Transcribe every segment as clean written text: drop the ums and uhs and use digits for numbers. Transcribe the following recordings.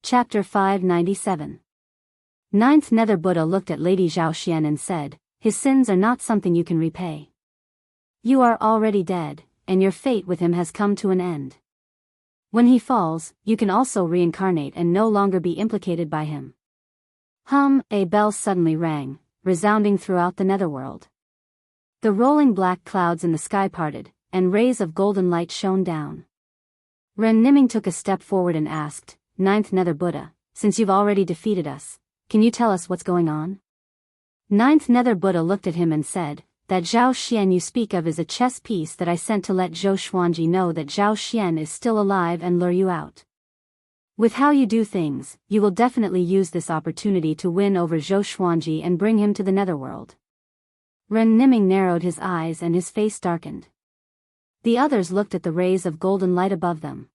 Chapter 597. Ninth Nether Buddha looked at Lady Zhaoxian and said, "His sins are not something you can repay. You are already dead, and your fate with him has come to an end. When he falls, you can also reincarnate and no longer be implicated by him." A bell suddenly rang, resounding throughout the netherworld. The rolling black clouds in the sky parted, and rays of golden light shone down. Ren Niming took a step forward and asked, "Ninth Nether Buddha, since you've already defeated us, can you tell us what's going on?" Ninth Nether Buddha looked at him and said, "That Zhao Xian you speak of is a chess piece that I sent to let Zhou Xuanji know that Zhao Xian is still alive and lure you out. With how you do things, you will definitely use this opportunity to win over Zhou Xuanji and bring him to the netherworld." Ren Niming narrowed his eyes and his face darkened. The others looked at the rays of golden light above them.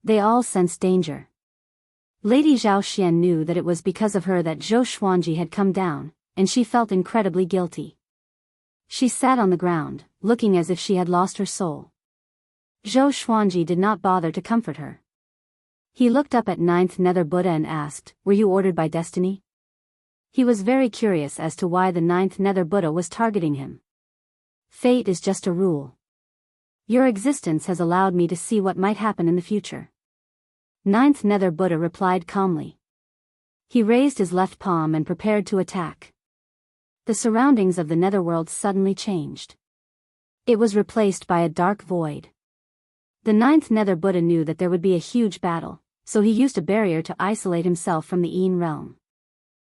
They all sensed danger. Lady Zhaoxian knew that it was because of her that Zhou Xuanji had come down, and she felt incredibly guilty. She sat on the ground, looking as if she had lost her soul. Zhou Xuanji did not bother to comfort her. He looked up at Ninth Nether Buddha and asked, "Were you ordered by destiny?" He was very curious as to why the Ninth Nether Buddha was targeting him. "Fate is just a rule. Your existence has allowed me to see what might happen in the future." Ninth Nether Buddha replied calmly. He raised his left palm and prepared to attack. The surroundings of the netherworld suddenly changed. It was replaced by a dark void. The Ninth Nether Buddha knew that there would be a huge battle, so he used a barrier to isolate himself from the Yin realm.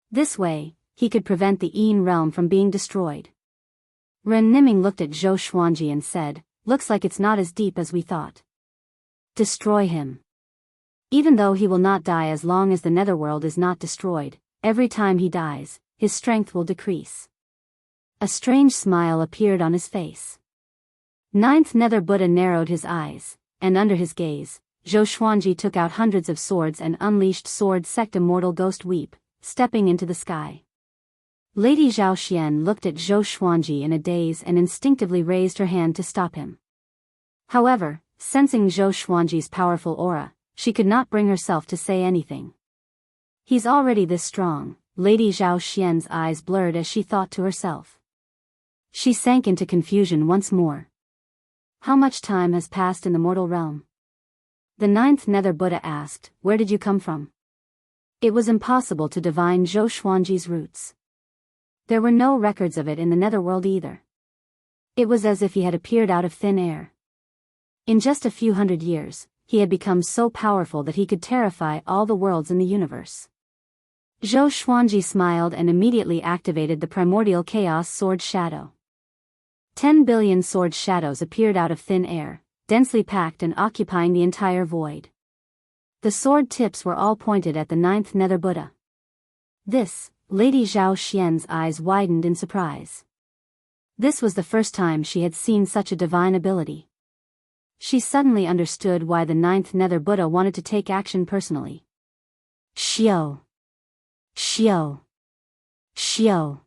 This way, he could prevent the Yin realm from being destroyed. Ren Niming looked at Zhou Xuanji and said, "Looks like it's not as deep as we thought. Destroy him. Even though he will not die as long as the netherworld is not destroyed, every time he dies, his strength will decrease." A strange smile appeared on his face. Ninth Nether Buddha narrowed his eyes, and under his gaze, Zhou Xuanji took out hundreds of swords and unleashed Sword Sect Immortal Ghost Weep, stepping into the sky. Lady Zhaoxian looked at Zhou Xuanji in a daze and instinctively raised her hand to stop him. However, sensing Zhou Xuanji's powerful aura, she could not bring herself to say anything. "He's already this strong," Lady Zhaoxian's eyes blurred as she thought to herself. She sank into confusion once more. "How much time has passed in the mortal realm?" The Ninth Nether Buddha asked, "Where did you come from?" It was impossible to divine Zhou Xuanji's roots. There were no records of it in the netherworld either. It was as if he had appeared out of thin air. In just a few hundred years, he had become so powerful that he could terrify all the worlds in the universe. Zhou Xuanji smiled and immediately activated the primordial chaos sword shadow. 10 billion sword shadows appeared out of thin air, densely packed and occupying the entire void. The sword tips were all pointed at the Ninth Nether Buddha. Lady Zhaoxian's eyes widened in surprise. This was the first time she had seen such a divine ability. She suddenly understood why the Ninth Nether Buddha wanted to take action personally. Xiao! Xiao! Xiao!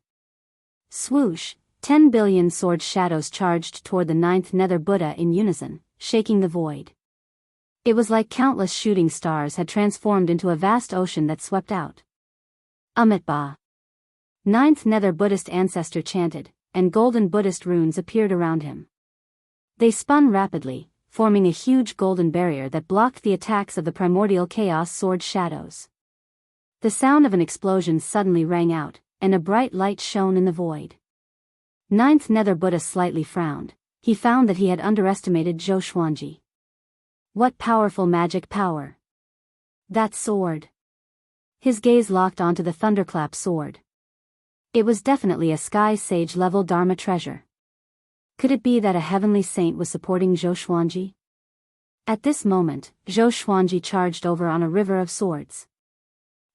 Swoosh! 10 billion sword shadows charged toward the Ninth Nether Buddha in unison, shaking the void. It was like countless shooting stars had transformed into a vast ocean that swept out. Amitba! Ninth Nether Buddhist ancestor chanted, and golden Buddhist runes appeared around him. They spun rapidly, forming a huge golden barrier that blocked the attacks of the primordial chaos sword shadows. The sound of an explosion suddenly rang out, and a bright light shone in the void. Ninth Nether Buddha slightly frowned. He found that he had underestimated Zhou Xuanji. What powerful magic power! That sword! His gaze locked onto the thunderclap sword. It was definitely a Sky Sage level Dharma treasure. Could it be that a heavenly saint was supporting Zhou Xuanji? At this moment, Zhou Xuanji charged over on a river of swords.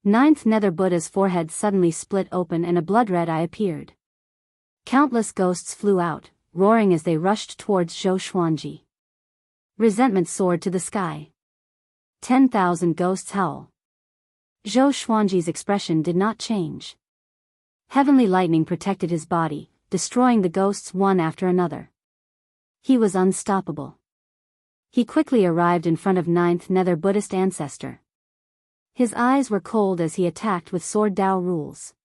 Ninth Nether Buddha's forehead suddenly split open and a blood-red eye appeared. Countless ghosts flew out, roaring as they rushed towards Zhou Xuanji. Resentment soared to the sky. 10,000 ghosts howl. Zhou Xuanji's expression did not change. Heavenly lightning protected his body, destroying the ghosts one after another. He was unstoppable. He quickly arrived in front of Ninth Nether Buddhist ancestor. His eyes were cold as he attacked with sword Dao rules.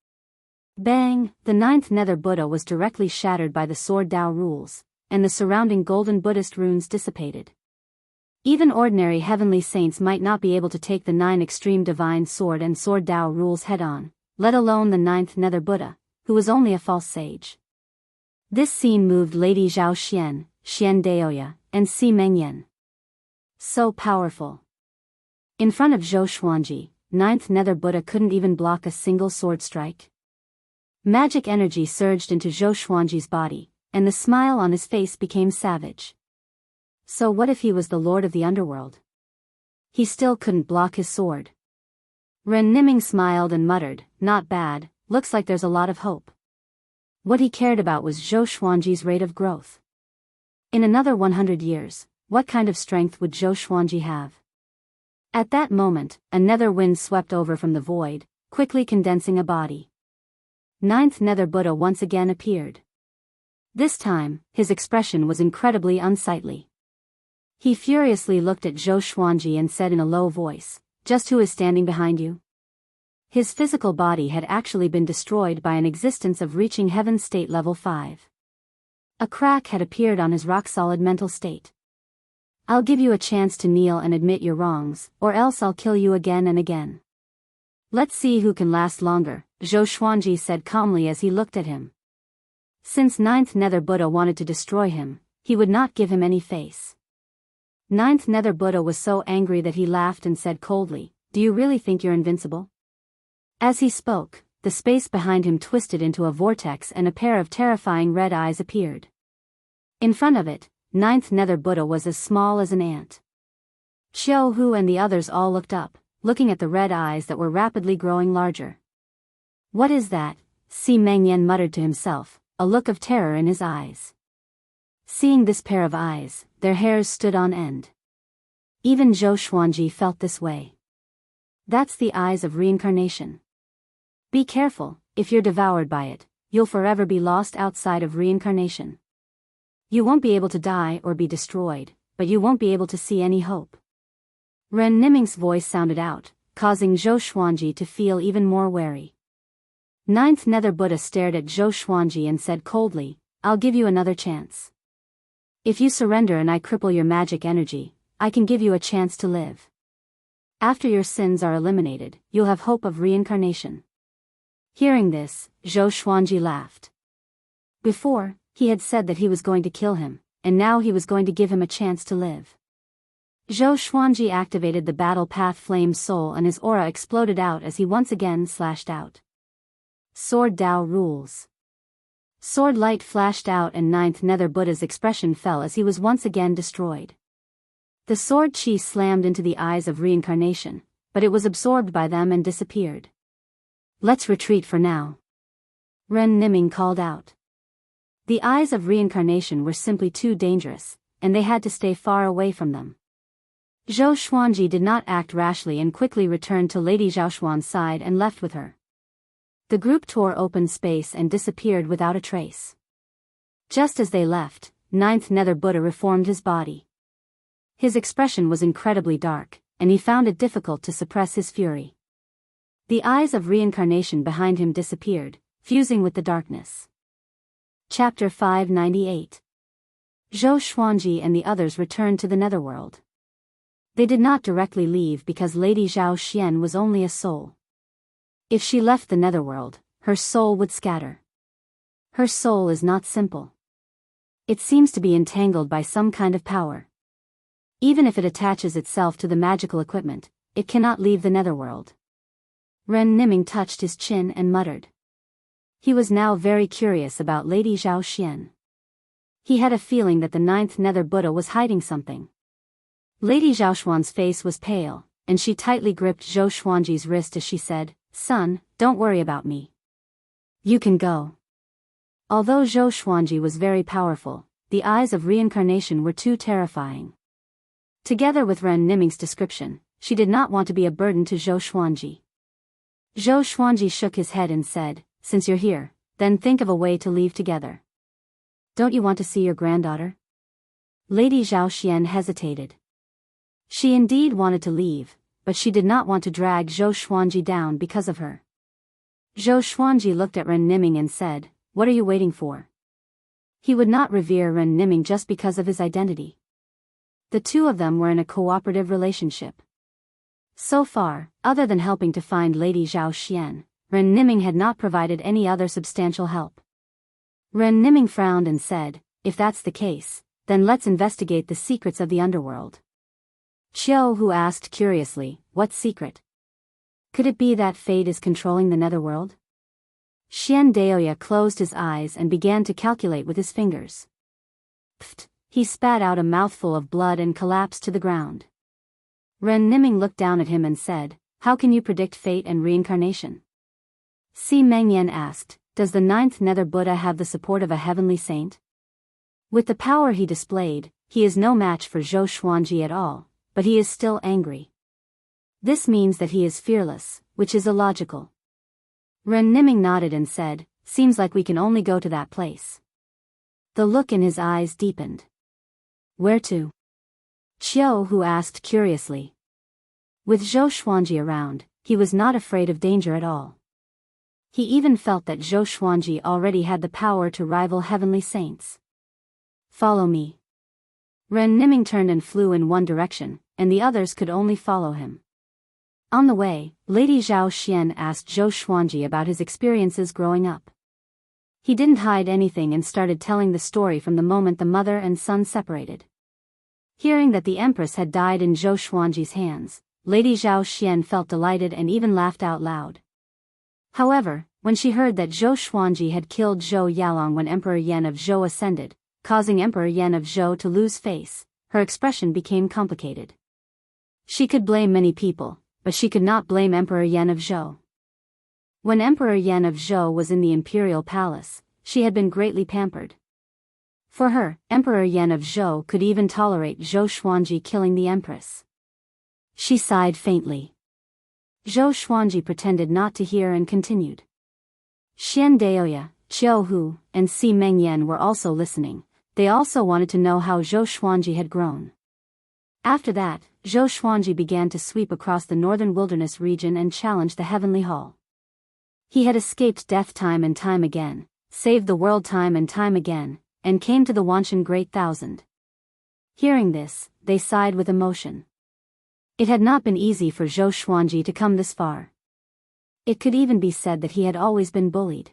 Bang! The ninth nether Buddha was directly shattered by the sword Dao rules, and the surrounding golden Buddhist runes dissipated. Even ordinary heavenly saints might not be able to take the 9 extreme divine sword and sword Dao rules head-on, let alone the ninth nether Buddha, who was only a false sage. This scene moved Lady Zhao Xian, Xian Daoya, and Si Mengyan. So powerful. In front of Zhou Xuanji, ninth nether Buddha couldn't even block a single sword strike. Magic energy surged into Zhou Xuanji's body, and the smile on his face became savage. So what if he was the lord of the underworld? He still couldn't block his sword. Ren Niming smiled and muttered, "Not bad, looks like there's a lot of hope." What he cared about was Zhou Xuanji's rate of growth. In another 100 years, what kind of strength would Zhou Xuanji have? At that moment, a nether wind swept over from the void, quickly condensing a body. Ninth nether Buddha once again appeared. This time, his expression was incredibly unsightly. He furiously looked at Zhou Xuanji and said in a low voice, "Just who is standing behind you?" His physical body had actually been destroyed by an existence of reaching heaven state level 5. A crack had appeared on his rock-solid mental state. "I'll give you a chance to kneel and admit your wrongs, or else I'll kill you again and again. Let's see who can last longer," Zhou Xuanji said calmly as he looked at him. Since ninth nether Buddha wanted to destroy him, he would not give him any face. Ninth nether Buddha was so angry that he laughed and said coldly, "Do you really think you're invincible?" As he spoke, the space behind him twisted into a vortex and a pair of terrifying red eyes appeared. In front of it, ninth nether Buddha was as small as an ant. Qiu Hu and the others all looked up, looking at the red eyes that were rapidly growing larger. "What is that?" Si Mengyan muttered to himself, a look of terror in his eyes. Seeing this pair of eyes, their hairs stood on end. Even Zhou Xuanji felt this way. That's the eyes of reincarnation. Be careful, if you're devoured by it, you'll forever be lost outside of reincarnation. You won't be able to die or be destroyed, but you won't be able to see any hope. Ren Niming's voice sounded out, causing Zhou Xuanji to feel even more wary. Ninth nether Buddha stared at Zhou Xuanji and said coldly, "I'll give you another chance. If you surrender and I cripple your magic energy, I can give you a chance to live. After your sins are eliminated, you'll have hope of reincarnation." Hearing this, Zhou Xuanji laughed. Before, he had said that he was going to kill him, and now he was going to give him a chance to live. Zhou Xuanji activated the Battle Path Flame Soul and his aura exploded out as he once again slashed out. Sword Dao rules. Sword light flashed out and ninth nether Buddha's expression fell as he was once again destroyed. The sword chi slammed into the eyes of reincarnation, but it was absorbed by them and disappeared. "Let's retreat for now," Ren Niming called out. The eyes of reincarnation were simply too dangerous, and they had to stay far away from them. Zhou Xuanji did not act rashly and quickly returned to Lady Zhaoxuan's side and left with her. The group tore open space and disappeared without a trace. Just as they left, ninth nether Buddha reformed his body. His expression was incredibly dark, and he found it difficult to suppress his fury. The eyes of reincarnation behind him disappeared, fusing with the darkness. Chapter 598. Zhou Xuanji and the others returned to the netherworld. They did not directly leave because Lady Zhao Xian was only a soul. If she left the netherworld, her soul would scatter. Her soul is not simple. It seems to be entangled by some kind of power. Even if it attaches itself to the magical equipment, it cannot leave the netherworld. Ren Niming touched his chin and muttered. He was now very curious about Lady Zhao Xian. He had a feeling that the ninth nether Buddha was hiding something. Lady Zhaoxuan's face was pale, and she tightly gripped Zhou Xuanji's wrist as she said, "Son, don't worry about me. You can go." Although Zhou Xuanji was very powerful, the eyes of reincarnation were too terrifying. Together with Ren Niming's description, she did not want to be a burden to Zhou Xuanji. Zhou Xuanji shook his head and said, "Since you're here, then think of a way to leave together. Don't you want to see your granddaughter?" Lady Zhao Xian hesitated. She indeed wanted to leave, but she did not want to drag Zhou Xuanji down because of her. Zhou Xuanji looked at Ren Niming and said, "What are you waiting for?" He would not revere Ren Niming just because of his identity. The two of them were in a cooperative relationship. So far, other than helping to find Lady Zhao Xian, Ren Niming had not provided any other substantial help. Ren Niming frowned and said, "If that's the case, then let's investigate the secrets of the underworld." Qiu Hu asked curiously, "What secret? Could it be that fate is controlling the netherworld?" Xian Daoya closed his eyes and began to calculate with his fingers. Pfft! He spat out a mouthful of blood and collapsed to the ground. Ren Niming looked down at him and said, "How can you predict fate and reincarnation?" Si Mengyan asked, "Does the ninth Nether Buddha have the support of a heavenly saint?" With the power he displayed, he is no match for Zhou Xuanji at all, but he is still angry. This means that he is fearless, which is illogical. Ren Niming nodded and said, "Seems like we can only go to that place." The look in his eyes deepened. "Where to?" Qiu Hu asked curiously. With Zhou Xuanji around, he was not afraid of danger at all. He even felt that Zhou Xuanji already had the power to rival heavenly saints. "Follow me." Ren Niming turned and flew in one direction, and the others could only follow him. On the way, Lady Zhao Xian asked Zhou Xuanji about his experiences growing up. He didn't hide anything and started telling the story from the moment the mother and son separated. Hearing that the Empress had died in Zhou Xuanji's hands, Lady Zhao Xian felt delighted and even laughed out loud. However, when she heard that Zhou Xuanji had killed Zhou Yalong when Emperor Yan of Zhou ascended, causing Emperor Yan of Zhou to lose face, her expression became complicated. She could blame many people, but she could not blame Emperor Yan of Zhou. When Emperor Yan of Zhou was in the imperial palace, she had been greatly pampered. For her, Emperor Yan of Zhou could even tolerate Zhou Xuanji killing the empress. She sighed faintly. Zhou Xuanji pretended not to hear and continued. Xian Daoya, Qiu Hu, and Si Mengyan were also listening. They also wanted to know how Zhou Xuanji had grown. After that, Zhou Xuanji began to sweep across the northern wilderness region and challenge the heavenly hall. He had escaped death time and time again, saved the world time and time again, and came to the Wanshan Great Thousand. Hearing this, they sighed with emotion. It had not been easy for Zhou Xuanji to come this far. It could even be said that he had always been bullied.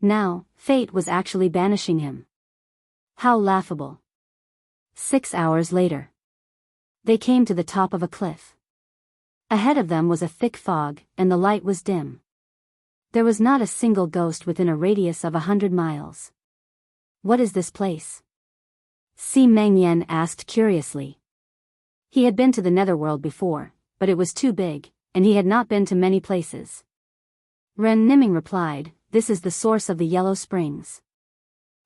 Now, fate was actually banishing him. How laughable. 6 hours later. They came to the top of a cliff. Ahead of them was a thick fog, and the light was dim. There was not a single ghost within a radius of 100 miles. "What is this place?" Si Mengyan asked curiously. He had been to the netherworld before, but it was too big, and he had not been to many places. Ren Niming replied, "This is the source of the Yellow Springs.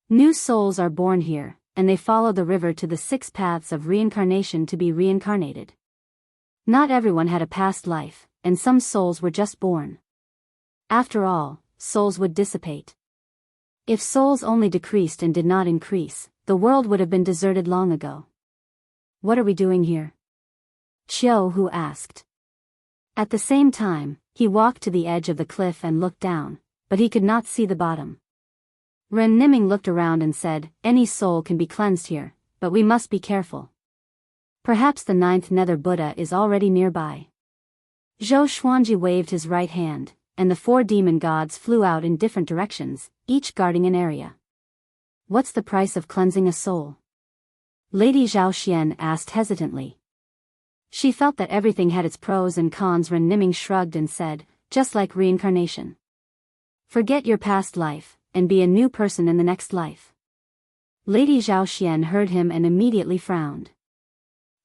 New souls are born here, and they follow the river to the 6 paths of reincarnation to be reincarnated. Not everyone had a past life, and some souls were just born. After all, souls would dissipate. If souls only decreased and did not increase, the world would have been deserted long ago." "What are we doing here?" Qiu Hu asked. At the same time, he walked to the edge of the cliff and looked down, but he could not see the bottom. Ren Niming looked around and said, "Any soul can be cleansed here, but we must be careful. Perhaps the 9th Nether Buddha is already nearby." Zhou Xuanji waved his right hand, and the 4 demon gods flew out in different directions, each guarding an area. "What's the price of cleansing a soul?" Lady Zhao Xian asked hesitantly. She felt that everything had its pros and cons. Ren Niming shrugged and said, "Just like reincarnation. Forget your past life, and be a new person in the next life." Lady Zhao Xian heard him and immediately frowned.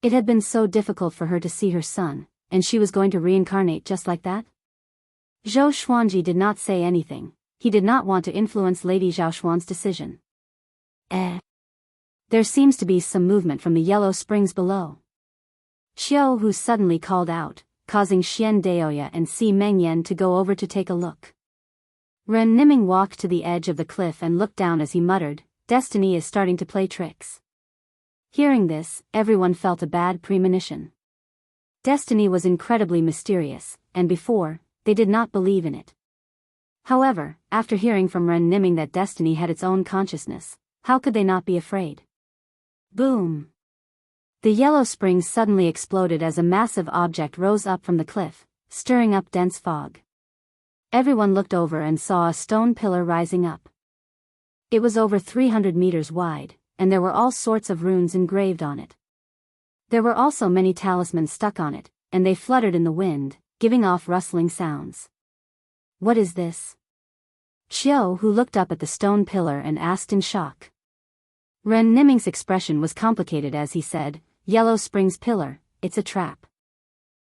It had been so difficult for her to see her son, and she was going to reincarnate just like that? Zhou Xuanji did not say anything. He did not want to influence Lady Zhao Xuan's decision. There seems to be some movement from the Yellow Springs below." Qiu Hu suddenly called out, causing Xian Daoya and Si Mengyan to go over to take a look. Ren Niming walked to the edge of the cliff and looked down as he muttered, "Destiny is starting to play tricks." Hearing this, everyone felt a bad premonition. Destiny was incredibly mysterious, and before, they did not believe in it. However, after hearing from Ren Niming that destiny had its own consciousness, how could they not be afraid? Boom! The yellow springs suddenly exploded as a massive object rose up from the cliff, stirring up dense fog. Everyone looked over and saw a stone pillar rising up. It was over 300 meters wide, and there were all sorts of runes engraved on it. There were also many talismans stuck on it, and they fluttered in the wind, giving off rustling sounds. What is this? Xiao Hu looked up at the stone pillar and asked in shock. Ren Niming's expression was complicated as he said, "Yellow Springs Pillar, it's a trap."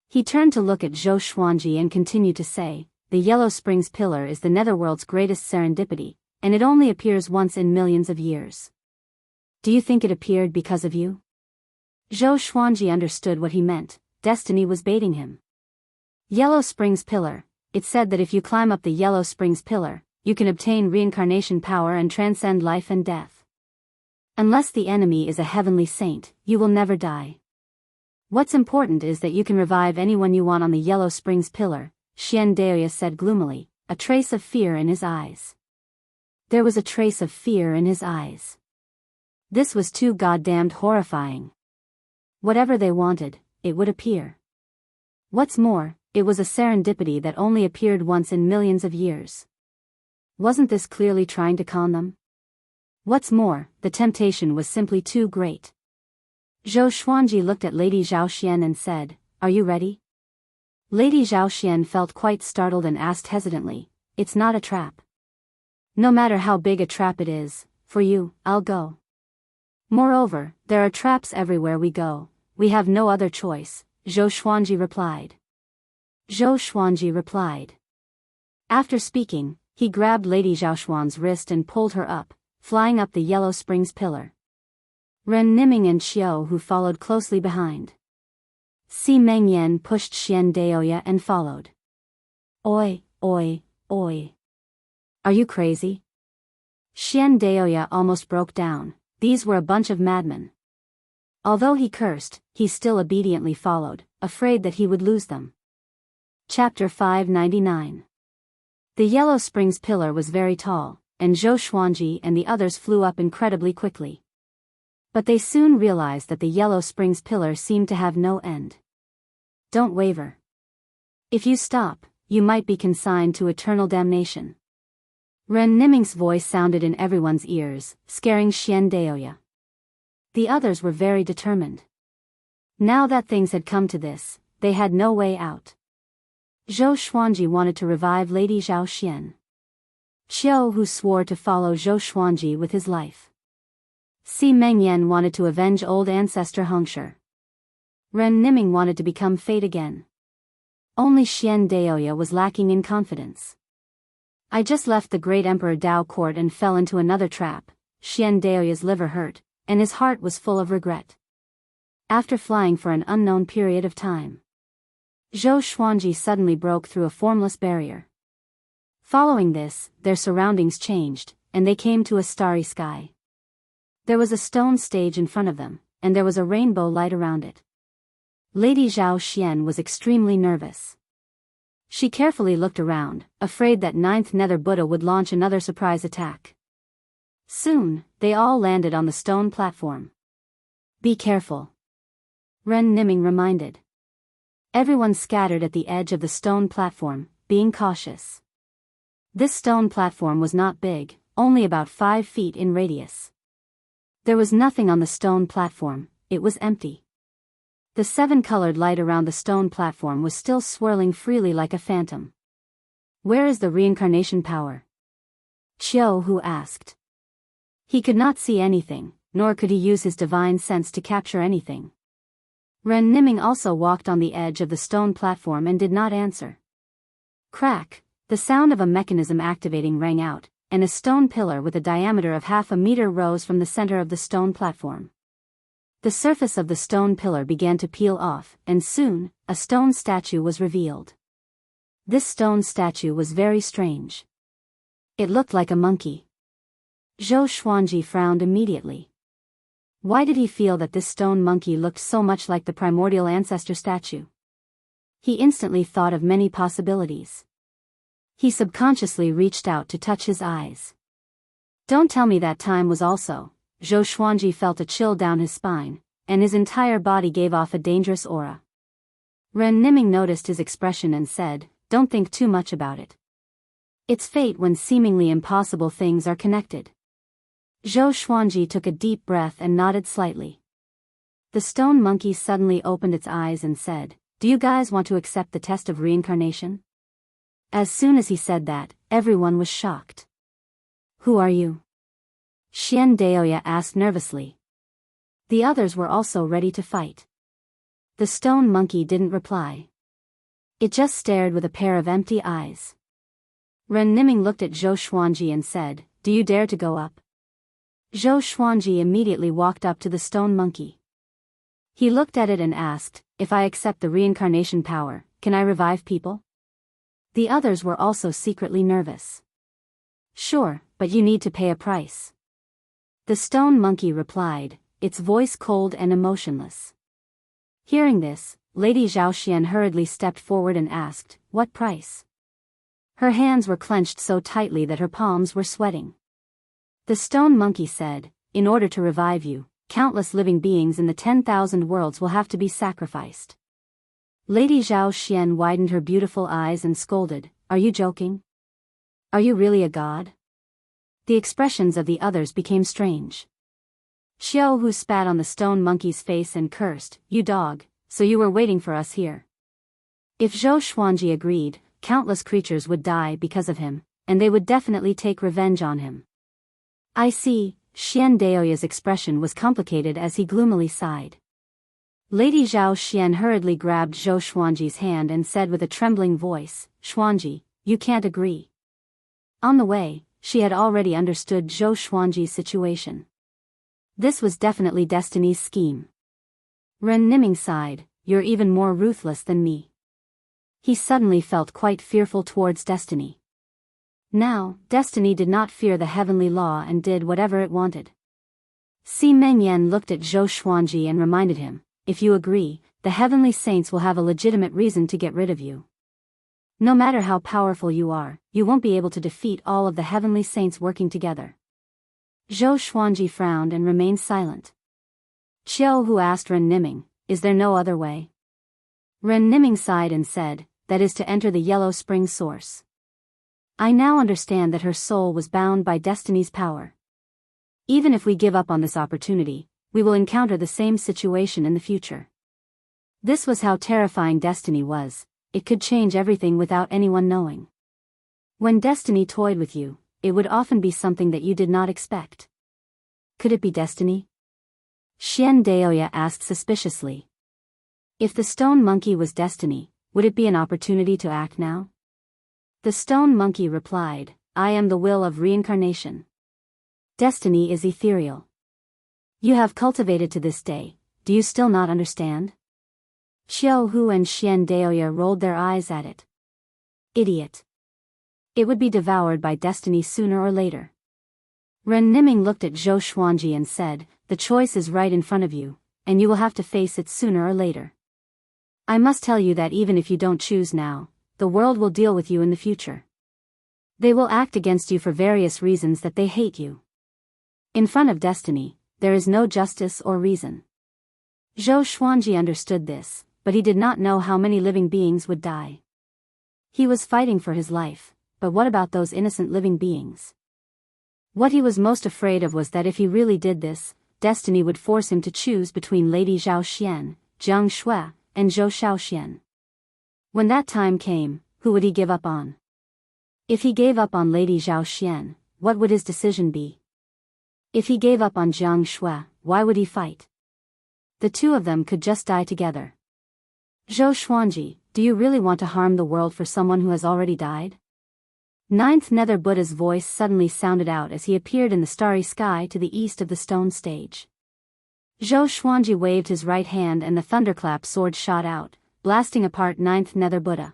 He turned to look at Zhou Xuanji and continued to say, "The Yellow Springs Pillar is the Netherworld's greatest serendipity, and it only appears once in millions of years. Do you think it appeared because of you?" Zhou Xuanji understood what he meant. Destiny was baiting him. Yellow Springs Pillar. It said that if you climb up the Yellow Springs Pillar, you can obtain reincarnation power and transcend life and death. Unless the enemy is a heavenly saint, you will never die. What's important is that you can revive anyone you want on the Yellow Springs Pillar, Xian Daoya said gloomily, a trace of fear in his eyes. There was a trace of fear in his eyes. This was too goddamned horrifying. Whatever they wanted, it would appear. What's more, it was a serendipity that only appeared once in millions of years. Wasn't this clearly trying to con them? What's more, the temptation was simply too great. Zhou Xuanji looked at Lady Zhaoxian and said, "Are you ready?" Lady Zhaoxian felt quite startled and asked hesitantly, "It's not a trap." "No matter how big a trap it is, for you, I'll go. Moreover, there are traps everywhere we go, we have no other choice," Zhou Xuanji replied. After speaking, he grabbed Lady Zhaoxuan's wrist and pulled her up, flying up the Yellow Springs Pillar. Ren Niming and Xiao Hu followed closely behind. Si Mengyan pushed Xian Daoya and followed. "Oi, oi, oi. Are you crazy?" Xian Daoya almost broke down. These were a bunch of madmen. Although he cursed, he still obediently followed, afraid that he would lose them. Chapter 599. The Yellow Springs Pillar was very tall, and Zhou Xuanji and the others flew up incredibly quickly. But they soon realized that the Yellow Springs Pillar seemed to have no end. "Don't waver. If you stop, you might be consigned to eternal damnation." Ren Niming's voice sounded in everyone's ears, scaring Xian Daoya. The others were very determined. Now that things had come to this, they had no way out. Zhou Xuanji wanted to revive Lady Zhaoxian. Xiao Hu swore to follow Zhou Xuanji with his life. Si Mengyan wanted to avenge old ancestor Hongshi. Ren Niming wanted to become Fate again. Only Xian Daoya was lacking in confidence. "I just left the great Emperor Dao court and fell into another trap." Xian Daoya's liver hurt, and his heart was full of regret. After flying for an unknown period of time, Zhou Xuanji suddenly broke through a formless barrier. Following this, their surroundings changed, and they came to a starry sky. There was a stone stage in front of them, and there was a rainbow light around it. Lady Zhaoxian was extremely nervous. She carefully looked around, afraid that Ninth Nether Buddha would launch another surprise attack. Soon, they all landed on the stone platform. "Be careful," Ren Niming reminded. Everyone scattered at the edge of the stone platform, being cautious. This stone platform was not big, only about 5 feet in radius. There was nothing on the stone platform, it was empty. The 7-colored light around the stone platform was still swirling freely like a phantom. "Where is the reincarnation power?" Xiao Hu asked. He could not see anything, nor could he use his divine sense to capture anything. Ren Niming also walked on the edge of the stone platform and did not answer. Crack, the sound of a mechanism activating rang out, and a stone pillar with a diameter of 1/2 meter rose from the center of the stone platform. The surface of the stone pillar began to peel off, and soon, a stone statue was revealed. This stone statue was very strange. It looked like a monkey. Zhou Xuanji frowned immediately. Why did he feel that this stone monkey looked so much like the primordial ancestor statue? He instantly thought of many possibilities. He subconsciously reached out to touch his eyes. Don't tell me that time was also. Zhou Xuanji felt a chill down his spine, and his entire body gave off a dangerous aura. Ren Niming noticed his expression and said, "Don't think too much about it. It's fate when seemingly impossible things are connected." Zhou Xuanji took a deep breath and nodded slightly. The stone monkey suddenly opened its eyes and said, "Do you guys want to accept the test of reincarnation?" As soon as he said that, everyone was shocked. "Who are you?" Xian Daoya asked nervously. The others were also ready to fight. The stone monkey didn't reply. It just stared with a pair of empty eyes. Ren Niming looked at Zhou Xuanji and said, "Do you dare to go up?" Zhou Xuanji immediately walked up to the stone monkey. He looked at it and asked, "If I accept the reincarnation power, can I revive people?" The others were also secretly nervous. "Sure, but you need to pay a price." The stone monkey replied, its voice cold and emotionless. Hearing this, Lady Zhaoxian hurriedly stepped forward and asked, "What price?" Her hands were clenched so tightly that her palms were sweating. The stone monkey said, "In order to revive you, countless living beings in the 10,000 worlds will have to be sacrificed." Lady Zhaoxian widened her beautiful eyes and scolded, "Are you joking? Are you really a god?" The expressions of the others became strange. Xiao Hu spat on the stone monkey's face and cursed, "You dog, so you were waiting for us here." If Zhou Xuanji agreed, countless creatures would die because of him, and they would definitely take revenge on him. "I see." Xian Daoya's expression was complicated as he gloomily sighed. Lady Zhaoxian hurriedly grabbed Zhou Xuanji's hand and said with a trembling voice, "Xuanji, you can't agree." On the way, she had already understood Zhou Xuanji's situation. This was definitely Destiny's scheme. Ren Niming sighed, "You're even more ruthless than me." He suddenly felt quite fearful towards Destiny. Now, Destiny did not fear the heavenly law and did whatever it wanted. Si Mengyan looked at Zhou Xuanji and reminded him, "If you agree, the heavenly saints will have a legitimate reason to get rid of you. No matter how powerful you are, you won't be able to defeat all of the heavenly saints working together." Zhou Xuanji frowned and remained silent. Xiao Hu asked Ren Niming, "Is there no other way?" Ren Niming sighed and said, "That is to enter the Yellow Spring Source." I now understand that her soul was bound by Destiny's power. Even if we give up on this opportunity, we will encounter the same situation in the future. This was how terrifying Destiny was. It could change everything without anyone knowing. When Destiny toyed with you, it would often be something that you did not expect. Could it be Destiny? Xian Daoya asked suspiciously. If the stone monkey was Destiny, would it be an opportunity to act now? The stone monkey replied, "I am the will of reincarnation. Destiny is ethereal. You have cultivated to this day, do you still not understand?" Xiao Hu and Xian Daoya rolled their eyes at it. Idiot. It would be devoured by Destiny sooner or later. Ren Niming looked at Zhou Xuanji and said, "The choice is right in front of you, and you will have to face it sooner or later. I must tell you that even if you don't choose now, the world will deal with you in the future. They will act against you for various reasons that they hate you. In front of Destiny, there is no justice or reason." Zhou Xuanji understood this, but he did not know how many living beings would die. He was fighting for his life, but what about those innocent living beings? What he was most afraid of was that if he really did this, Destiny would force him to choose between Lady Zhaoxian, Jiang Shui, and Zhou Shaoxian. When that time came, who would he give up on? If he gave up on Lady Zhaoxian, what would his decision be? If he gave up on Jiang Shui, why would he fight? The two of them could just die together. Zhou Xuanji, do you really want to harm the world for someone who has already died? Ninth Nether Buddha's voice suddenly sounded out as he appeared in the starry sky to the east of the stone stage. Zhou Xuanji waved his right hand and the thunderclap sword shot out, blasting apart Ninth Nether Buddha.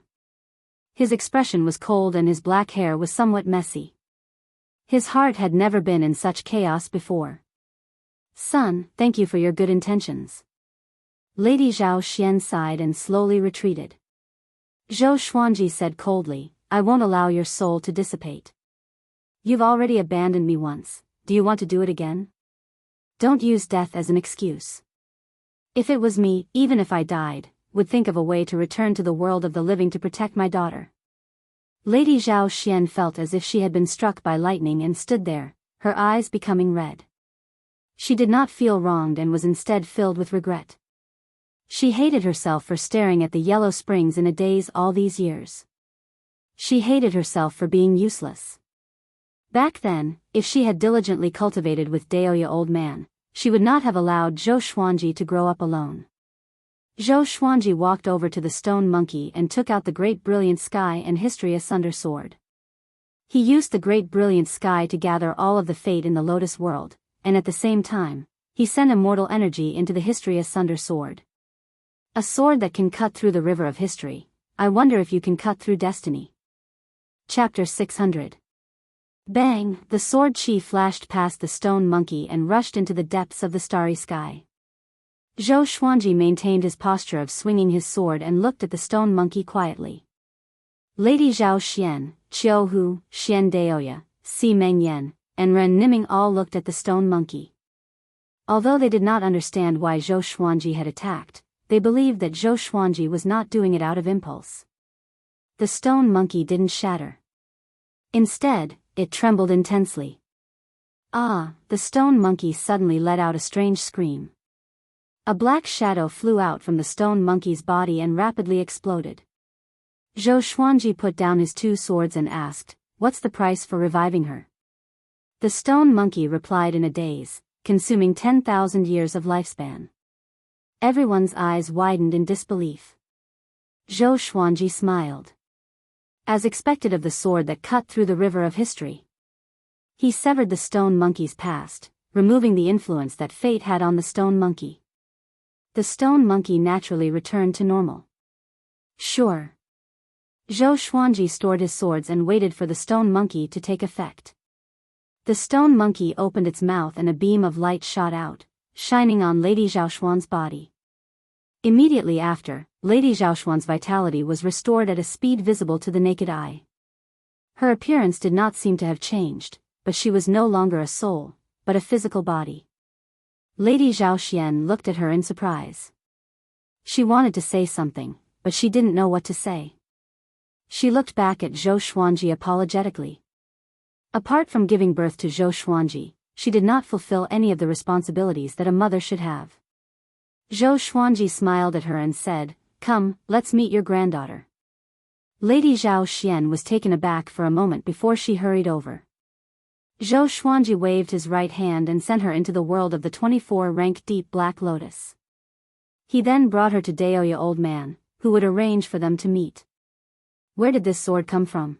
His expression was cold and his black hair was somewhat messy. His heart had never been in such chaos before. "Son, thank you for your good intentions." Lady Zhaoxian sighed and slowly retreated. Zhou Xuanji said coldly, I won't allow your soul to dissipate. You've already abandoned me once, do you want to do it again? Don't use death as an excuse. If it was me, even if I died, would think of a way to return to the world of the living to protect my daughter. Lady Zhao Xian felt as if she had been struck by lightning and stood there, her eyes becoming red. She did not feel wronged and was instead filled with regret. She hated herself for staring at the yellow springs in a daze all these years. She hated herself for being useless. Back then, if she had diligently cultivated with Daoya old man, she would not have allowed Zhou Xuanji to grow up alone. Zhou Xuanji walked over to the stone monkey and took out the great brilliant sky and history asunder sword. He used the great brilliant sky to gather all of the fate in the lotus world, and at the same time, he sent immortal energy into the history asunder sword. A sword that can cut through the river of history. I wonder if you can cut through destiny. Chapter 600. Bang! The sword chi flashed past the stone monkey and rushed into the depths of the starry sky. Zhou Xuanji maintained his posture of swinging his sword and looked at the stone monkey quietly. Lady Zhao Xian, Qiu Hu, Xian Daoya, Si Meng Yan, and Ren Niming all looked at the stone monkey. Although they did not understand why Zhou Xuanji had attacked, they believed that Zhou Xuanji was not doing it out of impulse. The stone monkey didn't shatter. Instead, it trembled intensely. Ah! The stone monkey suddenly let out a strange scream. A black shadow flew out from the stone monkey's body and rapidly exploded. Zhou Xuanji put down his two swords and asked, What's the price for reviving her? The stone monkey replied in a daze, consuming 10,000 years of lifespan. Everyone's eyes widened in disbelief. Zhou Xuanji smiled. As expected of the sword that cut through the river of history. He severed the stone monkey's past, removing the influence that fate had on the stone monkey. The stone monkey naturally returned to normal. Sure. Zhou Xuanji stored his swords and waited for the stone monkey to take effect. The stone monkey opened its mouth and a beam of light shot out, shining on Lady Zhaoxuan's body. Immediately after, Lady Zhaoxuan's vitality was restored at a speed visible to the naked eye. Her appearance did not seem to have changed, but she was no longer a soul, but a physical body. Lady Zhaoxian looked at her in surprise. She wanted to say something, but she didn't know what to say. She looked back at Zhou Xuanji apologetically. Apart from giving birth to Zhou Xuanji, she did not fulfill any of the responsibilities that a mother should have. Zhou Xuanji smiled at her and said, Come, let's meet your granddaughter. Lady Zhao Xian was taken aback for a moment before she hurried over. Zhou Xuanji waved his right hand and sent her into the world of the 24-rank deep black lotus. He then brought her to Daoya old man, who would arrange for them to meet. Where did this sword come from?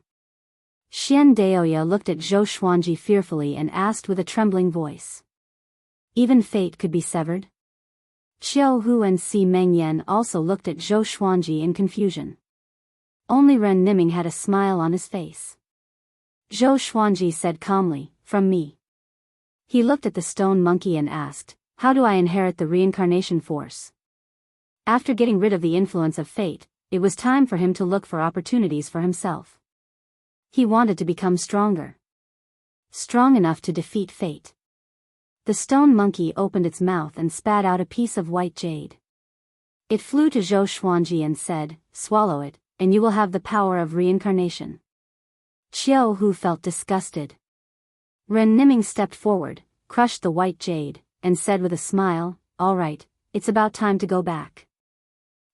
Xian Daoya looked at Zhou Xuanji fearfully and asked with a trembling voice. Even fate could be severed? Qiu Hu and Si Meng Yan also looked at Zhou Xuanji in confusion. Only Ren Niming had a smile on his face. Zhou Xuanji said calmly, From me. He looked at the stone monkey and asked, How do I inherit the reincarnation force? After getting rid of the influence of fate, it was time for him to look for opportunities for himself. He wanted to become stronger. Strong enough to defeat fate. The stone monkey opened its mouth and spat out a piece of white jade. It flew to Zhou Xuanji and said, Swallow it, and you will have the power of reincarnation. Qiu Hu felt disgusted. Ren Niming stepped forward, crushed the white jade, and said with a smile, All right, it's about time to go back.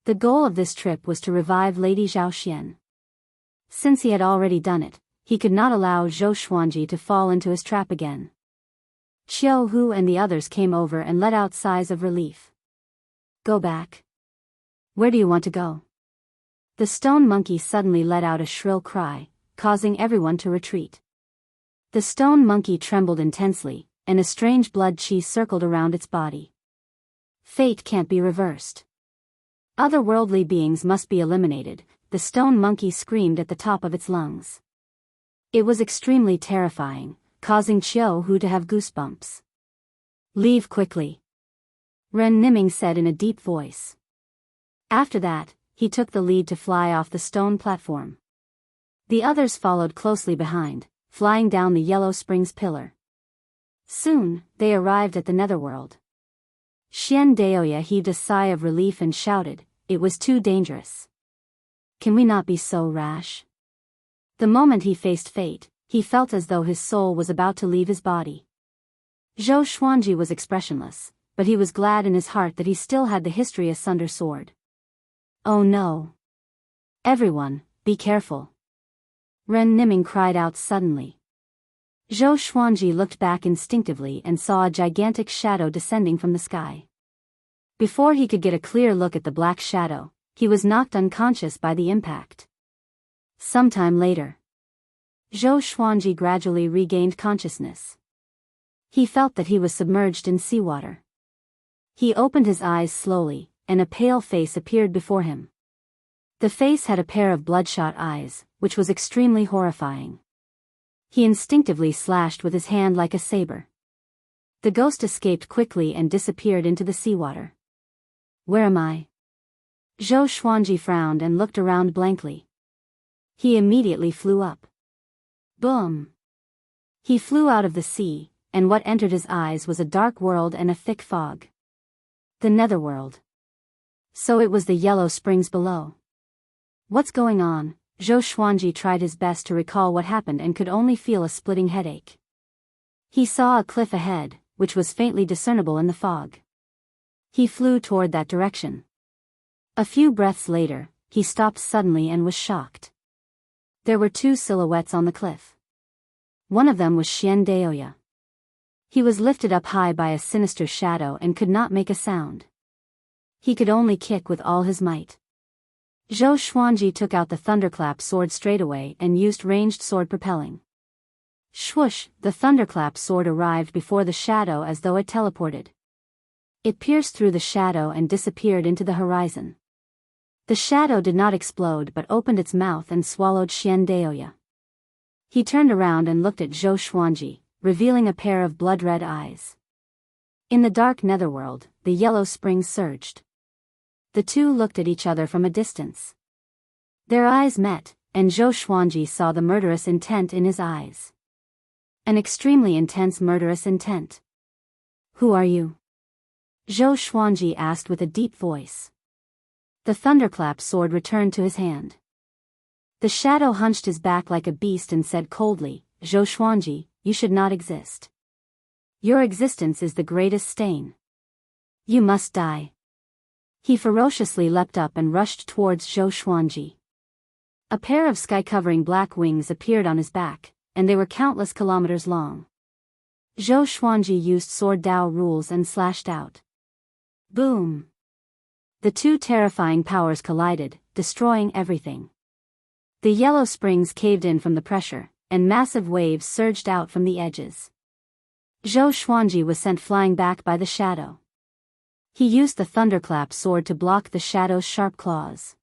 The goal of this trip was to revive Lady Zhao Xian. Since he had already done it, he could not allow Zhou Xuanji to fall into his trap again. Qiu Hu and the others came over and let out sighs of relief. Go back. Where do you want to go? The stone monkey suddenly let out a shrill cry, causing everyone to retreat. The stone monkey trembled intensely, and a strange blood chi circled around its body. Fate can't be reversed. Otherworldly beings must be eliminated, the stone monkey screamed at the top of its lungs. It was extremely terrifying, causing Qiu Hu to have goosebumps. Leave quickly. Ren Niming said in a deep voice. After that, he took the lead to fly off the stone platform. The others followed closely behind, flying down the Yellow Springs pillar. Soon, they arrived at the netherworld. Xian Daoya heaved a sigh of relief and shouted, "It was too dangerous. Can we not be so rash?" The moment he faced fate, he felt as though his soul was about to leave his body. Zhou Xuanji was expressionless, but he was glad in his heart that he still had the History Asunder sword. "Oh no! Everyone, be careful!" Ren Niming cried out suddenly. Zhou Xuanji looked back instinctively and saw a gigantic shadow descending from the sky. Before he could get a clear look at the black shadow, he was knocked unconscious by the impact. Sometime later, Zhou Xuanji gradually regained consciousness. He felt that he was submerged in seawater. He opened his eyes slowly, and a pale face appeared before him. The face had a pair of bloodshot eyes, which was extremely horrifying. He instinctively slashed with his hand like a saber. The ghost escaped quickly and disappeared into the seawater. "Where am I?" Zhou Xuanji frowned and looked around blankly. He immediately flew up. Boom! He flew out of the sea, and what entered his eyes was a dark world and a thick fog. The netherworld. So it was the Yellow Springs below. What's going on? Zhou Xuanji tried his best to recall what happened and could only feel a splitting headache. He saw a cliff ahead, which was faintly discernible in the fog. He flew toward that direction. A few breaths later, he stopped suddenly and was shocked. There were two silhouettes on the cliff. One of them was Xian Daoya. He was lifted up high by a sinister shadow and could not make a sound. He could only kick with all his might. Zhou Xuanji took out the thunderclap sword straightaway and used ranged sword propelling. Swoosh! The thunderclap sword arrived before the shadow as though it teleported. It pierced through the shadow and disappeared into the horizon. The shadow did not explode but opened its mouth and swallowed Xian Daoya. He turned around and looked at Zhou Xuanji, revealing a pair of blood-red eyes. In the dark netherworld, the Yellow Springs surged. The two looked at each other from a distance. Their eyes met, and Zhou Xuanji saw the murderous intent in his eyes. An extremely intense murderous intent. "Who are you?" Zhou Xuanji asked with a deep voice. The thunderclap sword returned to his hand. The shadow hunched his back like a beast and said coldly, "Zhou Xuanji, you should not exist. Your existence is the greatest stain. You must die." He ferociously leapt up and rushed towards Zhou Xuanji. A pair of sky-covering black wings appeared on his back, and they were countless kilometers long. Zhou Xuanji used sword Dao rules and slashed out. Boom! The two terrifying powers collided, destroying everything. The Yellow Springs caved in from the pressure, and massive waves surged out from the edges. Zhou Xuanji was sent flying back by the shadow. He used the thunderclap sword to block the shadow's sharp claws.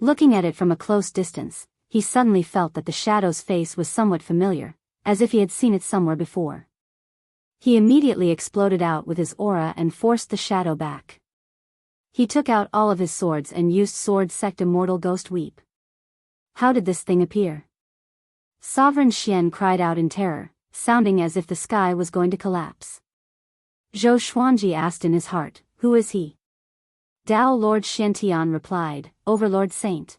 Looking at it from a close distance, he suddenly felt that the shadow's face was somewhat familiar, as if he had seen it somewhere before. He immediately exploded out with his aura and forced the shadow back. He took out all of his swords and used sword sect Immortal Ghost Weep. How did this thing appear? Sovereign Xian cried out in terror, sounding as if the sky was going to collapse. Zhou Xuanji asked in his heart, "Who is he?" Dao Lord Xiantian replied, "Overlord Saint."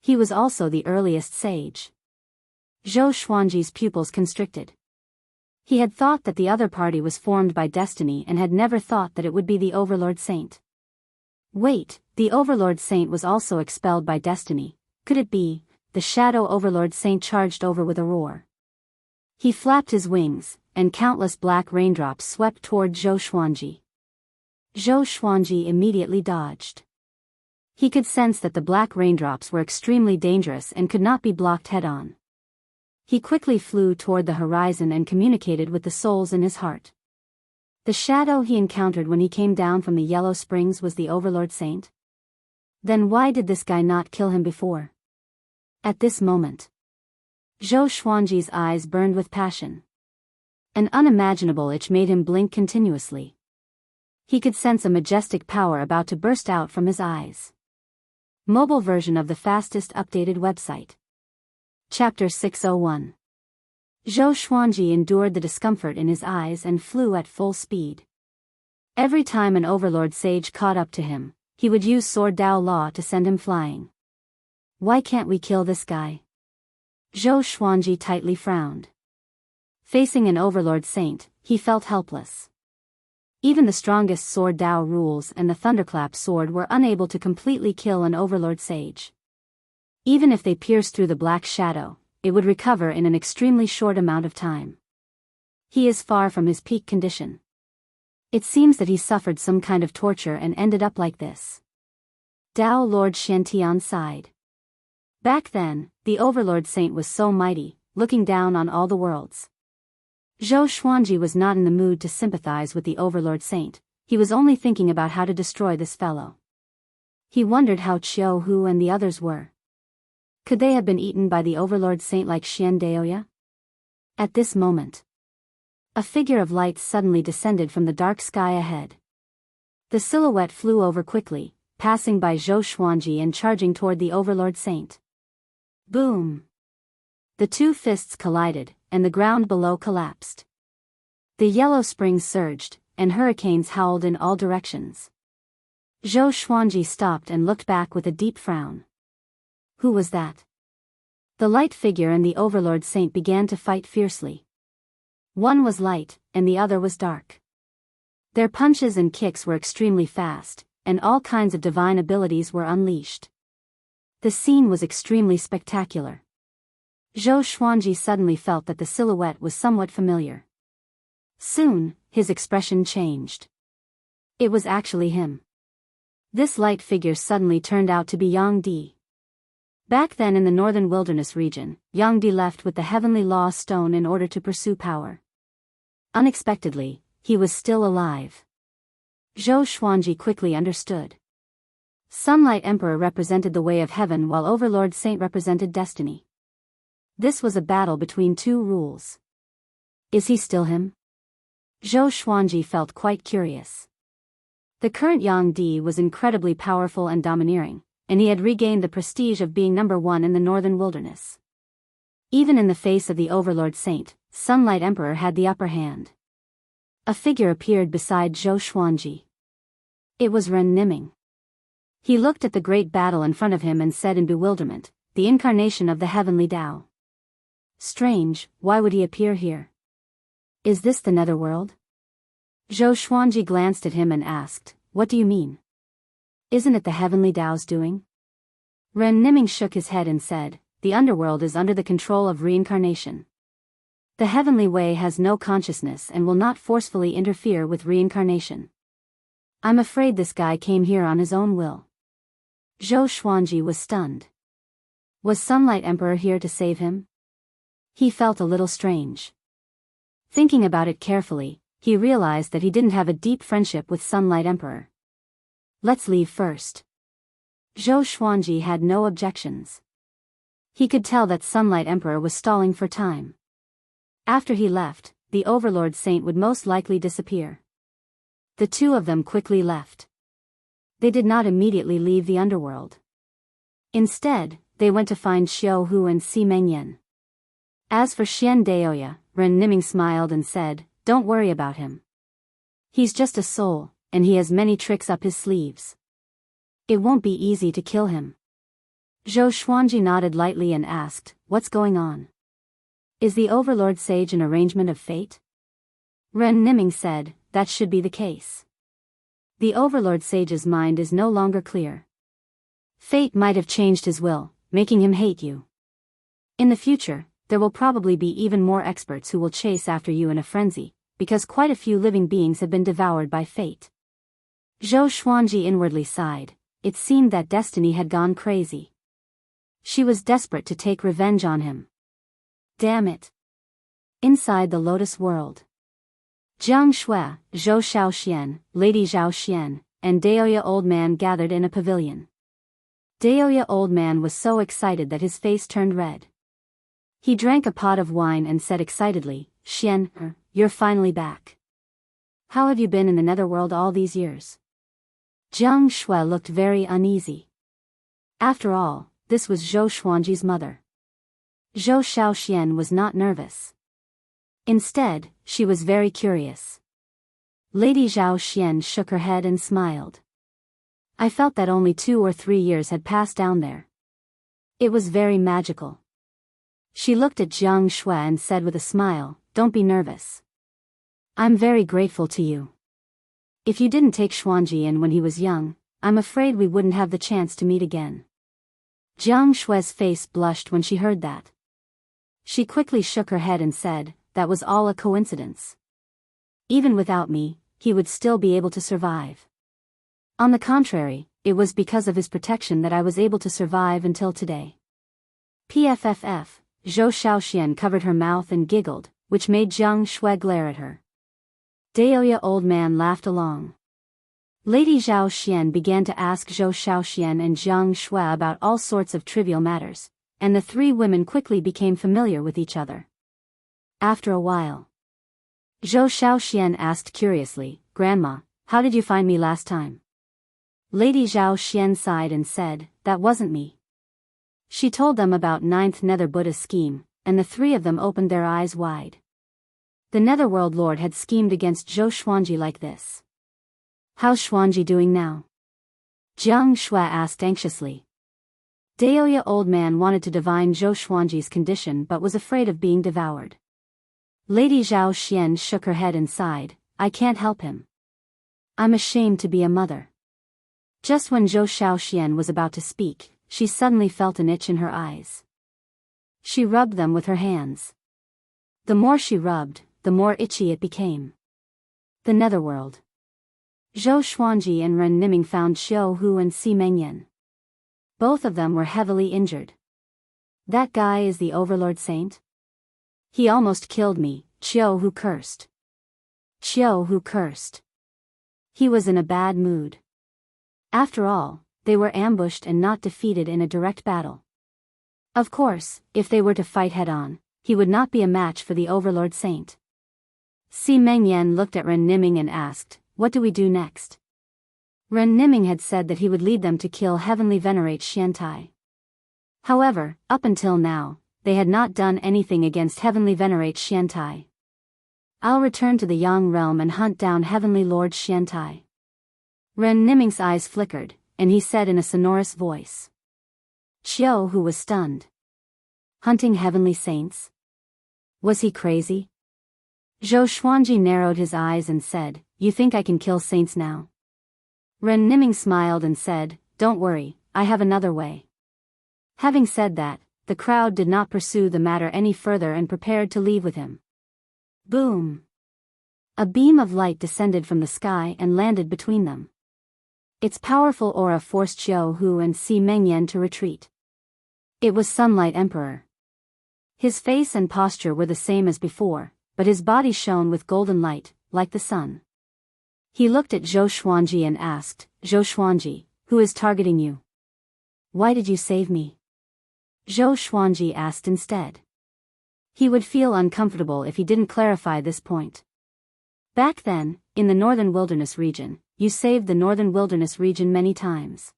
He was also the earliest sage. Zhou Xuanji's pupils constricted. He had thought that the other party was formed by destiny and had never thought that it would be the Overlord Saint. Wait, the Overlord Saint was also expelled by destiny. Could it be? The Shadow Overlord Saint charged over with a roar. He flapped his wings, and countless black raindrops swept toward Zhou Xuanji. Zhou Xuanji immediately dodged. He could sense that the black raindrops were extremely dangerous and could not be blocked head-on. He quickly flew toward the horizon and communicated with the souls in his heart. The shadow he encountered when he came down from the Yellow Springs was the Overlord Saint? Then why did this guy not kill him before? At this moment, Zhou Xuanji's eyes burned with passion. An unimaginable itch made him blink continuously. He could sense a majestic power about to burst out from his eyes. Mobile version of the fastest updated website. Chapter 601. Zhou Xuanji endured the discomfort in his eyes and flew at full speed. Every time an overlord sage caught up to him, he would use Sword Dao Law to send him flying. Why can't we kill this guy? Zhou Xuanji tightly frowned. Facing an overlord saint, he felt helpless. Even the strongest Sword Dao rules and the Thunderclap sword were unable to completely kill an overlord sage. Even if they pierced through the black shadow, it would recover in an extremely short amount of time. He is far from his peak condition. It seems that he suffered some kind of torture and ended up like this. Dao Lord Shantian sighed. Back then, the overlord saint was so mighty, looking down on all the worlds. Zhou Xuanji was not in the mood to sympathize with the overlord saint, he was only thinking about how to destroy this fellow. He wondered how Qiu Hu and the others were. Could they have been eaten by the overlord saint like Xian Daoya? At this moment, a figure of light suddenly descended from the dark sky ahead. The silhouette flew over quickly, passing by Zhou Xuanji and charging toward the overlord saint. Boom! The two fists collided, and the ground below collapsed. The yellow springs surged, and hurricanes howled in all directions. Zhou Xuanji stopped and looked back with a deep frown. Who was that? The light figure and the overlord saint began to fight fiercely. One was light, and the other was dark. Their punches and kicks were extremely fast, and all kinds of divine abilities were unleashed. The scene was extremely spectacular. Zhou Xuanji suddenly felt that the silhouette was somewhat familiar. Soon, his expression changed. It was actually him. This light figure suddenly turned out to be Yang Di. Back then in the northern wilderness region, Yang Di left with the heavenly law stone in order to pursue power. Unexpectedly, he was still alive. Zhou Xuanji quickly understood. Sunlight Emperor represented the way of heaven while Overlord Saint represented destiny. This was a battle between two rules. Is he still him? Zhou Xuanji felt quite curious. The current Yang Di was incredibly powerful and domineering, and he had regained the prestige of being number one in the northern wilderness. Even in the face of the Overlord Saint, Sunlight Emperor had the upper hand. A figure appeared beside Zhou Xuanji. It was Ren Niming. He looked at the great battle in front of him and said in bewilderment, the incarnation of the heavenly Tao. Strange, why would he appear here? Is this the netherworld? Zhou Xuanji glanced at him and asked, what do you mean? Isn't it the heavenly Tao's doing? Ren Niming shook his head and said, the underworld is under the control of reincarnation. The heavenly way has no consciousness and will not forcefully interfere with reincarnation. I'm afraid this guy came here on his own will. Zhou Xuanji was stunned. Was Sunlight Emperor here to save him? He felt a little strange. Thinking about it carefully, he realized that he didn't have a deep friendship with Sunlight Emperor. Let's leave first. Zhou Xuanji had no objections. He could tell that Sunlight Emperor was stalling for time. After he left, the Overlord Saint would most likely disappear. The two of them quickly left. They did not immediately leave the underworld. Instead, they went to find Qiu Hu and Si Mengyan. As for Xian Daoya, Ren Niming smiled and said, don't worry about him. He's just a soul, and he has many tricks up his sleeves. It won't be easy to kill him. Zhou Xuanji nodded lightly and asked, what's going on? Is the Overlord Sage an arrangement of fate? Ren Niming said, that should be the case. The Overlord Sage's mind is no longer clear. Fate might have changed his will, making him hate you. In the future, there will probably be even more experts who will chase after you in a frenzy, because quite a few living beings have been devoured by fate. Zhou Xuanji inwardly sighed. It seemed that destiny had gone crazy. She was desperate to take revenge on him. Damn it. Inside the Lotus World. Jiang Shui, Zhou Shaoxian, Lady Zhao Xian, and Daoya Old Man gathered in a pavilion. Daoya Old Man was so excited that his face turned red. He drank a pot of wine and said excitedly, Xian, you're finally back. How have you been in the netherworld all these years? Jiang Shui looked very uneasy. After all, this was Zhou Xuanji's mother. Zhou Xiaoxian was not nervous. Instead, she was very curious. Lady Zhao Xian shook her head and smiled. I felt that only 2 or 3 years had passed down there. It was very magical. She looked at Jiang Shui and said with a smile, "Don't be nervous. I'm very grateful to you. If you didn't take Xuanji in when he was young, I'm afraid we wouldn't have the chance to meet again." Jiang Shui's face blushed when she heard that. She quickly shook her head and said, "That was all a coincidence. Even without me, he would still be able to survive. On the contrary, it was because of his protection that I was able to survive until today." PFFF, Zhou Xiaoxian covered her mouth and giggled, which made Jiang Shui glare at her. Daoya old man laughed along. Lady Zhao Xian began to ask Zhou Xiaoxian and Jiang Shui about all sorts of trivial matters, and the 3 women quickly became familiar with each other. After a while, Zhou Xiaoxian asked curiously, "Grandma, how did you find me last time?" Lady Zhao Xian sighed and said, "That wasn't me." She told them about 9th Nether Buddha's scheme, and the 3 of them opened their eyes wide. The Netherworld Lord had schemed against Zhou Xuanji like this. "How's Xuanji doing now?" Jiang Shui asked anxiously. Daoya old man wanted to divine Zhou Xuanji's condition but was afraid of being devoured. Lady Zhao Xian shook her head and sighed, "I can't help him. I'm ashamed to be a mother." Just when Zhou Xiaoxian was about to speak, she suddenly felt an itch in her eyes. She rubbed them with her hands. The more she rubbed, the more itchy it became. The Netherworld. Zhou Xuanji and Ren Niming found Xiao Hu and Si Mengyan. Both of them were heavily injured. "That guy is the Overlord Saint? He almost killed me," Xiao Hu cursed. Xiao Hu cursed. He was in a bad mood. After all, they were ambushed and not defeated in a direct battle. Of course, if they were to fight head-on, he would not be a match for the Overlord Saint. Si Mengyan looked at Ren Niming and asked, "What do we do next?" Ren Niming had said that he would lead them to kill Heavenly Venerate Xiantai. However, up until now, they had not done anything against Heavenly Venerate Xiantai. "I'll return to the Yang realm and hunt down Heavenly Lord Xiantai." Ren Niming's eyes flickered, and he said in a sonorous voice. Xiao Hu was stunned. Hunting heavenly saints? Was he crazy? Zhou Xuanji narrowed his eyes and said, "You think I can kill saints now?" Ren Niming smiled and said, "Don't worry, I have another way." Having said that, the crowd did not pursue the matter any further and prepared to leave with him. Boom! A beam of light descended from the sky and landed between them. Its powerful aura forced Xiao Hu and Si Mengyan to retreat. It was Sunlight Emperor. His face and posture were the same as before, but his body shone with golden light, like the sun. He looked at Zhou Xuanji and asked, "Zhou Xuanji, who is targeting you? Why did you save me?" Zhou Xuanji asked instead. He would feel uncomfortable if he didn't clarify this point. "Back then, in the Northern Wilderness region, you saved the Northern Wilderness region many times.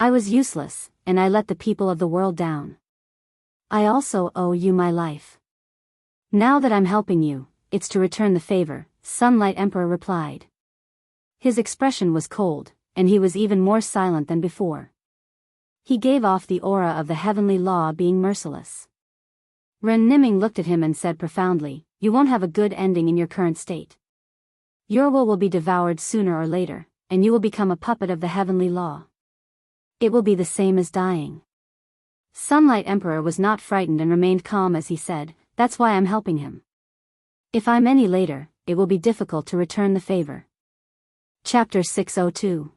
I was useless, and I let the people of the world down. I also owe you my life. Now that I'm helping you, it's to return the favor," Sunlight Emperor replied. His expression was cold, and he was even more silent than before. He gave off the aura of the heavenly law being merciless. Ren Niming looked at him and said profoundly, "You won't have a good ending in your current state. Your will be devoured sooner or later, and you will become a puppet of the heavenly law. It will be the same as dying." Sunlight Emperor was not frightened and remained calm as he said, "That's why I'm helping him. If I'm any later, it will be difficult to return the favor." Chapter 602.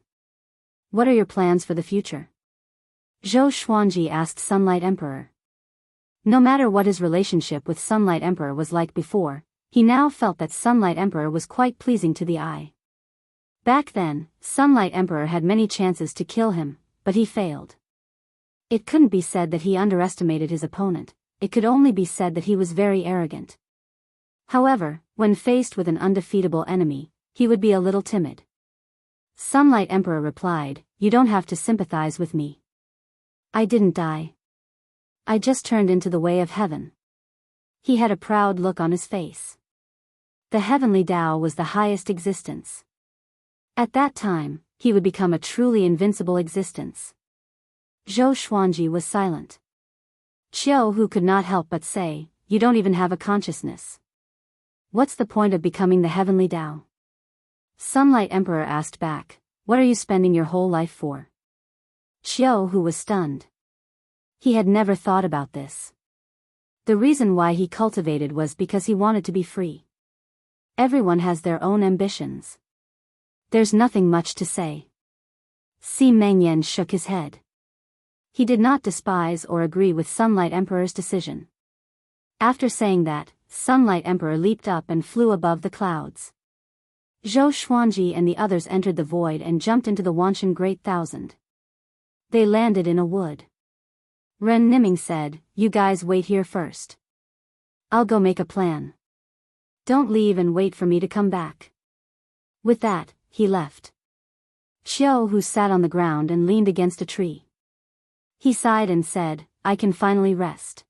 What are your plans for the future? Zhou Xuanji asked Sunlight Emperor. No matter what his relationship with Sunlight Emperor was like before, he now felt that Sunlight Emperor was quite pleasing to the eye. Back then, Sunlight Emperor had many chances to kill him, but he failed. It couldn't be said that he underestimated his opponent, it could only be said that he was very arrogant. However, when faced with an undefeatable enemy, he would be a little timid. Sunlight Emperor replied, "You don't have to sympathize with me. I didn't die. I just turned into the way of heaven. He had a proud look on his face. The heavenly Tao was the highest existence. At that time, he would become a truly invincible existence. Zhou Xuanji was silent. Qiu Hu could not help but say, "You don't even have a consciousness. What's the point of becoming the heavenly Tao?" Sunlight Emperor asked back, "What are you spending your whole life for?" Qiu Hu was stunned. He had never thought about this. The reason why he cultivated was because he wanted to be free. Everyone has their own ambitions. There's nothing much to say. Si Mengyan shook his head. He did not despise or agree with Sunlight Emperor's decision. After saying that, Sunlight Emperor leaped up and flew above the clouds. Zhou Xuanji and the others entered the void and jumped into the Wanshan Great Thousand. They landed in a wood. Ren Niming said, "You guys wait here first. I'll go make a plan. Don't leave and wait for me to come back." With that, he left. Qiu Hu sat on the ground and leaned against a tree. He sighed and said, "I can finally rest."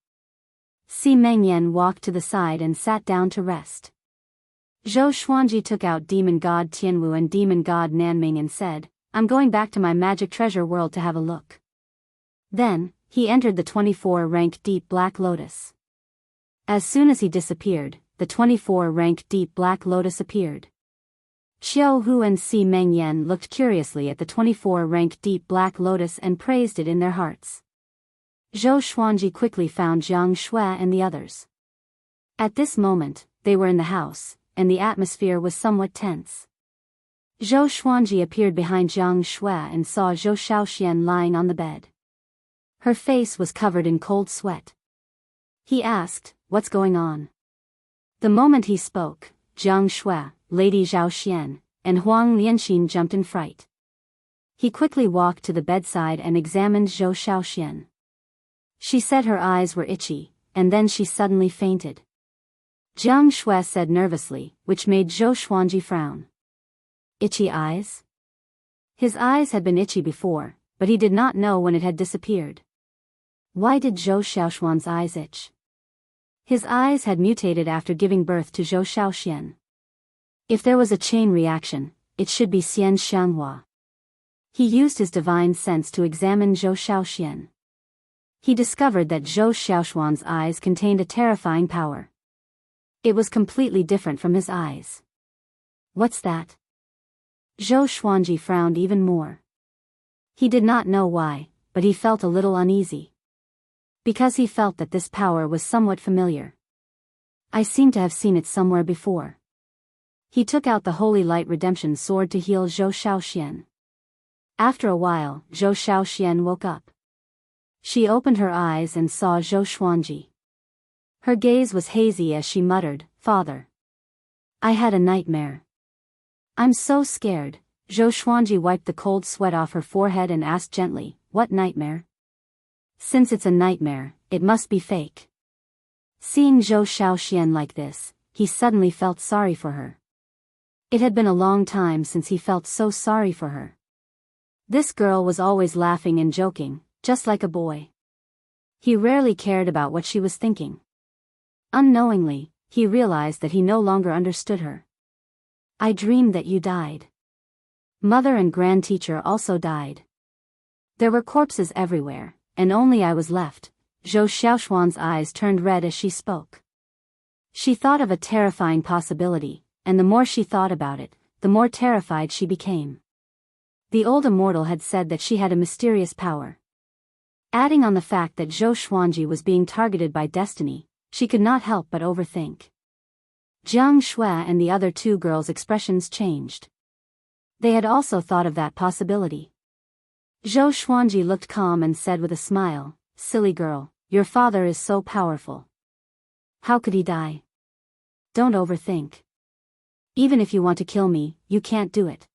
Si Mengyan walked to the side and sat down to rest. Zhou Xuanji took out Demon God Tianwu and Demon God Nanming and said, "I'm going back to my magic treasure world to have a look." Then, he entered the 24-rank Deep Black Lotus. As soon as he disappeared, the 24-rank Deep Black Lotus appeared. Qiu Hu and Si Mengyan looked curiously at the 24-rank Deep Black Lotus and praised it in their hearts. Zhou Xuanji quickly found Jiang Shui and the others. At this moment, they were in the house, and the atmosphere was somewhat tense. Zhou Xuanji appeared behind Jiang Shui and saw Zhou Xiaoxian lying on the bed. Her face was covered in cold sweat. He asked, "What's going on?" The moment he spoke, Jiang Shui, Lady Xiaoxian, and Huang Lianxin jumped in fright. He quickly walked to the bedside and examined Zhou Xiaoxian. She said her eyes were itchy, and then she suddenly fainted. Jiang Shui said nervously, which made Zhou Xuanji frown. Itchy eyes? His eyes had been itchy before, but he did not know when it had disappeared. Why did Zhou Xiaoxuan's eyes itch? His eyes had mutated after giving birth to Zhou Xiaoxian. If there was a chain reaction, it should be Xian Xianhua. He used his divine sense to examine Zhou Xiaoxian. He discovered that Zhou Xiaoxuan's eyes contained a terrifying power. It was completely different from his eyes. What's that? Zhou Xuanji frowned even more. He did not know why, but he felt a little uneasy. Because he felt that this power was somewhat familiar. I seem to have seen it somewhere before. He took out the Holy Light Redemption Sword to heal Zhou Xiaoxian. After a while, Zhou Xiaoxian woke up. She opened her eyes and saw Zhou Xuanji. Her gaze was hazy as she muttered, "Father. I had a nightmare. I'm so scared." Zhou Xuanji wiped the cold sweat off her forehead and asked gently, "What nightmare?" "Since it's a nightmare, it must be fake." Seeing Zhou Xiaoxian like this, he suddenly felt sorry for her. It had been a long time since he felt so sorry for her. This girl was always laughing and joking, just like a boy. He rarely cared about what she was thinking. Unknowingly, he realized that he no longer understood her. "I dreamed that you died. Mother and grand teacher also died. There were corpses everywhere, and only I was left." Zhou Xiaoxuan's eyes turned red as she spoke. She thought of a terrifying possibility, and the more she thought about it, the more terrified she became. The old immortal had said that she had a mysterious power. Adding on the fact that Zhou Xuanji was being targeted by destiny, she could not help but overthink. Jiang Shui and the other two girls' expressions changed. They had also thought of that possibility. Zhou Xuanji looked calm and said with a smile, "Silly girl, your father is so powerful. How could he die? Don't overthink. Even if you want to kill me, you can't do it."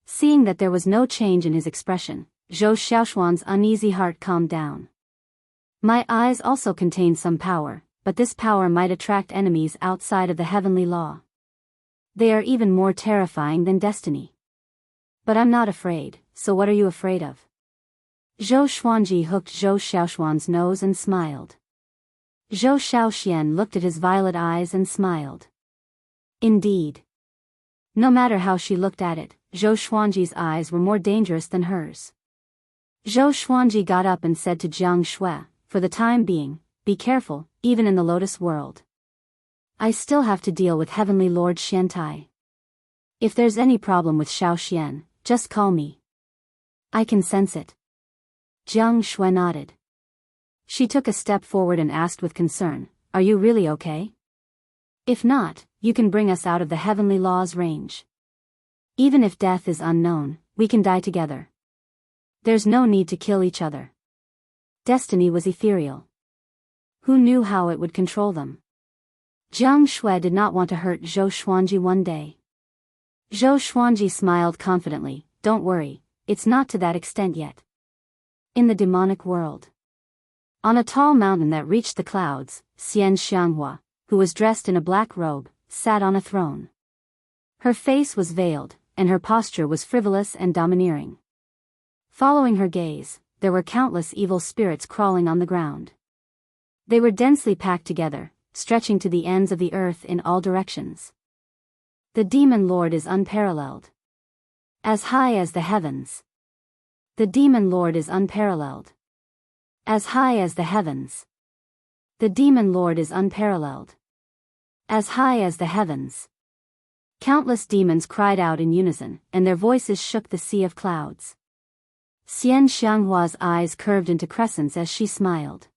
Seeing that there was no change in his expression, Zhou Xiaoxuan's uneasy heart calmed down. "My eyes also contain some power, but this power might attract enemies outside of the heavenly law. They are even more terrifying than destiny. But I'm not afraid, so what are you afraid of?" Zhou Xuanji hooked Zhou Xiaoxuan's nose and smiled. Zhou Xiaoxian looked at his violet eyes and smiled. Indeed. No matter how she looked at it, Zhou Xuanji's eyes were more dangerous than hers. Zhou Xuanji got up and said to Jiang Shui, for the time being, be careful, even in the Lotus world. I still have to deal with Heavenly Lord Xiantai. If there's any problem with Xiaoxian, just call me. I can sense it. Jiang Shui nodded. She took a step forward and asked with concern, are you really okay? If not, you can bring us out of the heavenly law's range. Even if death is unknown, we can die together. There's no need to kill each other. Destiny was ethereal. Who knew how it would control them? Jiang Shui did not want to hurt Zhou Xuanji one day. Zhou Xuanji smiled confidently, don't worry, it's not to that extent yet. In the demonic world. On a tall mountain that reached the clouds, Xian Xianghua, who was dressed in a black robe, sat on a throne. Her face was veiled, and her posture was frivolous and domineering. Following her gaze, there were countless evil spirits crawling on the ground. They were densely packed together, stretching to the ends of the earth in all directions. The demon lord is unparalleled. As high as the heavens. The demon lord is unparalleled. As high as the heavens. The demon lord is unparalleled. As high as the heavens. Countless demons cried out in unison, and their voices shook the sea of clouds. Xian Xianghua's eyes curved into crescents as she smiled.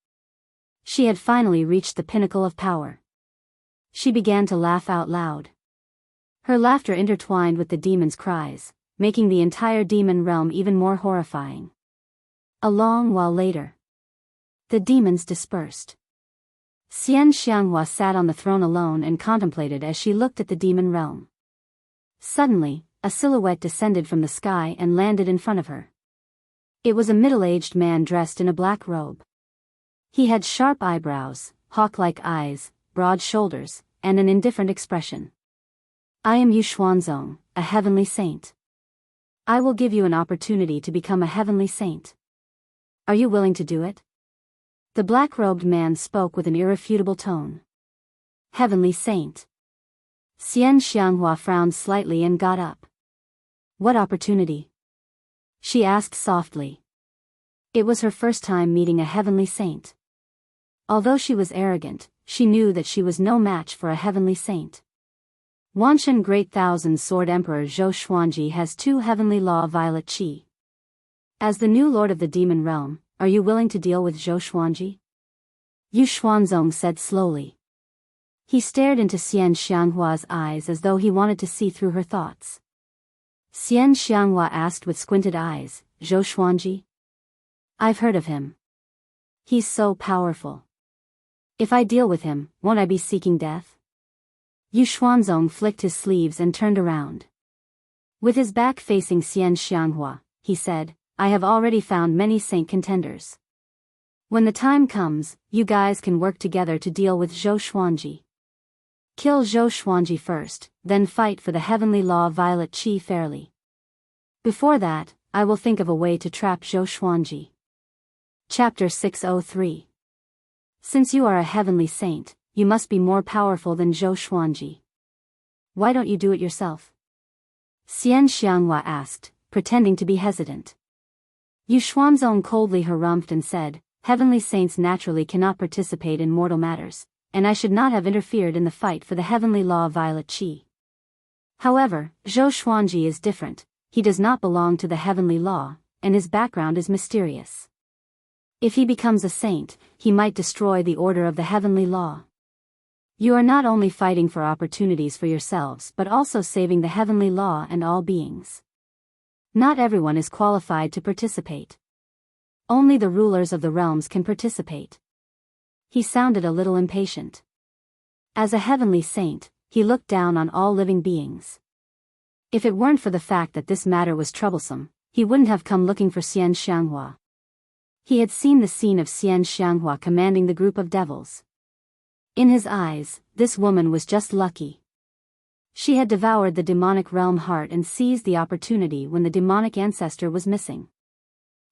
She had finally reached the pinnacle of power. She began to laugh out loud. Her laughter intertwined with the demon's cries, making the entire demon realm even more horrifying. A long while later, the demons dispersed. Xian Xianghua sat on the throne alone and contemplated as she looked at the demon realm. Suddenly, a silhouette descended from the sky and landed in front of her. It was a middle-aged man dressed in a black robe. He had sharp eyebrows, hawk-like eyes, broad shoulders, and an indifferent expression. I am Yu Xuanzong, a heavenly saint. I will give you an opportunity to become a heavenly saint. Are you willing to do it? The black-robed man spoke with an irrefutable tone. Heavenly saint. Xian Xianghua frowned slightly and got up. What opportunity? She asked softly. It was her first time meeting a heavenly saint. Although she was arrogant, she knew that she was no match for a heavenly saint. Wanshan Great Thousand Sword Emperor Zhou Xuanji has 2 heavenly law violet qi. As the new lord of the demon realm, are you willing to deal with Zhou Xuanji? Yu Xuanzong said slowly. He stared into Xian Xianghua's eyes as though he wanted to see through her thoughts. Xian Xianghua asked with squinted eyes, Zhou Xuanji? I've heard of him. He's so powerful. If I deal with him, won't I be seeking death? Yu Xuanzong flicked his sleeves and turned around. With his back facing Xian Xianghua, he said, I have already found many saint contenders. When the time comes, you guys can work together to deal with Zhou Xuanji. Kill Zhou Xuanji first, then fight for the heavenly law violet qi fairly. Before that, I will think of a way to trap Zhou Xuanji. Chapter 603. Since you are a heavenly saint, you must be more powerful than Zhou Xuanji. Why don't you do it yourself? Xian Xianghua asked, pretending to be hesitant. Yu Xuanzong coldly harumphed and said, Heavenly saints naturally cannot participate in mortal matters, and I should not have interfered in the fight for the heavenly law violet qi. However, Zhou Xuanji is different. He does not belong to the heavenly law, and his background is mysterious. If he becomes a saint, he might destroy the order of the heavenly law. You are not only fighting for opportunities for yourselves but also saving the heavenly law and all beings. Not everyone is qualified to participate. Only the rulers of the realms can participate. He sounded a little impatient. As a heavenly saint, he looked down on all living beings. If it weren't for the fact that this matter was troublesome, he wouldn't have come looking for Xian Xianghua. He had seen the scene of Xian Xianghua commanding the group of devils. In his eyes, this woman was just lucky. She had devoured the demonic realm heart and seized the opportunity when the demonic ancestor was missing.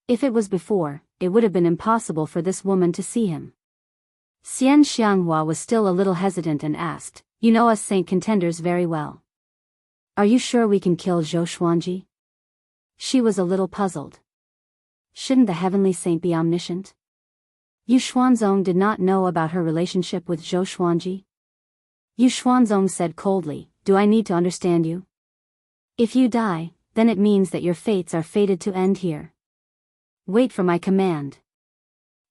If it was before, it would have been impossible for this woman to see him. Xian Xianghua was still a little hesitant and asked, "You know us saint contenders very well. Are you sure we can kill Zhou Xuanji?" She was a little puzzled. Shouldn't the heavenly saint be omniscient? Yu Xuanzong did not know about her relationship with Zhou Xuanji. Yu Xuanzong said coldly, "Do I need to understand you? If you die, then it means that your fates are fated to end here. Wait for my command."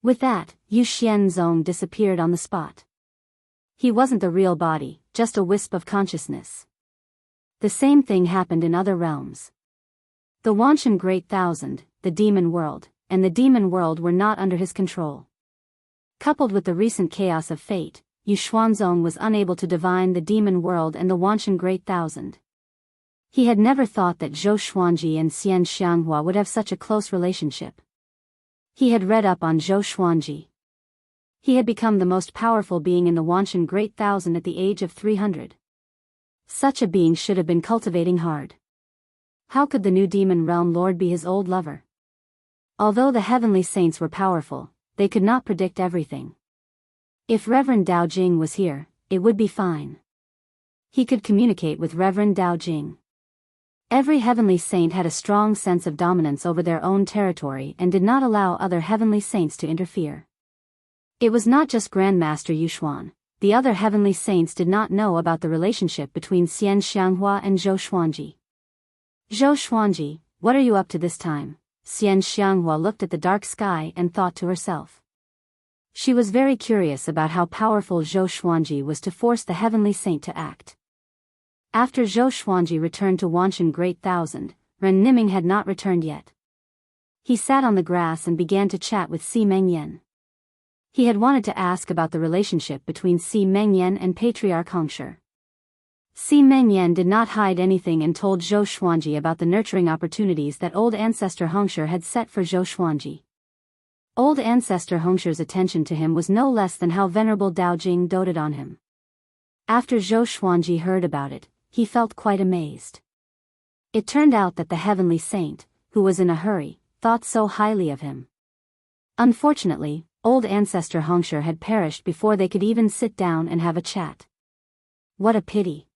With that, Yu Xianzong disappeared on the spot. He wasn't the real body, just a wisp of consciousness. The same thing happened in other realms. The Wanshan Great Thousand, the demon world, and the demon world were not under his control. Coupled with the recent chaos of fate, Yu Xuanzong was unable to divine the demon world and the Wanshan Great Thousand. He had never thought that Zhou Xuanji and Xian Xianghua would have such a close relationship. He had read up on Zhou Xuanji. He had become the most powerful being in the Wanshan Great Thousand at the age of 300. Such a being should have been cultivating hard. How could the new demon realm lord be his old lover? Although the heavenly saints were powerful, they could not predict everything. If Reverend Dao Jing was here, it would be fine. He could communicate with Reverend Dao Jing. Every heavenly saint had a strong sense of dominance over their own territory and did not allow other heavenly saints to interfere. It was not just Grandmaster Yuxuan. The other heavenly saints did not know about the relationship between Xian Xianghua and Zhou Xuanji. "Zhou Xuanji, what are you up to this time?" Xian Xianghua looked at the dark sky and thought to herself. She was very curious about how powerful Zhou Xuanji was to force the heavenly saint to act. After Zhou Xuanji returned to Wanshan Great Thousand, Ren Niming had not returned yet. He sat on the grass and began to chat with Si Mengyan. He had wanted to ask about the relationship between Si Mengyan and Patriarch Hongshi. Si Mengyan did not hide anything and told Zhou Xuanji about the nurturing opportunities that old ancestor Hongshi had set for Zhou Xuanji. Old ancestor Hongshi's attention to him was no less than how venerable Dao Jing doted on him. After Zhou Xuanji heard about it, he felt quite amazed. It turned out that the heavenly saint, who was in a hurry, thought so highly of him. Unfortunately, old ancestor Hongshi had perished before they could even sit down and have a chat. What a pity.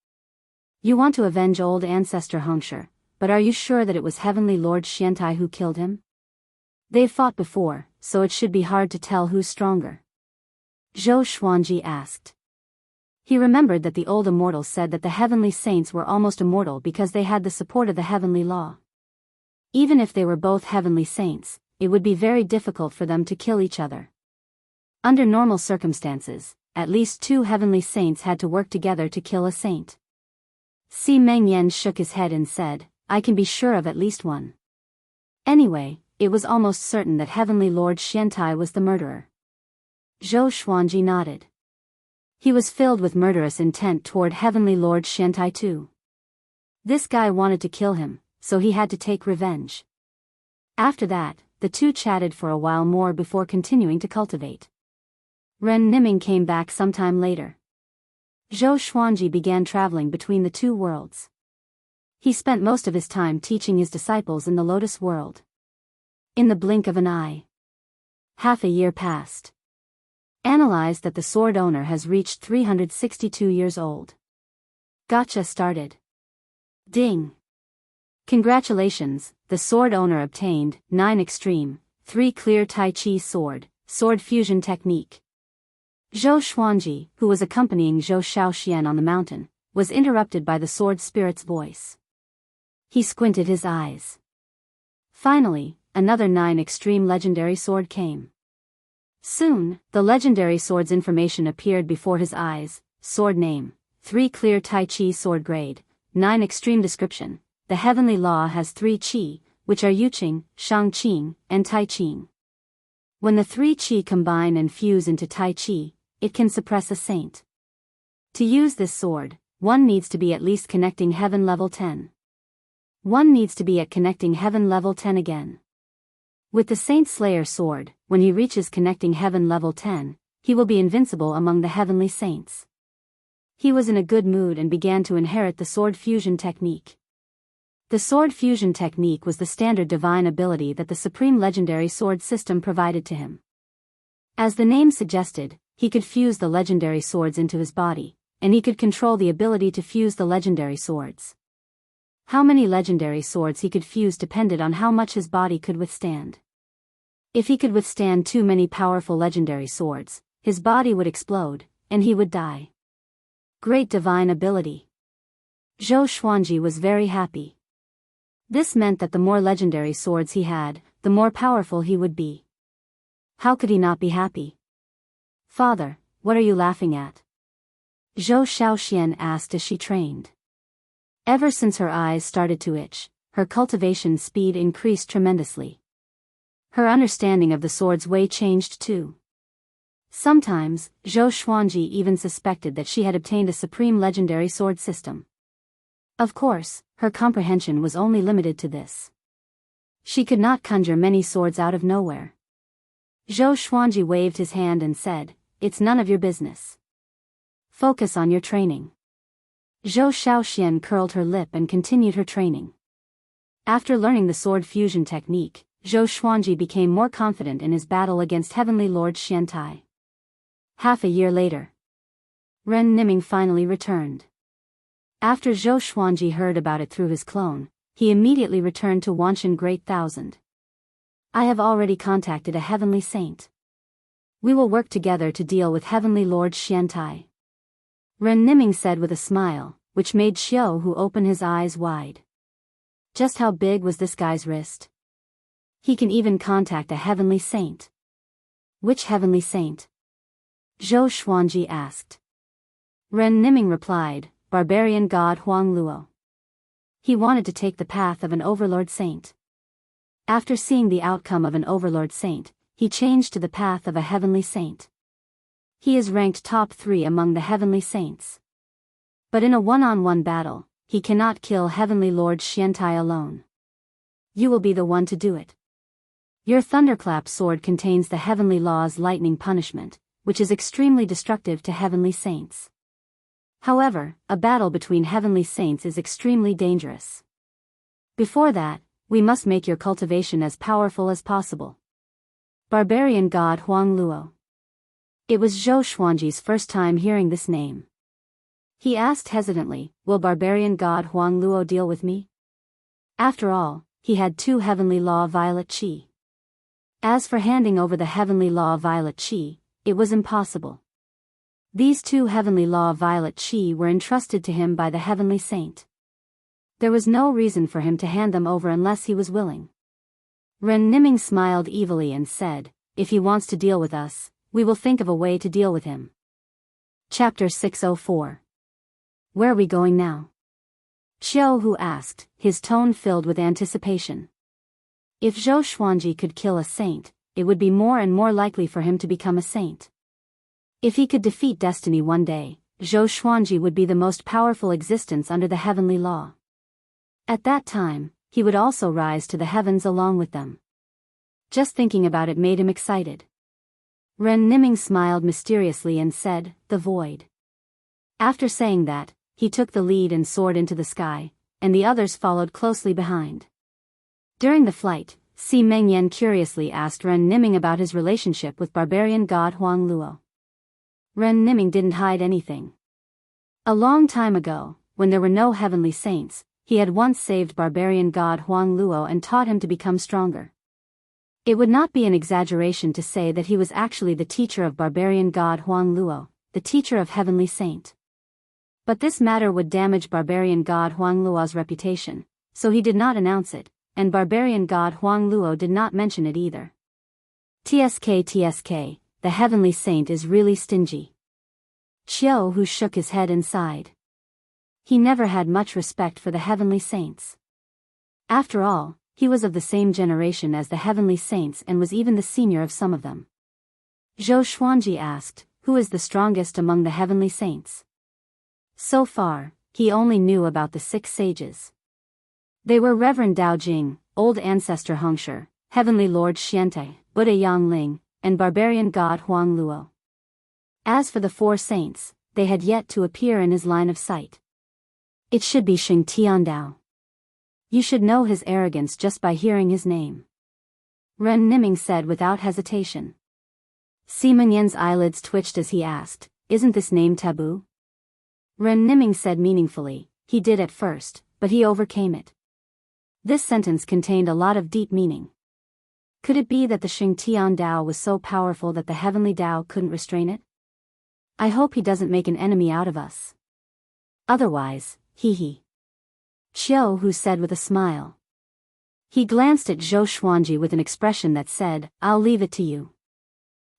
You want to avenge old ancestor Hongshi, but are you sure that it was Heavenly Lord Xiantai who killed him? They've fought before, so it should be hard to tell who's stronger. Zhou Xuanji asked. He remembered that the old immortals said that the heavenly saints were almost immortal because they had the support of the heavenly law. Even if they were both heavenly saints, it would be very difficult for them to kill each other. Under normal circumstances, at least two heavenly saints had to work together to kill a saint. Si Mengyan shook his head and said, "I can be sure of at least one." Anyway, it was almost certain that Heavenly Lord Xiantai was the murderer. Zhou Xuanji nodded. He was filled with murderous intent toward Heavenly Lord Xiantai too. This guy wanted to kill him, so he had to take revenge. After that, the two chatted for a while more before continuing to cultivate. Ren Niming came back sometime later. Zhou Xuanji began traveling between the two worlds. He spent most of his time teaching his disciples in the Lotus world. In the blink of an eye, half a year passed. Analyzed that the sword owner has reached 362 years old. Gotcha started. Ding. Congratulations, the sword owner obtained 9 extreme, 3 clear Tai Chi sword fusion technique. Zhou Xuanji, who was accompanying Zhou Shaoxian on the mountain, was interrupted by the sword spirit's voice. He squinted his eyes. Finally, another 9 extreme legendary sword came. Soon, the legendary sword's information appeared before his eyes: sword name, 3 clear Tai Chi sword grade, 9 extreme description. The heavenly law has 3 Qi, which are Yuqing, Shangqing, and Tai Qing. When the 3 Qi combine and fuse into Tai Chi, it can suppress a saint. To use this sword, one needs to be at least connecting heaven level 10. One needs to be at connecting heaven level 10 again. With the Saint Slayer sword, when he reaches connecting heaven level 10, he will be invincible among the heavenly saints. He was in a good mood and began to inherit the sword fusion technique. The sword fusion technique was the standard divine ability that the supreme legendary sword system provided to him. As the name suggested, he could fuse the legendary swords into his body, and he could control the ability to fuse the legendary swords. How many legendary swords he could fuse depended on how much his body could withstand. If he could withstand too many powerful legendary swords, his body would explode, and he would die. Great divine ability. Zhou Xuanji was very happy. This meant that the more legendary swords he had, the more powerful he would be. How could he not be happy? "Father, what are you laughing at?" Zhou Xiaoxian asked as she trained. Ever since her eyes started to itch, her cultivation speed increased tremendously. Her understanding of the sword's way changed too. Sometimes, Zhou Xuanji even suspected that she had obtained a supreme legendary sword system. Of course, her comprehension was only limited to this. She could not conjure many swords out of nowhere. Zhou Xuanji waved his hand and said, "It's none of your business. Focus on your training." Zhou Xiaoxian curled her lip and continued her training. After learning the sword fusion technique, Zhou Xuanji became more confident in his battle against Heavenly Lord Xiantai. Half a year later, Ren Niming finally returned. After Zhou Xuanji heard about it through his clone, he immediately returned to Wanshan Great Thousand. "I have already contacted a heavenly saint. We will work together to deal with Heavenly Lord Xiantai," Ren Niming said with a smile, which made Xiao Hu open his eyes wide. Just how big was this guy's wrist? He can even contact a heavenly saint. "Which heavenly saint?" Zhou Xuanji asked. Ren Niming replied, "Barbarian god Huang Luo." He wanted to take the path of an overlord saint. After seeing the outcome of an overlord saint, he changed to the path of a heavenly saint. He is ranked top 3 among the heavenly saints. But in a one-on-one battle, he cannot kill Heavenly Lord Xiantai alone. You will be the one to do it. Your thunderclap sword contains the heavenly law's lightning punishment, which is extremely destructive to heavenly saints. However, a battle between heavenly saints is extremely dangerous. Before that, we must make your cultivation as powerful as possible. Barbarian god Huang Luo. It was Zhou Xuanji's first time hearing this name. He asked hesitantly, "Will Barbarian god Huang Luo deal with me?" After all, he had 2 heavenly law violet qi. As for handing over the heavenly law violet qi, it was impossible. These 2 heavenly law violet qi were entrusted to him by the heavenly saint. There was no reason for him to hand them over unless he was willing. Ren Niming smiled evilly and said, "If he wants to deal with us, we will think of a way to deal with him." Chapter 604. Where are we going now? Xiao Hu asked, his tone filled with anticipation. If Zhou Xuanji could kill a saint, it would be more and more likely for him to become a saint. If he could defeat destiny one day, Zhou Xuanji would be the most powerful existence under the heavenly law. At that time, he would also rise to the heavens along with them. Just thinking about it made him excited. Ren Niming smiled mysteriously and said, "The void." After saying that, he took the lead and soared into the sky, and the others followed closely behind. During the flight, Si Mengyan curiously asked Ren Niming about his relationship with barbarian god Huang Luo. Ren Niming didn't hide anything. A long time ago, when there were no heavenly saints, he had once saved barbarian god Huang Luo and taught him to become stronger. It would not be an exaggeration to say that he was actually the teacher of barbarian god Huang Luo, the teacher of heavenly saint. But this matter would damage barbarian god Huang Luo's reputation, so he did not announce it, and barbarian god Huang Luo did not mention it either. TSK, the heavenly saint is really stingy. Xiao Hu shook his head and sighed. He never had much respect for the heavenly saints. After all, he was of the same generation as the heavenly saints and was even the senior of some of them. Zhou Xuanji asked, "Who is the strongest among the heavenly saints?" So far, he only knew about the 6 sages. They were Reverend Dao Jing, Old Ancestor Hongshi, Heavenly Lord Xiantai, Buddha Yangling, and barbarian god Huang Luo. As for the 4 saints, they had yet to appear in his line of sight. It should be Xing Tiandao. You should know his arrogance just by hearing his name. Ren Niming said without hesitation. Sima Yan's eyelids twitched as he asked, isn't this name taboo? Ren Niming said meaningfully, he did at first, but he overcame it. This sentence contained a lot of deep meaning. Could it be that the Xingtian Dao was so powerful that the heavenly Dao couldn't restrain it? I hope he doesn't make an enemy out of us. Otherwise, hee. Xiao Hu said with a smile. He glanced at Zhou Xuanji with an expression that said, I'll leave it to you.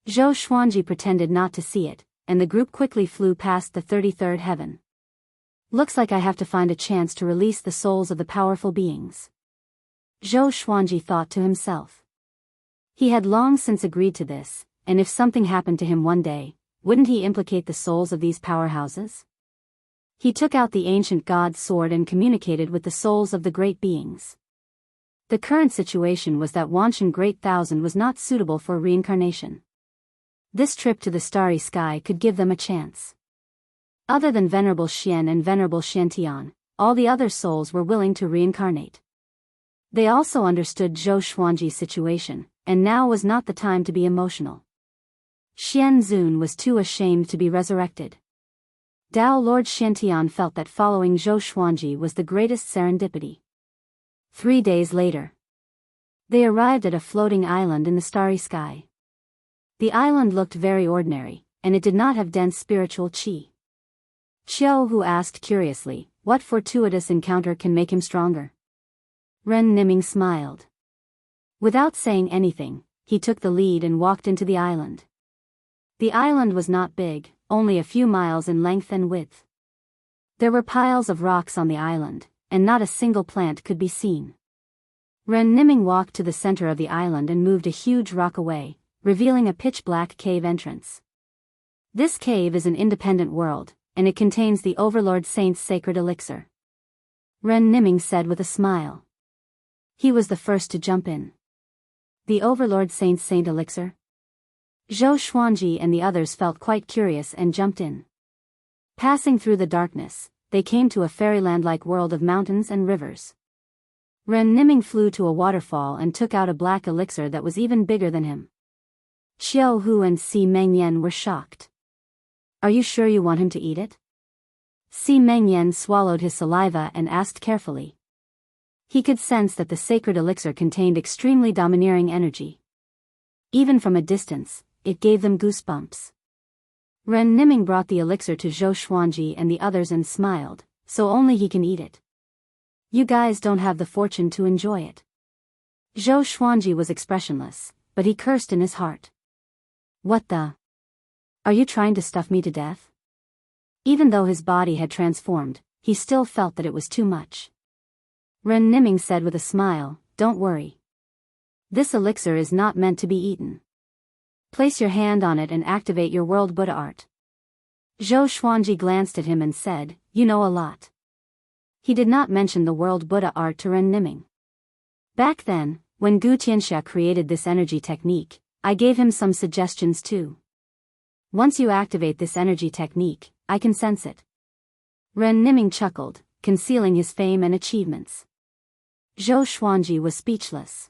Zhou Xuanji pretended not to see it, and the group quickly flew past the 33rd heaven. Looks like I have to find a chance to release the souls of the powerful beings. Zhou Xuanji thought to himself. He had long since agreed to this, and if something happened to him one day, wouldn't he implicate the souls of these powerhouses? He took out the ancient god's sword and communicated with the souls of the great beings. The current situation was that Wanshan Great Thousand was not suitable for reincarnation. This trip to the starry sky could give them a chance. Other than Venerable Xian and Venerable Xiantian, all the other souls were willing to reincarnate. They also understood Zhou Xuanji's situation, and now was not the time to be emotional. Xian Zun was too ashamed to be resurrected. Dao Lord Xiantian felt that following Zhou Xuanji was the greatest serendipity. 3 days later, they arrived at a floating island in the starry sky. The island looked very ordinary, and it did not have dense spiritual qi. Xiao Hu asked curiously, what fortuitous encounter can make him stronger? Ren Niming smiled. Without saying anything, he took the lead and walked into the island. The island was not big, only a few miles in length and width. There were piles of rocks on the island, and not a single plant could be seen. Ren Niming walked to the center of the island and moved a huge rock away, revealing a pitch-black cave entrance. This cave is an independent world, and it contains the Overlord Saint's sacred elixir. Ren Niming said with a smile. He was the first to jump in. The Overlord Saint's Saint elixir? Zhou Xuanji and the others felt quite curious and jumped in. Passing through the darkness, they came to a fairyland-like world of mountains and rivers. Ren Niming flew to a waterfall and took out a black elixir that was even bigger than him. Xiao Hu and Si Mengyan were shocked. Are you sure you want him to eat it? Si Mengyan swallowed his saliva and asked carefully. He could sense that the sacred elixir contained extremely domineering energy. Even from a distance, it gave them goosebumps. Ren Niming brought the elixir to Zhou Xuanji and the others and smiled, so only he can eat it. You guys don't have the fortune to enjoy it. Zhou Xuanji was expressionless, but he cursed in his heart. What the? Are you trying to stuff me to death? Even though his body had transformed, he still felt that it was too much. Ren Niming said with a smile, don't worry. This elixir is not meant to be eaten. Place your hand on it and activate your world Buddha art. Zhou Xuanji glanced at him and said, you know a lot. He did not mention the world Buddha art to Ren Niming. Back then, when Gu Tianxia created this energy technique, I gave him some suggestions too. Once you activate this energy technique, I can sense it. Ren Niming chuckled, concealing his fame and achievements. Zhou Xuanji was speechless.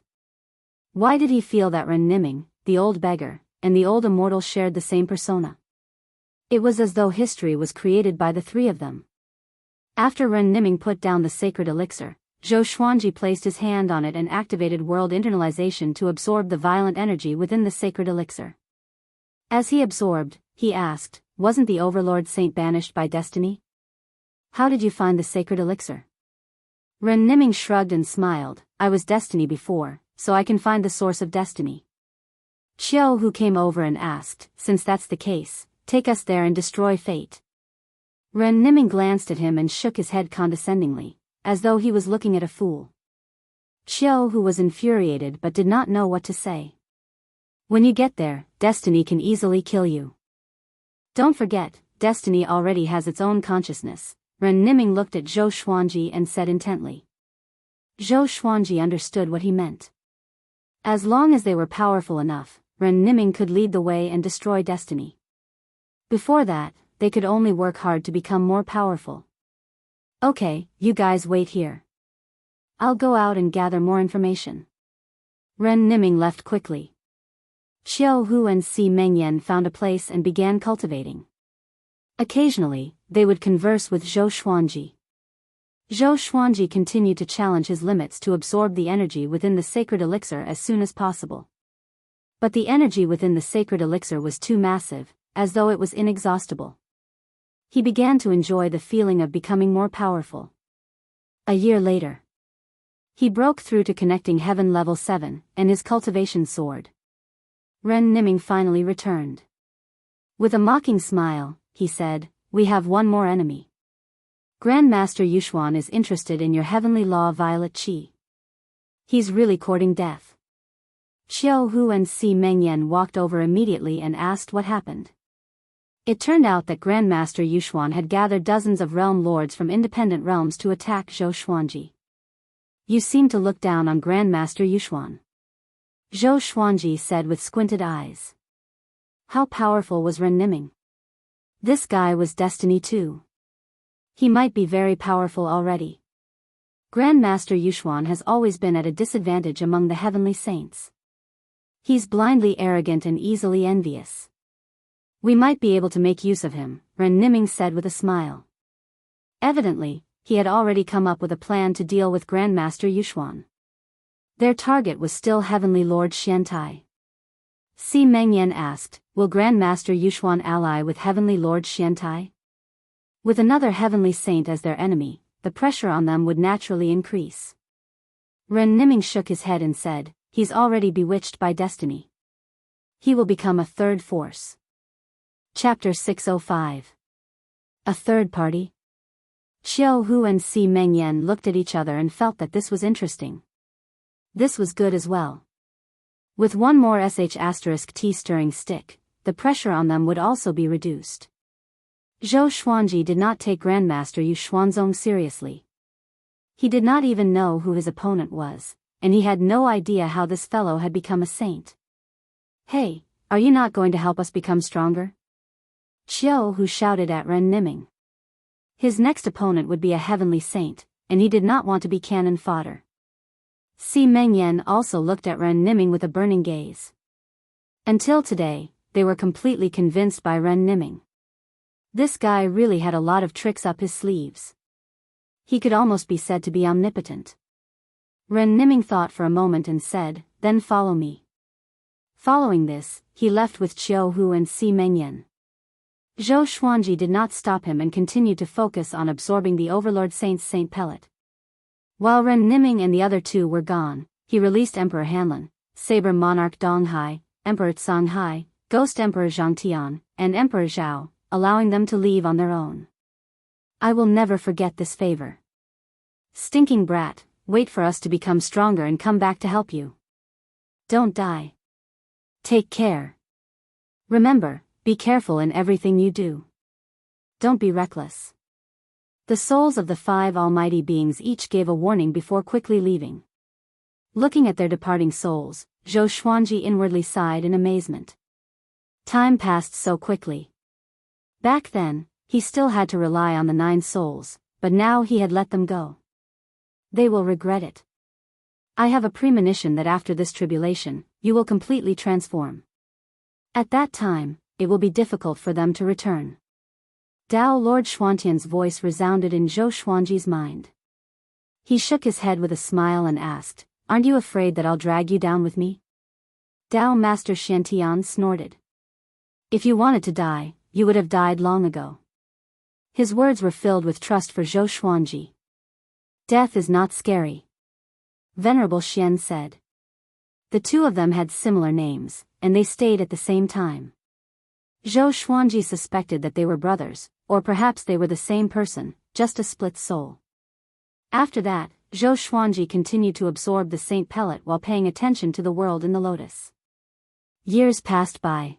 Why did he feel that Ren Niming, the old beggar, and the old immortal shared the same persona? It was as though history was created by the three of them. After Ren Niming put down the sacred elixir, Zhou Xuanji placed his hand on it and activated world internalization to absorb the violent energy within the sacred elixir. As he absorbed, he asked, wasn't the Overlord Saint banished by destiny? How did you find the sacred elixir? Ren Niming shrugged and smiled, I was destiny before, so I can find the source of destiny. Xiao Hu came over and asked, since that's the case, take us there and destroy fate. Ren Niming glanced at him and shook his head condescendingly, as though he was looking at a fool. Xiao Hu was infuriated but did not know what to say. When you get there, destiny can easily kill you. Don't forget, destiny already has its own consciousness. Ren Niming looked at Zhou Xuanji and said intently. Zhou Xuanji understood what he meant. As long as they were powerful enough, Ren Niming could lead the way and destroy destiny. Before that, they could only work hard to become more powerful. Okay, you guys wait here. I'll go out and gather more information. Ren Niming left quickly. Xiao Hu and Si Mengyan found a place and began cultivating. Occasionally, they would converse with Zhou Xuanji. Zhou Xuanji continued to challenge his limits to absorb the energy within the sacred elixir as soon as possible. But the energy within the sacred elixir was too massive, as though it was inexhaustible. He began to enjoy the feeling of becoming more powerful. A year later, he broke through to connecting heaven level 7, and his cultivation soared. Ren Niming finally returned. With a mocking smile, he said, "We have one more enemy. Grandmaster Yuxuan is interested in your heavenly law Violet Qi. He's really courting death." Xiao Hu and Si Mengyan walked over immediately and asked what happened. It turned out that Grandmaster Yuxuan had gathered dozens of realm lords from independent realms to attack Zhou Xuanji. "You seem to look down on Grandmaster Yuxuan," Zhou Xuanji said with squinted eyes. How powerful was Ren Niming? This guy was destiny too. He might be very powerful already. Grandmaster Yuxuan has always been at a disadvantage among the heavenly saints. He's blindly arrogant and easily envious. We might be able to make use of him, Ren Niming said with a smile. Evidently, he had already come up with a plan to deal with Grandmaster Yuxuan. Their target was still Heavenly Lord Xiantai. Si Mengyan asked, "Will Grandmaster Yuxuan ally with Heavenly Lord Xiantai?" With another heavenly saint as their enemy, the pressure on them would naturally increase. Ren Niming shook his head and said, "He's already bewitched by destiny. He will become a third force." Chapter 605. A third party? Xiao Hu and Si Mengyan looked at each other and felt that this was interesting. This was good as well. With one more *T stirring stick, the pressure on them would also be reduced. Zhou Xuanji did not take Grandmaster Yu Xuanzong seriously. He did not even know who his opponent was, and he had no idea how this fellow had become a saint. "Hey, are you not going to help us become stronger?" Xiao Hu shouted at Ren Niming. His next opponent would be a heavenly saint, and he did not want to be cannon fodder. Si Mengyan also looked at Ren Niming with a burning gaze. Until today, they were completely convinced by Ren Niming. This guy really had a lot of tricks up his sleeves. He could almost be said to be omnipotent. Ren Niming thought for a moment and said, "Then follow me." Following this, he left with Xiao Hu and Si Mengyan. Zhou Xuanji did not stop him and continued to focus on absorbing the Overlord Saint's Saint Pellet. While Ren Niming and the other two were gone, he released Emperor Hanlin, Saber Monarch Donghai, Emperor Songhai, Ghost Emperor Zhangtian, and Emperor Zhao, allowing them to leave on their own. "I will never forget this favor. Stinking brat, wait for us to become stronger and come back to help you. Don't die. Take care. Remember, be careful in everything you do. Don't be reckless." The souls of the 5 almighty beings each gave a warning before quickly leaving. Looking at their departing souls, Zhou Xuanji inwardly sighed in amazement. Time passed so quickly. Back then, he still had to rely on the 9 souls, but now he had let them go. They will regret it. I have a premonition that after this tribulation, you will completely transform. At that time, it will be difficult for them to return. Dao Lord Xuantian's voice resounded in Zhou Xuanji's mind. He shook his head with a smile and asked, "Aren't you afraid that I'll drag you down with me?" Dao Master Xiantian snorted. "If you wanted to die, you would have died long ago." His words were filled with trust for Zhou Xuanji. "Death is not scary," Venerable Xian said. The two of them had similar names, and they stayed at the same time. Zhou Xuanji suspected that they were brothers, or perhaps they were the same person, just a split soul. After that, Zhou Xuanji continued to absorb the Saint Pellet while paying attention to the world in the lotus. Years passed by.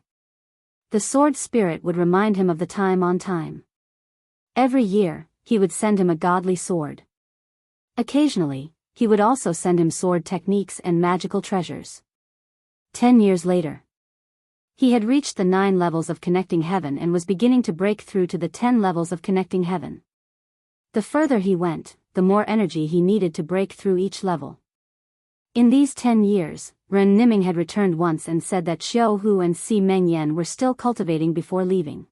The sword spirit would remind him of the time on time. Every year, he would send him a godly sword. Occasionally, he would also send him sword techniques and magical treasures. 10 years later, he had reached the 9 levels of connecting heaven and was beginning to break through to the 10 levels of connecting heaven. The further he went, the more energy he needed to break through each level. In these 10 years, Ren Niming had returned once and said that Xiao Hu and Si Mengyan were still cultivating before leaving.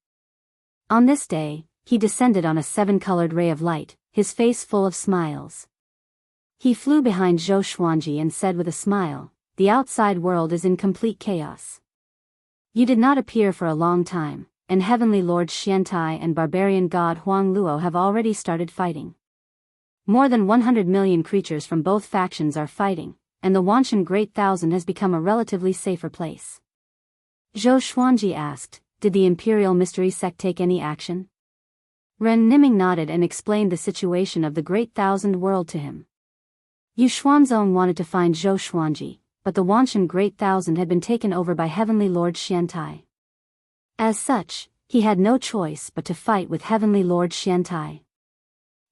On this day, he descended on a 7-colored ray of light, his face full of smiles. He flew behind Zhou Xuanji and said with a smile, "The outside world is in complete chaos. You did not appear for a long time, and Heavenly Lord Xiantai and barbarian god Huang Luo have already started fighting. More than 100 million creatures from both factions are fighting, and the Wanshan Great Thousand has become a relatively safer place." Zhou Xuanji asked, "Did the Imperial Mystery Sect take any action?" Ren Niming nodded and explained the situation of the Great Thousand World to him. Yu Xuanzong wanted to find Zhou Xuanji, but the Wanshan Great Thousand had been taken over by Heavenly Lord Xiantai. As such, he had no choice but to fight with Heavenly Lord Xiantai.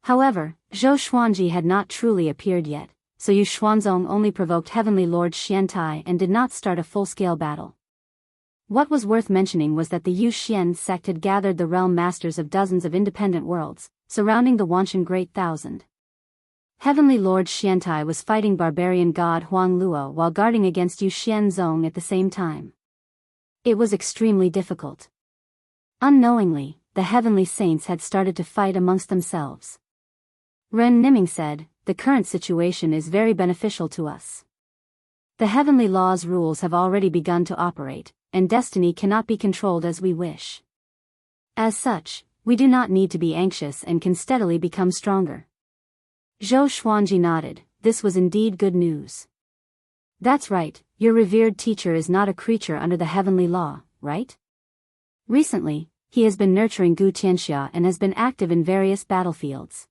However, Zhou Xuanji had not truly appeared yet, so Yu Xuanzong only provoked Heavenly Lord Xiantai and did not start a full-scale battle. What was worth mentioning was that the Yu Xian sect had gathered the realm masters of dozens of independent worlds, surrounding the Wanshan Great Thousand. Heavenly Lord Xiantai was fighting barbarian god Huang Luo while guarding against Yu Xianzong at the same time. It was extremely difficult. Unknowingly, the heavenly saints had started to fight amongst themselves. Ren Niming said, "The current situation is very beneficial to us. The heavenly law's rules have already begun to operate, and destiny cannot be controlled as we wish. As such, we do not need to be anxious and can steadily become stronger." Zhou Xuanji nodded. This was indeed good news. "That's right, your revered teacher is not a creature under the heavenly law, right? Recently, he has been nurturing Gu Tianxia and has been active in various battlefields.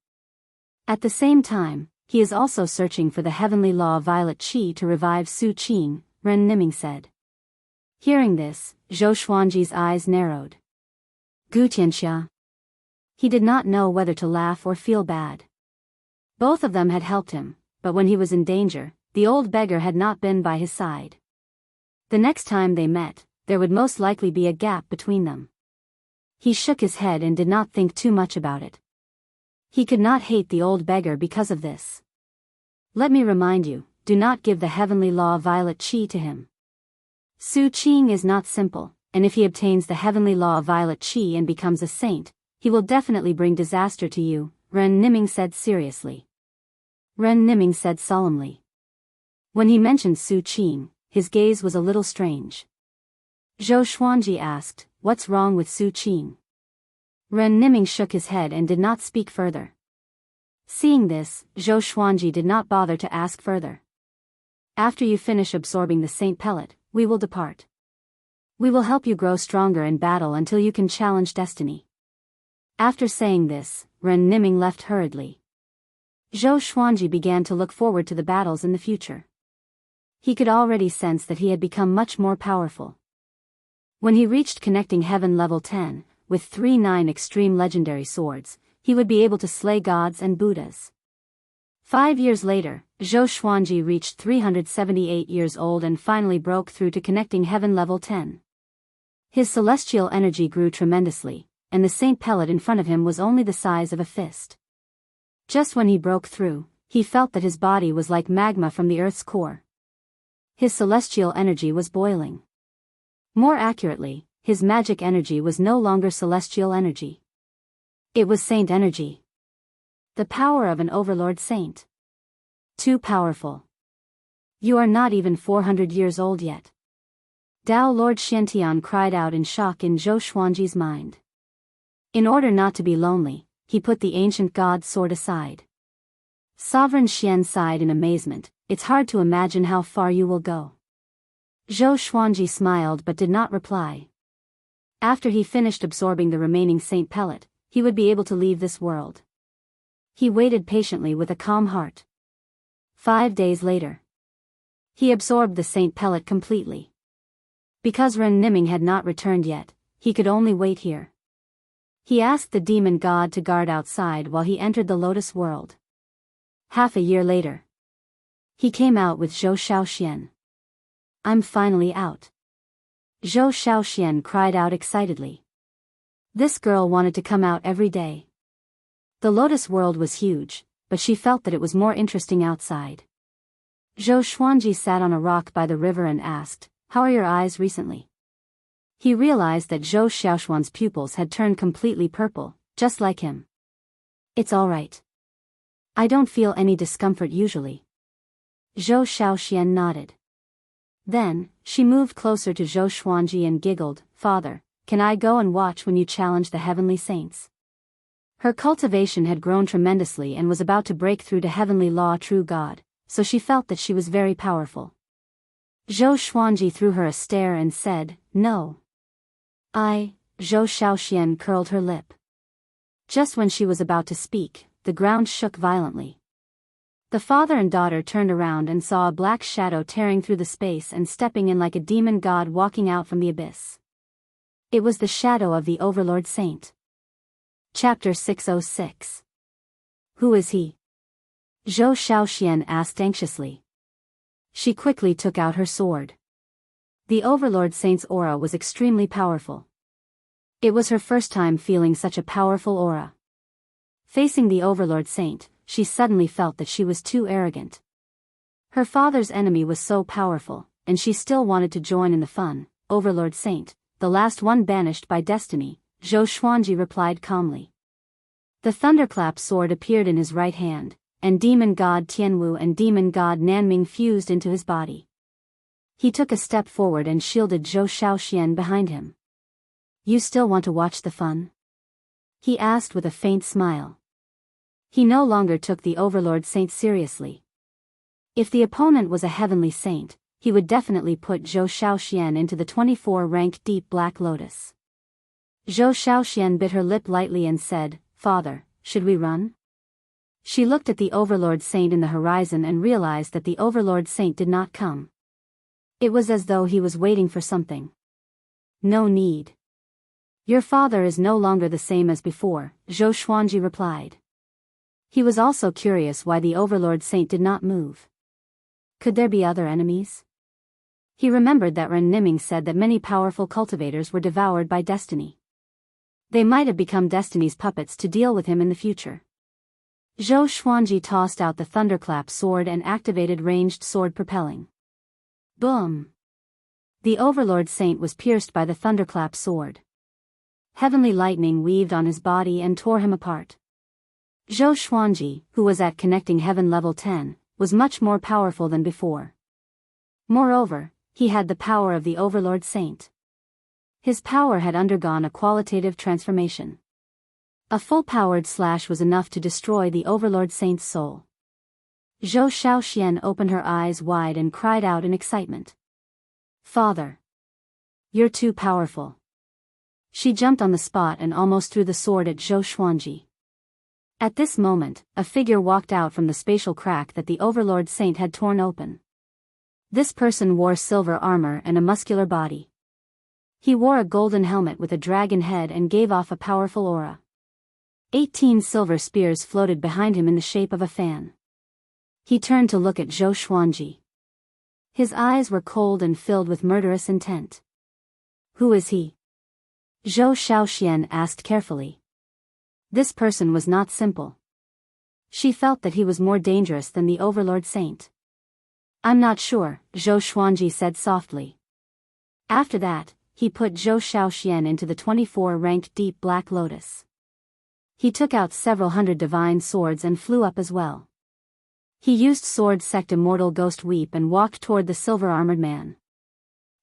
At the same time, he is also searching for the heavenly law Violet Qi to revive Su Qing," Ren Niming said. Hearing this, Zhou Xuanji's eyes narrowed. Gu Tianxia. He did not know whether to laugh or feel bad. Both of them had helped him, but when he was in danger, the old beggar had not been by his side. The next time they met, there would most likely be a gap between them. He shook his head and did not think too much about it. He could not hate the old beggar because of this. "Let me remind you, do not give the heavenly law Violet Qi to him. Su Qing is not simple, and if he obtains the heavenly law Violet Qi and becomes a saint, he will definitely bring disaster to you," Ren Niming said seriously. Ren Niming said solemnly. When he mentioned Su Qing, his gaze was a little strange. Zhou Xuanji asked, "What's wrong with Su Qing?" Ren Niming shook his head and did not speak further. Seeing this, Zhou Xuanji did not bother to ask further. "After you finish absorbing the Saint Pellet, we will depart. We will help you grow stronger in battle until you can challenge destiny." After saying this, Ren Niming left hurriedly. Zhou Xuanji began to look forward to the battles in the future. He could already sense that he had become much more powerful. When he reached connecting heaven level 10, with 3 extreme legendary swords, he would be able to slay gods and Buddhas. 5 years later, Zhou Xuanji reached 378 years old and finally broke through to connecting heaven level 10. His celestial energy grew tremendously, and the Saint Pellet in front of him was only the size of a fist. Just when he broke through, he felt that his body was like magma from the Earth's core. His celestial energy was boiling. More accurately, his magic energy was no longer celestial energy. It was saint energy. The power of an overlord saint. Too powerful. "You are not even 400 years old yet." Dao Lord Xiantian cried out in shock in Zhou Xuanji's mind. In order not to be lonely, he put the ancient god's sword aside. Sovereign Xian sighed in amazement, "It's hard to imagine how far you will go." Zhou Xuanji smiled but did not reply. After he finished absorbing the remaining Saint Pellet, he would be able to leave this world. He waited patiently with a calm heart. 5 days later, he absorbed the Saint Pellet completely. Because Ren Niming had not returned yet, he could only wait here. He asked the demon god to guard outside while he entered the Lotus world. Half a year later, he came out with Zhou Shaoxian. "I'm finally out." Zhou Shaoxian cried out excitedly. This girl wanted to come out every day. The Lotus world was huge, but she felt that it was more interesting outside. Zhou Xuanji sat on a rock by the river and asked, "How are your eyes recently?" He realized that Zhou Xiaoshuan's pupils had turned completely purple, just like him. "It's all right. I don't feel any discomfort usually." Zhou Xiaoxian nodded. Then, she moved closer to Zhou Xuanji and giggled, "Father, can I go and watch when you challenge the heavenly saints?" Her cultivation had grown tremendously and was about to break through to heavenly law true God, so she felt that she was very powerful. Zhou Xuanji threw her a stare and said, "No." Zhou Xiaoxian curled her lip. Just when she was about to speak, the ground shook violently. The father and daughter turned around and saw a black shadow tearing through the space and stepping in like a demon god walking out from the abyss. It was the shadow of the Overlord Saint. Chapter 606. Who is he? Zhou Xiaoxian asked anxiously. She quickly took out her sword. The Overlord Saint's aura was extremely powerful. It was her first time feeling such a powerful aura. Facing the Overlord Saint, she suddenly felt that she was too arrogant. Her father's enemy was so powerful, and she still wanted to join in the fun. "Overlord Saint, the last one banished by destiny," Zhou Xuanji replied calmly. The thunderclap sword appeared in his right hand, and demon god Tianwu and demon god Nanming fused into his body. He took a step forward and shielded Zhou Xiaoxian behind him. "You still want to watch the fun?" he asked with a faint smile. He no longer took the Overlord Saint seriously. If the opponent was a heavenly saint, he would definitely put Zhou Xiaoxian into the 24-rank Deep Black Lotus. Zhou Xiaoxian bit her lip lightly and said, "Father, should we run?" She looked at the Overlord Saint in the horizon and realized that the Overlord Saint did not come. It was as though he was waiting for something. "No need. Your father is no longer the same as before," Zhou Xuanji replied. He was also curious why the Overlord Saint did not move. Could there be other enemies? He remembered that Ren Niming said that many powerful cultivators were devoured by destiny. They might have become destiny's puppets to deal with him in the future. Zhou Xuanji tossed out the thunderclap sword and activated ranged sword propelling. Boom! The Overlord Saint was pierced by the thunderclap sword. Heavenly lightning weaved on his body and tore him apart. Zhou Xuanji, who was at connecting heaven level 10, was much more powerful than before. Moreover, he had the power of the Overlord Saint. His power had undergone a qualitative transformation. A full-powered slash was enough to destroy the Overlord Saint's soul. Zhou Xiaoxian opened her eyes wide and cried out in excitement. "Father! You're too powerful." She jumped on the spot and almost threw the sword at Zhou Xuanji. At this moment, a figure walked out from the spatial crack that the Overlord Saint had torn open. This person wore silver armor and a muscular body. He wore a golden helmet with a dragon head and gave off a powerful aura. 18 silver spears floated behind him in the shape of a fan. He turned to look at Zhou Xuanji. His eyes were cold and filled with murderous intent. "Who is he?" Zhou Xiaoxian asked carefully. This person was not simple. She felt that he was more dangerous than the Overlord Saint. "I'm not sure," Zhou Xuanji said softly. After that, he put Zhou Xiaoxian into the 24-rank Deep Black Lotus. He took out several hundred divine swords and flew up as well. He used sword sect Immortal Ghost Weep and walked toward the silver-armored man.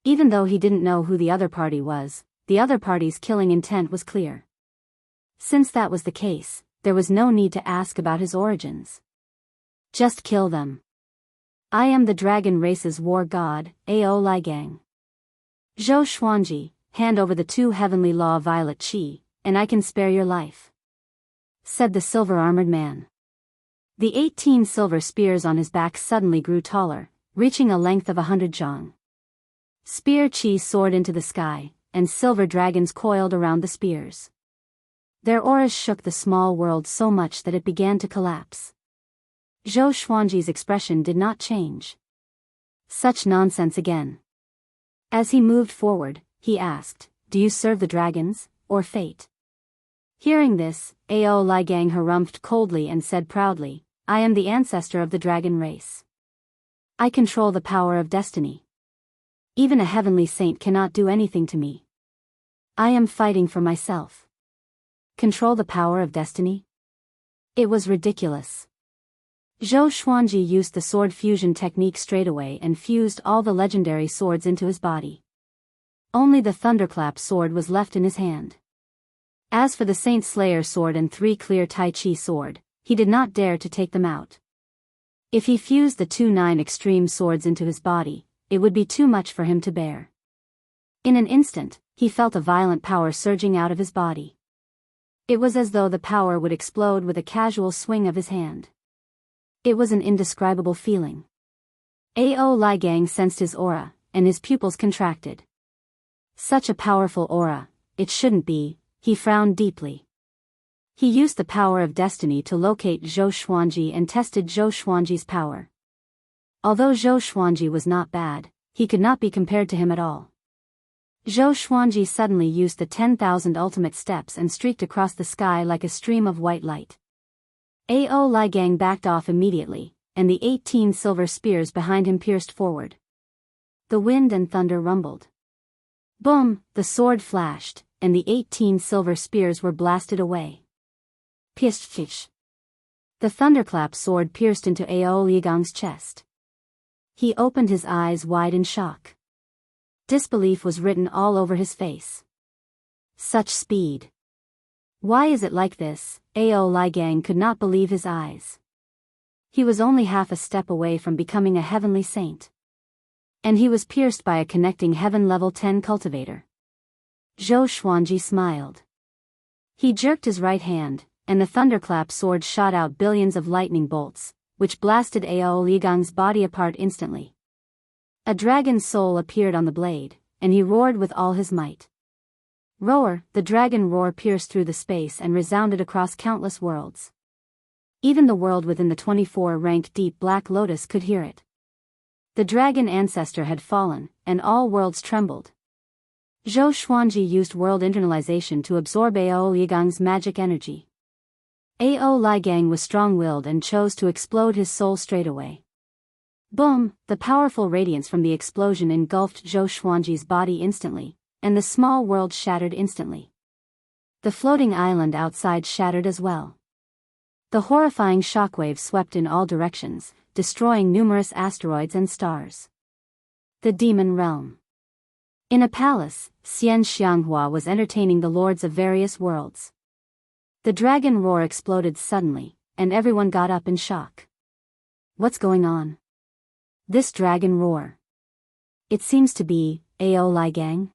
Even though he didn't know who the other party was, the other party's killing intent was clear. Since that was the case, there was no need to ask about his origins. Just kill them. "I am the dragon race's war god, Ao Ligang. Zhou Xuanji, hand over the 2 heavenly law violet chi, and I can spare your life," said the silver-armored man. The 18 silver spears on his back suddenly grew taller, reaching a length of 100 zhang. Spear chi soared into the sky, and silver dragons coiled around the spears. Their auras shook the small world so much that it began to collapse. Zhou Xuanji's expression did not change. Such nonsense again. As he moved forward, he asked, "Do you serve the dragons, or fate?" Hearing this, Ao Ligang harumphed coldly and said proudly, I am the ancestor of the dragon race. I control the power of destiny. Even a heavenly saint cannot do anything to me. I am fighting for myself. Control the power of destiny? It was ridiculous. Zhou Xuanji used the sword fusion technique straightaway and fused all the legendary swords into his body. Only the Thunderclap sword was left in his hand. As for the Saint Slayer sword and 3 clear Tai Chi sword, he did not dare to take them out. If he fused the 2 9 extreme swords into his body, it would be too much for him to bear. In an instant, he felt a violent power surging out of his body. It was as though the power would explode with a casual swing of his hand. It was an indescribable feeling. Ao Ligang sensed his aura, and his pupils contracted. Such a powerful aura, it shouldn't be, he frowned deeply. He used the power of destiny to locate Zhou Xuanji and tested Zhou Xuanji's power. Although Zhou Xuanji was not bad, he could not be compared to him at all. Zhou Xuanji suddenly used the 10,000 ultimate steps and streaked across the sky like a stream of white light. Ao Ligang backed off immediately, and the 18 silver spears behind him pierced forward. The wind and thunder rumbled. Boom, the sword flashed, and the 18 silver spears were blasted away. Pish. The thunderclap sword pierced into Ao Ligang's chest. He opened his eyes wide in shock. Disbelief was written all over his face. Such speed. Why is it like this? Ao Ligang could not believe his eyes. He was only half a step away from becoming a heavenly saint. And he was pierced by a connecting heaven level 10 cultivator. Zhou Xuanji smiled. He jerked his right hand, and the thunderclap sword shot out billions of lightning bolts, which blasted Ao Ligang's body apart instantly. A dragon's soul appeared on the blade, and he roared with all his might. Roar, the dragon roar pierced through the space and resounded across countless worlds. Even the world within the 24-rank deep Black Lotus could hear it. The dragon ancestor had fallen, and all worlds trembled. Zhou Xuanji used world internalization to absorb Ao Ligang's magic energy. Ao Ligang was strong-willed and chose to explode his soul straight away. Boom, the powerful radiance from the explosion engulfed Zhou Xuanji's body instantly, and the small world shattered instantly. The floating island outside shattered as well. The horrifying shockwave swept in all directions, destroying numerous asteroids and stars. The Demon Realm. In a palace, Xian Xianghua was entertaining the lords of various worlds. The dragon roar exploded suddenly, and everyone got up in shock. What's going on? This dragon roar. It seems to be Ao Ligang.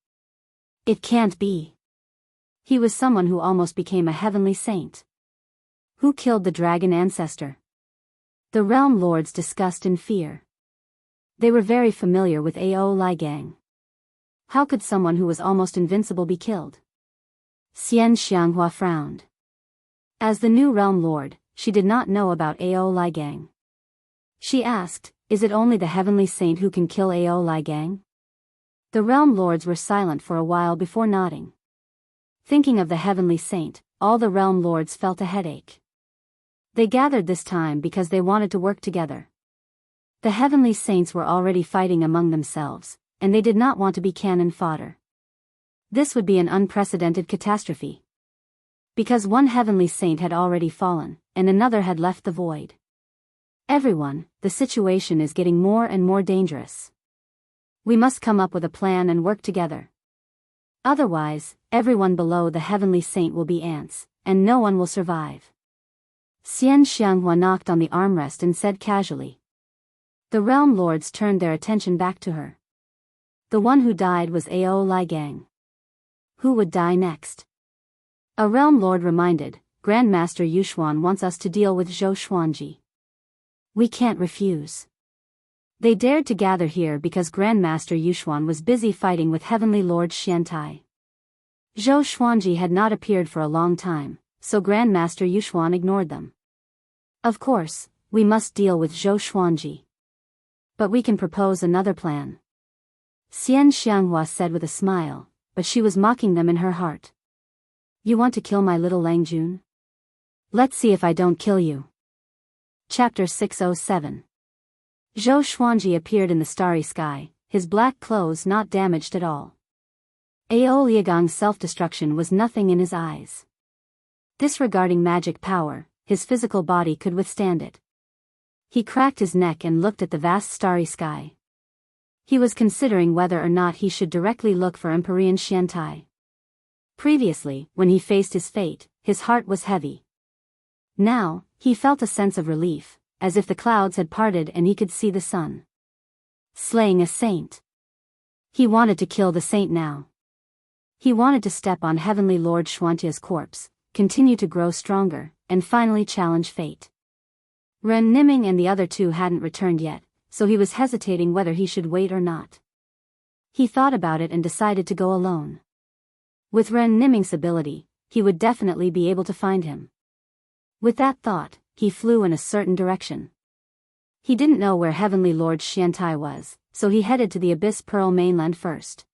It can't be. He was someone who almost became a heavenly saint. Who killed the dragon ancestor? The realm lords discussed in fear. They were very familiar with Ao Ligang. How could someone who was almost invincible be killed? Xian Xianghua frowned. As the new realm lord, she did not know about Ao Ligang. She asked, is it only the heavenly saint who can kill Ao Ligang? The realm lords were silent for a while before nodding. Thinking of the heavenly saint, all the realm lords felt a headache. They gathered this time because they wanted to work together. The heavenly saints were already fighting among themselves, and they did not want to be cannon fodder. This would be an unprecedented catastrophe. Because one heavenly saint had already fallen, and another had left the void. Everyone, the situation is getting more and more dangerous. We must come up with a plan and work together. Otherwise, everyone below the heavenly saint will be ants, and no one will survive. Xian Xianghua knocked on the armrest and said casually. The realm lords turned their attention back to her. The one who died was Ao Ligang. Who would die next? A realm lord reminded, Grandmaster Yushuan wants us to deal with Zhou Xuanji. We can't refuse. They dared to gather here because Grandmaster Yushuan was busy fighting with Heavenly Lord Xiantai. Zhou Xuanji had not appeared for a long time, so Grandmaster Yushuan ignored them. Of course, we must deal with Zhou Xuanji. But we can propose another plan. Xian Xianghua said with a smile, but she was mocking them in her heart. You want to kill my little Langjun? Let's see if I don't kill you. Chapter 607. Zhou Xuanji appeared in the starry sky, his black clothes not damaged at all. Ao Liagong's self-destruction was nothing in his eyes. Disregarding magic power, his physical body could withstand it. He cracked his neck and looked at the vast starry sky. He was considering whether or not he should directly look for Empyrean Xiantai. Previously, when he faced his fate, his heart was heavy. Now, he felt a sense of relief, as if the clouds had parted and he could see the sun. Slaying a saint. He wanted to kill the saint now. He wanted to step on Heavenly Lord Xuantia's corpse, continue to grow stronger, and finally challenge fate. Ren Niming and the other two hadn't returned yet, so he was hesitating whether he should wait or not. He thought about it and decided to go alone. With Ren Niming's ability, he would definitely be able to find him. With that thought, he flew in a certain direction. He didn't know where Heavenly Lord Xiantai was, so he headed to the Abyss Pearl mainland first.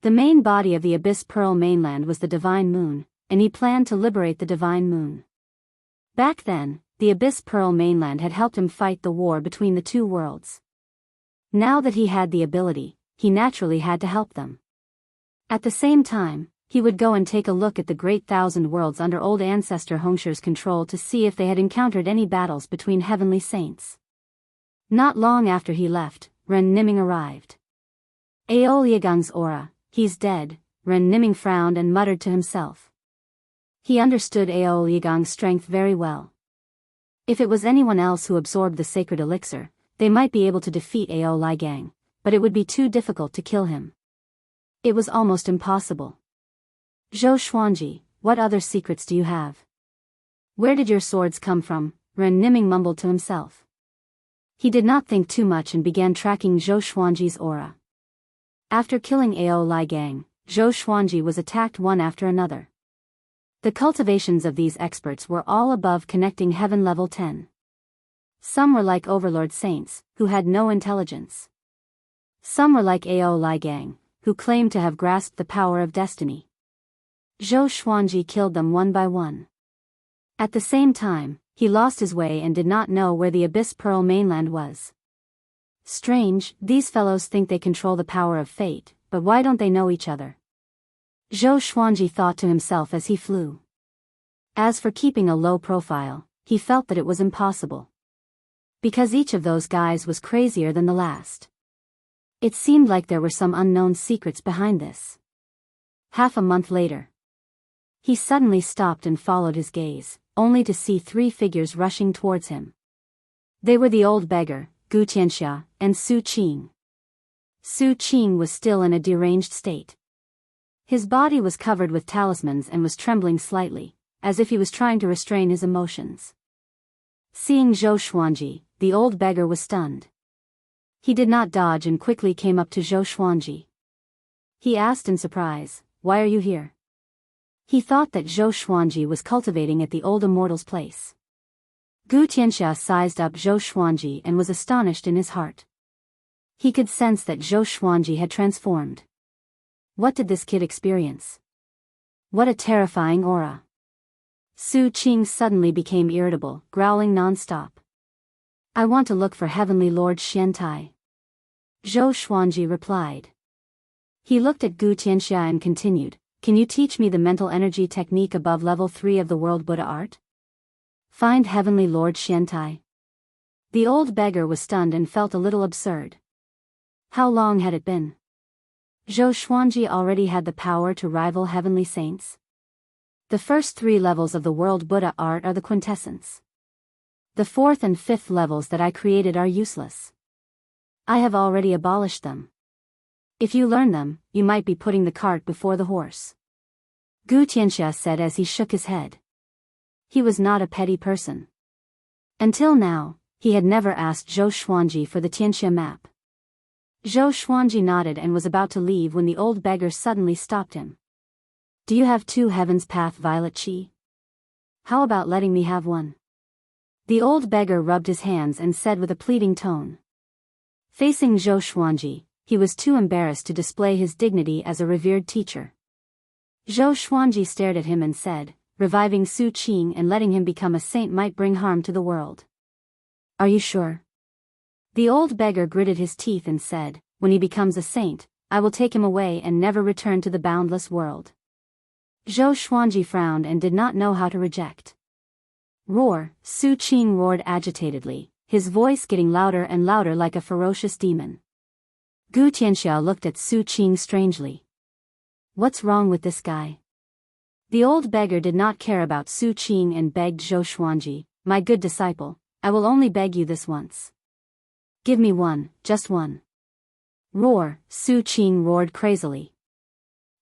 The main body of the Abyss Pearl mainland was the Divine Moon, and he planned to liberate the Divine Moon. Back then, the Abyss Pearl mainland had helped him fight the war between the two worlds. Now that he had the ability, he naturally had to help them. At the same time, he would go and take a look at the Great Thousand Worlds under old ancestor Hongsher's control to see if they had encountered any battles between heavenly saints. Not long after he left, Ren Niming arrived. Ao Liagong's aura, he's dead, Ren Niming frowned and muttered to himself. He understood Ao Liagong's strength very well. If it was anyone else who absorbed the sacred elixir, they might be able to defeat Ao Ligang, but it would be too difficult to kill him. It was almost impossible. Zhou Xuanji, what other secrets do you have? Where did your swords come from? Ren Niming mumbled to himself. He did not think too much and began tracking Zhou Xuanji's aura. After killing Ao Ligang, Zhou Xuanji was attacked one after another. The cultivations of these experts were all above connecting heaven level 10. Some were like overlord saints, who had no intelligence. Some were like Ao Ligang, who claimed to have grasped the power of destiny. Zhou Xuanji killed them one by one. At the same time, he lost his way and did not know where the Abyss Pearl mainland was. Strange, these fellows think they control the power of fate, but why don't they know each other? Zhou Xuanji thought to himself as he flew. As for keeping a low profile, he felt that it was impossible. Because each of those guys was crazier than the last. It seemed like there were some unknown secrets behind this. Half a month later, he suddenly stopped and followed his gaze, only to see three figures rushing towards him. They were the old beggar, Gu Tianxia, and Su Qing. Su Qing was still in a deranged state. His body was covered with talismans and was trembling slightly, as if he was trying to restrain his emotions. Seeing Zhou Xuanji, the old beggar was stunned. He did not dodge and quickly came up to Zhou Xuanji. He asked in surprise, "Why are you here?" He thought that Zhou Xuanji was cultivating at the old immortal's place. Gu Tianxia sized up Zhou Xuanji and was astonished in his heart. He could sense that Zhou Xuanji had transformed. What did this kid experience? What a terrifying aura. Su Qing suddenly became irritable, growling non-stop. "I want to look for Heavenly Lord Xiantai." Zhou Xuanji replied. He looked at Gu Tianxia and continued, "Can you teach me the mental energy technique above level 3 of the World Buddha art? Find Heavenly Lord Xiantai." The old beggar was stunned and felt a little absurd. How long had it been? Zhou Xuanji already had the power to rival heavenly saints. The first 3 levels of the World Buddha art are the quintessence. The 4th and 5th levels that I created are useless. I have already abolished them. If you learn them, you might be putting the cart before the horse. Gu Tianxia said as he shook his head. He was not a petty person. Until now, he had never asked Zhou Xuanji for the Tianxia map. Zhou Xuanji nodded and was about to leave when the old beggar suddenly stopped him. "Do you have 2 Heaven's Path Violet Chi? How about letting me have one?" The old beggar rubbed his hands and said with a pleading tone. Facing Zhou Xuanji, he was too embarrassed to display his dignity as a revered teacher. Zhou Xuanji stared at him and said, "Reviving Su Qing and letting him become a saint might bring harm to the world. Are you sure? The old beggar gritted his teeth and said, when he becomes a saint, I will take him away and never return to the boundless world. Zhou Xuanji frowned and did not know how to reject. Roar, Su Qing roared agitatedly, his voice getting louder and louder like a ferocious demon. Gu Tianxia looked at Su Qing strangely. What's wrong with this guy? The old beggar did not care about Su Qing and begged Zhou Xuanji, my good disciple, I will only beg you this once. Give me one, just one. Roar, Su Qing roared crazily.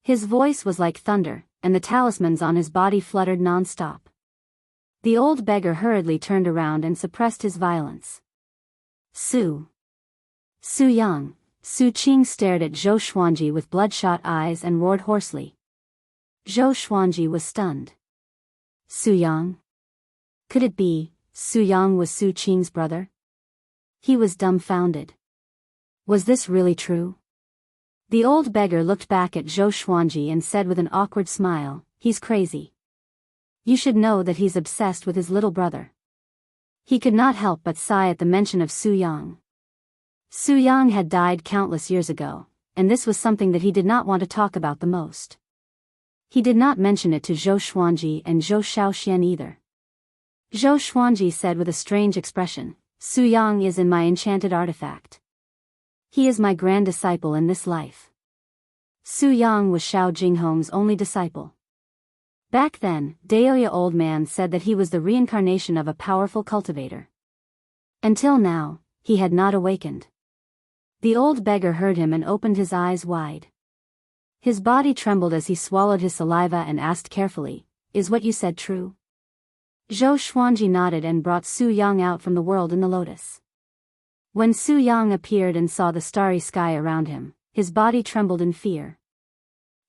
His voice was like thunder, and the talismans on his body fluttered non-stop. The old beggar hurriedly turned around and suppressed his violence. Su Yang, Su Qing stared at Zhou Xuanji with bloodshot eyes and roared hoarsely. Zhou Xuanji was stunned. Su Yang? Could it be, Su Yang was Su Qing's brother? He was dumbfounded. Was this really true? The old beggar looked back at Zhou Xuanji and said with an awkward smile, he's crazy. You should know that he's obsessed with his little brother. He could not help but sigh at the mention of Su Yang. Su Yang had died countless years ago, and this was something that he did not want to talk about the most. He did not mention it to Zhou Xuanji and Zhou Shaoxian either. Zhou Xuanji said with a strange expression, Su Yang is in my enchanted artifact. He is my grand disciple in this life. Su Yang was Xiao Jinghong's only disciple. Back then, Daoya old man said that he was the reincarnation of a powerful cultivator. Until now, he had not awakened. The old beggar heard him and opened his eyes wide. His body trembled as he swallowed his saliva and asked carefully, is what you said true? Zhou Xuanji nodded and brought Su Yang out from the world in the lotus. When Su Yang appeared and saw the starry sky around him, his body trembled in fear.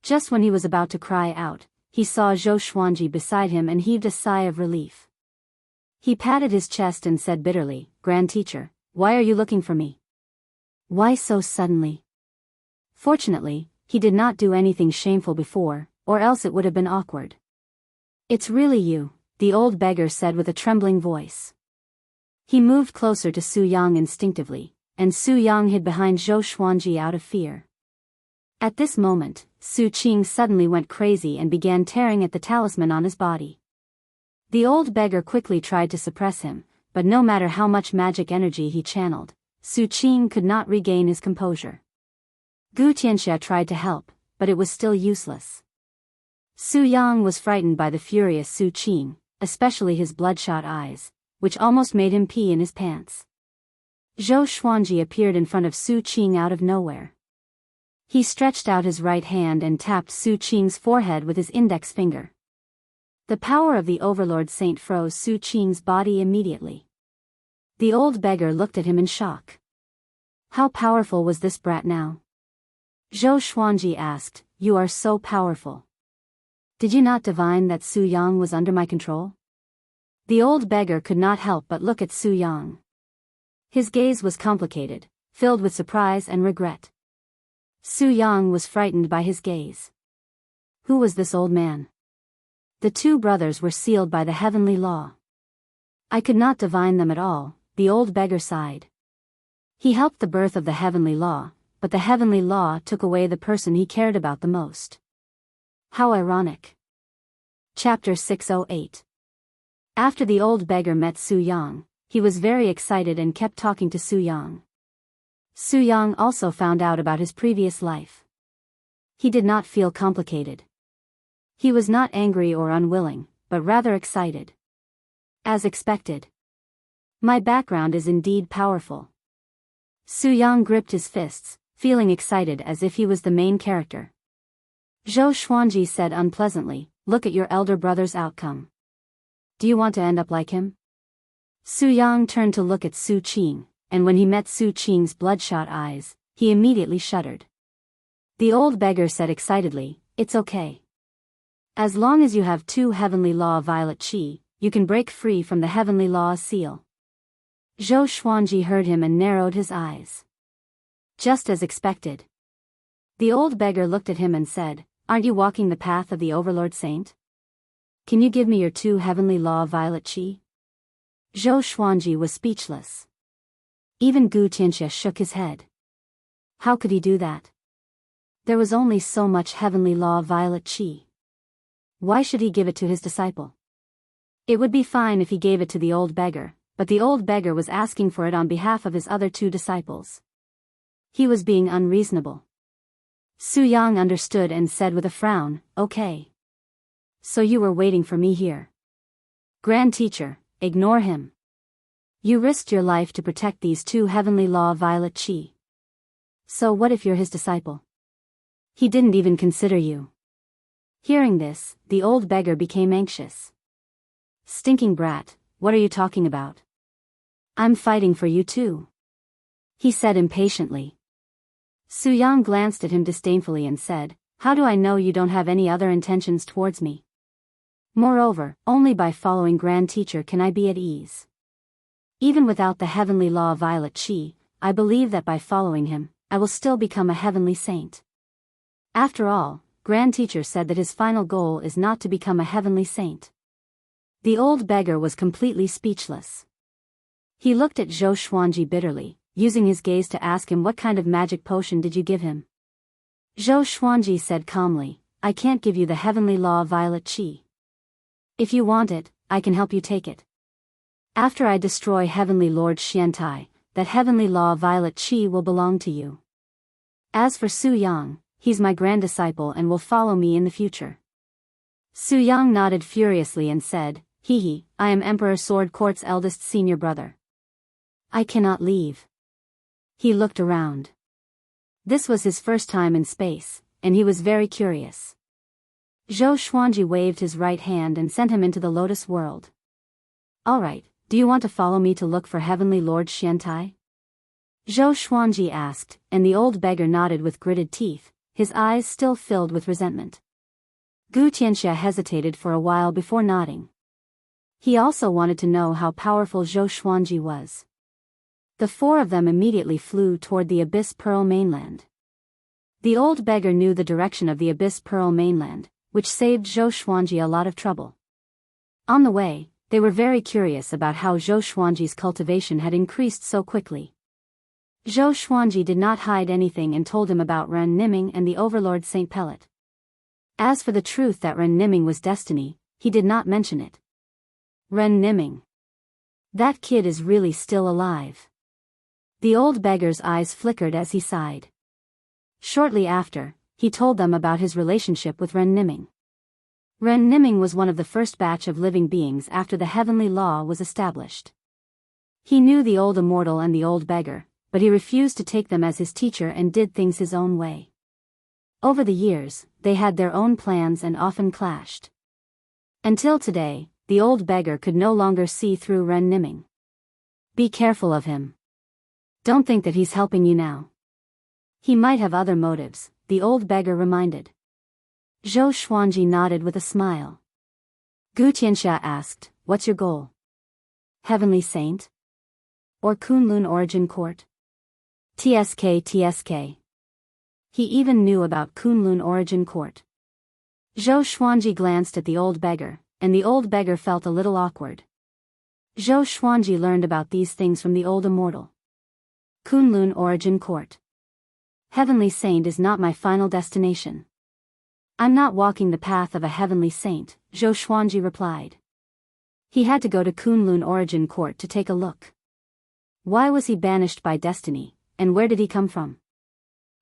Just when he was about to cry out, he saw Zhou Xuanji beside him and heaved a sigh of relief. He patted his chest and said bitterly, Grand Teacher, why are you looking for me? Why so suddenly? Fortunately, he did not do anything shameful before, or else it would have been awkward. It's really you, the old beggar said with a trembling voice. He moved closer to Su Yang instinctively, and Su Yang hid behind Zhou Xuanji out of fear. At this moment, Su Qing suddenly went crazy and began tearing at the talisman on his body. The old beggar quickly tried to suppress him, but no matter how much magic energy he channeled, Su Qing could not regain his composure. Gu Tianxia tried to help, but it was still useless. Su Yang was frightened by the furious Su Qing, especially his bloodshot eyes, which almost made him pee in his pants. Zhou Xuanji appeared in front of Su Qing out of nowhere. He stretched out his right hand and tapped Su Qing's forehead with his index finger. The power of the Overlord Saint froze Su Qing's body immediately. The old beggar looked at him in shock. How powerful was this brat now? Zhou Xuanji asked, you are so powerful. Did you not divine that Su Yang was under my control? The old beggar could not help but look at Su Yang. His gaze was complicated, filled with surprise and regret. Su Yang was frightened by his gaze. Who was this old man? The two brothers were sealed by the heavenly law. I could not divine them at all, the old beggar sighed. He helped the birth of the heavenly law, but the heavenly law took away the person he cared about the most. How ironic. Chapter 608. After the old beggar met Su Yang, he was very excited and kept talking to Su Yang. Su Yang also found out about his previous life. He did not feel complicated. He was not angry or unwilling, but rather excited. As expected. My background is indeed powerful. Su Yang gripped his fists, feeling excited as if he was the main character. Zhou Xuanji said unpleasantly, look at your elder brother's outcome. Do you want to end up like him? Su Yang turned to look at Su Qing, and when he met Su Qing's bloodshot eyes, he immediately shuddered. The old beggar said excitedly, it's okay. As long as you have 2 heavenly law violet qi, you can break free from the heavenly law seal. Zhou Xuanji heard him and narrowed his eyes. Just as expected. The old beggar looked at him and said, aren't you walking the path of the Overlord Saint? Can you give me your 2 heavenly law violet qi? Zhou Xuanji was speechless. Even Gu Tianxia shook his head. How could he do that? There was only so much heavenly law violet qi. Why should he give it to his disciple? It would be fine if he gave it to the old beggar, but the old beggar was asking for it on behalf of his other two disciples. He was being unreasonable. Su Yang understood and said with a frown, "Okay. So you were waiting for me here. Grand Teacher, ignore him. You risked your life to protect these two heavenly law violet qi. So what if you're his disciple? He didn't even consider you." Hearing this, the old beggar became anxious. "Stinking brat, what are you talking about? I'm fighting for you too," he said impatiently. Su Yang glanced at him disdainfully and said, "How do I know you don't have any other intentions towards me? Moreover, only by following Grand Teacher can I be at ease. Even without the heavenly law violet qi, I believe that by following him, I will still become a heavenly saint. After all, Grand Teacher said that his final goal is not to become a heavenly saint." The old beggar was completely speechless. He looked at Zhou Xuanji bitterly, using his gaze to ask him, "What kind of magic potion did you give him?" Zhou Xuanji said calmly, "I can't give you the heavenly law violet qi. If you want it, I can help you take it. After I destroy Heavenly Lord Xiantai, that heavenly law violet qi will belong to you. As for Su Yang, he's my grand disciple and will follow me in the future." Su Yang nodded furiously and said, "Hee, I am Emperor Sword Court's eldest senior brother. I cannot leave." He looked around. This was his first time in space, and he was very curious. Zhou Xuanji waved his right hand and sent him into the Lotus World. "All right, do you want to follow me to look for Heavenly Lord Xiantai?" Zhou Xuanji asked, and the old beggar nodded with gritted teeth, his eyes still filled with resentment. Gu Tianxia hesitated for a while before nodding. He also wanted to know how powerful Zhou Xuanji was. The four of them immediately flew toward the Abyss Pearl mainland. The old beggar knew the direction of the Abyss Pearl mainland, which saved Zhou Xuanji a lot of trouble. On the way, they were very curious about how Zhou Xuanji's cultivation had increased so quickly. Zhou Xuanji did not hide anything and told him about Ren Niming and the Overlord Saint Pellet. As for the truth that Ren Niming was destiny, he did not mention it. Ren Niming. That kid is really still alive. The old beggar's eyes flickered as he sighed. Shortly after, he told them about his relationship with Ren Niming. Ren Niming was one of the first batch of living beings after the heavenly law was established. He knew the old immortal and the old beggar, but he refused to take them as his teacher and did things his own way. Over the years, they had their own plans and often clashed. Until today, the old beggar could no longer see through Ren Niming. "Be careful of him. Don't think that he's helping you now. He might have other motives," the old beggar reminded. Zhou Xuanji nodded with a smile. Gu Tianxia asked, "What's your goal? Heavenly Saint? Or Kunlun Origin Court?" TSK. He even knew about Kunlun Origin Court. Zhou Xuanji glanced at the old beggar, and the old beggar felt a little awkward. Zhou Xuanji learned about these things from the old immortal. Kunlun Origin Court. Heavenly Saint is not my final destination. I'm not walking the path of a heavenly saint, Zhou Xuanji replied. He had to go to Kunlun Origin Court to take a look. Why was he banished by destiny, and where did he come from?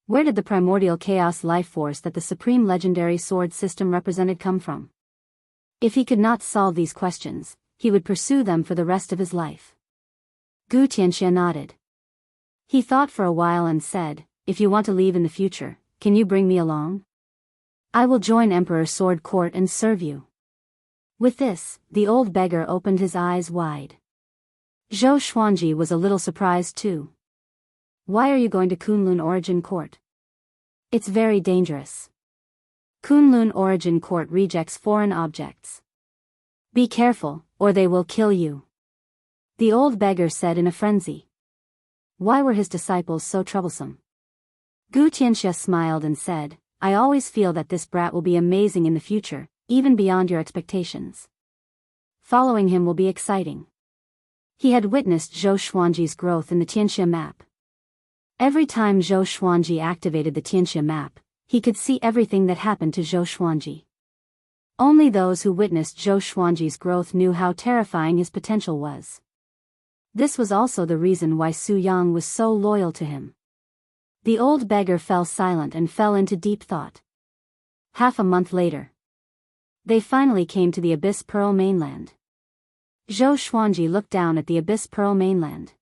Where did the primordial chaos life force that the supreme legendary sword system represented come from? If he could not solve these questions, he would pursue them for the rest of his life. Gu Tianxia nodded. He thought for a while and said, "If you want to leave in the future, can you bring me along? I will join Emperor Sword Court and serve you." With this, the old beggar opened his eyes wide. Zhou Xuanji was a little surprised too. "Why are you going to Kunlun Origin Court?" "It's very dangerous. Kunlun Origin Court rejects foreign objects. Be careful, or they will kill you," the old beggar said in a frenzy. Why were his disciples so troublesome? Gu Tianxia smiled and said, "I always feel that this brat will be amazing in the future, even beyond your expectations. Following him will be exciting." He had witnessed Zhou Xuanji's growth in the Tianxia map. Every time Zhou Xuanji activated the Tianxia map, he could see everything that happened to Zhou Xuanji. Only those who witnessed Zhou Xuanji's growth knew how terrifying his potential was. This was also the reason why Su Yang was so loyal to him. The old beggar fell silent and fell into deep thought. Half a month later, they finally came to the Abyss Pearl mainland. Zhou Xuanji looked down at the Abyss Pearl mainland.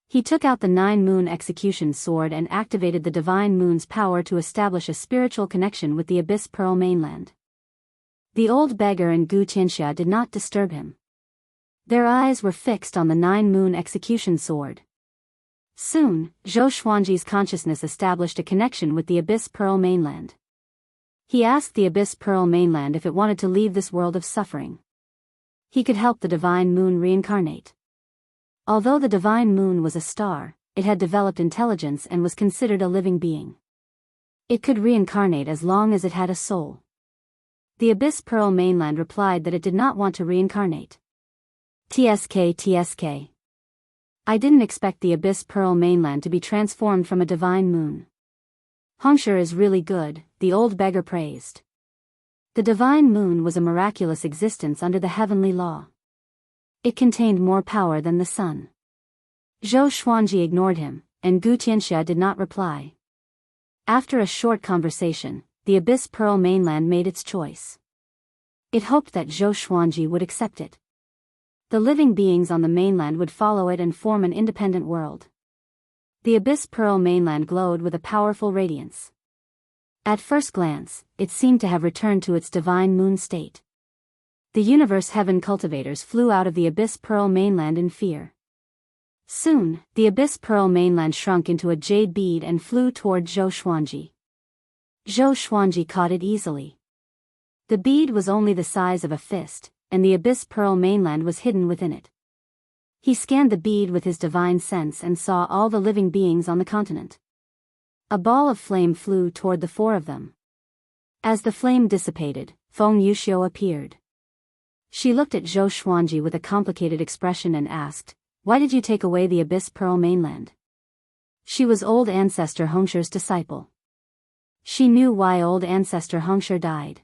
He took out the 9-moon execution sword and activated the divine moon's power to establish a spiritual connection with the Abyss Pearl mainland. The old beggar and Gu Tianxia did not disturb him. Their eyes were fixed on the 9-moon execution sword. Soon, Zhou Xuanji's consciousness established a connection with the Abyss Pearl mainland. He asked the Abyss Pearl mainland if it wanted to leave this world of suffering. He could help the divine moon reincarnate. Although the divine moon was a star, it had developed intelligence and was considered a living being. It could reincarnate as long as it had a soul. The Abyss Pearl mainland replied that it did not want to reincarnate. TSK. I didn't expect the Abyss Pearl mainland to be transformed from a divine moon. Hongsher is really good, the old beggar praised. The divine moon was a miraculous existence under the heavenly law. It contained more power than the sun. Zhou Xuanji ignored him, and Gu Tianxia did not reply. After a short conversation, the Abyss Pearl mainland made its choice. It hoped that Zhou Xuanji would accept it. The living beings on the mainland would follow it and form an independent world. The Abyss Pearl mainland glowed with a powerful radiance. At first glance, it seemed to have returned to its divine moon state. The universe heaven cultivators flew out of the Abyss Pearl mainland in fear. Soon, the Abyss Pearl mainland shrunk into a jade bead and flew toward Zhou Xuanji. Zhou Xuanji caught it easily. The bead was only the size of a fist, and the Abyss Pearl mainland was hidden within it. He scanned the bead with his divine sense and saw all the living beings on the continent. A ball of flame flew toward the 4 of them. As the flame dissipated, Feng Yuxiu appeared. She looked at Zhou Xuanji with a complicated expression and asked, "Why did you take away the Abyss Pearl mainland?" She was old ancestor Hongsher's disciple. She knew why old ancestor Hongsher died.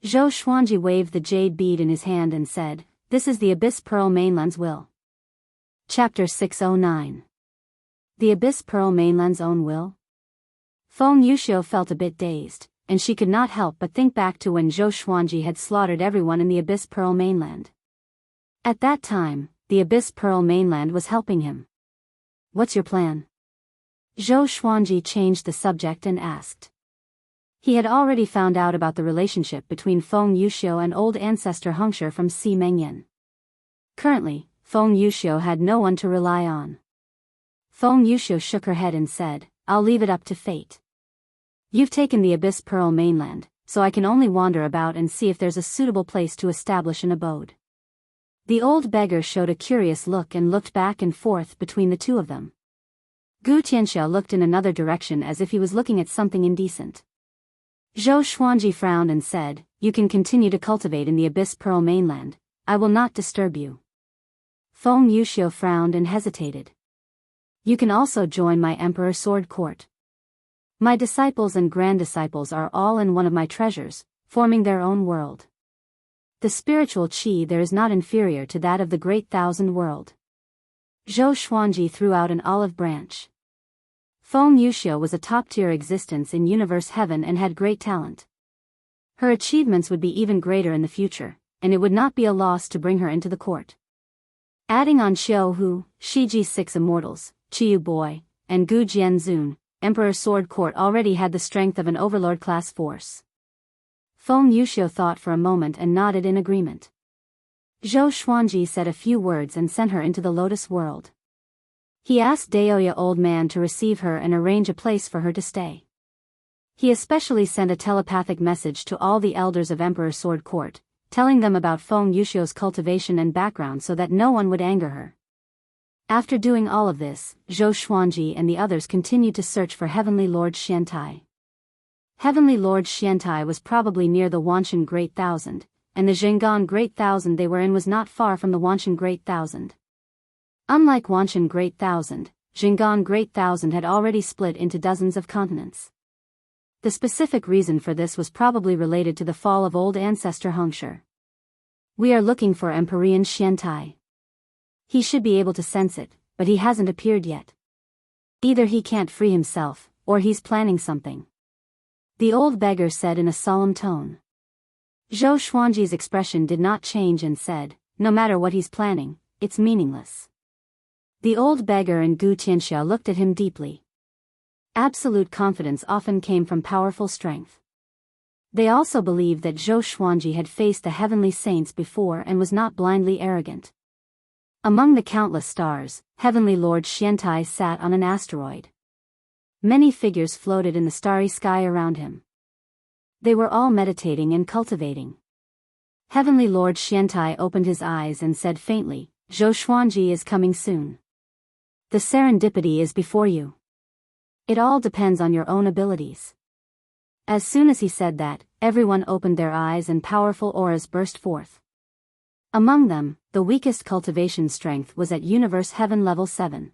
Zhou Xuanji waved the jade bead in his hand and said, "This is the Abyss Pearl mainland's will." Chapter 609. The Abyss Pearl mainland's own will? Feng Yuxiu felt a bit dazed, and she could not help but think back to when Zhou Xuanji had slaughtered everyone in the Abyss Pearl mainland. At that time, the Abyss Pearl mainland was helping him. "What's your plan?" Zhou Xuanji changed the subject and asked. He had already found out about the relationship between Feng Yuxiu and old ancestor Hongsher from Si Mengyan. Currently, Feng Yuxiu had no one to rely on. Feng Yuxiu shook her head and said, "I'll leave it up to fate. You've taken the Abyss Pearl mainland, so I can only wander about and see if there's a suitable place to establish an abode." The old beggar showed a curious look and looked back and forth between the 2 of them. Gu Tianxia looked in another direction as if he was looking at something indecent. Zhou Xuanji frowned and said, "You can continue to cultivate in the Abyss Pearl mainland. I will not disturb you." Feng Yuxiu frowned and hesitated. "You can also join my Emperor Sword Court. My disciples and grand-disciples are all in one of my treasures, forming their own world. The spiritual qi there is not inferior to that of the Great Thousand World." Zhou Xuanji threw out an olive branch. Feng Yuxiu was a top-tier existence in universe heaven and had great talent. Her achievements would be even greater in the future, and it would not be a loss to bring her into the court. Adding on Xiao Hu, Shiji's 6 immortals, Qiyu Boy, and Gu Jianzun, Emperor Sword Court already had the strength of an overlord-class force. Feng Yuxiu thought for a moment and nodded in agreement. Zhou Xuanji said a few words and sent her into the Lotus World. He asked Daoya old man to receive her and arrange a place for her to stay. He especially sent a telepathic message to all the elders of Emperor Sword Court, telling them about Feng Yuxiu's cultivation and background so that no one would anger her. After doing all of this, Zhou Xuanji and the others continued to search for Heavenly Lord Xiantai. Heavenly Lord Xiantai was probably near the Wanshan Great Thousand, and the Zhengan Great Thousand they were in was not far from the Wanshan Great Thousand. Unlike Wanshan Great Thousand, Jingan Great Thousand had already split into dozens of continents. The specific reason for this was probably related to the fall of old ancestor Hongshi. We are looking for Empyrean Xiantai. He should be able to sense it, but he hasn't appeared yet. Either he can't free himself, or he's planning something. The old beggar said in a solemn tone. Zhou Xuanji's expression did not change and said, no matter what he's planning, it's meaningless. The old beggar and Gu Tianxia looked at him deeply. Absolute confidence often came from powerful strength. They also believed that Zhou Xuanji had faced the heavenly saints before and was not blindly arrogant. Among the countless stars, Heavenly Lord Xiantai sat on an asteroid. Many figures floated in the starry sky around him. They were all meditating and cultivating. Heavenly Lord Xiantai opened his eyes and said faintly, Zhou Xuanji is coming soon. The serendipity is before you. It all depends on your own abilities. As soon as he said that, everyone opened their eyes and powerful auras burst forth. Among them, the weakest cultivation strength was at Universe Heaven Level 7.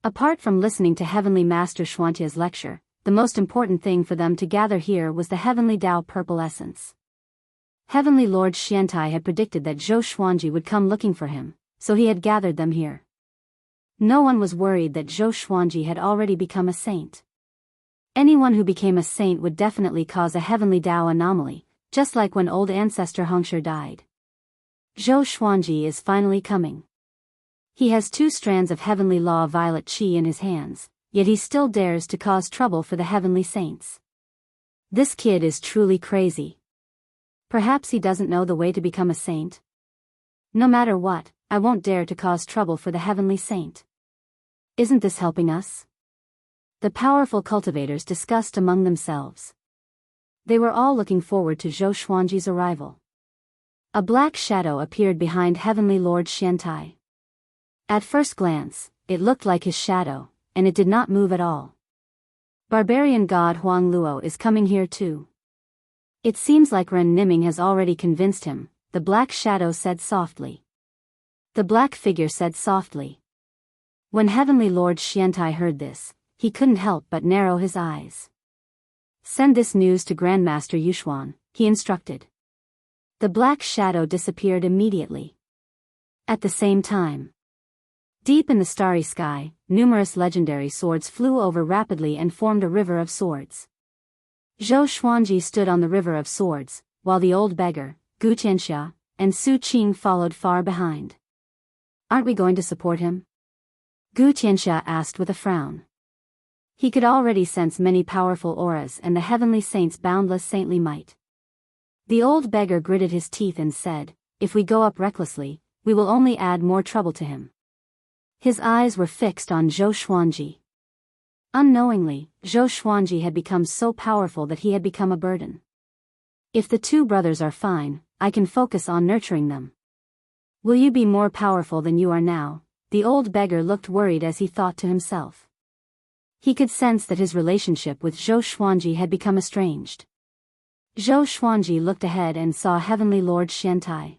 Apart from listening to Heavenly Master Xuantia's lecture, the most important thing for them to gather here was the Heavenly Dao Purple Essence. Heavenly Lord Xiantai had predicted that Zhou Xuanji would come looking for him, so he had gathered them here. No one was worried that Zhou Xuanji had already become a saint. Anyone who became a saint would definitely cause a Heavenly Dao anomaly, just like when old ancestor Hongshi died. Zhou Xuanji is finally coming. He has 2 strands of heavenly law violet qi in his hands, yet he still dares to cause trouble for the heavenly saints. This kid is truly crazy. Perhaps he doesn't know the way to become a saint. No matter what, I won't dare to cause trouble for the heavenly saint. Isn't this helping us? The powerful cultivators discussed among themselves. They were all looking forward to Zhou Xuanji's arrival. A black shadow appeared behind Heavenly Lord Xiantai. At first glance, it looked like his shadow, and it did not move at all. Barbarian god Huang Luo is coming here too. It seems like Ren Niming has already convinced him, the black shadow said softly. The black figure said softly. When Heavenly Lord Xiantai heard this, he couldn't help but narrow his eyes. Send this news to Grandmaster Yuxuan, he instructed. The black shadow disappeared immediately. At the same time, deep in the starry sky, numerous legendary swords flew over rapidly and formed a river of swords. Zhou Xuanji stood on the river of swords, while the old beggar, Gu Tianxia, and Su Qing followed far behind. Aren't we going to support him? Gu Tianxia asked with a frown. He could already sense many powerful auras and the heavenly saints' boundless saintly might. The old beggar gritted his teeth and said, if we go up recklessly, we will only add more trouble to him. His eyes were fixed on Zhou Xuanji. Unknowingly, Zhou Xuanji had become so powerful that he had become a burden. If the 2 brothers are fine, I can focus on nurturing them. Will you be more powerful than you are now? The old beggar looked worried as he thought to himself. He could sense that his relationship with Zhou Xuanji had become estranged. Zhou Xuanji looked ahead and saw Heavenly Lord Xiantai.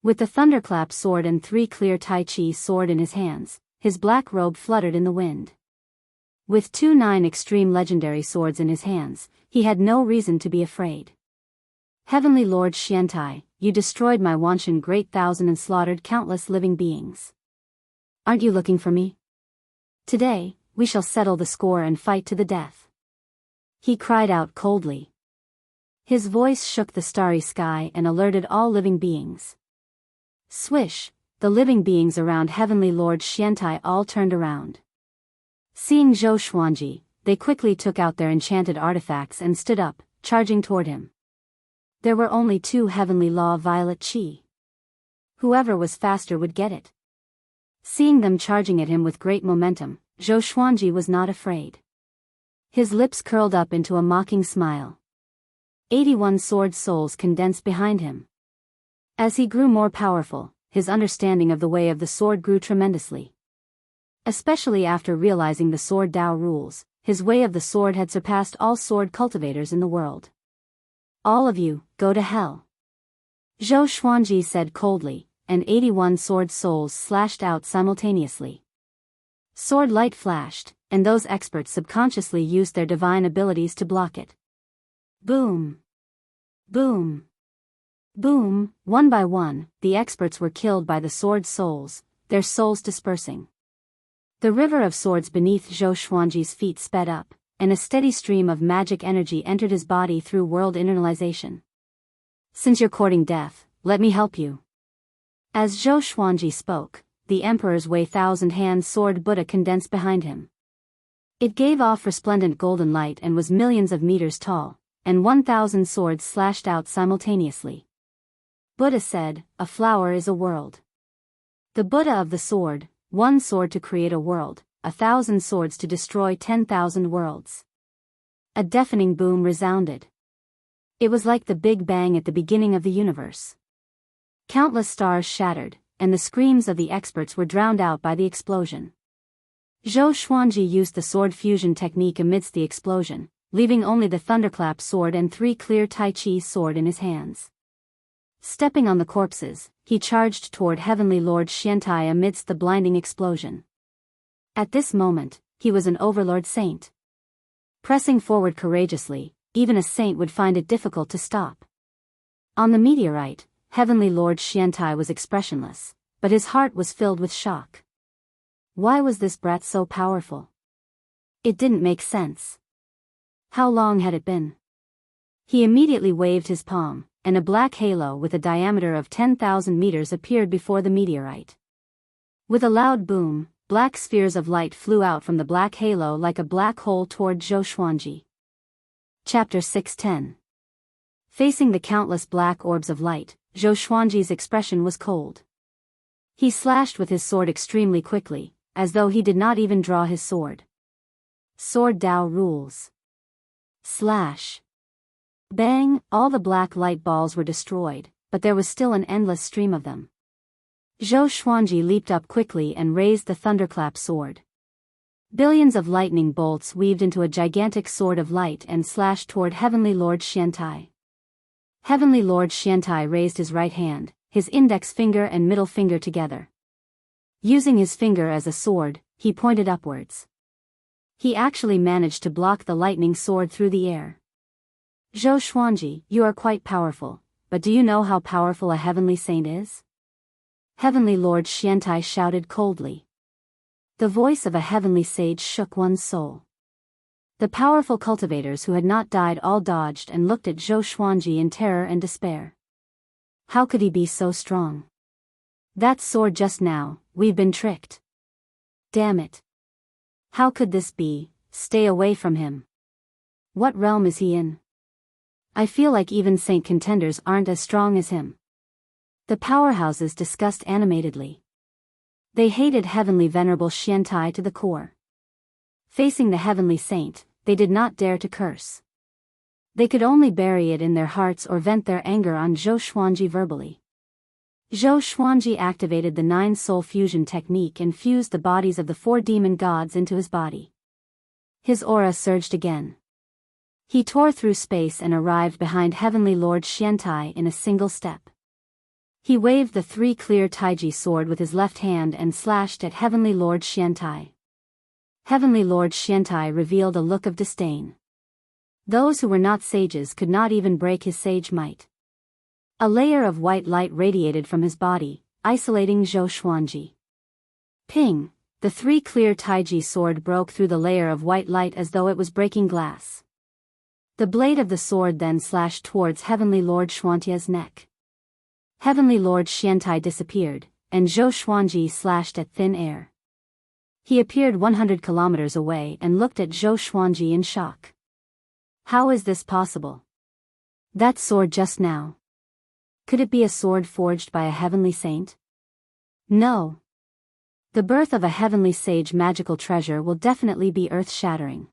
With the thunderclap sword and 3 clear Tai Chi sword in his hands, his black robe fluttered in the wind. With 2 9 extreme legendary swords in his hands, he had no reason to be afraid. Heavenly Lord Xiantai, you destroyed my Wanshan Great Thousand and slaughtered countless living beings. Aren't you looking for me? Today, we shall settle the score and fight to the death. He cried out coldly. His voice shook the starry sky and alerted all living beings. Swish, the living beings around Heavenly Lord Xiantai all turned around. Seeing Zhou Xuanji, they quickly took out their enchanted artifacts and stood up, charging toward him. There were only 2 heavenly law violet qi. Whoever was faster would get it. Seeing them charging at him with great momentum, Zhou Xuanji was not afraid. His lips curled up into a mocking smile. 81 sword souls condensed behind him. As he grew more powerful, his understanding of the way of the sword grew tremendously. Especially after realizing the sword Dao rules, his way of the sword had surpassed all sword cultivators in the world. All of you, go to hell. Zhou Xuanji said coldly, and 81 sword souls slashed out simultaneously. Sword light flashed, and those experts subconsciously used their divine abilities to block it. Boom! Boom! Boom! One by one, the experts were killed by the sword souls, their souls dispersing. The river of swords beneath Zhou Xuanji's feet sped up, and a steady stream of magic energy entered his body through world internalization. Since you're courting death, let me help you. As Zhou Xuanji spoke, the Emperor's Wei thousand-hand sword Buddha condensed behind him. It gave off resplendent golden light and was millions of meters tall, and 1,000 swords slashed out simultaneously. Buddha said, "A flower is a world." The Buddha of the sword, one sword to create a world, 1,000 swords to destroy 10,000 worlds. A deafening boom resounded. It was like the Big Bang at the beginning of the universe. Countless stars shattered, and the screams of the experts were drowned out by the explosion. Zhou Xuanji used the sword fusion technique amidst the explosion, leaving only the thunderclap sword and 3 clear Tai Chi sword in his hands. Stepping on the corpses, he charged toward Heavenly Lord Xiantai amidst the blinding explosion. At this moment, he was an overlord saint. Pressing forward courageously, even a saint would find it difficult to stop. On the meteorite, Heavenly Lord Xiantai was expressionless, but his heart was filled with shock. Why was this brat so powerful? It didn't make sense. How long had it been? He immediately waved his palm, and a black halo with a diameter of 10,000 meters appeared before the meteorite. With a loud boom, black spheres of light flew out from the black halo like a black hole toward Zhou Xuanji. Chapter 610. Facing the countless black orbs of light, Zhou Xuanji's expression was cold. He slashed with his sword extremely quickly, as though he did not even draw his sword. Sword Dao rules. Slash. Bang! All the black light balls were destroyed, but there was still an endless stream of them. Zhou Xuanji leaped up quickly and raised the thunderclap sword. Billions of lightning bolts weaved into a gigantic sword of light and slashed toward Heavenly Lord Xiantai. Heavenly Lord Xiantai raised his right hand, his index finger and middle finger together. Using his finger as a sword, he pointed upwards. He actually managed to block the lightning sword through the air. Zhou Xuanji, you are quite powerful, but do you know how powerful a heavenly saint is? Heavenly Lord Xiantai shouted coldly. The voice of a heavenly sage shook one's soul. The powerful cultivators who had not died all dodged and looked at Zhou Xuanji in terror and despair. How could he be so strong? That sword just now, we've been tricked. Damn it. How could this be? Stay away from him. What realm is he in? I feel like even saint contenders aren't as strong as him. The powerhouses discussed animatedly. They hated Heavenly Venerable Xiantai to the core. Facing the heavenly saint, they did not dare to curse. They could only bury it in their hearts or vent their anger on Zhou Xuanji verbally. Zhou Xuanji activated the 9-soul fusion technique and fused the bodies of the 4 demon gods into his body. His aura surged again. He tore through space and arrived behind Heavenly Lord Xiantai in a single step. He waved the 3 clear Taiji sword with his left hand and slashed at Heavenly Lord Xiantai. Heavenly Lord Xiantai revealed a look of disdain. Those who were not sages could not even break his sage might. A layer of white light radiated from his body, isolating Zhou Xuanji. Ping! The 3 clear Taiji sword broke through the layer of white light as though it was breaking glass. The blade of the sword then slashed towards Heavenly Lord Xuantia's neck. Heavenly Lord Xiantai disappeared, and Zhou Xuanji slashed at thin air. He appeared 100 kilometers away and looked at Zhou Xuanji in shock. How is this possible? That sword just now. Could it be a sword forged by a heavenly saint? No. The birth of a heavenly sage magical treasure will definitely be earth-shattering.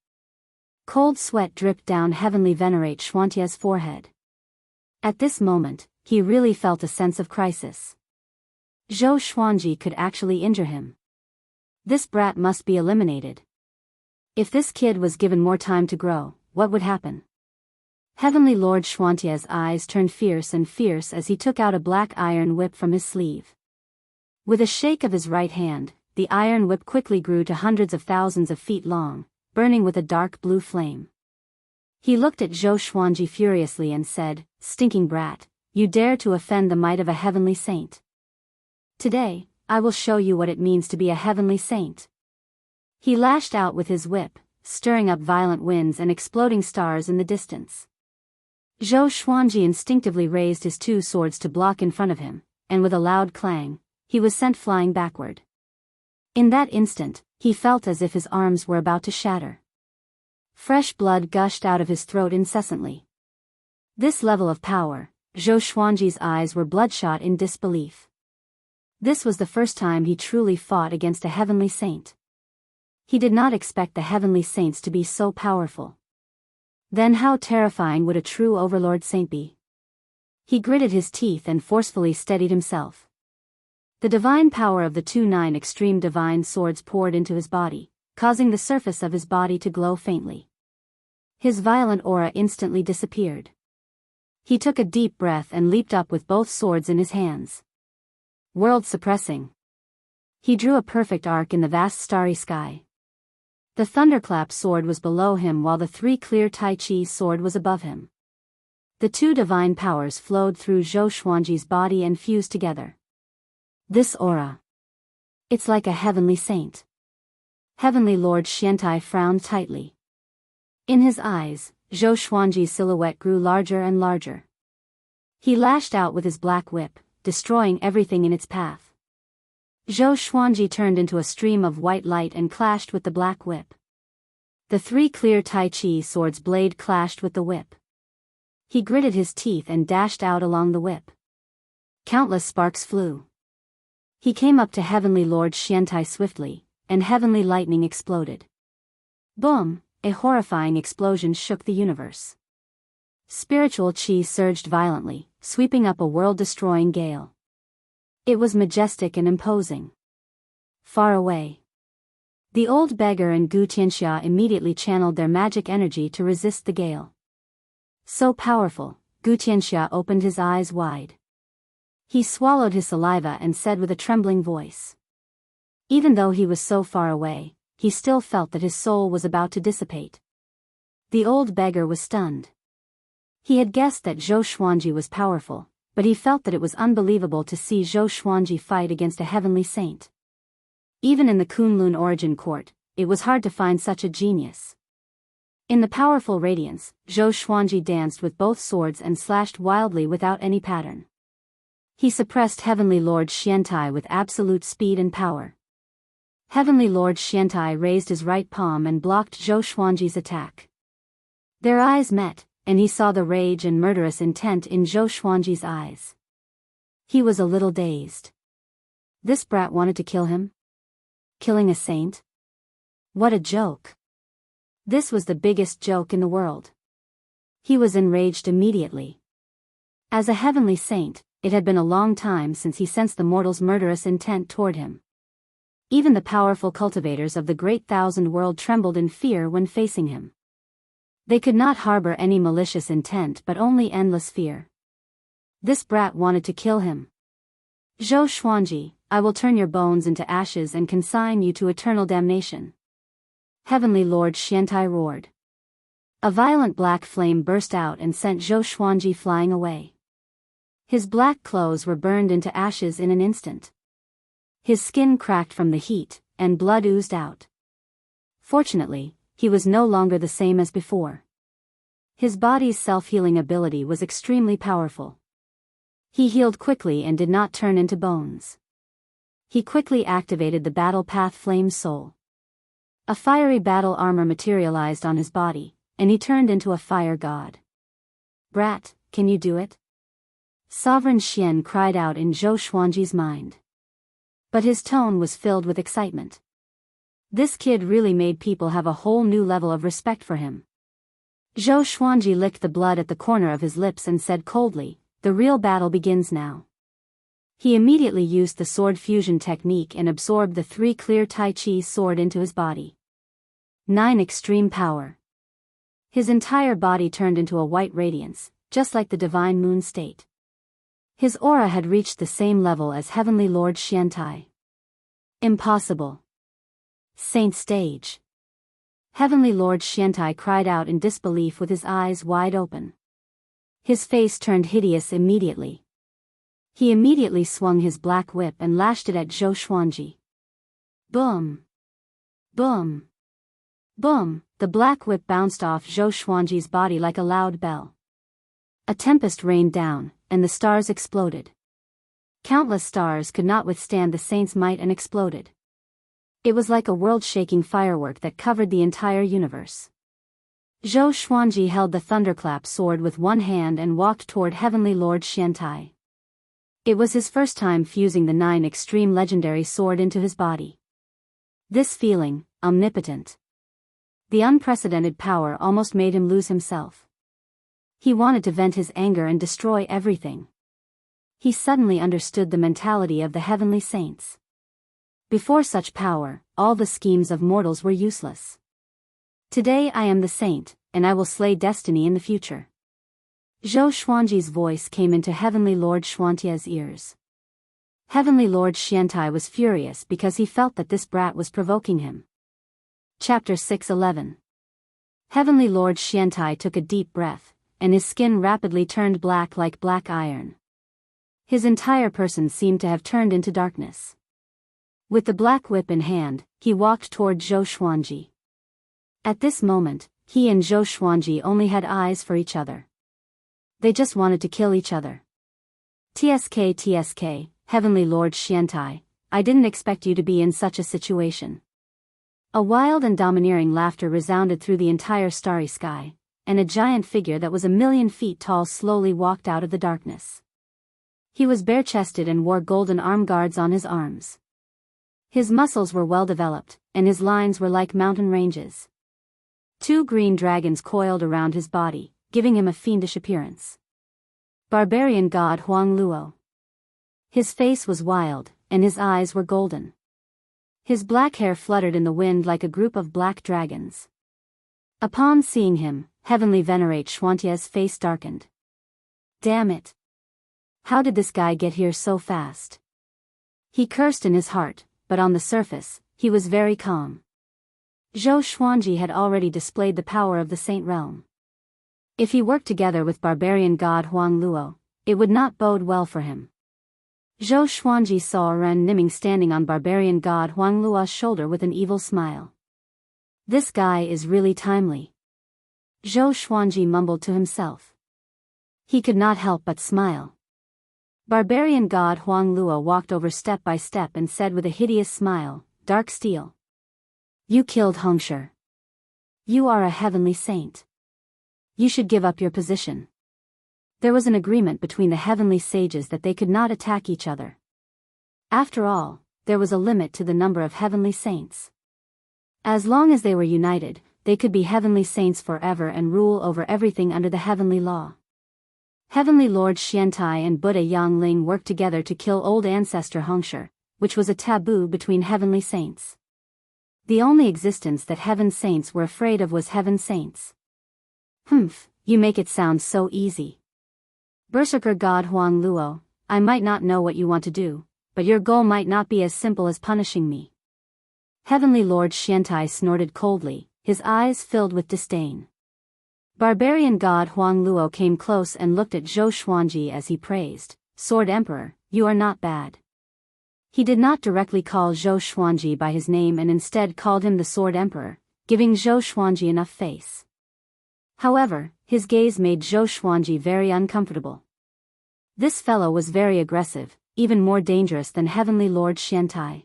Cold sweat dripped down Heavenly Venerate Xuantia's forehead. At this moment, he really felt a sense of crisis. Zhou Xuanji could actually injure him. This brat must be eliminated. If this kid was given more time to grow, what would happen? Heavenly Lord Xuantia's eyes turned fierce as he took out a black iron whip from his sleeve. With a shake of his right hand, the iron whip quickly grew to hundreds of thousands of feet long, burning with a dark blue flame. He looked at Zhou Xuanji furiously and said, "Stinking brat, you dare to offend the might of a heavenly saint. Today, I will show you what it means to be a heavenly saint." He lashed out with his whip, stirring up violent winds and exploding stars in the distance. Zhou Xuanji instinctively raised his two swords to block in front of him, and with a loud clang, he was sent flying backward. In that instant, he felt as if his arms were about to shatter. Fresh blood gushed out of his throat incessantly. This level of power, Zhou Xuanji's eyes were bloodshot in disbelief. This was the first time he truly fought against a heavenly saint. He did not expect the heavenly saints to be so powerful. Then how terrifying would a true overlord saint be? He gritted his teeth and forcefully steadied himself. The divine power of the 2 extreme divine swords poured into his body, causing the surface of his body to glow faintly. His violent aura instantly disappeared. He took a deep breath and leaped up with both swords in his hands. World-suppressing. He drew a perfect arc in the vast starry sky. The thunderclap sword was below him while the 3 clear Tai Chi sword was above him. The 2 divine powers flowed through Zhou Xuanji's body and fused together. This aura. It's like a heavenly saint. Heavenly Lord Xiantai frowned tightly. In his eyes, Zhou Xuanji's silhouette grew larger and larger. He lashed out with his black whip, destroying everything in its path. Zhou Xuanji turned into a stream of white light and clashed with the black whip. The 3 clear Tai Chi swords blade clashed with the whip. He gritted his teeth and dashed out along the whip. Countless sparks flew. He came up to Heavenly Lord Xiantai swiftly, and heavenly lightning exploded. Boom! A horrifying explosion shook the universe. Spiritual chi surged violently, sweeping up a world-destroying gale. It was majestic and imposing. Far away, the old beggar and Gu Tianxia immediately channeled their magic energy to resist the gale. So powerful, Gu Tianxia opened his eyes wide. He swallowed his saliva and said with a trembling voice. Even though he was so far away, he still felt that his soul was about to dissipate. The old beggar was stunned. He had guessed that Zhou Xuanji was powerful, but he felt that it was unbelievable to see Zhou Xuanji fight against a heavenly saint. Even in the Kunlun origin court, it was hard to find such a genius. In the powerful radiance, Zhou Xuanji danced with both swords and slashed wildly without any pattern. He suppressed Heavenly Lord Xiantai with absolute speed and power. Heavenly Lord Xiantai raised his right palm and blocked Zhou Xuanji's attack. Their eyes met, and he saw the rage and murderous intent in Zhou Xuanji's eyes. He was a little dazed. This brat wanted to kill him? Killing a saint? What a joke. This was the biggest joke in the world. He was enraged immediately. As a heavenly saint, it had been a long time since he sensed the mortal's murderous intent toward him. Even the powerful cultivators of the Great Thousand World trembled in fear when facing him. They could not harbor any malicious intent but only endless fear. This brat wanted to kill him. Zhou Xuanji, I will turn your bones into ashes and consign you to eternal damnation. Heavenly Lord Xiantai roared. A violent black flame burst out and sent Zhou Xuanji flying away. His black clothes were burned into ashes in an instant. His skin cracked from the heat, and blood oozed out. Fortunately, he was no longer the same as before. His body's self-healing ability was extremely powerful. He healed quickly and did not turn into bones. He quickly activated the Battle Path Flame Soul. A fiery battle armor materialized on his body, and he turned into a fire god. Brat, can you do it? Sovereign Xian cried out in Zhou Xuanji's mind. But his tone was filled with excitement. This kid really made people have a whole new level of respect for him. Zhou Xuanji licked the blood at the corner of his lips and said coldly, the real battle begins now. He immediately used the sword fusion technique and absorbed the 3 clear Tai Chi sword into his body. 9 extreme power. His entire body turned into a white radiance, just like the divine moon state. His aura had reached the same level as Heavenly Lord Xiantai. Impossible. Saint stage. Heavenly Lord Xiantai cried out in disbelief with his eyes wide open. His face turned hideous immediately. He immediately swung his black whip and lashed it at Zhou Xuanji. Boom! Boom! Boom! The black whip bounced off Zhou Xuanji's body like a loud bell. A tempest rained down, and the stars exploded. Countless stars could not withstand the saint's might and exploded. It was like a world-shaking firework that covered the entire universe. Zhou Xuanji held the thunderclap sword with one hand and walked toward Heavenly Lord Xiantai. It was his first time fusing the 9 extreme legendary sword into his body. This feeling, omnipotent. The unprecedented power almost made him lose himself. He wanted to vent his anger and destroy everything. He suddenly understood the mentality of the heavenly saints. Before such power, all the schemes of mortals were useless. Today I am the saint, and I will slay destiny in the future. Zhou Xuanji's voice came into Heavenly Lord Xuantia's ears. Heavenly Lord Xiantai was furious because he felt that this brat was provoking him. Chapter 6:11. Heavenly Lord Xiantai took a deep breath, and his skin rapidly turned black like black iron. His entire person seemed to have turned into darkness. With the black whip in hand, he walked toward Zhou Xuanji. At this moment, he and Zhou Xuanji only had eyes for each other. They just wanted to kill each other. TSK, Heavenly Lord Xiantai, I didn't expect you to be in such a situation. A wild and domineering laughter resounded through the entire starry sky, and a giant figure that was 1,000,000 feet tall slowly walked out of the darkness. He was bare-chested and wore golden arm guards on his arms. His muscles were well developed, and his lines were like mountain ranges. 2 green dragons coiled around his body, giving him a fiendish appearance. Barbarian god Huang Luo. His face was wild, and his eyes were golden. His black hair fluttered in the wind like a group of black dragons. Upon seeing him, Heavenly Venerate Xuantia's face darkened. Damn it! How did this guy get here so fast? He cursed in his heart, but on the surface, he was very calm. Zhou Xuanji had already displayed the power of the Saint Realm. If he worked together with barbarian god Huang Luo, it would not bode well for him. Zhou Xuanji saw Ren Niming standing on barbarian god Huang Luo's shoulder with an evil smile. This guy is really timely. Zhou Xuanji mumbled to himself. He could not help but smile. Barbarian god Huang Luo walked over step by step and said with a hideous smile, Dark Steel. You killed Hongshi. You are a heavenly saint. You should give up your position. There was an agreement between the heavenly sages that they could not attack each other. After all, there was a limit to the number of heavenly saints. As long as they were united, they could be heavenly saints forever and rule over everything under the heavenly law. Heavenly Lord Xiantai and Buddha Yangling worked together to kill old ancestor Hongshi, which was a taboo between heavenly saints. The only existence that heaven saints were afraid of was heaven saints. Humph, you make it sound so easy. Berserker god Huang Luo, I might not know what you want to do, but your goal might not be as simple as punishing me. Heavenly Lord Xiantai snorted coldly, his eyes filled with disdain. Barbarian god Huang Luo came close and looked at Zhou Xuanji as he praised, Sword Emperor, you are not bad. He did not directly call Zhou Xuanji by his name and instead called him the Sword Emperor, giving Zhou Xuanji enough face. However, his gaze made Zhou Xuanji very uncomfortable. This fellow was very aggressive, even more dangerous than Heavenly Lord Xiantai.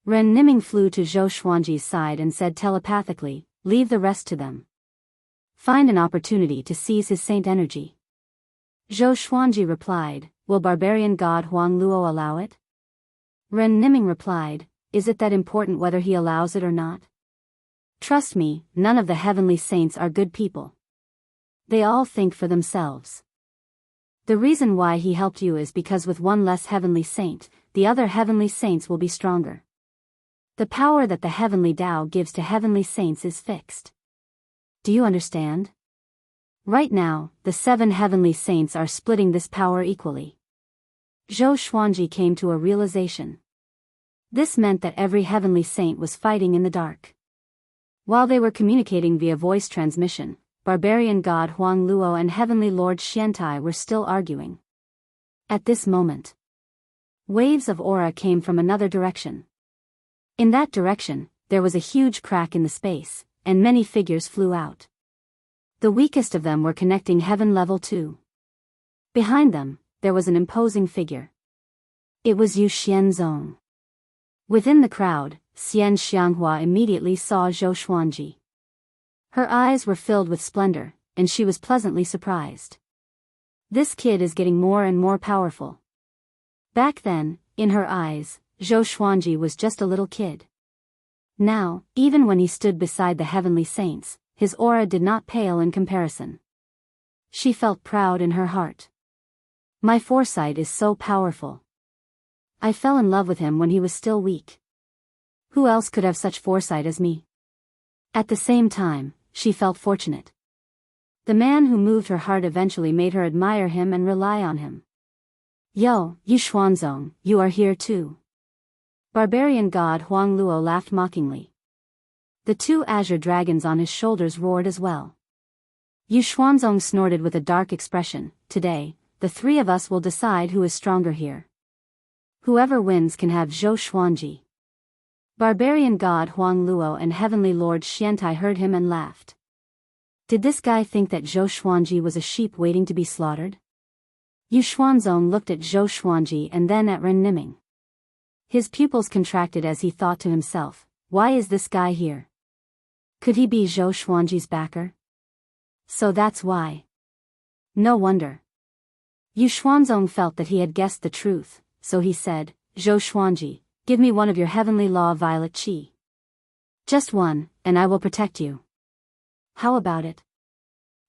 Ren Niming flew to Zhou Xuanji's side and said telepathically, leave the rest to them. Find an opportunity to seize his saint energy. Zhou Xuanji replied, will barbarian god Huang Luo allow it? Ren Niming replied, is it that important whether he allows it or not? Trust me, none of the heavenly saints are good people. They all think for themselves. The reason why he helped you is because with one less heavenly saint, the other heavenly saints will be stronger. The power that the heavenly Tao gives to heavenly saints is fixed. Do you understand? Right now, the 7 heavenly saints are splitting this power equally. Zhou Xuanji came to a realization. This meant that every heavenly saint was fighting in the dark. While they were communicating via voice transmission, barbarian god Huang Luo and heavenly lord Xiantai were still arguing. At this moment, waves of aura came from another direction. In that direction, there was a huge crack in the space, and many figures flew out. The weakest of them were connecting heaven level 2. Behind them, there was an imposing figure. It was Yu Xianzong. Within the crowd, Xian Xianghua immediately saw Zhou Xuanji. Her eyes were filled with splendor, and she was pleasantly surprised. This kid is getting more and more powerful. Back then, in her eyes, Zhou Xuanji was just a little kid. Now, even when he stood beside the heavenly saints, his aura did not pale in comparison. She felt proud in her heart. My foresight is so powerful. I fell in love with him when he was still weak. Who else could have such foresight as me? At the same time, she felt fortunate. The man who moved her heart eventually made her admire him and rely on him. Yo, Yu Xuanzong, you are here too. Barbarian god Huang Luo laughed mockingly. The 2 azure dragons on his shoulders roared as well. Yu Xuanzong snorted with a dark expression. Today, the 3 of us will decide who is stronger here. Whoever wins can have Zhou Xuanji. Barbarian god Huang Luo and heavenly lord Xiantai heard him and laughed. Did this guy think that Zhou Xuanji was a sheep waiting to be slaughtered? Yu Xuanzong looked at Zhou Xuanji and then at Ren Niming. His pupils contracted as he thought to himself, why is this guy here? Could he be Zhou Xuanji's backer? So that's why. No wonder. Yu Xuanzong felt that he had guessed the truth, so he said, Zhou Xuanji, give me one of your heavenly law violet qi. Just one, and I will protect you. How about it?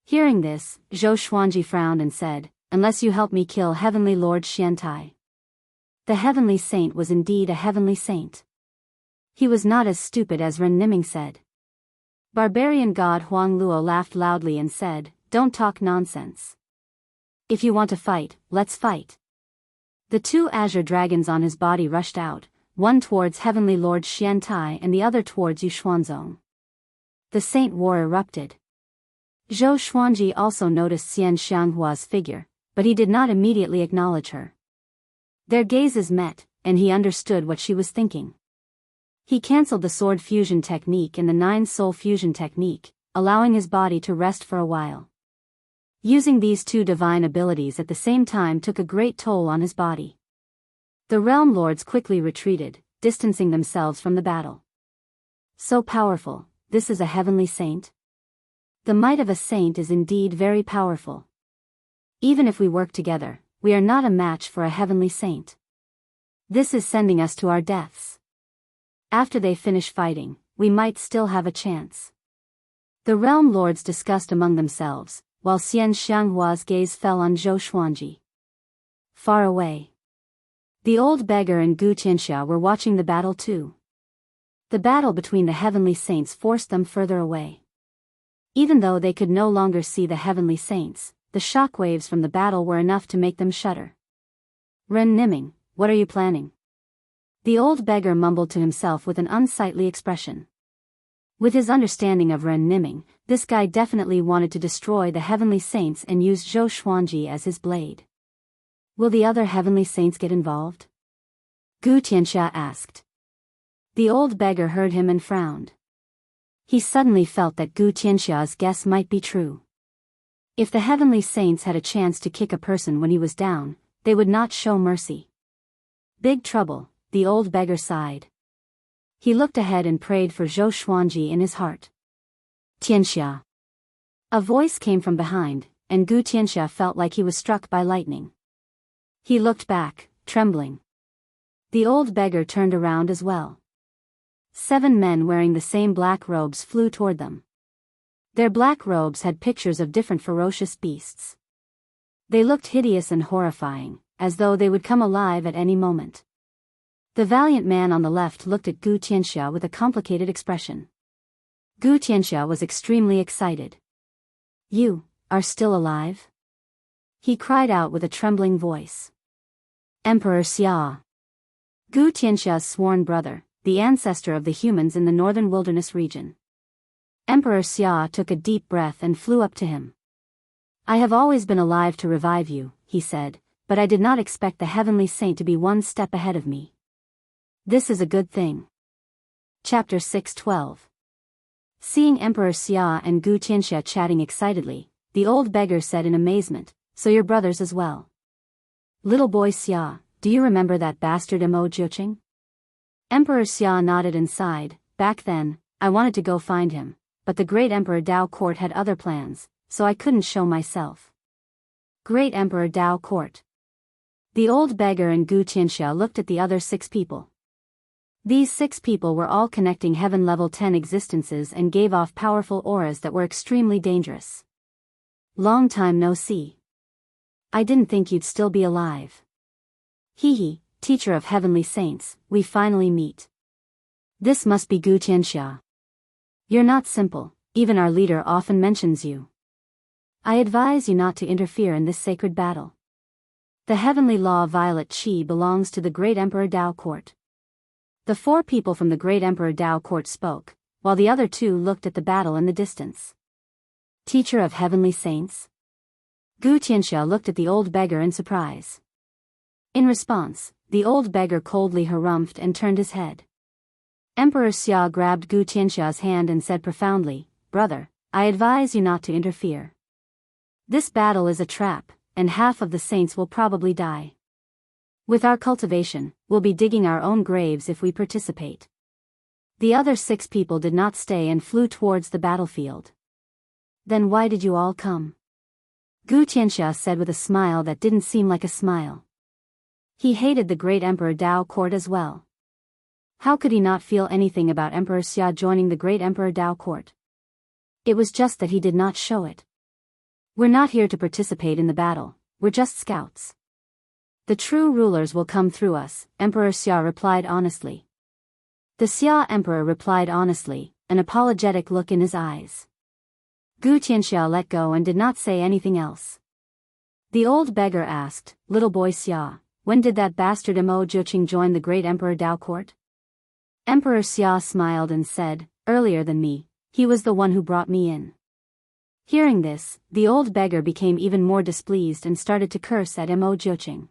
Hearing this, Zhou Xuanji frowned and said, unless you help me kill heavenly lord Xiantai. The heavenly saint was indeed a heavenly saint. He was not as stupid as Ren Niming said. Barbarian god Huang Luo laughed loudly and said, don't talk nonsense. If you want to fight, let's fight. The 2 azure dragons on his body rushed out, one towards heavenly lord Xiantai and the other towards Yu Xuanzong. The saint war erupted. Zhou Xuanji also noticed Xian Xianghua's figure, but he did not immediately acknowledge her. Their gazes met, and he understood what she was thinking. He cancelled the sword fusion technique and the 9 soul fusion technique, allowing his body to rest for a while. Using these 2 divine abilities at the same time took a great toll on his body. The realm lords quickly retreated, distancing themselves from the battle. So powerful, this is a heavenly saint? The might of a saint is indeed very powerful. Even if we work together, we are not a match for a heavenly saint. This is sending us to our deaths. After they finish fighting, we might still have a chance. The realm lords discussed among themselves, while Xian Xianghua's gaze fell on Zhou Xuanji. Far away, the old beggar and Gu Tianxia were watching the battle too. The battle between the heavenly saints forced them further away. Even though they could no longer see the heavenly saints, the shockwaves from the battle were enough to make them shudder. Ren Niming, what are you planning? The old beggar mumbled to himself with an unsightly expression. With his understanding of Ren Niming, this guy definitely wanted to destroy the heavenly saints and use Zhou Xuanji as his blade. Will the other heavenly saints get involved? Gu Tianxia asked. The old beggar heard him and frowned. He suddenly felt that Gu Tianxia's guess might be true. If the heavenly saints had a chance to kick a person when he was down, they would not show mercy. Big trouble, the old beggar sighed. He looked ahead and prayed for Zhou Xuanji in his heart. Tianxia. A voice came from behind, and Gu Tianxia felt like he was struck by lightning. He looked back, trembling. The old beggar turned around as well. 7 men wearing the same black robes flew toward them. Their black robes had pictures of different ferocious beasts. They looked hideous and horrifying, as though they would come alive at any moment. The valiant man on the left looked at Gu Tianxia with a complicated expression. Gu Tianxia was extremely excited. You are still alive? He cried out with a trembling voice. Emperor Xia. Gu Tianxia's sworn brother, the ancestor of the humans in the northern wilderness region. Emperor Xia took a deep breath and flew up to him. I have always been alive to revive you, he said, but I did not expect the heavenly saint to be one step ahead of me. This is a good thing. Chapter 6:12. Seeing Emperor Xia and Gu Tianxia chatting excitedly, the old beggar said in amazement, so you're brothers as well. Little boy Xia, do you remember that bastard Mo Jiuqing? Emperor Xia nodded and sighed. Back then, I wanted to go find him, but the great Emperor Dao Court had other plans, so I couldn't show myself. Great Emperor Dao Court. The old beggar and Gu Tianxia looked at the other 6 people. These 6 people were all connecting heaven level 10 existences and gave off powerful auras that were extremely dangerous. Long time no see. I didn't think you'd still be alive. Hee, teacher of heavenly saints, we finally meet. This must be Gu Tianxia. You're not simple, even our leader often mentions you. I advise you not to interfere in this sacred battle. The heavenly law Violet Qi belongs to the great Emperor Dao Court. The 4 people from the great Emperor Dao Court spoke, while the other 2 looked at the battle in the distance. Teacher of heavenly saints? Gu Tianxia looked at the old beggar in surprise. In response, the old beggar coldly harumphed and turned his head. Emperor Xia grabbed Gu Tianxia's hand and said profoundly, Brother, I advise you not to interfere. This battle is a trap, and half of the saints will probably die. With our cultivation, we'll be digging our own graves if we participate. The other 6 people did not stay and flew towards the battlefield. Then why did you all come? Gu Tianxia said with a smile that didn't seem like a smile. He hated the great Emperor Dao Court as well. How could he not feel anything about Emperor Xia joining the great Emperor Dao Court? It was just that he did not show it. We're not here to participate in the battle, we're just scouts. The true rulers will come through us, Emperor Xia replied honestly. The Xia Emperor replied honestly, an apologetic look in his eyes. Gu Tianxia let go and did not say anything else. The old beggar asked, Little boy Xia, when did that bastard Mo Jiuqing join the great Emperor Dao Court? Emperor Xia smiled and said, Earlier than me, he was the one who brought me in. Hearing this, the old beggar became even more displeased and started to curse at Mo Jiuqing.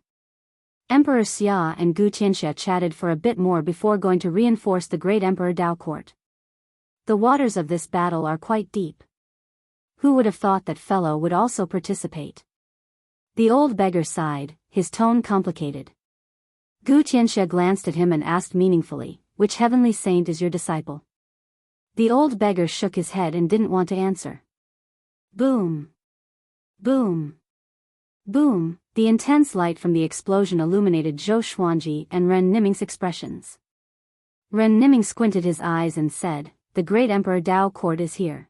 Emperor Xia and Gu Tianxia chatted for a bit more before going to reinforce the great Emperor Dao Court. The waters of this battle are quite deep. Who would have thought that fellow would also participate? The old beggar sighed, his tone complicated. Gu Tianxia glanced at him and asked meaningfully, Which heavenly saint is your disciple? The old beggar shook his head and didn't want to answer. Boom! Boom! Boom! The intense light from the explosion illuminated Zhou Xuanji and Ren Niming's expressions. Ren Niming squinted his eyes and said, The great Emperor Dao Court is here.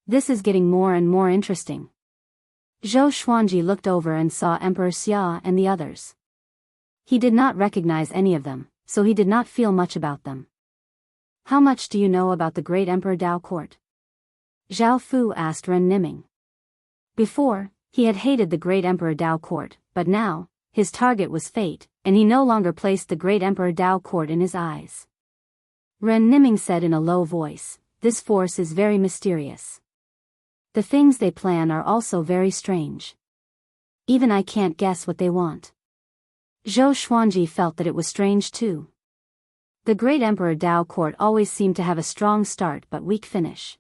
This is getting more and more interesting. Zhou Xuanji looked over and saw Emperor Xia and the others. He did not recognize any of them, so he did not feel much about them. How much do you know about the great Emperor Dao Court? Zhao Fu asked Ren Niming. Before, he had hated the great Emperor Dao Court, but now, his target was fate, and he no longer placed the great Emperor Dao Court in his eyes. Ren Niming said in a low voice, This force is very mysterious. The things they plan are also very strange. Even I can't guess what they want. Zhou Xuanji felt that it was strange too. The great Emperor Dao Court always seemed to have a strong start but weak finish.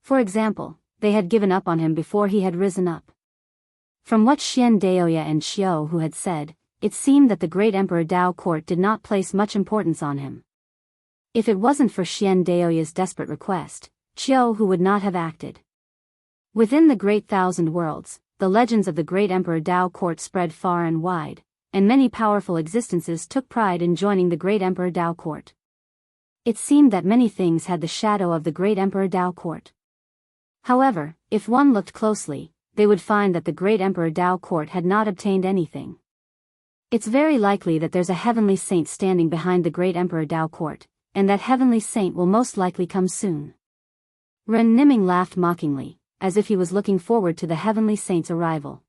For example, they had given up on him before he had risen up. From what Xian Daoya and Xiao Hu had said, it seemed that the great Emperor Dao Court did not place much importance on him. If it wasn't for Xian Daoya's desperate request, Xiao Hu would not have acted. Within the great thousand worlds, the legends of the great Emperor Dao Court spread far and wide, and many powerful existences took pride in joining the great Emperor Dao Court. It seemed that many things had the shadow of the great Emperor Dao Court. However, if one looked closely, they would find that the great Emperor Dao Court had not obtained anything. It's very likely that there's a heavenly saint standing behind the great Emperor Dao Court, and that heavenly saint will most likely come soon. Ren Niming laughed mockingly, as if he was looking forward to the heavenly saint's arrival.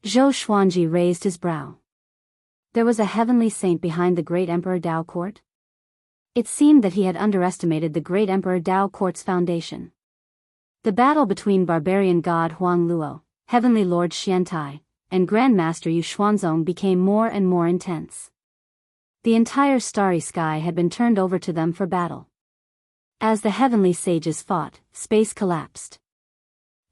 Zhou Xuanji raised his brow. There was a heavenly saint behind the great Emperor Dao Court? It seemed that he had underestimated the great Emperor Dao Court's foundation. The battle between barbarian god Huang Luo, Heavenly Lord Xiantai, and Grandmaster Yu Xuanzong became more and more intense. The entire starry sky had been turned over to them for battle. As the heavenly sages fought, space collapsed.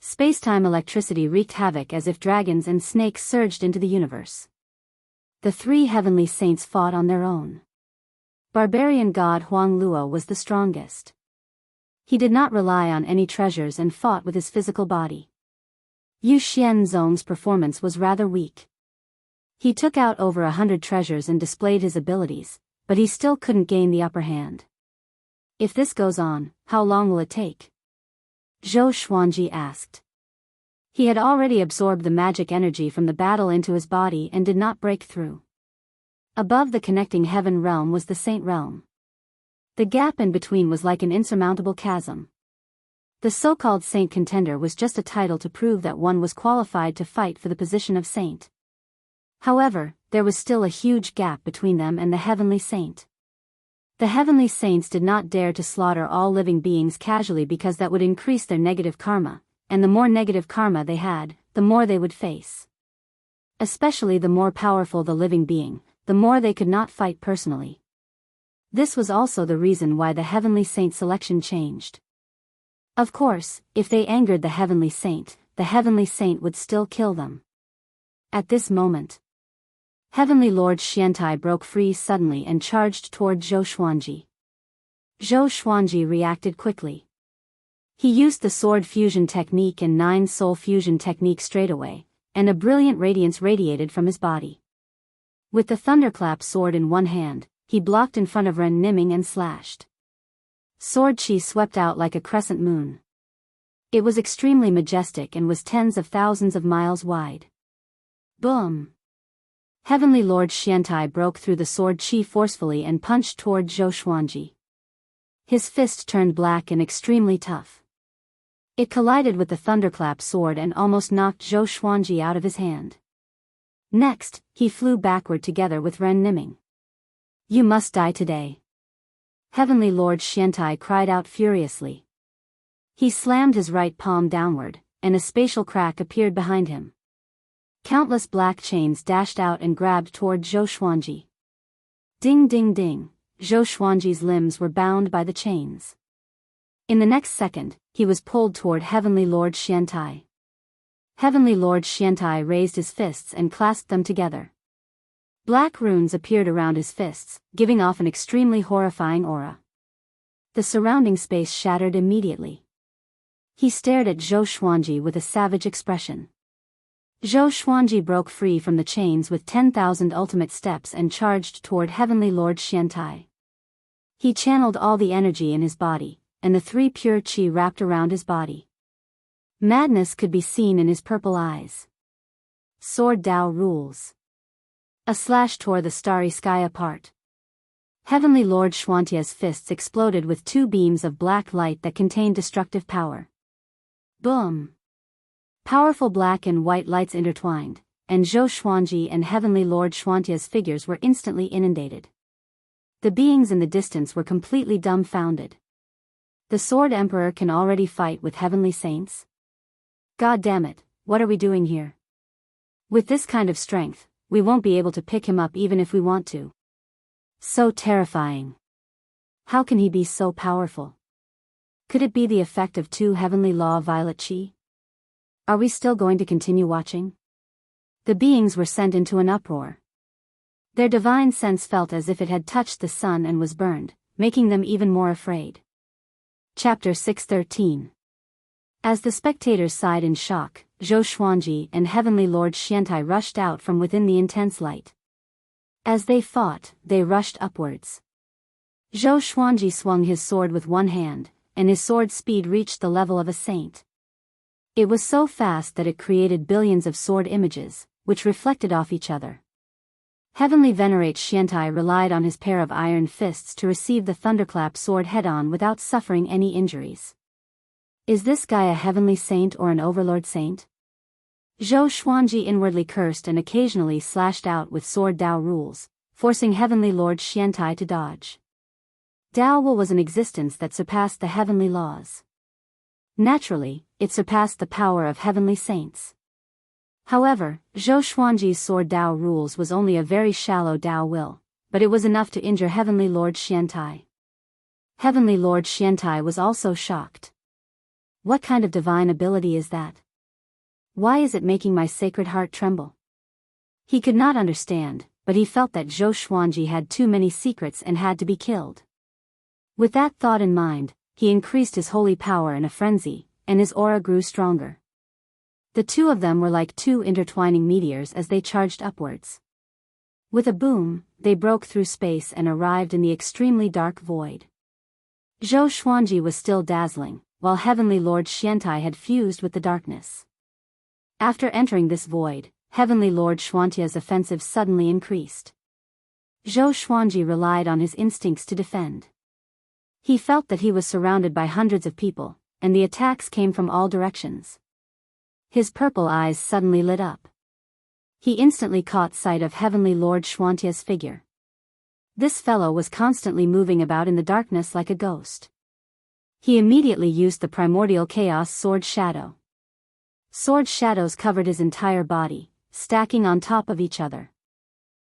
Spacetime electricity wreaked havoc as if dragons and snakes surged into the universe. The three heavenly saints fought on their own. Barbarian god Huang Luo was the strongest. He did not rely on any treasures and fought with his physical body. Yu Xuanzong's performance was rather weak. He took out over 100 treasures and displayed his abilities, but he still couldn't gain the upper hand. If this goes on, how long will it take? Zhou Xuanji asked. He had already absorbed the magic energy from the battle into his body and did not break through. Above the connecting heaven realm was the saint realm. The gap in between was like an insurmountable chasm. The so-called saint contender was just a title to prove that one was qualified to fight for the position of saint. However, there was still a huge gap between them and the heavenly saint. The heavenly saints did not dare to slaughter all living beings casually because that would increase their negative karma, and the more negative karma they had, the more they would face. Especially the more powerful the living being, the more they could not fight personally. This was also the reason why the heavenly saint selection changed. Of course, if they angered the heavenly saint would still kill them. At this moment, Heavenly Lord Xiantai broke free suddenly and charged toward Zhou Xuanji. Zhou Xuanji reacted quickly. He used the sword fusion technique and 9 soul fusion technique straightaway, and a brilliant radiance radiated from his body. With the thunderclap sword in one hand, he blocked in front of Ren Niming and slashed. Sword chi swept out like a crescent moon. It was extremely majestic and was tens of thousands of miles wide. Boom! Heavenly Lord Xiantai broke through the sword chi forcefully and punched toward Zhou Xuanji. His fist turned black and extremely tough. It collided with the thunderclap sword and almost knocked Zhou Xuanji out of his hand. Next, he flew backward together with Ren Niming. You must die today. Heavenly Lord Xiantai cried out furiously. He slammed his right palm downward, and a spatial crack appeared behind him. Countless black chains dashed out and grabbed toward Zhou Xuanji. Ding ding ding, Zhou Xuanji's limbs were bound by the chains. In the next second, he was pulled toward Heavenly Lord Xiantai. Heavenly Lord Xiantai raised his fists and clasped them together. Black runes appeared around his fists, giving off an extremely horrifying aura. The surrounding space shattered immediately. He stared at Zhou Xuanji with a savage expression. Zhou Xuanji broke free from the chains with 10,000 ultimate steps and charged toward Heavenly Lord Xiantai. He channeled all the energy in his body, and the 3 pure chi wrapped around his body. Madness could be seen in his purple eyes. Sword Dao rules. A slash tore the starry sky apart. Heavenly Lord Xuantia's fists exploded with 2 beams of black light that contained destructive power. Boom! Powerful black and white lights intertwined, and Zhou Xuanji and Heavenly Lord Xuantia's figures were instantly inundated. The beings in the distance were completely dumbfounded. The Sword Emperor can already fight with heavenly saints? God damn it, what are we doing here? With this kind of strength, we won't be able to pick him up even if we want to. So terrifying. How can he be so powerful? Could it be the effect of 2 heavenly law violet chi? Are we still going to continue watching? The beings were sent into an uproar. Their divine sense felt as if it had touched the sun and was burned, making them even more afraid. Chapter 613. As the spectators sighed in shock, Zhou Xuanji and Heavenly Lord Xiantai rushed out from within the intense light. As they fought, they rushed upwards. Zhou Xuanji swung his sword with one hand, and his sword speed reached the level of a saint. It was so fast that it created billions of sword images, which reflected off each other. Heavenly Venerate Xiantai relied on his pair of iron fists to receive the thunderclap sword head-on without suffering any injuries. Is this guy a heavenly saint or an overlord saint? Zhou Xuanji inwardly cursed and occasionally slashed out with sword Dao rules, forcing Heavenly Lord Xiantai to dodge. Dao will was an existence that surpassed the heavenly laws. Naturally, it surpassed the power of heavenly saints. However, Zhou Xuanji's sword Dao rules was only a very shallow Dao will, but it was enough to injure Heavenly Lord Xiantai. Heavenly Lord Xiantai was also shocked. What kind of divine ability is that? Why is it making my sacred heart tremble? He could not understand, but he felt that Zhou Xuanji had too many secrets and had to be killed. With that thought in mind, he increased his holy power in a frenzy, and his aura grew stronger. The two of them were like two intertwining meteors as they charged upwards. With a boom, they broke through space and arrived in the extremely dark void. Zhou Xuanji was still dazzling, while Heavenly Lord Xiantai had fused with the darkness. After entering this void, Heavenly Lord Xuantia's offensive suddenly increased. Zhou Xuanji relied on his instincts to defend. He felt that he was surrounded by hundreds of people, and the attacks came from all directions. His purple eyes suddenly lit up. He instantly caught sight of Heavenly Lord Xuantia's figure. This fellow was constantly moving about in the darkness like a ghost. He immediately used the primordial chaos sword shadow. Sword shadows covered his entire body, stacking on top of each other.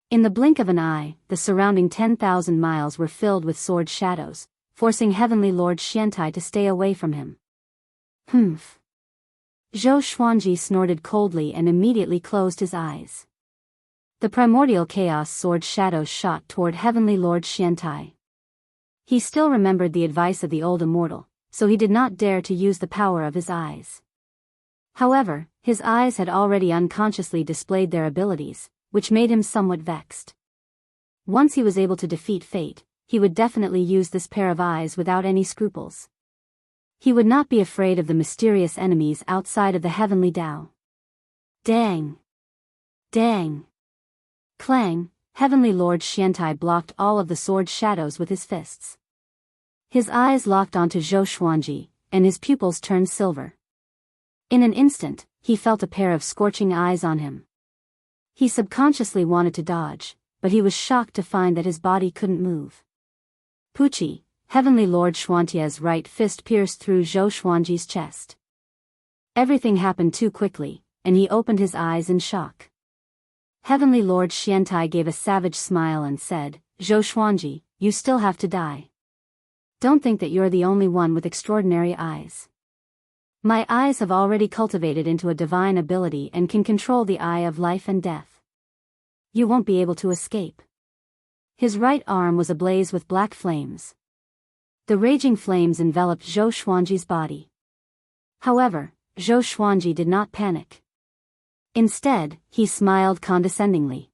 In the blink of an eye, the surrounding 10,000 miles were filled with sword shadows, forcing Heavenly Lord Xiantai to stay away from him. Humph. Zhou Xuanji snorted coldly and immediately closed his eyes. The primordial chaos sword shadows shot toward Heavenly Lord Xiantai. He still remembered the advice of the old immortal, so he did not dare to use the power of his eyes. However, his eyes had already unconsciously displayed their abilities, which made him somewhat vexed. Once he was able to defeat fate, he would definitely use this pair of eyes without any scruples. He would not be afraid of the mysterious enemies outside of the heavenly Tao. Dang! Dang! Clang! Heavenly Lord Xiantai blocked all of the sword shadows with his fists. His eyes locked onto Zhou Xuanji, and his pupils turned silver. In an instant, he felt a pair of scorching eyes on him. He subconsciously wanted to dodge, but he was shocked to find that his body couldn't move. Pucci, Heavenly Lord Xuantia's right fist pierced through Zhou Xuanji's chest. Everything happened too quickly, and he opened his eyes in shock. Heavenly Lord Xiantai gave a savage smile and said, "Zhou Xuanji, you still have to die. Don't think that you're the only one with extraordinary eyes. My eyes have already cultivated into a divine ability and can control the eye of life and death. You won't be able to escape." His right arm was ablaze with black flames. The raging flames enveloped Zhou Xuanji's body. However, Zhou Xuanji did not panic. Instead, he smiled condescendingly.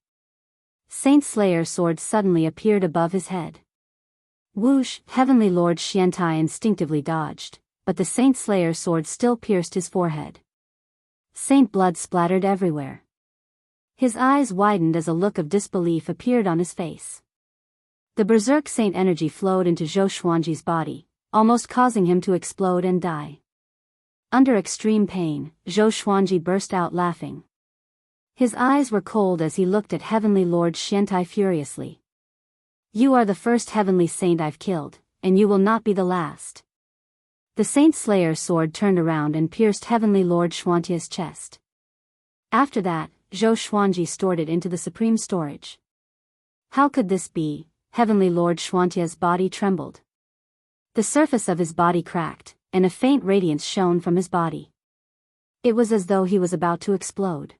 Saint Slayer's sword suddenly appeared above his head. Whoosh! Heavenly Lord Xiantai instinctively dodged, but the Saint Slayer's sword still pierced his forehead. Saint blood splattered everywhere. His eyes widened as a look of disbelief appeared on his face. The berserk saint energy flowed into Zhou Xuanji's body, almost causing him to explode and die. Under extreme pain, Zhou Xuanji burst out laughing. His eyes were cold as he looked at Heavenly Lord Xiantai furiously. "You are the first heavenly saint I've killed, and you will not be the last." The Saint Slayer's sword turned around and pierced Heavenly Lord Xuantia's chest. After that, Zhou Xuanji stored it into the supreme storage. How could this be? Heavenly Lord Xuantia's body trembled. The surface of his body cracked, and a faint radiance shone from his body. It was as though he was about to explode.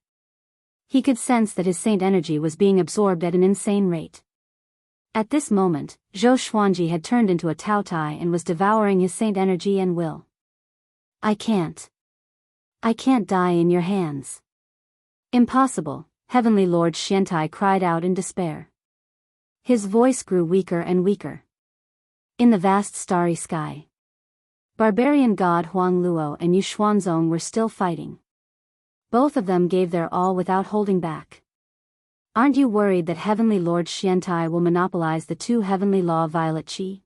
He could sense that his saint energy was being absorbed at an insane rate. At this moment, Zhou Xuanji had turned into a Taotai and was devouring his saint energy and will. I can't die in your hands." "Impossible," Heavenly Lord Xiantai cried out in despair. His voice grew weaker and weaker. In the vast starry sky, barbarian god Huang Luo and Yu Xuanzong were still fighting. Both of them gave their all without holding back. "Aren't you worried that Heavenly Lord Xiantai will monopolize the two heavenly law violet qi?"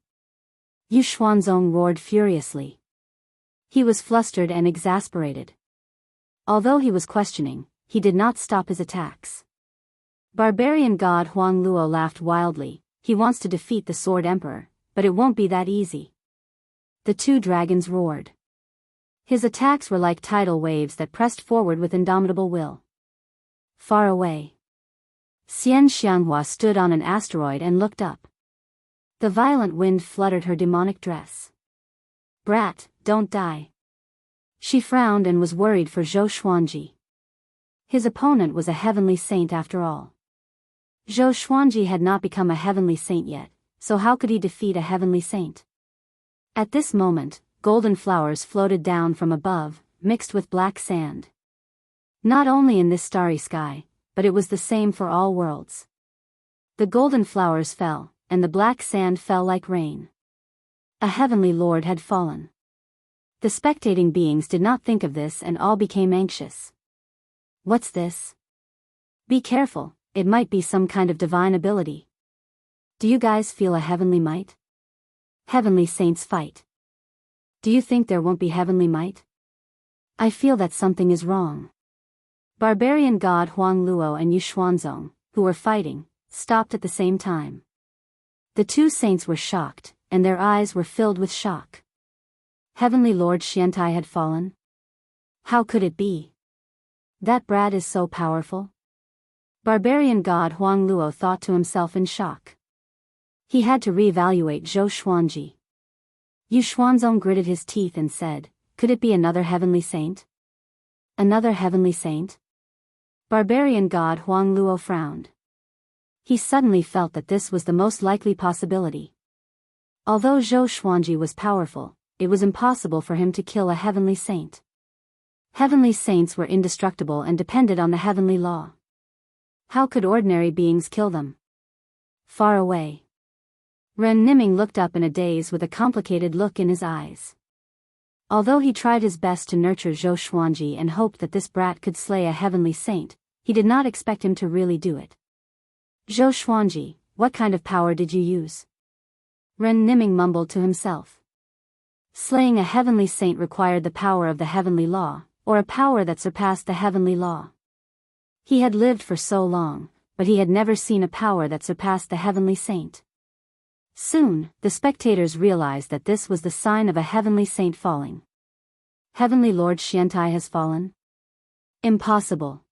Yu Xuanzong roared furiously. He was flustered and exasperated. Although he was questioning, he did not stop his attacks. Barbarian god Huang Luo laughed wildly. He wants to defeat the Sword Emperor, but it won't be that easy. The two dragons roared. His attacks were like tidal waves that pressed forward with indomitable will. Far away, Xian Xianghua stood on an asteroid and looked up. The violent wind fluttered her demonic dress. Brat, don't die. She frowned and was worried for Zhou Xuanji. His opponent was a heavenly saint after all. Zhou Xuanji had not become a heavenly saint yet, so how could he defeat a heavenly saint? At this moment, golden flowers floated down from above, mixed with black sand. Not only in this starry sky, but it was the same for all worlds. The golden flowers fell, and the black sand fell like rain. A heavenly lord had fallen. The spectating beings did not think of this and all became anxious. What's this? Be careful, it might be some kind of divine ability. Do you guys feel a heavenly might? Heavenly saints fight. Do you think there won't be heavenly might? I feel that something is wrong. Barbarian god Huang Luo and Yu Xuanzong, who were fighting, stopped at the same time. The two saints were shocked, and their eyes were filled with shock. Heavenly Lord Xiantai had fallen? How could it be? That brat is so powerful? Barbarian god Huang Luo thought to himself in shock. He had to reevaluate Zhou Xuanji. Yu Xuanzong gritted his teeth and said, could it be another heavenly saint? Another heavenly saint? Barbarian god Huang Luo frowned. He suddenly felt that this was the most likely possibility. Although Zhou Xuanji was powerful, it was impossible for him to kill a heavenly saint. Heavenly saints were indestructible and depended on the heavenly law. How could ordinary beings kill them? Far away, Ren Niming looked up in a daze with a complicated look in his eyes. Although he tried his best to nurture Zhou Xuanji and hoped that this brat could slay a heavenly saint, he did not expect him to really do it. Zhou Xuanji, what kind of power did you use? Ren Niming mumbled to himself. Slaying a heavenly saint required the power of the heavenly law, or a power that surpassed the heavenly law. He had lived for so long, but he had never seen a power that surpassed the heavenly saint. Soon, the spectators realized that this was the sign of a heavenly saint falling. Heavenly Lord Xiantai has fallen? Impossible.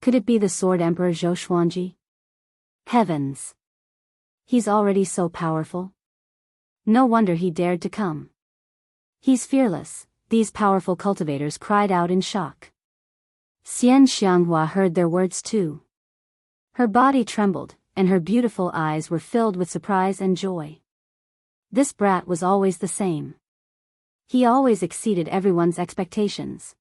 Could it be the Sword Emperor Zhou Xuanji? Heavens! He's already so powerful. No wonder he dared to come. He's fearless, these powerful cultivators cried out in shock. Xian Xianghua heard their words too. Her body trembled, and her beautiful eyes were filled with surprise and joy. This brat was always the same. He always exceeded everyone's expectations.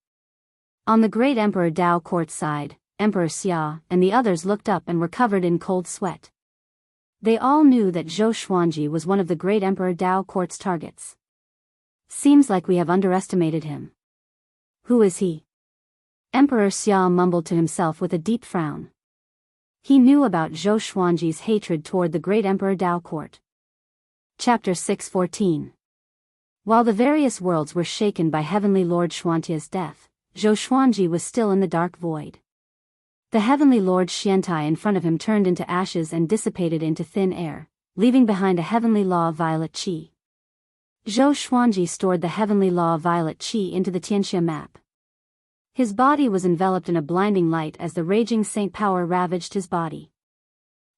On the great Emperor Dao Court's side, Emperor Xia and the others looked up and were covered in cold sweat. They all knew that Zhou Xuanji was one of the great Emperor Dao Court's targets. Seems like we have underestimated him. Who is he? Emperor Xia mumbled to himself with a deep frown. He knew about Zhou Xuanji's hatred toward the great Emperor Dao Court. Chapter 6:14. While the various worlds were shaken by Heavenly Lord Xuantia's death, Zhou Xuanji was still in the dark void. The Heavenly Lord Xiantai in front of him turned into ashes and dissipated into thin air, leaving behind a Heavenly Law Violet Qi. Zhou Xuanji stored the Heavenly Law Violet Qi into the Tianxia map. His body was enveloped in a blinding light as the raging saint power ravaged his body.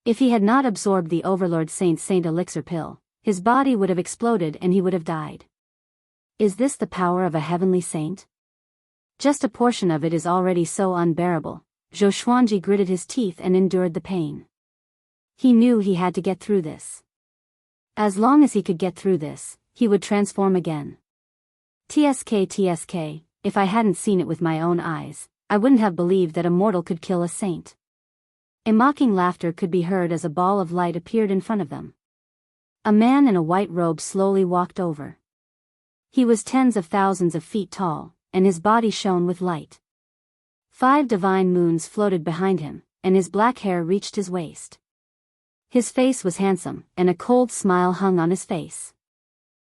If he had not absorbed the Overlord Saint Elixir pill, his body would have exploded and he would have died. Is this the power of a heavenly saint? Just a portion of it is already so unbearable. Zhou Xuanji gritted his teeth and endured the pain. He knew he had to get through this. As long as he could get through this, he would transform again. TSK, if I hadn't seen it with my own eyes, I wouldn't have believed that a mortal could kill a saint. A mocking laughter could be heard as a ball of light appeared in front of them. A man in a white robe slowly walked over. He was tens of thousands of feet tall, and his body shone with light. 5 divine moons floated behind him, and his black hair reached his waist. His face was handsome, and a cold smile hung on his face.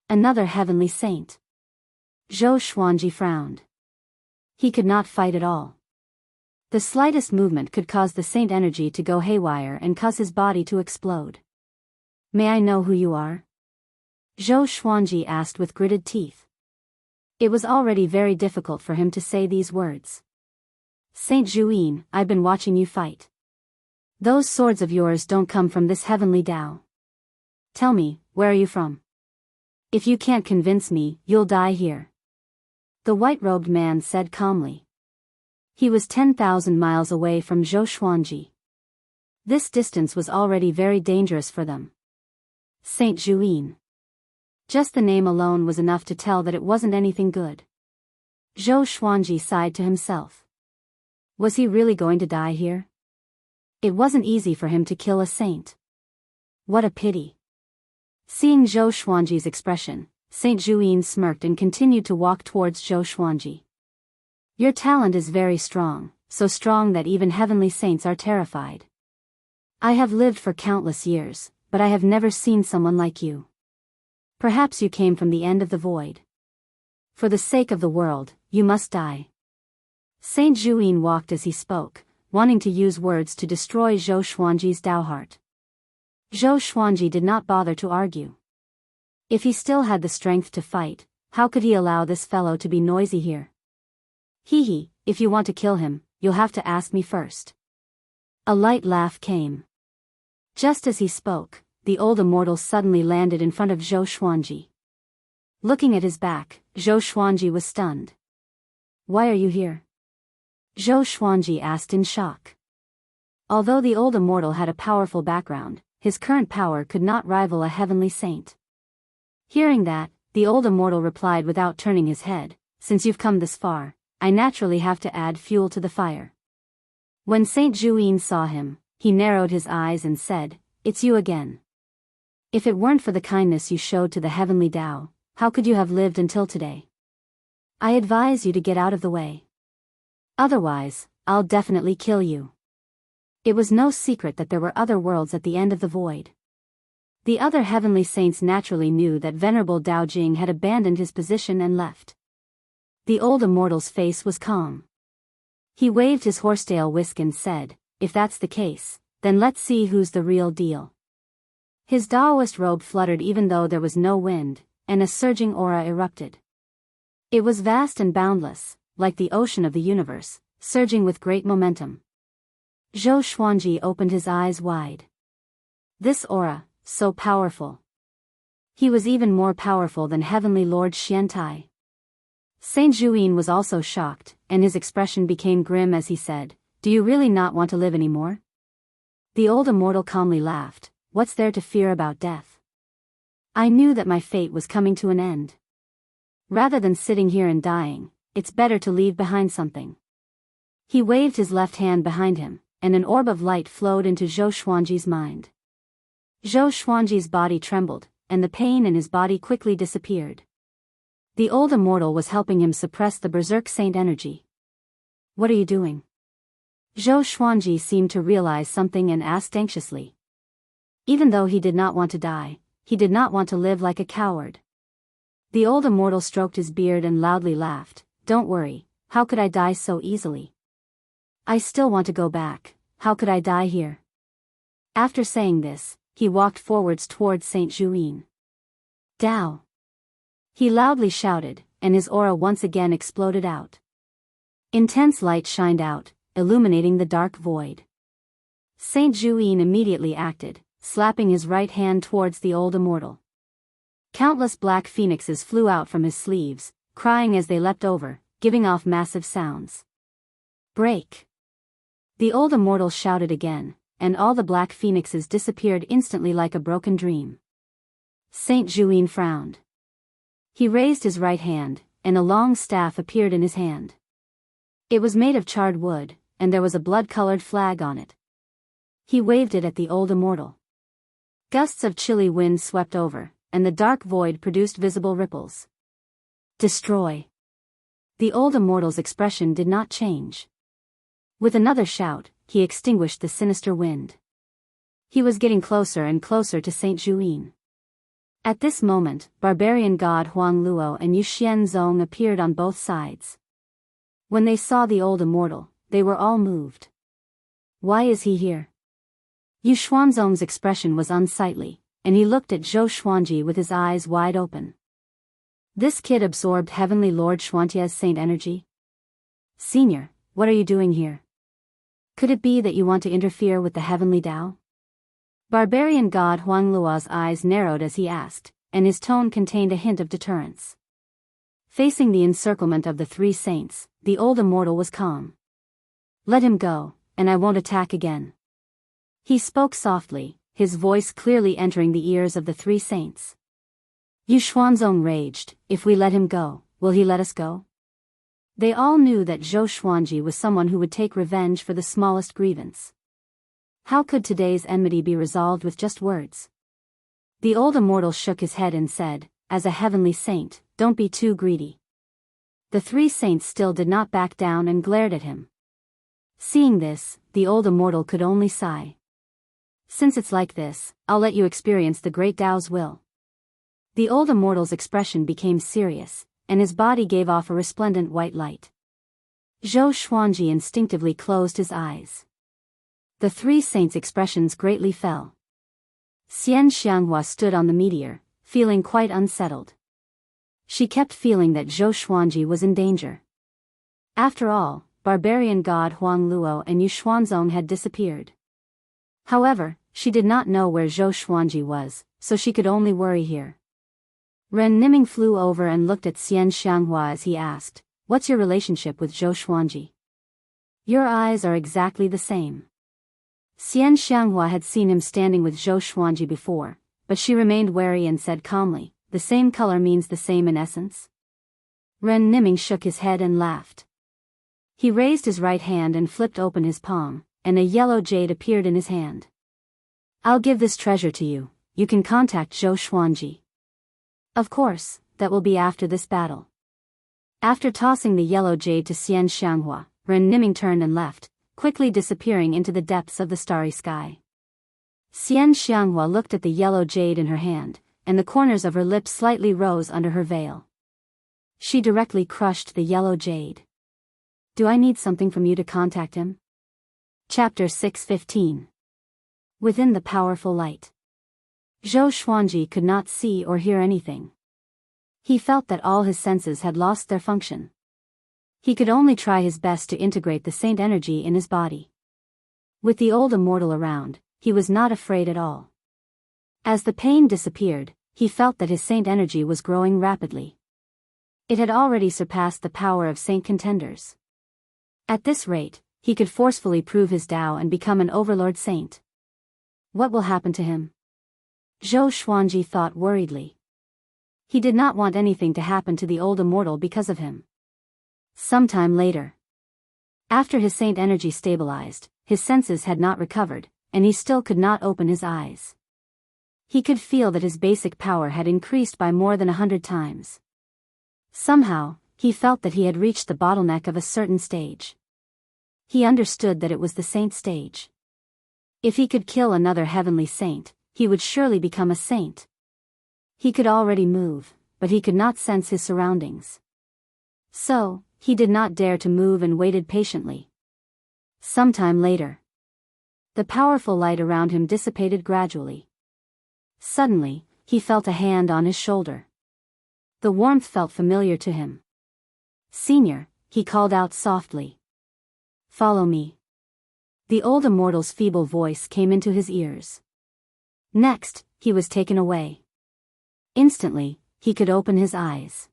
Another heavenly saint. Zhou Xuanji frowned. He could not fight at all. The slightest movement could cause the saint energy to go haywire and cause his body to explode. May I know who you are? Zhou Xuanji asked with gritted teeth. It was already very difficult for him to say these words. Saint Juyin, I've been watching you fight. Those swords of yours don't come from this heavenly Tao. Tell me, where are you from? If you can't convince me, you'll die here. The white-robed man said calmly. He was 10,000 miles away from Zhou Xuanji. This distance was already very dangerous for them. Saint Juyin. Just the name alone was enough to tell that it wasn't anything good. Zhou Xuanji sighed to himself. Was he really going to die here? It wasn't easy for him to kill a saint. What a pity. Seeing Zhou Xuanji's expression, Saint Juyin smirked and continued to walk towards Zhou Xuanji. Your talent is very strong, so strong that even heavenly saints are terrified. I have lived for countless years, but I have never seen someone like you. Perhaps you came from the end of the void. For the sake of the world, you must die. Saint Juyin walked as he spoke, wanting to use words to destroy Zhou Xuanji's Tao heart. Zhou Xuanji did not bother to argue. If he still had the strength to fight, how could he allow this fellow to be noisy here? Hee, if you want to kill him, you'll have to ask me first. A light laugh came. Just as he spoke, the old immortal suddenly landed in front of Zhou Xuanji. Looking at his back, Zhou Xuanji was stunned. Why are you here? Zhou Xuanji asked in shock. Although the old immortal had a powerful background, his current power could not rival a heavenly saint. Hearing that, the old immortal replied without turning his head, since you've come this far, I naturally have to add fuel to the fire. When Saint Juyin saw him, he narrowed his eyes and said, It's you again. If it weren't for the kindness you showed to the heavenly Tao, how could you have lived until today? I advise you to get out of the way. Otherwise, I'll definitely kill you. It was no secret that there were other worlds at the end of the void. The other heavenly saints naturally knew that Venerable Dao Jing had abandoned his position and left. The old immortal's face was calm. He waved his horsetail whisk and said, If that's the case, then let's see who's the real deal. His Taoist robe fluttered even though there was no wind, and a surging aura erupted. It was vast and boundless, like the ocean of the universe, surging with great momentum. Zhou Xuanji opened his eyes wide. This aura, so powerful. He was even more powerful than Heavenly Lord Xiantai. Saint Juyin was also shocked, and his expression became grim as he said, Do you really not want to live anymore? The old immortal calmly laughed, What's there to fear about death? I knew that my fate was coming to an end. Rather than sitting here and dying, it's better to leave behind something. He waved his left hand behind him, and an orb of light flowed into Zhou Xuanji's mind. Zhou Xuanji's body trembled, and the pain in his body quickly disappeared. The old immortal was helping him suppress the berserk saint energy. What are you doing? Zhou Xuanji seemed to realize something and asked anxiously. Even though he did not want to die, he did not want to live like a coward. The old immortal stroked his beard and loudly laughed, Don't worry, how could I die so easily? I still want to go back, how could I die here? After saying this, he walked forwards towards Saint Juyin. Tao! He loudly shouted, and his aura once again exploded out. Intense light shined out, illuminating the dark void. Saint Juyin immediately acted, slapping his right hand towards the old immortal. Countless black phoenixes flew out from his sleeves, crying as they leapt over, giving off massive sounds. Break! The old immortal shouted again, and all the black phoenixes disappeared instantly like a broken dream. Saint Juyin frowned. He raised his right hand, and a long staff appeared in his hand. It was made of charred wood, and there was a blood-colored flag on it. He waved it at the old immortal. Gusts of chilly wind swept over, and the dark void produced visible ripples. Destroy! The old immortal's expression did not change. With another shout, he extinguished the sinister wind. He was getting closer and closer to Saint Juyin. At this moment, barbarian god Huang Luo and Yuxian Zong appeared on both sides. When they saw the old immortal, they were all moved. Why is he here? Yu Xuanzong's expression was unsightly, and he looked at Zhou Xuanji with his eyes wide open. This kid absorbed Heavenly Lord Xuantia's saint energy? Senior, what are you doing here? Could it be that you want to interfere with the heavenly Tao? Barbarian god Huangluo's eyes narrowed as he asked, and his tone contained a hint of deterrence. Facing the encirclement of the three saints, the old immortal was calm. Let him go, and I won't attack again. He spoke softly, his voice clearly entering the ears of the three saints. Yu Xuanzong raged, if we let him go, will he let us go? They all knew that Zhou Xuanji was someone who would take revenge for the smallest grievance. How could today's enmity be resolved with just words? The old immortal shook his head and said, as a heavenly saint, don't be too greedy. The three saints still did not back down and glared at him. Seeing this, the old immortal could only sigh. Since it's like this, I'll let you experience the great Tao's will. The old immortal's expression became serious, and his body gave off a resplendent white light. Zhou Xuanji instinctively closed his eyes. The three saints' expressions greatly fell. Xian Xianghua stood on the meteor, feeling quite unsettled. She kept feeling that Zhou Xuanji was in danger. After all, barbarian god Huang Luo and Yu Xuanzong had disappeared. However, she did not know where Zhou Xuanji was, so she could only worry here. Ren Niming flew over and looked at Xian Xianghua as he asked, what's your relationship with Zhou Xuanji? Your eyes are exactly the same. Xian Xianghua had seen him standing with Zhou Xuanji before, but she remained wary and said calmly, the same color means the same in essence? Ren Niming shook his head and laughed. He raised his right hand and flipped open his palm, and a yellow jade appeared in his hand. I'll give this treasure to you, you can contact Zhou Xuanji. Of course, that will be after this battle. After tossing the yellow jade to Xian Xianghua, Ren Niming turned and left, quickly disappearing into the depths of the starry sky. Xian Xianghua looked at the yellow jade in her hand, and the corners of her lips slightly rose under her veil. She directly crushed the yellow jade. Do I need something from you to contact him? Chapter 6:15. Within the powerful light. Zhou Xuanji could not see or hear anything. He felt that all his senses had lost their function. He could only try his best to integrate the saint energy in his body. With the old immortal around, he was not afraid at all. As the pain disappeared, he felt that his saint energy was growing rapidly. It had already surpassed the power of saint contenders. At this rate, he could forcefully prove his Tao and become an overlord saint. What will happen to him? Zhou Xuanji thought worriedly. He did not want anything to happen to the old immortal because of him. Sometime later. After his saint energy stabilized, his senses had not recovered, and he still could not open his eyes. He could feel that his basic power had increased by more than 100 times. Somehow, he felt that he had reached the bottleneck of a certain stage. He understood that it was the saint stage. If he could kill another heavenly saint, he would surely become a saint. He could already move, but he could not sense his surroundings. So, he did not dare to move and waited patiently. Sometime later. The powerful light around him dissipated gradually. Suddenly, he felt a hand on his shoulder. The warmth felt familiar to him. Senior, he called out softly. Follow me. The old immortal's feeble voice came into his ears. Next, he was taken away. Instantly, he could open his eyes.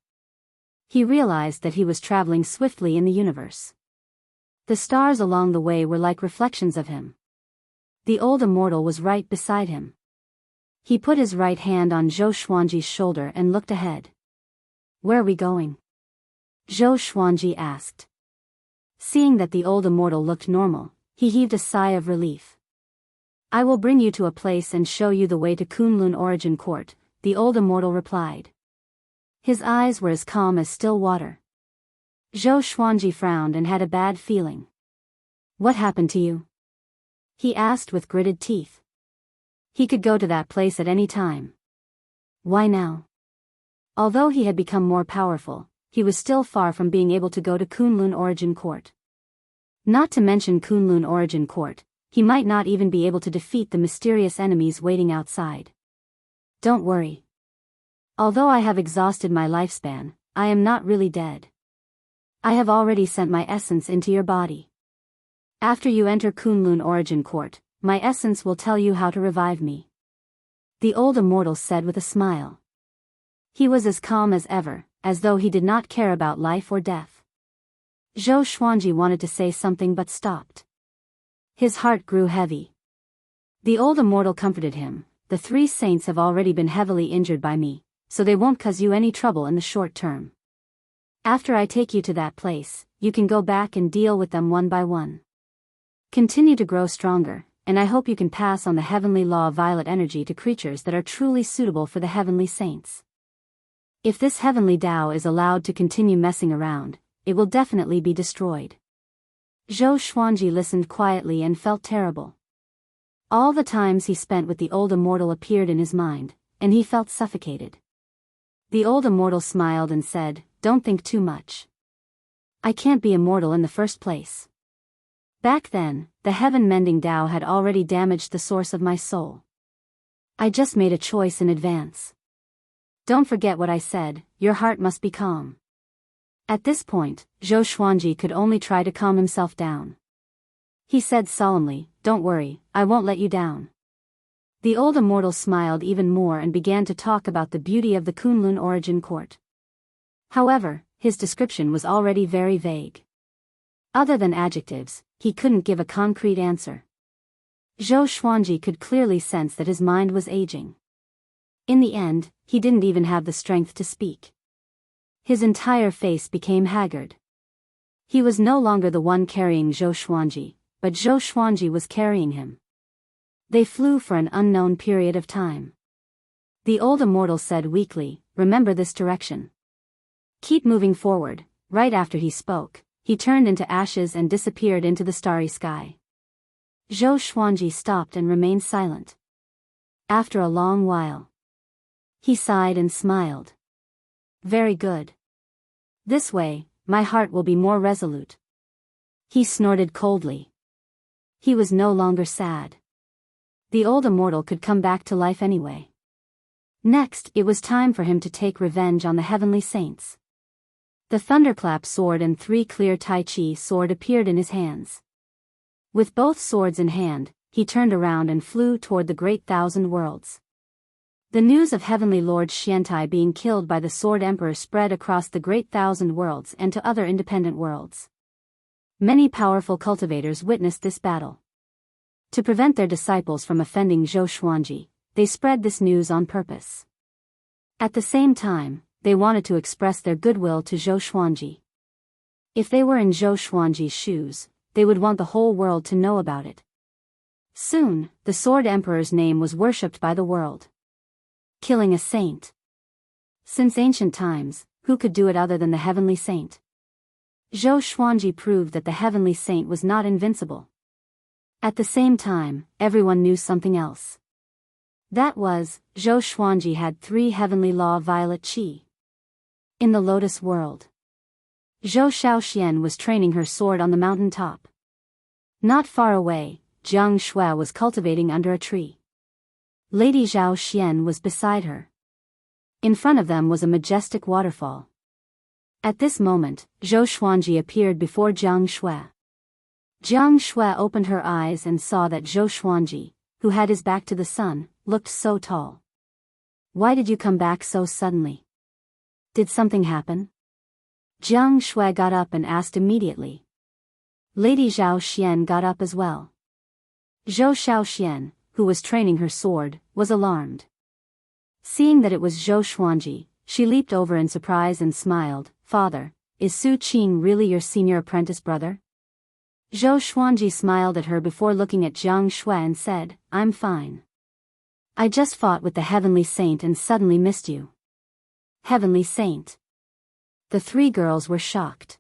He realized that he was traveling swiftly in the universe. The stars along the way were like reflections of him. The old immortal was right beside him. He put his right hand on Zhou Xuanji's shoulder and looked ahead. Where are we going? Zhou Xuanji asked. Seeing that the old immortal looked normal, he heaved a sigh of relief. I will bring you to a place and show you the way to Kunlun Origin Court, the old immortal replied. His eyes were as calm as still water. Zhou Xuanji frowned and had a bad feeling. What happened to you? He asked with gritted teeth. He could go to that place at any time. Why now? Although he had become more powerful, he was still far from being able to go to Kunlun Origin Court. Not to mention Kunlun Origin Court, he might not even be able to defeat the mysterious enemies waiting outside. Don't worry. Although I have exhausted my lifespan, I am not really dead. I have already sent my essence into your body. After you enter Kunlun Origin Court, my essence will tell you how to revive me. The old immortal said with a smile. He was as calm as ever, as though he did not care about life or death. Zhou Xuanji wanted to say something but stopped. His heart grew heavy. The old immortal comforted him. The 3 saints have already been heavily injured by me, so they won't cause you any trouble in the short term. After I take you to that place, you can go back and deal with them one by one. Continue to grow stronger, and I hope you can pass on the heavenly law of violet energy to creatures that are truly suitable for the heavenly saints. If this heavenly Tao is allowed to continue messing around, it will definitely be destroyed. Zhou Xuanji listened quietly and felt terrible. All the times he spent with the old immortal appeared in his mind, and he felt suffocated. The old immortal smiled and said, "Don't think too much. I can't be immortal in the first place. Back then, the heaven-mending Tao had already damaged the source of my soul. I just made a choice in advance. Don't forget what I said, your heart must be calm." At this point, Zhou Xuanji could only try to calm himself down. He said solemnly, "Don't worry, I won't let you down." The old immortal smiled even more and began to talk about the beauty of the Kunlun Origin Court. However, his description was already very vague. Other than adjectives, he couldn't give a concrete answer. Zhou Xuanji could clearly sense that his mind was aging. In the end, he didn't even have the strength to speak. His entire face became haggard. He was no longer the one carrying Zhou Xuanji, but Zhou Xuanji was carrying him. They flew for an unknown period of time. The old immortal said weakly, "Remember this direction. Keep moving forward." Right after he spoke, he turned into ashes and disappeared into the starry sky. Zhou Xuanji stopped and remained silent. After a long while, he sighed and smiled. "Very good. This way, my heart will be more resolute." He snorted coldly. He was no longer sad. The old immortal could come back to life anyway. Next, it was time for him to take revenge on the heavenly saints. The thunderclap sword and 3 clear Tai Chi sword appeared in his hands. With both swords in hand, he turned around and flew toward the great 1,000 worlds. The news of Heavenly Lord Xiantai being killed by the Sword Emperor spread across the great 1,000 worlds and to other independent worlds. Many powerful cultivators witnessed this battle. To prevent their disciples from offending Zhou Xuanji, they spread this news on purpose. At the same time, they wanted to express their goodwill to Zhou Xuanji. If they were in Zhou Xuanji's shoes, they would want the whole world to know about it. Soon, the Sword Emperor's name was worshipped by the world. Killing a saint. Since ancient times, who could do it other than the heavenly saint? Zhou Xuanji proved that the heavenly saint was not invincible. At the same time, everyone knew something else. That was, Zhou Xuanji had 3 heavenly law violet qi. In the lotus world, Zhou Xiaoxian was training her sword on the mountain top. Not far away, Jiang Shui was cultivating under a tree. Lady Zhao Xian was beside her. In front of them was a majestic waterfall. At this moment, Zhou Xuanji appeared before Jiang Shui. Jiang Shui opened her eyes and saw that Zhou Xuanji, who had his back to the sun, looked so tall. "Why did you come back so suddenly? Did something happen?" Jiang Shui got up and asked immediately. Lady Zhao Xian got up as well. Zhou Xiaoxian, who was training her sword, was alarmed. Seeing that it was Zhou Xuanji, she leaped over in surprise and smiled. "Father, is Su Qing really your senior apprentice brother?" Zhou Xuanji smiled at her before looking at Jiang Shui and said, "I'm fine. I just fought with the heavenly saint and suddenly missed you." Heavenly saint. The 3 girls were shocked.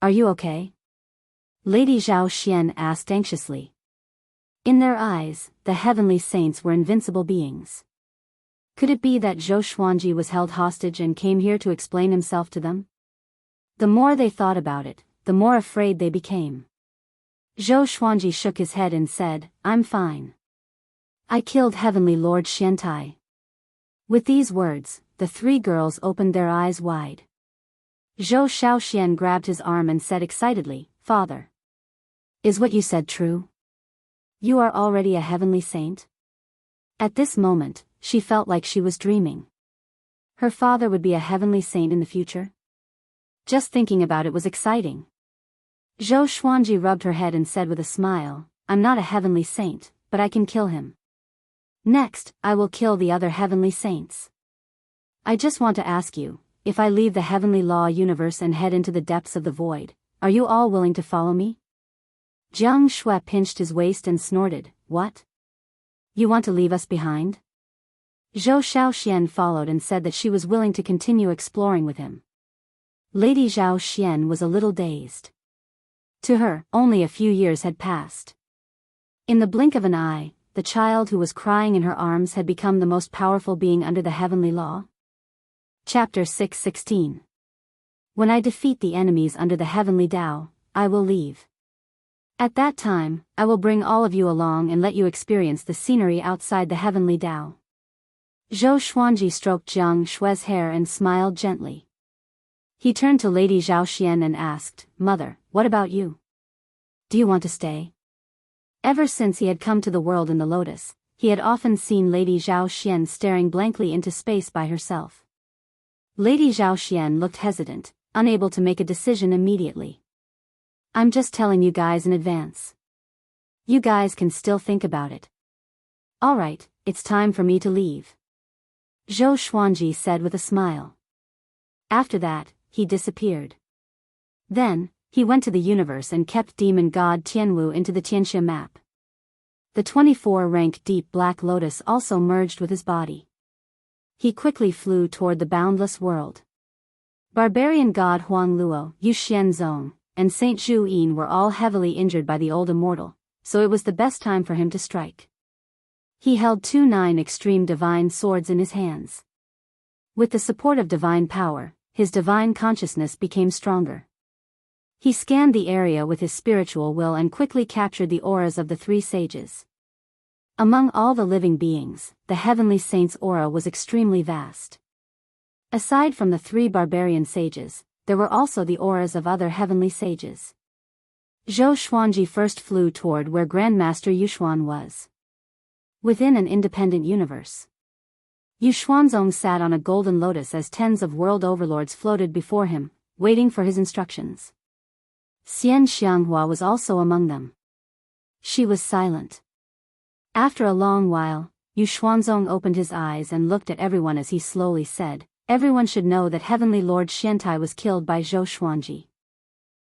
"Are you okay?" Lady Zhao Xian asked anxiously. In their eyes, the heavenly saints were invincible beings. Could it be that Zhou Xuanji was held hostage and came here to explain himself to them? The more they thought about it, the more afraid they became. Zhou Xuanji shook his head and said, I'm fine. I killed Heavenly Lord Xiantai. With these words, the three girls opened their eyes wide. Zhou Xiaoxian grabbed his arm and said excitedly, Father. Is what you said true? You are already a heavenly saint? At this moment, she felt like she was dreaming. Her father would be a heavenly saint in the future? Just thinking about it was exciting. Zhou Xuanji rubbed her head and said with a smile, I'm not a heavenly saint, but I can kill him. Next, I will kill the other heavenly saints. I just want to ask you, if I leave the heavenly law universe and head into the depths of the void, are you all willing to follow me? Jiang Shui pinched his waist and snorted, What? You want to leave us behind? Zhou Xiaoxian followed and said that she was willing to continue exploring with him. Lady Zhao Xian was a little dazed. To her, only a few years had passed. In the blink of an eye, the child who was crying in her arms had become the most powerful being under the heavenly law. Chapter 6:16. When I defeat the enemies under the heavenly Tao, I will leave. At that time, I will bring all of you along and let you experience the scenery outside the heavenly Tao. Zhou Xuanji stroked Jiang Shui's hair and smiled gently. He turned to Lady Zhao Xian and asked, Mother, what about you? Do you want to stay? Ever since he had come to the world in the lotus, he had often seen Lady Zhao Xian staring blankly into space by herself. Lady Zhao Xian looked hesitant, unable to make a decision immediately. I'm just telling you guys in advance. You guys can still think about it. Alright, it's time for me to leave. Zhou Xuanji said with a smile. After that, he disappeared. Then, he went to the universe and kept demon god Tianwu into the Tianxia map. The 24-rank deep black lotus also merged with his body. He quickly flew toward the boundless world. Barbarian god Huang Luo, Yu Xianzong, and Saint Zhu Yin were all heavily injured by the old immortal, so it was the best time for him to strike. He held 2 9 extreme divine swords in his hands. With the support of divine power, his divine consciousness became stronger. He scanned the area with his spiritual will and quickly captured the auras of the 3 sages. Among all the living beings, the heavenly saint's aura was extremely vast. Aside from the 3 barbarian sages, there were also the auras of other heavenly sages. Zhou Xuanji first flew toward where Grandmaster Yuxuan was. Within an independent universe, Yuxuanzong sat on a golden lotus as tens of world overlords floated before him, waiting for his instructions. Xian Xianghua was also among them. She was silent. After a long while, Yuxuanzong opened his eyes and looked at everyone as he slowly said, Everyone should know that Heavenly Lord Xiantai was killed by Zhou Xuanji.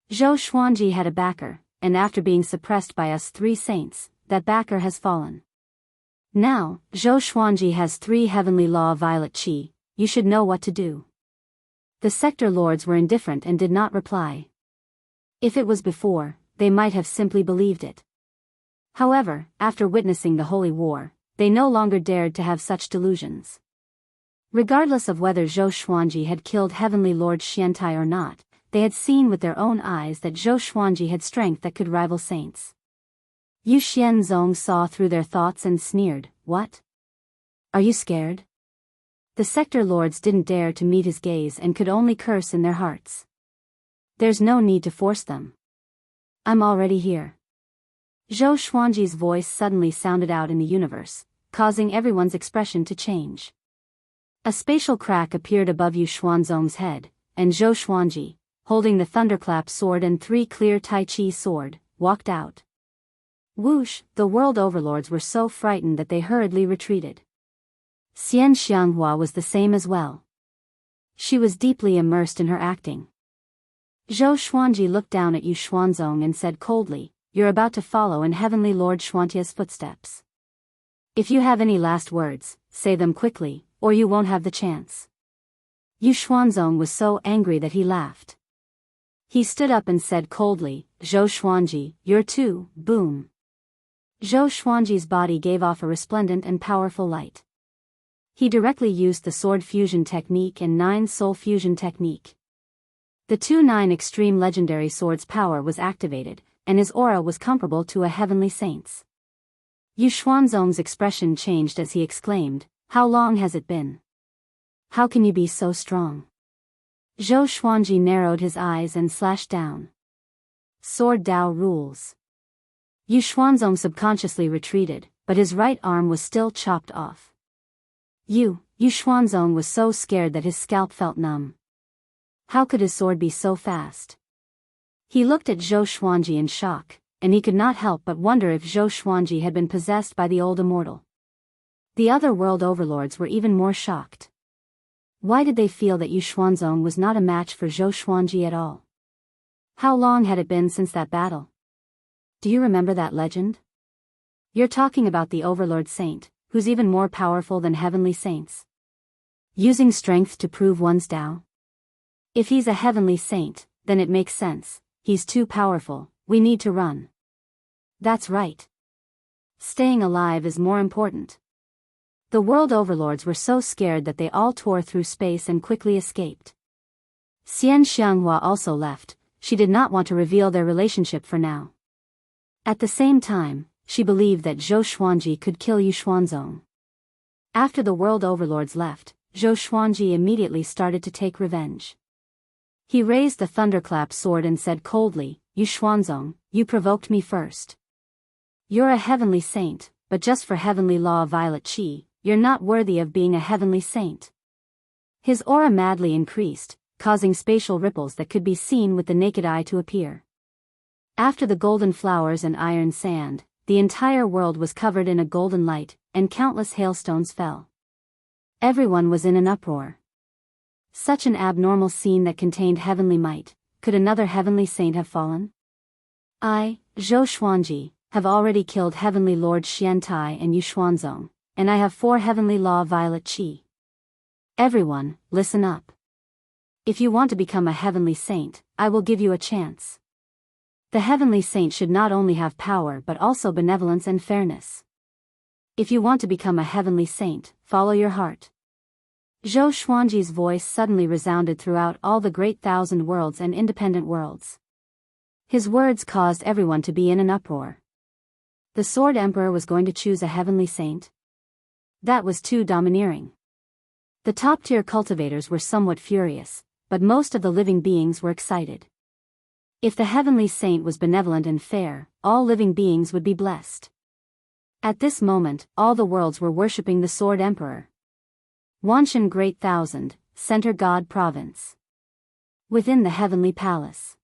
Zhou Xuanji had a backer, and after being suppressed by us 3 saints, that backer has fallen. Now, Zhou Xuanji has 3 heavenly law violet qi, you should know what to do. The sector lords were indifferent and did not reply. If it was before, they might have simply believed it. However, after witnessing the holy war, they no longer dared to have such delusions. Regardless of whether Zhou Xuanji had killed Heavenly Lord Xiantai or not, they had seen with their own eyes that Zhou Xuanji had strength that could rival saints. Yu Xianzong saw through their thoughts and sneered, What? Are you scared? The sector lords didn't dare to meet his gaze and could only curse in their hearts. There's no need to force them. I'm already here. Zhou Xuanji's voice suddenly sounded out in the universe, causing everyone's expression to change. A spatial crack appeared above Yu Xuanzong's head, and Zhou Xuanji, holding the thunderclap sword and 3 clear Tai Chi sword, walked out. Whoosh, the world overlords were so frightened that they hurriedly retreated. Xian Xianghua was the same as well. She was deeply immersed in her acting. Zhou Xuanji looked down at Yu Xuanzong and said coldly, You're about to follow in Heavenly Lord Xuantia's footsteps. If you have any last words, say them quickly, or you won't have the chance. Yu Xuanzong was so angry that he laughed. He stood up and said coldly, Zhou Xuanji, you're too, boom. Zhou Xuanji's body gave off a resplendent and powerful light. He directly used the sword fusion technique and 9 soul fusion technique. The 2-9 Extreme Legendary Sword's power was activated, and his aura was comparable to a heavenly saint's. Yu Xuanzong's expression changed as he exclaimed, "How long has it been? How can you be so strong?" Zhou Xuanji narrowed his eyes and slashed down. Sword Dao rules. Yu Xuanzong subconsciously retreated, but his right arm was still chopped off. Yu Xuanzong was so scared that his scalp felt numb. How could his sword be so fast? He looked at Zhou Xuanji in shock, and he could not help but wonder if Zhou Xuanji had been possessed by the old immortal. The other world overlords were even more shocked. Why did they feel that Yu Xuanzong was not a match for Zhou Xuanji at all? How long had it been since that battle? Do you remember that legend? You're talking about the overlord saint, who's even more powerful than heavenly saints. Using strength to prove one's Dao? If he's a heavenly saint, then it makes sense. He's too powerful, we need to run. That's right. Staying alive is more important. The world overlords were so scared that they all tore through space and quickly escaped. Xian Xianghua also left. She did not want to reveal their relationship for now. At the same time, she believed that Zhou Xuanji could kill Yu Xuanzong. After the world overlords left, Zhou Xuanji immediately started to take revenge. He raised the thunderclap sword and said coldly, "Yu Xuanzong, you provoked me first. You're a heavenly saint, but just for heavenly law violet qi, you're not worthy of being a heavenly saint." His aura madly increased, causing spatial ripples that could be seen with the naked eye to appear. After the golden flowers and iron sand, the entire world was covered in a golden light, and countless hailstones fell. Everyone was in an uproar. Such an abnormal scene that contained heavenly might. Could another heavenly saint have fallen? I, Zhou Xuanji, have already killed Heavenly Lord Xiantai and Yu Xuanzong, and I have 4 heavenly law violet qi. Everyone, listen up. If you want to become a heavenly saint, I will give you a chance. The heavenly saint should not only have power but also benevolence and fairness. If you want to become a heavenly saint, follow your heart. Zhou Xuanji's voice suddenly resounded throughout all the great 1,000 worlds and independent worlds. His words caused everyone to be in an uproar. The Sword Emperor was going to choose a heavenly saint? That was too domineering. The top-tier cultivators were somewhat furious, but most of the living beings were excited. If the heavenly saint was benevolent and fair, all living beings would be blessed. At this moment, all the worlds were worshipping the Sword Emperor. Wanshan Great Thousand, Center God Province. Within the Heavenly Palace,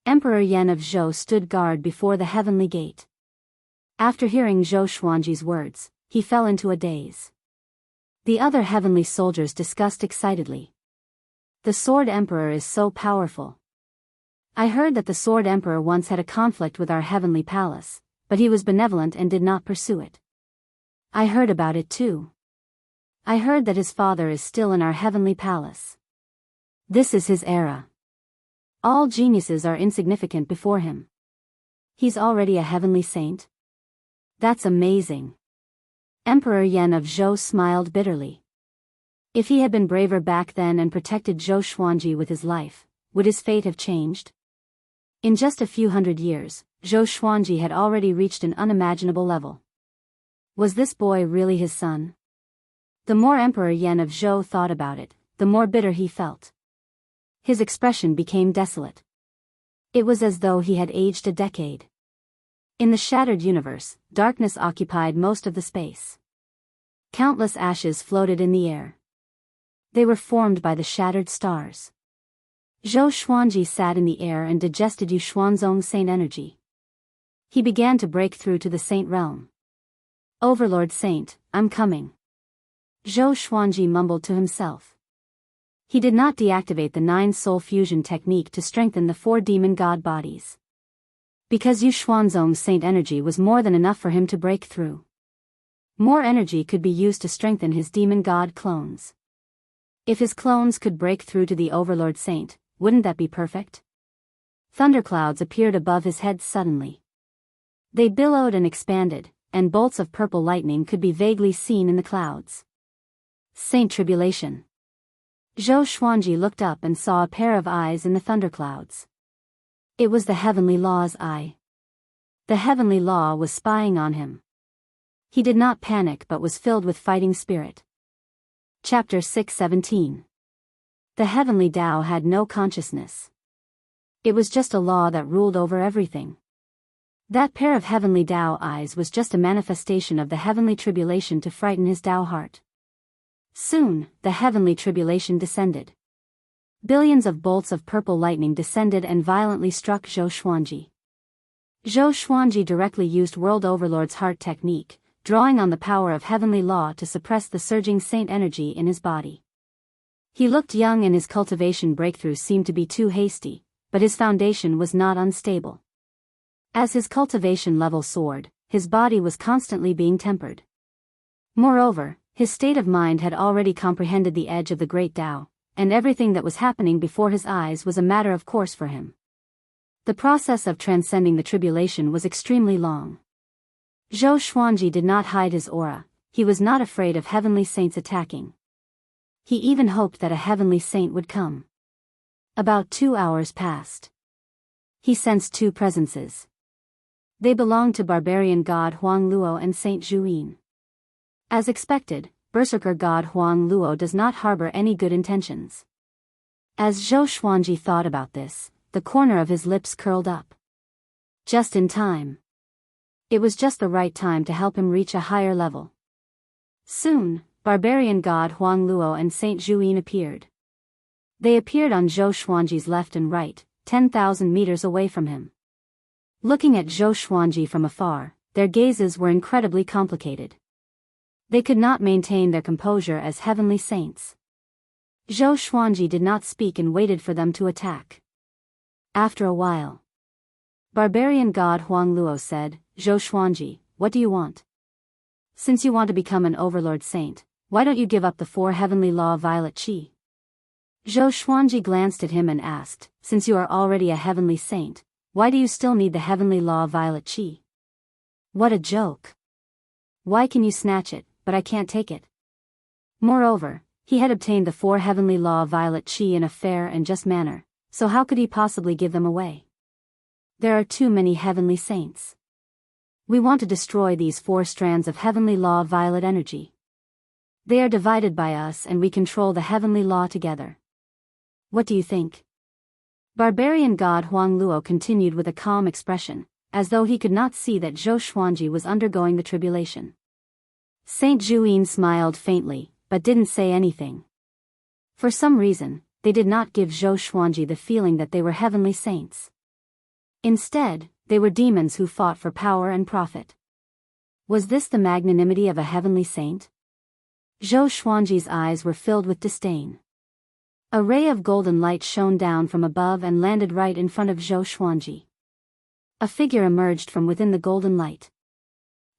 Emperor Yan of Zhou stood guard before the Heavenly Gate. After hearing Zhou Xuanji's words, he fell into a daze. The other heavenly soldiers discussed excitedly. The Sword Emperor is so powerful. I heard that the Sword Emperor once had a conflict with our Heavenly Palace, but he was benevolent and did not pursue it. I heard about it too. I heard that his father is still in our Heavenly Palace. This is his era. All geniuses are insignificant before him. He's already a heavenly saint? That's amazing. Emperor Yan of Zhou smiled bitterly. If he had been braver back then and protected Zhou Xuanji with his life, would his fate have changed? In just a few hundred years, Zhou Xuanji had already reached an unimaginable level. Was this boy really his son? The more Emperor Yan of Zhou thought about it, the more bitter he felt. His expression became desolate. It was as though he had aged a decade. In the shattered universe, darkness occupied most of the space. Countless ashes floated in the air. They were formed by the shattered stars. Zhou Xuanji sat in the air and digested Yu Xuanzong's saint energy. He began to break through to the saint realm. Overlord Saint, I'm coming. Zhou Xuanji mumbled to himself. He did not deactivate the 9-soul fusion technique to strengthen the 4 demon god bodies. Because Yu Xuanzong's saint energy was more than enough for him to break through. More energy could be used to strengthen his demon god clones. If his clones could break through to the Overlord Saint, wouldn't that be perfect? Thunderclouds appeared above his head suddenly. They billowed and expanded, and bolts of purple lightning could be vaguely seen in the clouds. Saint Tribulation. Zhou Xuanji looked up and saw a pair of eyes in the thunderclouds. It was the Heavenly Law's eye. The Heavenly Law was spying on him. He did not panic but was filled with fighting spirit. Chapter 6:17. The Heavenly Tao had no consciousness. It was just a law that ruled over everything. That pair of Heavenly Tao eyes was just a manifestation of the heavenly tribulation to frighten his Tao heart. Soon, the heavenly tribulation descended. Billions of bolts of purple lightning descended and violently struck Zhou Xuanji. Zhou Xuanji directly used World Overlord's heart technique, drawing on the power of heavenly law to suppress the surging saint energy in his body. He looked young and his cultivation breakthrough seemed to be too hasty, but his foundation was not unstable. As his cultivation level soared, his body was constantly being tempered. Moreover, his state of mind had already comprehended the edge of the great Tao, and everything that was happening before his eyes was a matter of course for him. The process of transcending the tribulation was extremely long. Zhou Xuanji did not hide his aura, he was not afraid of heavenly saints attacking. He even hoped that a heavenly saint would come. About 2 hours passed. He sensed two presences. They belonged to barbarian god Huang Luo and Saint Zhuyin. As expected, berserker god Huang Luo does not harbor any good intentions. As Zhou Xuanji thought about this, the corner of his lips curled up. Just in time. It was just the right time to help him reach a higher level. Soon, barbarian god Huang Luo and Saint Zhuyin appeared. They appeared on Zhou Xuanji's left and right, 10,000 meters away from him. Looking at Zhou Xuanji from afar, their gazes were incredibly complicated. They could not maintain their composure as heavenly saints. Zhou Xuanji did not speak and waited for them to attack. After a while, barbarian god Huang Luo said, "Zhou Xuanji, what do you want? Since you want to become an overlord saint, why don't you give up the 4 heavenly law violet qi?" Zhou Xuanji glanced at him and asked, "Since you are already a heavenly saint, why do you still need the heavenly law violet qi?" What a joke. Why can you snatch it, but I can't take it? Moreover, he had obtained the 4 heavenly law violet qi in a fair and just manner, so how could he possibly give them away? There are too many heavenly saints. We want to destroy these 4 strands of heavenly law violet energy. They are divided by us and we control the heavenly law together. What do you think? Barbarian god Huang Luo continued with a calm expression, as though he could not see that Zhou Xuanji was undergoing the tribulation. Saint Zhuyin smiled faintly, but didn't say anything. For some reason, they did not give Zhou Xuanji the feeling that they were heavenly saints. Instead, they were demons who fought for power and profit. Was this the magnanimity of a heavenly saint? Zhou Xuanji's eyes were filled with disdain. A ray of golden light shone down from above and landed right in front of Zhou Xuanji. A figure emerged from within the golden light.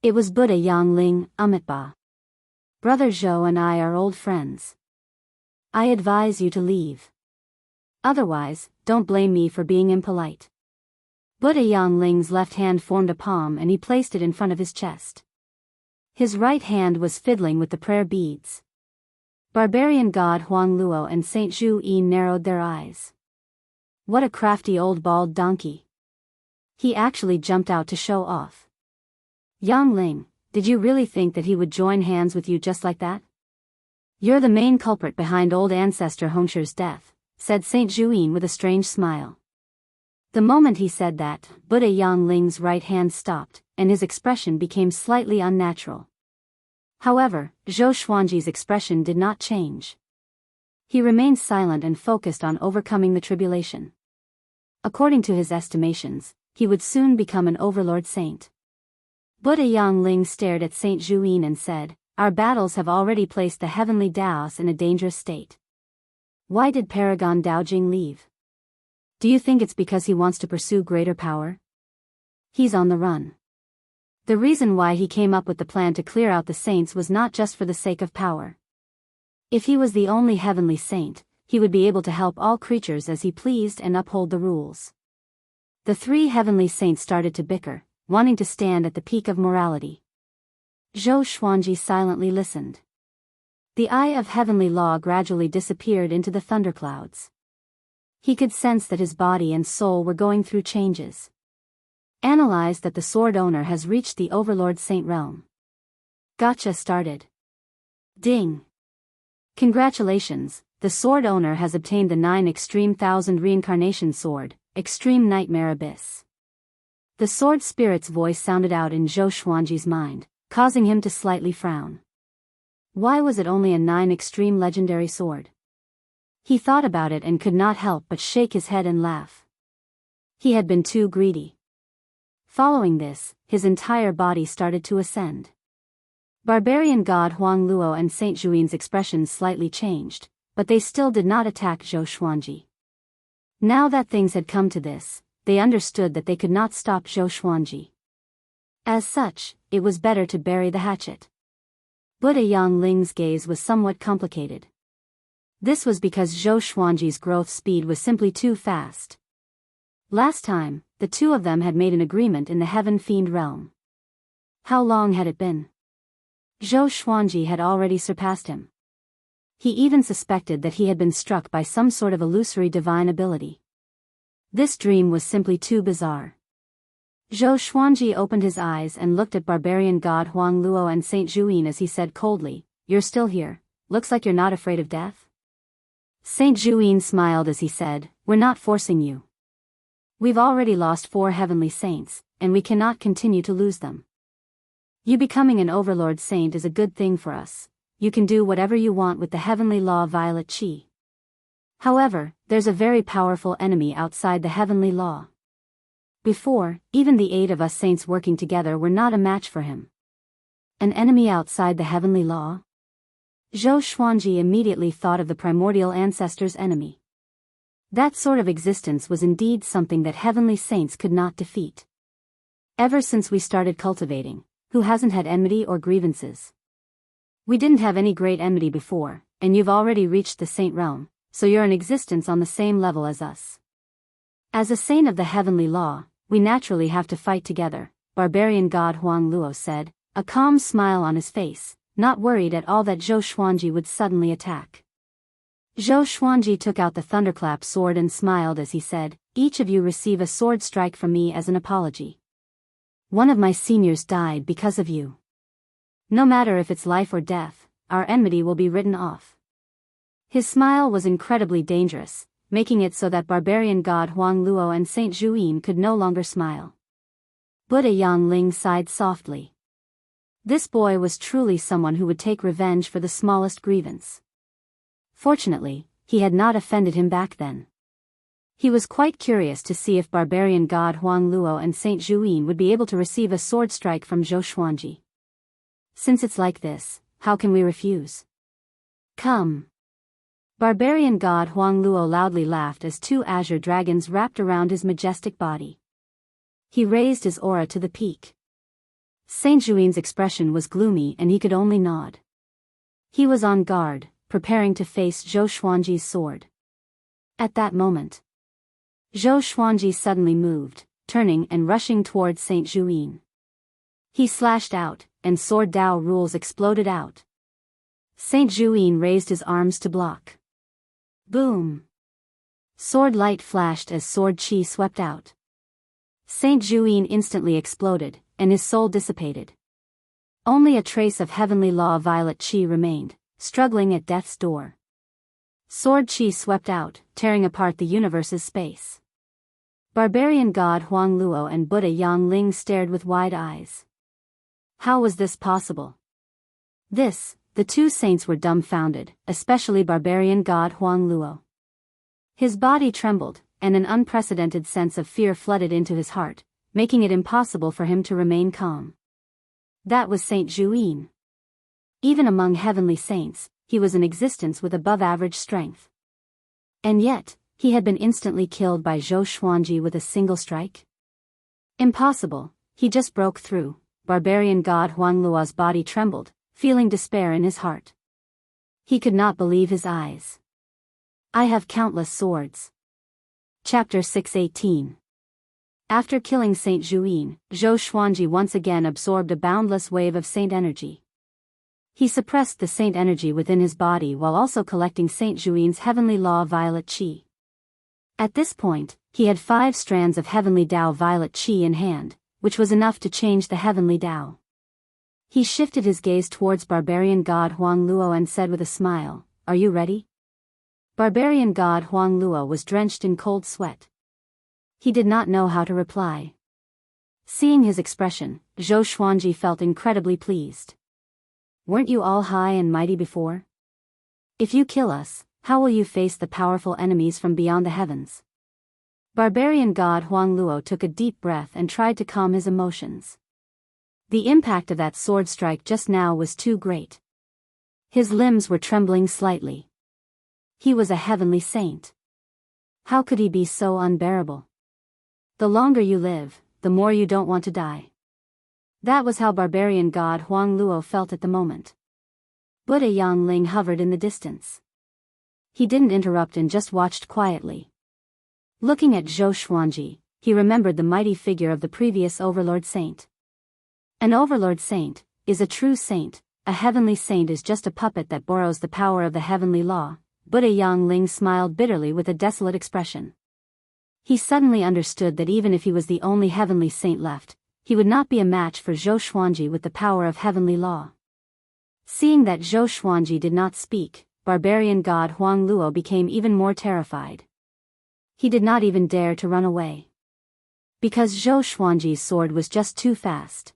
It was Buddha Yangling, Amitba. Brother Zhou and I are old friends. I advise you to leave. Otherwise, don't blame me for being impolite. Buddha Yangling's left hand formed a palm and he placed it in front of his chest. His right hand was fiddling with the prayer beads. Barbarian god Huang Luo and Saint Zhuyin narrowed their eyes. What a crafty old bald donkey. He actually jumped out to show off. Yangling, did you really think that he would join hands with you just like that? You're the main culprit behind old ancestor Hongshi's death, said Saint Zhuyin with a strange smile. The moment he said that, Buddha Yangling's right hand stopped, and his expression became slightly unnatural. However, Zhou Xuanji's expression did not change. He remained silent and focused on overcoming the tribulation. According to his estimations, he would soon become an overlord saint. Buddha Yangling stared at Saint Zhuyin and said, "Our battles have already placed the heavenly Taoists in a dangerous state. Why did Paragon Daojing leave? Do you think it's because he wants to pursue greater power? He's on the run. The reason why he came up with the plan to clear out the saints was not just for the sake of power. If he was the only heavenly saint, he would be able to help all creatures as he pleased and uphold the rules." The 3 heavenly saints started to bicker, wanting to stand at the peak of morality. Zhou Xuanji silently listened. The eye of heavenly law gradually disappeared into the thunderclouds. He could sense that his body and soul were going through changes. Analyzed that the sword owner has reached the Overlord Saint realm. Gotcha started. Ding. Congratulations, the sword owner has obtained the 9 Extreme 1000 Reincarnation Sword, Extreme Nightmare Abyss. The sword spirit's voice sounded out in Zhou Xuanji's mind, causing him to slightly frown. Why was it only a 9 Extreme Legendary Sword? He thought about it and could not help but shake his head and laugh. He had been too greedy. Following this, his entire body started to ascend. Barbarian god Huang Luo and Saint Juin's expressions slightly changed, but they still did not attack Zhou Xuanji. Now that things had come to this, they understood that they could not stop Zhou Xuanji. As such, it was better to bury the hatchet. Buddha Yang Ling's gaze was somewhat complicated. This was because Zhou Xuanji's growth speed was simply too fast. Last time, the two of them had made an agreement in the Heaven Fiend realm. How long had it been? Zhou Xuanji had already surpassed him. He even suspected that he had been struck by some sort of illusory divine ability. This dream was simply too bizarre. Zhou Xuanji opened his eyes and looked at barbarian god Huang Luo and Saint Juin as he said coldly, "You're still here, looks like you're not afraid of death?" Saint Juin smiled as he said, "We're not forcing you. We've already lost 4 heavenly saints, and we cannot continue to lose them. You becoming an overlord saint is a good thing for us. You can do whatever you want with the heavenly law violet chi. However, there's a very powerful enemy outside the heavenly law. Before, even the 8 of us saints working together were not a match for him. An enemy outside the heavenly law?" Zhou Xuanji immediately thought of the primordial ancestors' enemy. That sort of existence was indeed something that heavenly saints could not defeat. Ever since we started cultivating, who hasn't had enmity or grievances? We didn't have any great enmity before, and you've already reached the saint realm, so you're in existence on the same level as us. As a saint of the heavenly law, we naturally have to fight together, barbarian god Huang Luo said, a calm smile on his face, not worried at all that Zhou Xuanji would suddenly attack. Zhou Xuanji took out the thunderclap sword and smiled as he said, "Each of you receive a sword strike from me as an apology. One of my seniors died because of you. No matter if it's life or death, our enmity will be written off." His smile was incredibly dangerous, making it so that barbarian god Huang Luo and Saint Juin could no longer smile. Buddha Yang Ling sighed softly. This boy was truly someone who would take revenge for the smallest grievance. Fortunately, he had not offended him back then. He was quite curious to see if barbarian god Huang Luo and Saint Juin would be able to receive a sword strike from Zhou Xuanji. Since it's like this, how can we refuse? Come. Barbarian god Huang Luo loudly laughed as 2 azure dragons wrapped around his majestic body. He raised his aura to the peak. Saint Juin's expression was gloomy and he could only nod. He was on guard, preparing to face Zhou Xuanji's sword. At that moment, Zhou Xuanji suddenly moved, turning and rushing towards Saint Juin. He slashed out, and sword Dao rules exploded out. Saint Juin raised his arms to block. Boom! Sword light flashed as sword chi swept out. Saint Juin instantly exploded, and his soul dissipated. Only a trace of heavenly law violet chi remained, struggling at death's door. Sword chi swept out, tearing apart the universe's space. Barbarian god Huang Luo and Buddha Yang Ling stared with wide eyes. How was this possible? The 2 saints were dumbfounded, especially barbarian god Huang Luo. His body trembled, and an unprecedented sense of fear flooded into his heart, making it impossible for him to remain calm. That was Saint Juin. Even among heavenly saints, he was in existence with above-average strength. And yet, he had been instantly killed by Zhou Xuanji with a single strike? Impossible, he just broke through. Barbarian god Huang Luo's body trembled, feeling despair in his heart. He could not believe his eyes. I have countless swords. Chapter 618. After killing Saint Juin, Zhou Xuanji once again absorbed a boundless wave of saint energy. He suppressed the saint energy within his body while also collecting Saint Juin's heavenly law violet qi. At this point, he had 5 strands of heavenly Tao violet qi in hand, which was enough to change the heavenly Tao. He shifted his gaze towards barbarian god Huang Luo and said with a smile, "Are you ready?" Barbarian god Huang Luo was drenched in cold sweat. He did not know how to reply. Seeing his expression, Zhou Xuanji felt incredibly pleased. "Weren't you all high and mighty before? If you kill us, how will you face the powerful enemies from beyond the heavens?" Barbarian god Huang Luo took a deep breath and tried to calm his emotions. The impact of that sword strike just now was too great. His limbs were trembling slightly. He was a heavenly saint. How could he be so unbearable? The longer you live, the more you don't want to die. That was how barbarian god Huang Luo felt at the moment. Buddha Yangling hovered in the distance. He didn't interrupt and just watched quietly. Looking at Zhou Xuanji, he remembered the mighty figure of the previous overlord saint. An overlord saint is a true saint. A heavenly saint is just a puppet that borrows the power of the heavenly law. Buddha Yangling smiled bitterly with a desolate expression. He suddenly understood that even if he was the only heavenly saint left, he would not be a match for Zhou Xuanji with the power of heavenly law. Seeing that Zhou Xuanji did not speak, barbarian god Huang Luo became even more terrified. He did not even dare to run away. Because Zhou Xuanji's sword was just too fast.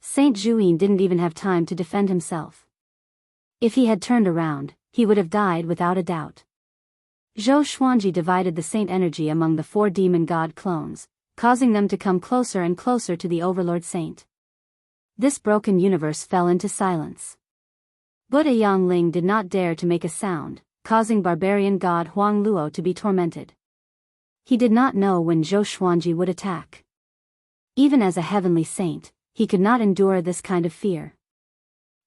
Saint Juin didn't even have time to defend himself. If he had turned around, he would have died without a doubt. Zhou Xuanji divided the saint energy among the 4 demon god clones, causing them to come closer and closer to the overlord saint. This broken universe fell into silence. Buddha Yangling did not dare to make a sound, causing barbarian god Huang Luo to be tormented. He did not know when Zhou Xuanji would attack. Even as a heavenly saint, he could not endure this kind of fear.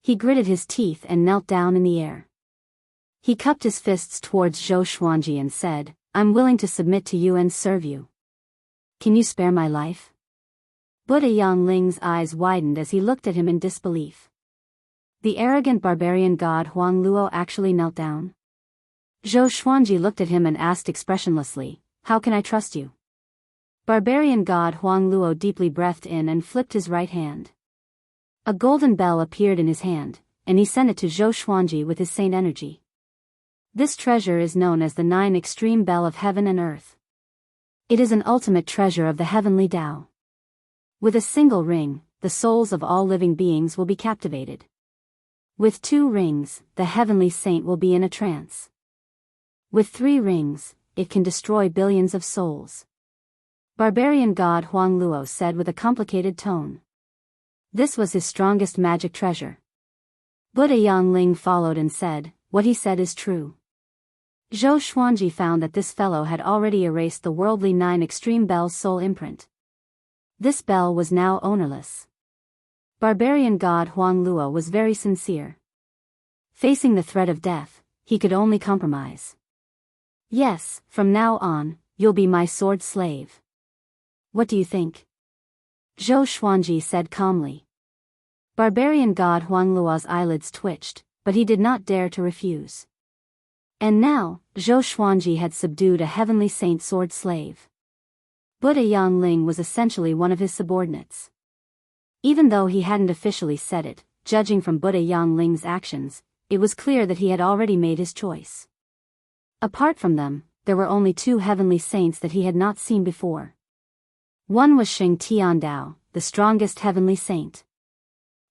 He gritted his teeth and knelt down in the air. He cupped his fists towards Zhou Xuanji and said, "I'm willing to submit to you and serve you. Can you spare my life?" Buddha Yangling's eyes widened as he looked at him in disbelief. The arrogant barbarian god Huang Luo actually knelt down. Zhou Xuanji looked at him and asked expressionlessly, "How can I trust you?" Barbarian god Huang Luo deeply breathed in and flipped his right hand. A golden bell appeared in his hand, and he sent it to Zhou Xuanji with his saint energy. This treasure is known as the 9 extreme bell of heaven and earth. It is an ultimate treasure of the heavenly Tao. With a single ring, the souls of all living beings will be captivated. With 2 rings, the heavenly saint will be in a trance. With 3 rings, it can destroy billions of souls. Barbarian god Huang Luo said with a complicated tone. This was his strongest magic treasure. Buddha Yangling followed and said, "What he said is true." Zhou Xuanji found that this fellow had already erased the worldly 9 extreme bell's soul imprint. This bell was now ownerless. Barbarian god Huang Luo was very sincere. Facing the threat of death, he could only compromise. "Yes, from now on, you'll be my sword slave. What do you think?" Zhou Xuanji said calmly. Barbarian god Huang Luo's eyelids twitched, but he did not dare to refuse. And now, Zhou Xuanji had subdued a heavenly saint sword slave. Buddha Yangling was essentially one of his subordinates. Even though he hadn't officially said it, judging from Buddha Yangling's actions, it was clear that he had already made his choice. Apart from them, there were only 2 heavenly saints that he had not seen before. One was Sheng Tiandao, the strongest heavenly saint.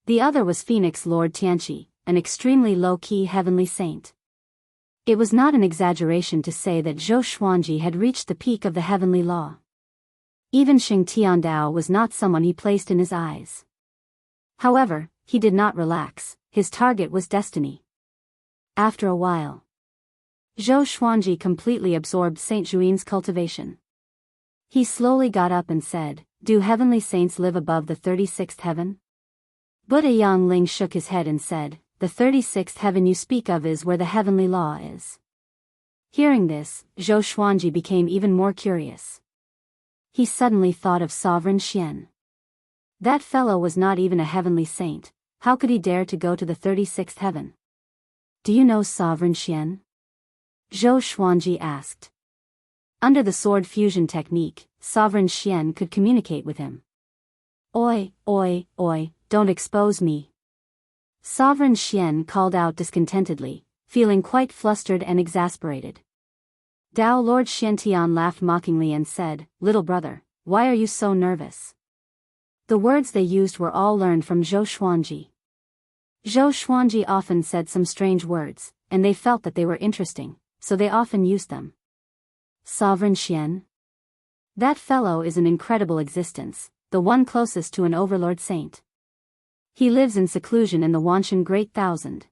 The other was Phoenix Lord Tianqi, an extremely low-key heavenly saint. It was not an exaggeration to say that Zhou Xuanji had reached the peak of the heavenly law. Even Sheng Tiandao was not someone he placed in his eyes. However, he did not relax, his target was destiny. After a while, Zhou Xuanji completely absorbed Saint Juin's cultivation. He slowly got up and said, "Do heavenly saints live above the 36th heaven?" Buddha Yangling shook his head and said, "The 36th heaven you speak of is where the heavenly law is." Hearing this, Zhou Xuanji became even more curious. He suddenly thought of Sovereign Xian. That fellow was not even a heavenly saint, how could he dare to go to the 36th heaven? Do you know Sovereign Xian? Zhou Xuanji asked. Under the sword fusion technique, Sovereign Xian could communicate with him. Oi, don't expose me. Sovereign Xian called out discontentedly, feeling quite flustered and exasperated. Dao Lord Xiantian laughed mockingly and said, "Little brother, why are you so nervous?" The words they used were all learned from Zhou Xuanji. Zhou Xuanji often said some strange words, and they felt that they were interesting, so they often used them. Sovereign Xian? That fellow is an incredible existence, the one closest to an overlord saint. He lives in seclusion in the Wanshan Great Thousand.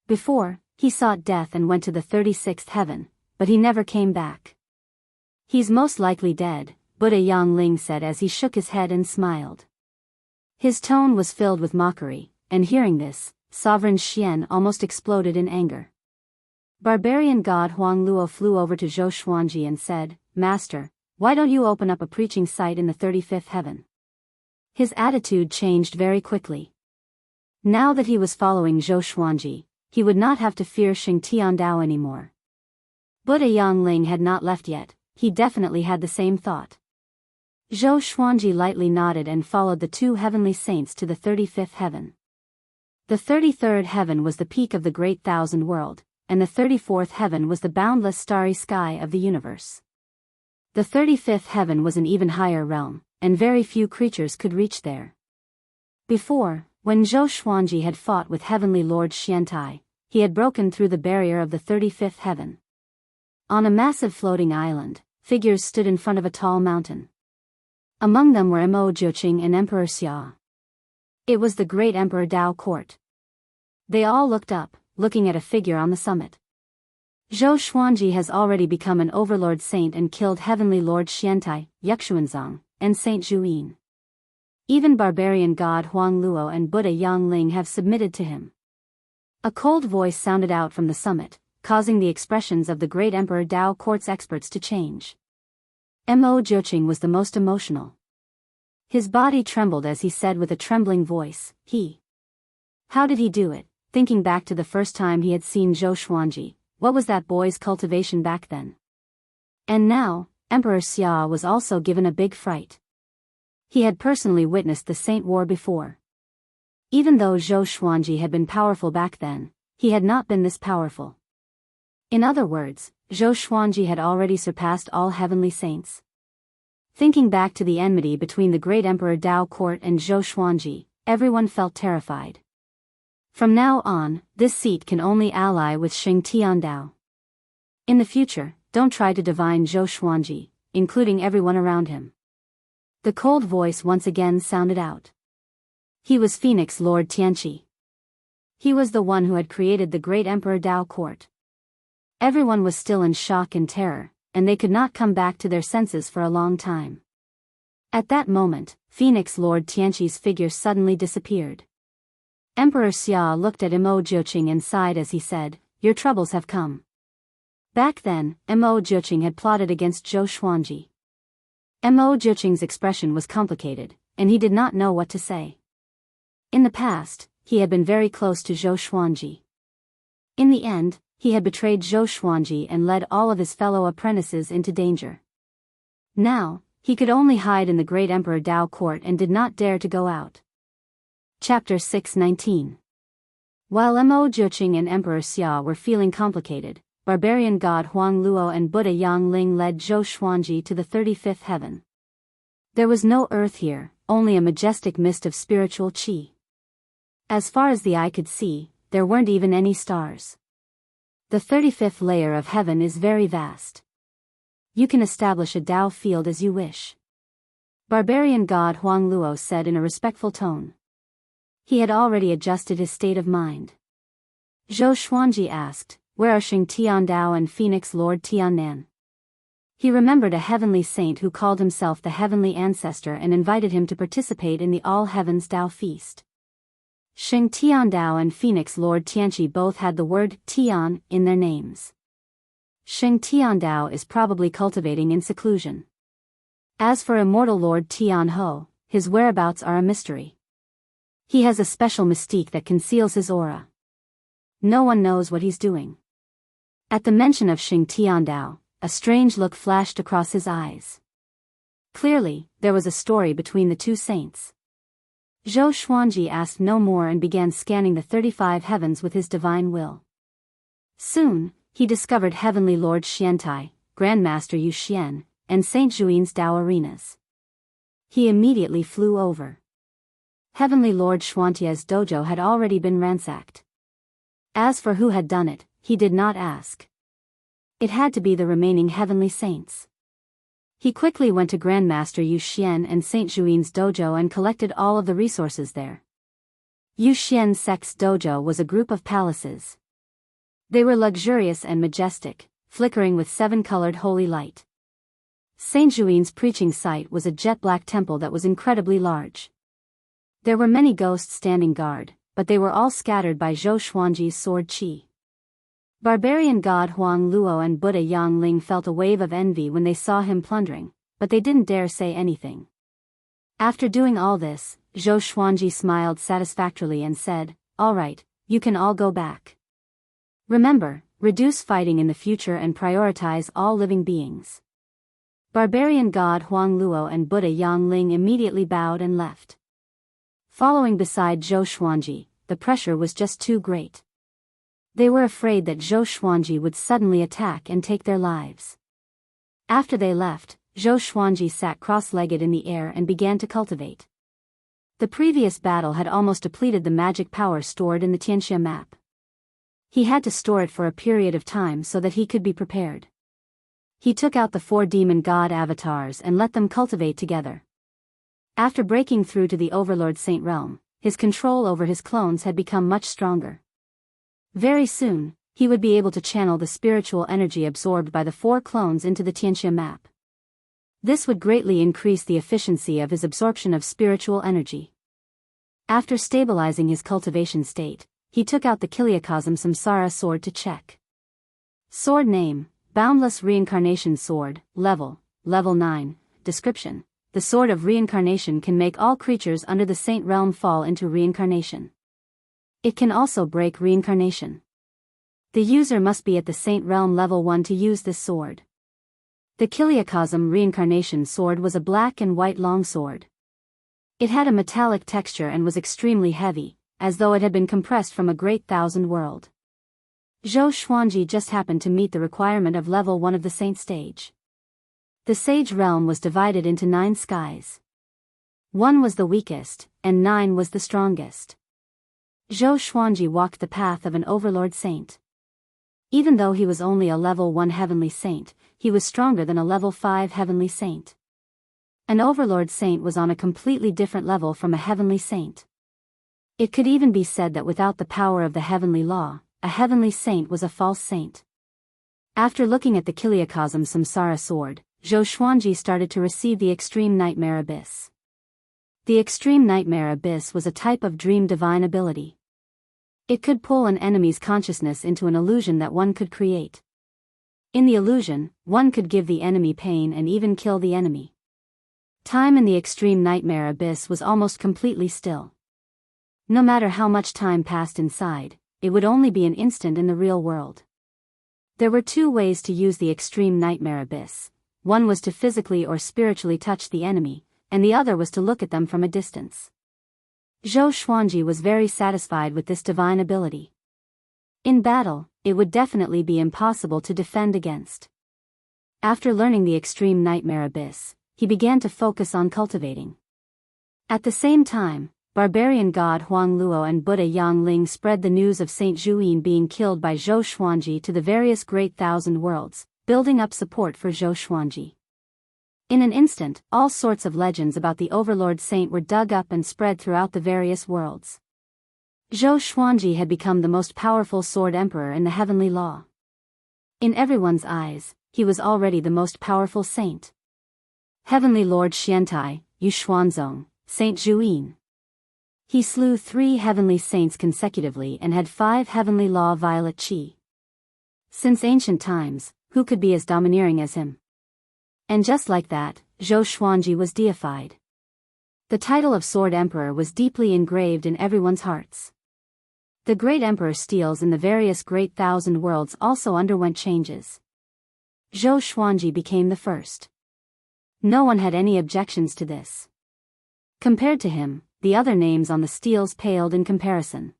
Before, he sought death and went to the 36th heaven, but he never came back. He's most likely dead, Buddha Yangling said as he shook his head and smiled. His tone was filled with mockery, and hearing this, Sovereign Xian almost exploded in anger. Barbarian god Huang Luo flew over to Zhou Xuanji and said, "Master, why don't you open up a preaching site in the 35th heaven?" His attitude changed very quickly. Now that he was following Zhou Xuanji, he would not have to fear Xing Tiandao anymore. Buddha Yangling had not left yet, he definitely had the same thought. Zhou Xuanji lightly nodded and followed the two heavenly saints to the 35th heaven. The 33rd heaven was the peak of the Great Thousand World, and the 34th heaven was the boundless starry sky of the universe. The 35th heaven was an even higher realm, and very few creatures could reach there. Before, when Zhou Xuanji had fought with Heavenly Lord Xiantai, he had broken through the barrier of the 35th heaven. On a massive floating island, figures stood in front of a tall mountain. Among them were Mo Jiuqing and Emperor Xia. It was the great Emperor Dao court. They all looked up, looking at a figure on the summit. Zhou Xuanji has already become an overlord saint and killed Heavenly Lord Xiantai, Yuxuanzang, and Saint Zhuyin. Even barbarian god Huang Luo and Buddha Yangling have submitted to him. A cold voice sounded out from the summit, causing the expressions of the great Emperor Dao court's experts to change. Mo Jiuqing was the most emotional. His body trembled as he said with a trembling voice, How did he do it? Thinking back to the first time he had seen Zhou Xuanji, what was that boy's cultivation back then? And now, Emperor Xia was also given a big fright. He had personally witnessed the Saint War before. Even though Zhou Xuanji had been powerful back then, he had not been this powerful. In other words, Zhou Xuanji had already surpassed all heavenly saints. Thinking back to the enmity between the great Emperor Dao court and Zhou Xuanji, everyone felt terrified. From now on, this seat can only ally with Xing Tiandao. In the future, don't try to divine Zhou Xuanji, including everyone around him. The cold voice once again sounded out. He was Phoenix Lord Tianqi. He was the one who had created the great Emperor Dao court. Everyone was still in shock and terror, and they could not come back to their senses for a long time. At that moment, Phoenix Lord Tianqi's figure suddenly disappeared. Emperor Xia looked at Mo Jiuqing and sighed as he said, "Your troubles have come." Back then, Mo Jiuqing had plotted against Zhou Xuanji. Mo Jiuqing's expression was complicated, and he did not know what to say. In the past, he had been very close to Zhou Xuanji. In the end, he had betrayed Zhou Xuanji and led all of his fellow apprentices into danger. Now, he could only hide in the great Emperor Dao court and did not dare to go out. Chapter 619. While Mo Jiuqing and Emperor Xia were feeling complicated, barbarian god Huang Luo and Buddha Yangling led Zhou Xuanji to the 35th heaven. There was no earth here, only a majestic mist of spiritual qi. As far as the eye could see, there weren't even any stars. The 35th layer of heaven is very vast. You can establish a Dao field as you wish. Barbarian god Huang Luo said in a respectful tone. He had already adjusted his state of mind. Zhou Xuanji asked, "Where are Xing Tiandao and Phoenix Lord Tiannan?" He remembered a heavenly saint who called himself the heavenly ancestor and invited him to participate in the All Heavens Dao feast. Xing Tiandao and Phoenix Lord Tianqi both had the word Tian in their names. Xing Tiandao is probably cultivating in seclusion. As for immortal Lord Tian Ho, his whereabouts are a mystery. He has a special mystique that conceals his aura. No one knows what he's doing. At the mention of Xing Tiandao, a strange look flashed across his eyes. Clearly, there was a story between the two saints. Zhou Xuanji asked no more and began scanning the 35 heavens with his divine will. Soon, he discovered Heavenly Lord Xiantai, Grandmaster Yu Xian, and Saint Juin's Dao arenas. He immediately flew over. Heavenly Lord Xuantia's dojo had already been ransacked. As for who had done it, he did not ask. It had to be the remaining heavenly saints. He quickly went to Grandmaster Yu Xian and Saint Juin's dojo and collected all of the resources there. Yu Xian's sect's dojo was a group of palaces. They were luxurious and majestic, flickering with 7-colored holy light. Saint Juin's preaching site was a jet-black temple that was incredibly large. There were many ghosts standing guard, but they were all scattered by Zhou Xuanji's sword qi. Barbarian god Huang Luo and Buddha Yang Ling felt a wave of envy when they saw him plundering, but they didn't dare say anything. After doing all this, Zhou Xuanji smiled satisfactorily and said, "All right, you can all go back. Remember, reduce fighting in the future and prioritize all living beings." Barbarian god Huang Luo and Buddha Yang Ling immediately bowed and left. Following beside Zhou Xuanji, the pressure was just too great. They were afraid that Zhou Xuanji would suddenly attack and take their lives. After they left, Zhou Xuanji sat cross-legged in the air and began to cultivate. The previous battle had almost depleted the magic power stored in the Tianxia map. He had to store it for a period of time so that he could be prepared. He took out the 4 demon god avatars and let them cultivate together. After breaking through to the Overlord Saint realm, his control over his clones had become much stronger. Very soon, he would be able to channel the spiritual energy absorbed by the 4 clones into the Tianxia map. This would greatly increase the efficiency of his absorption of spiritual energy. After stabilizing his cultivation state, he took out the Kiliakosm Samsara sword to check. Sword name, Boundless Reincarnation Sword, level 9, description. The Sword of Reincarnation can make all creatures under the Saint Realm fall into reincarnation. It can also break reincarnation. The user must be at the Saint Realm level 1 to use this sword. The Kiliakosm Reincarnation Sword was a black and white longsword. It had a metallic texture and was extremely heavy, as though it had been compressed from a great thousand world. Zhou Xuanji just happened to meet the requirement of level 1 of the Saint stage. The Sage Realm was divided into 9 skies. 1 was the weakest, and 9 was the strongest. Zhou Xuanji walked the path of an Overlord Saint. Even though he was only a level 1 Heavenly Saint, he was stronger than a level 5 Heavenly Saint. An Overlord Saint was on a completely different level from a Heavenly Saint. It could even be said that without the power of the Heavenly Law, a Heavenly Saint was a false saint. After looking at the Kiliakosm Samsara sword, Zhou Xuanji started to receive the Extreme Nightmare Abyss. The Extreme Nightmare Abyss was a type of dream divine ability. It could pull an enemy's consciousness into an illusion that one could create. In the illusion, one could give the enemy pain and even kill the enemy. Time in the Extreme Nightmare Abyss was almost completely still. No matter how much time passed inside, it would only be an instant in the real world. There were 2 ways to use the Extreme Nightmare Abyss. One was to physically or spiritually touch the enemy, and the other was to look at them from a distance. Zhou Xuanji was very satisfied with this divine ability. In battle, it would definitely be impossible to defend against. After learning the Extreme Nightmare Abyss, he began to focus on cultivating. At the same time, Barbarian god Huang Luo and Buddha Yang Ling spread the news of Saint Juin being killed by Zhou Xuanji to the various great thousand worlds, building up support for Zhou Xuanji. In an instant, all sorts of legends about the Overlord Saint were dug up and spread throughout the various worlds. Zhou Xuanji had become the most powerful sword emperor in the heavenly law. In everyone's eyes, he was already the most powerful saint. Heavenly Lord Xiantai, Yu Xuanzong, Saint Juin. He slew 3 heavenly saints consecutively and had 5 heavenly law violet qi. Since ancient times, who could be as domineering as him? And just like that, Zhou Xuanji was deified. The title of Sword Emperor was deeply engraved in everyone's hearts. The great emperor steels in the various great thousand worlds also underwent changes. Zhou Xuanji became the first. No one had any objections to this. Compared to him, the other names on the steels paled in comparison.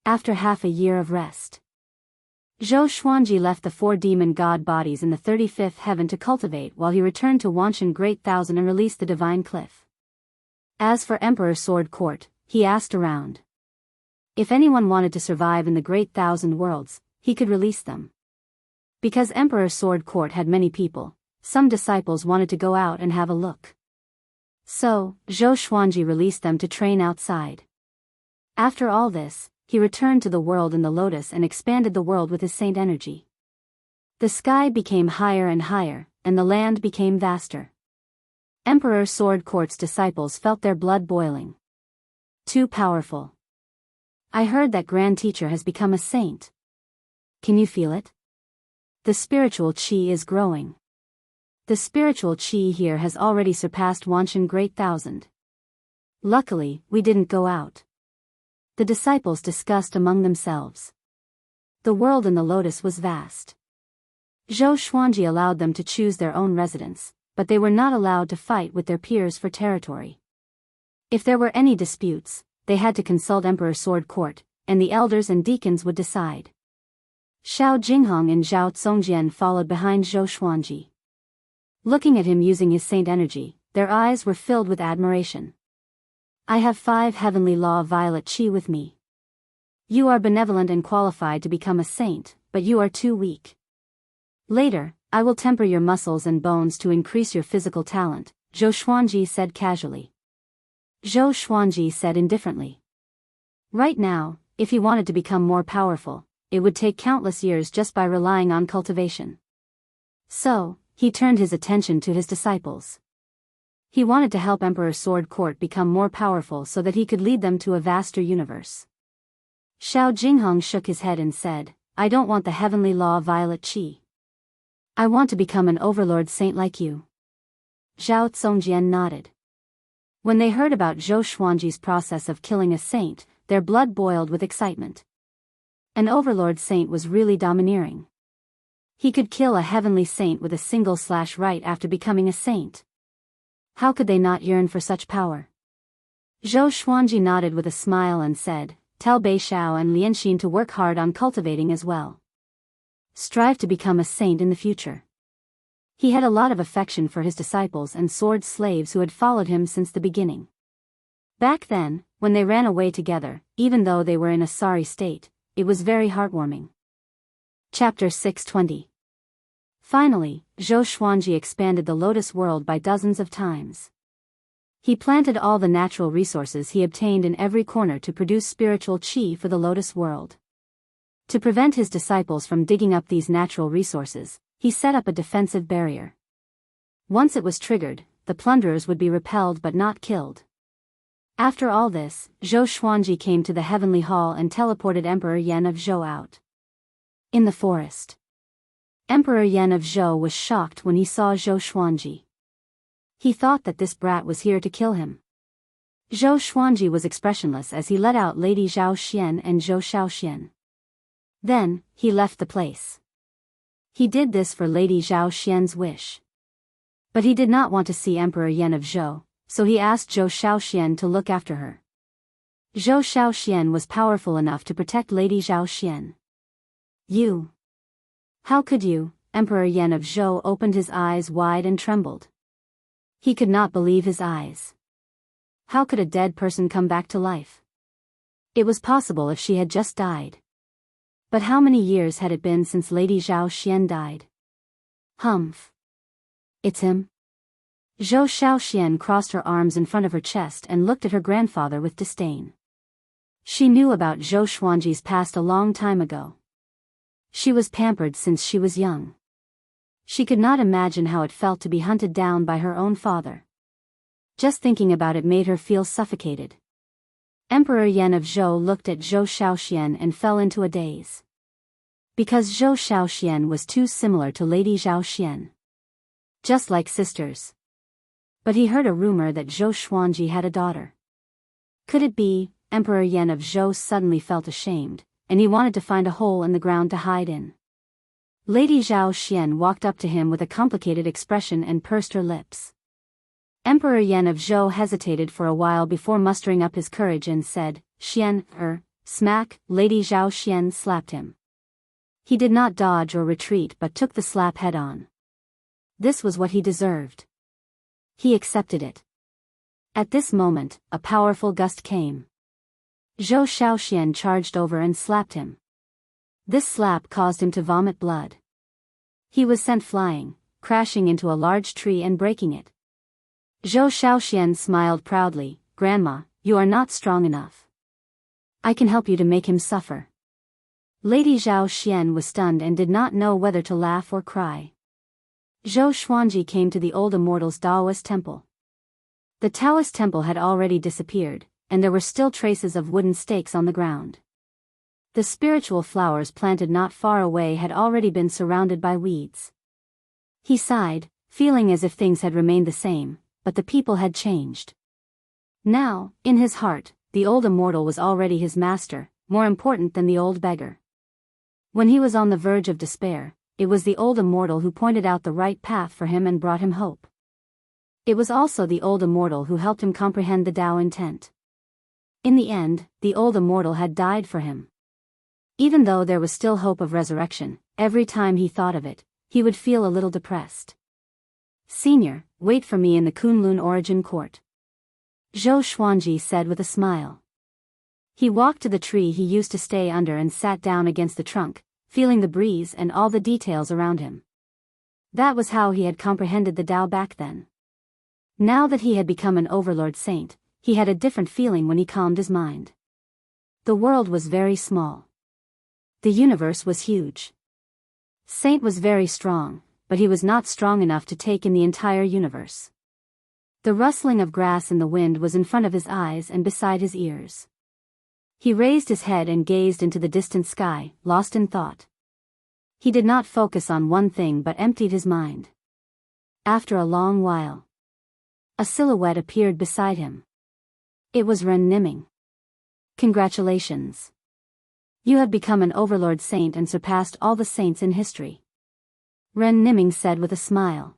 After half a year of rest, Zhou Xuanji left the 4 demon god bodies in the 35th heaven to cultivate while he returned to Wanshan Great Thousand and released the divine cliff. As for Emperor Sword Court, he asked around. If anyone wanted to survive in the Great Thousand Worlds, he could release them. Because Emperor Sword Court had many people, some disciples wanted to go out and have a look. So, Zhou Xuanji released them to train outside. After all this, he returned to the world in the lotus and expanded the world with his saint energy. The sky became higher and higher, and the land became vaster. Emperor Sword Court's disciples felt their blood boiling. Too powerful. I heard that Grand Teacher has become a saint. Can you feel it? The spiritual qi is growing. The spiritual qi here has already surpassed Wanshan Great Thousand. Luckily, we didn't go out. The disciples discussed among themselves. The world in the lotus was vast. Zhou Xuanji allowed them to choose their own residence, but they were not allowed to fight with their peers for territory. If there were any disputes, they had to consult Emperor Sword Court, and the elders and deacons would decide. Xiao Jinghong and Zhao Zongjian followed behind Zhou Xuanji. Looking at him using his saint energy, their eyes were filled with admiration. I have 5 heavenly law violet qi with me. You are benevolent and qualified to become a saint, but you are too weak. Later, I will temper your muscles and bones to increase your physical talent, Zhou Xuanji said casually. Zhou Xuanji said indifferently. Right now, if he wanted to become more powerful, it would take countless years just by relying on cultivation. So, he turned his attention to his disciples. He wanted to help Emperor Sword Court become more powerful so that he could lead them to a vaster universe. Xiao Jinghong shook his head and said, I don't want the heavenly law violet qi. I want to become an overlord saint like you. Zhao Zongjian nodded. When they heard about Zhou Xuanji's process of killing a saint, their blood boiled with excitement. An overlord saint was really domineering. He could kill a heavenly saint with a single slash right after becoming a saint. How could they not yearn for such power? Zhou Xuanji nodded with a smile and said, Tell Bei Xiao and Lianxin to work hard on cultivating as well. Strive to become a saint in the future. He had a lot of affection for his disciples and sword slaves who had followed him since the beginning. Back then, when they ran away together, even though they were in a sorry state, it was very heartwarming. Chapter 620. Finally, Zhou Xuanji expanded the lotus world by dozens of times. He planted all the natural resources he obtained in every corner to produce spiritual qi for the lotus world. To prevent his disciples from digging up these natural resources, he set up a defensive barrier. Once it was triggered, the plunderers would be repelled but not killed. After all this, Zhou Xuanji came to the heavenly hall and teleported Emperor Yan of Zhou out. In the forest, Emperor Yan of Zhou was shocked when he saw Zhou Xuanji. He thought that this brat was here to kill him. Zhou Xuanji was expressionless as he let out Lady Zhao Xian and Zhou Xiaoxian. Then, he left the place. He did this for Lady Zhao Xian's wish. But he did not want to see Emperor Yan of Zhou, so he asked Zhou Xiaoxian to look after her. Zhou Xiaoxian was powerful enough to protect Lady Zhao Xian. You. How could you? Emperor Yan of Zhou opened his eyes wide and trembled. He could not believe his eyes. How could a dead person come back to life? It was possible if she had just died. But how many years had it been since Lady Zhao Xian died? Humph. It's him? Zhou Xiaoxian crossed her arms in front of her chest and looked at her grandfather with disdain. She knew about Zhou Xuanji's past a long time ago. She was pampered since she was young. She could not imagine how it felt to be hunted down by her own father. Just thinking about it made her feel suffocated. Emperor Yan of Zhou looked at Zhou Xiaoxian and fell into a daze. Because Zhou Xiaoxian was too similar to Lady Zhao Xian. Just like sisters. But he heard a rumor that Zhou Xuanji had a daughter. Could it be? Emperor Yan of Zhou suddenly felt ashamed, and he wanted to find a hole in the ground to hide in. Lady Zhao Xian walked up to him with a complicated expression and pursed her lips. Emperor Yan of Zhou hesitated for a while before mustering up his courage and said, "Xian, smack." Lady Zhao Xian slapped him. He did not dodge or retreat but took the slap head on. This was what he deserved. He accepted it. At this moment, a powerful gust came. Zhou Xiaoxian charged over and slapped him. This slap caused him to vomit blood. He was sent flying, crashing into a large tree and breaking it. Zhou Xiaoxian smiled proudly, "Grandma, you are not strong enough. I can help you to make him suffer." Lady Zhao Xian was stunned and did not know whether to laugh or cry. Zhou Xuanji came to the old immortal's Taoist temple. The Taoist temple had already disappeared, and there were still traces of wooden stakes on the ground. The spiritual flowers planted not far away had already been surrounded by weeds. He sighed, feeling as if things had remained the same, but the people had changed. Now, in his heart, the old immortal was already his master, more important than the old beggar. When he was on the verge of despair, it was the old immortal who pointed out the right path for him and brought him hope. It was also the old immortal who helped him comprehend the Tao intent. In the end, the old immortal had died for him. Even though there was still hope of resurrection, every time he thought of it, he would feel a little depressed. "Senior, wait for me in the Kunlun Origin Court," Zhou Xuanji said with a smile. He walked to the tree he used to stay under and sat down against the trunk, feeling the breeze and all the details around him. That was how he had comprehended the Tao back then. Now that he had become an overlord saint, he had a different feeling when he calmed his mind. The world was very small. The universe was huge. Saint was very strong, but he was not strong enough to take in the entire universe. The rustling of grass in the wind was in front of his eyes and beside his ears. He raised his head and gazed into the distant sky, lost in thought. He did not focus on one thing but emptied his mind. After a long while, a silhouette appeared beside him. It was Ren Niming. "Congratulations. You have become an overlord saint and surpassed all the saints in history," Ren Niming said with a smile.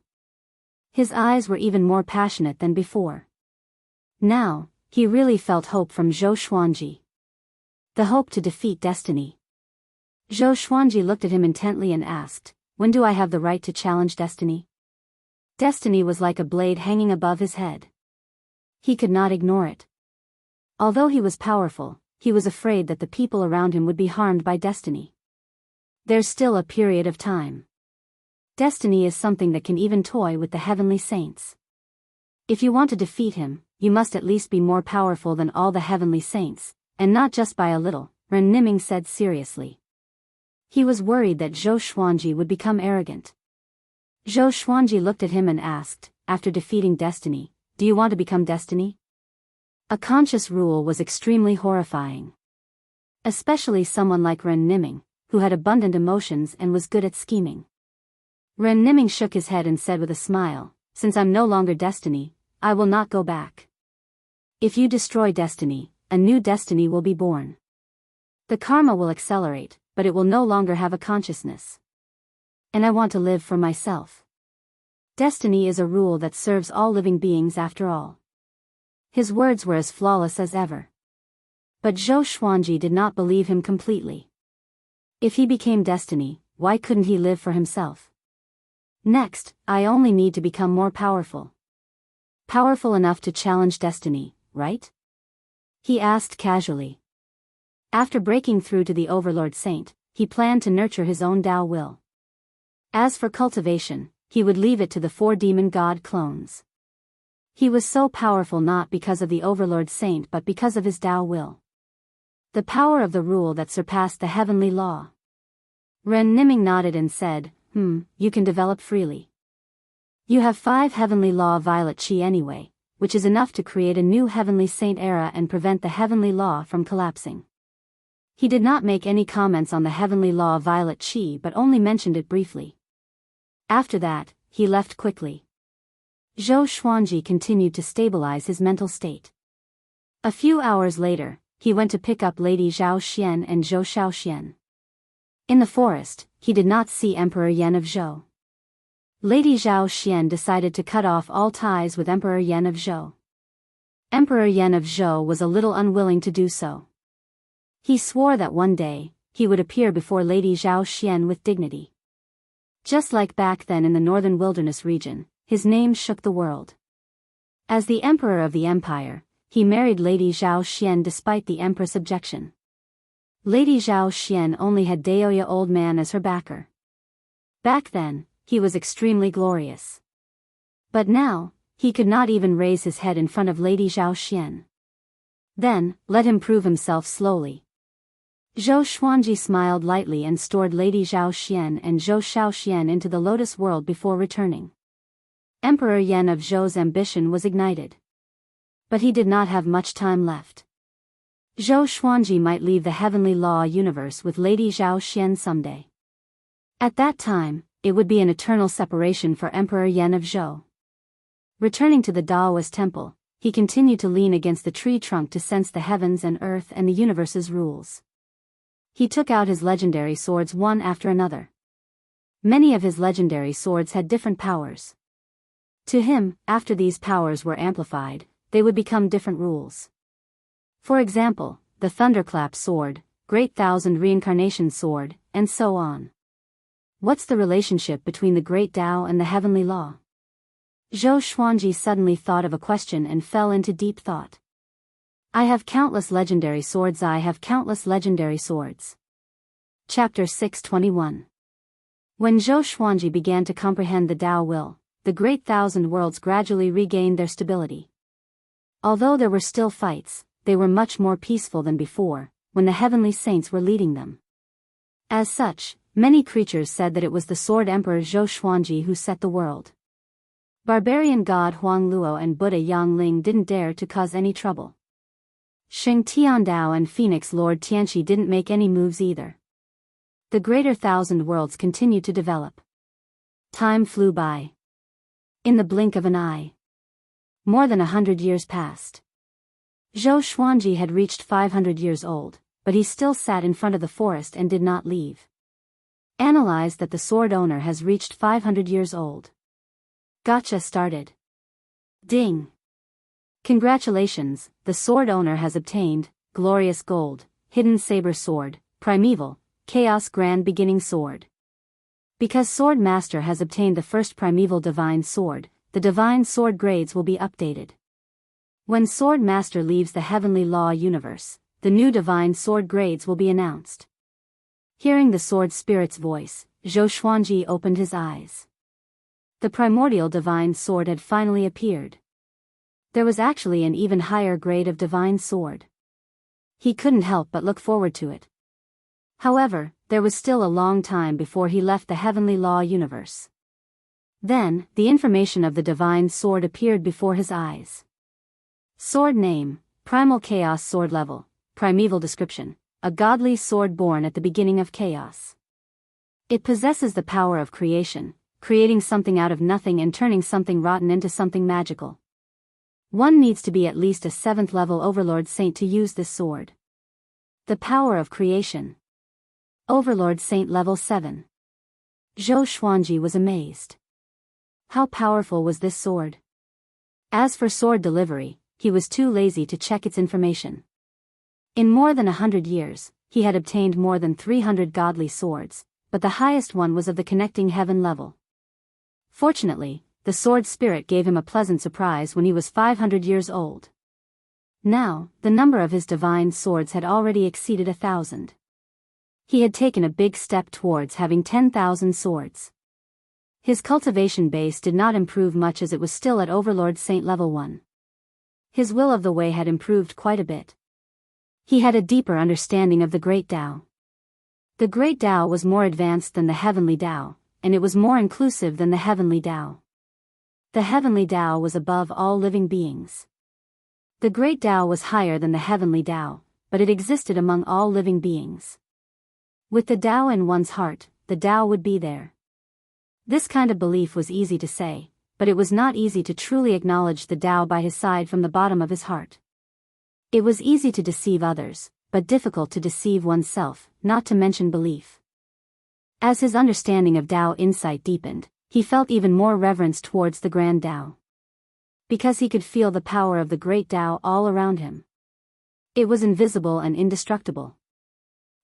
His eyes were even more passionate than before. Now, he really felt hope from Zhou Xuanji. The hope to defeat destiny. Zhou Xuanji looked at him intently and asked, "When do I have the right to challenge destiny?" Destiny was like a blade hanging above his head. He could not ignore it. Although he was powerful, he was afraid that the people around him would be harmed by destiny. There's still a period of time. Destiny is something that can even toy with the heavenly saints. If you want to defeat him, you must at least be more powerful than all the heavenly saints, and not just by a little, Ren Niming said seriously. He was worried that Zhou Xuanji would become arrogant. Zhou Xuanji looked at him and asked, "After defeating destiny, do you want to become destiny?" A conscious rule was extremely horrifying. Especially someone like Ren Niming, who had abundant emotions and was good at scheming. Ren Niming shook his head and said with a smile, "Since I'm no longer destiny, I will not go back. If you destroy destiny, a new destiny will be born. The karma will accelerate, but it will no longer have a consciousness. And I want to live for myself. Destiny is a rule that serves all living beings after all." His words were as flawless as ever. But Zhou Xuanji did not believe him completely. If he became destiny, why couldn't he live for himself? "Next, I only need to become more powerful. Powerful enough to challenge destiny, right?" he asked casually. After breaking through to the Overlord Saint, he planned to nurture his own Tao will. As for cultivation, he would leave it to the 4 demon god clones. He was so powerful not because of the Overlord Saint but because of his Tao will. The power of the rule that surpassed the heavenly law. Ren Niming nodded and said, You can develop freely. You have 5 heavenly law violet chi anyway, which is enough to create a new heavenly saint era and prevent the heavenly law from collapsing." He did not make any comments on the heavenly law violet chi but only mentioned it briefly. After that, he left quickly. Zhou Xuanji continued to stabilize his mental state. A few hours later, he went to pick up Lady Zhao Xian and Zhou Shaoxian. In the forest, he did not see Emperor Yan of Zhou. Lady Zhao Xian decided to cut off all ties with Emperor Yan of Zhou. Emperor Yan of Zhou was a little unwilling to do so. He swore that one day, he would appear before Lady Zhao Xian with dignity. Just like back then in the northern wilderness region, his name shook the world. As the emperor of the empire, he married Lady Zhao Xian despite the empress' objection. Lady Zhao Xian only had Daoya old man as her backer. Back then, he was extremely glorious. But now, he could not even raise his head in front of Lady Zhao Xian. Then, let him prove himself slowly. Zhou Xuanji smiled lightly and stored Lady Zhao Xian and Zhou Shaoxian into the lotus world before returning. Emperor Yan of Zhou's ambition was ignited. But he did not have much time left. Zhou Xuanji might leave the heavenly law universe with Lady Zhao Xian someday. At that time, it would be an eternal separation for Emperor Yan of Zhou. Returning to the Daoist temple, he continued to lean against the tree trunk to sense the heavens and earth and the universe's rules. He took out his legendary swords one after another. Many of his legendary swords had different powers. To him, after these powers were amplified, they would become different rules. For example, the Thunderclap sword, Great Thousand Reincarnation sword, and so on. What's the relationship between the Great Tao and the Heavenly Law? Zhou Xuanji suddenly thought of a question and fell into deep thought. I have countless legendary swords. I have countless legendary swords. Chapter 621. When Zhou Xuanji began to comprehend the Tao will, the Great Thousand Worlds gradually regained their stability. Although there were still fights, they were much more peaceful than before, when the heavenly saints were leading them. As such, many creatures said that it was the Sword Emperor Zhou Xuanji who set the world. Barbarian god Huang Luo and Buddha Yang Ling didn't dare to cause any trouble. Xing Tiandao and Phoenix Lord Tianxi didn't make any moves either. The greater thousand worlds continued to develop. Time flew by. In the blink of an eye. More than 100 years passed. Zhou Xuanji had reached 500 years old, but he still sat in front of the forest and did not leave. Analyze that the sword owner has reached 500 years old. Gotcha started. Ding. Congratulations, the sword owner has obtained, Glorious Gold, Hidden Saber Sword, Primeval, Chaos Grand Beginning Sword. Because Sword Master has obtained the first Primeval Divine Sword, the Divine Sword grades will be updated. When Sword Master leaves the Heavenly Law universe, the new Divine Sword grades will be announced. Hearing the Sword Spirit's voice, Zhou Xuanji opened his eyes. The primordial Divine Sword had finally appeared. There was actually an even higher grade of Divine Sword. He couldn't help but look forward to it. However, there was still a long time before he left the Heavenly Law universe. Then, the information of the Divine Sword appeared before his eyes. Sword name, Primal Chaos Sword level, Primeval description, a godly sword born at the beginning of chaos. It possesses the power of creation, creating something out of nothing and turning something rotten into something magical. One needs to be at least a 7th level Overlord Saint to use this sword. The power of creation. Overlord Saint level 7. Zhou Xuanji was amazed. How powerful was this sword? As for sword delivery, he was too lazy to check its information. In more than 100 years, he had obtained more than 300 godly swords, but the highest one was of the connecting heaven level. Fortunately, the sword spirit gave him a pleasant surprise when he was 500 years old. Now, the number of his divine swords had already exceeded 1,000. He had taken a big step towards having 10,000 swords. His cultivation base did not improve much as it was still at Overlord Saint level 1. His will of the way had improved quite a bit. He had a deeper understanding of the Great Tao. The Great Tao was more advanced than the Heavenly Tao, and it was more inclusive than the Heavenly Tao. The Heavenly Tao was above all living beings. The Great Tao was higher than the Heavenly Tao, but it existed among all living beings. With the Tao in one's heart, the Tao would be there. This kind of belief was easy to say, but it was not easy to truly acknowledge the Tao by his side from the bottom of his heart. It was easy to deceive others, but difficult to deceive oneself, not to mention belief. As his understanding of Tao insight deepened, he felt even more reverence towards the grand Tao. Because he could feel the power of the great Tao all around him. It was invisible and indestructible.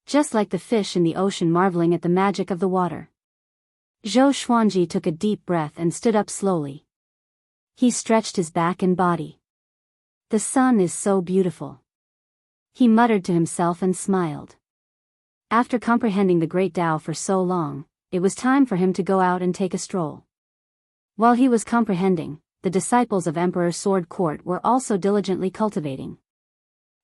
Just like the fish in the ocean marveling at the magic of the water. Zhou Xuanji took a deep breath and stood up slowly. He stretched his back and body. The sun is so beautiful. He muttered to himself and smiled. After comprehending the great Tao for so long, it was time for him to go out and take a stroll. While he was comprehending, the disciples of Emperor Sword Court were also diligently cultivating.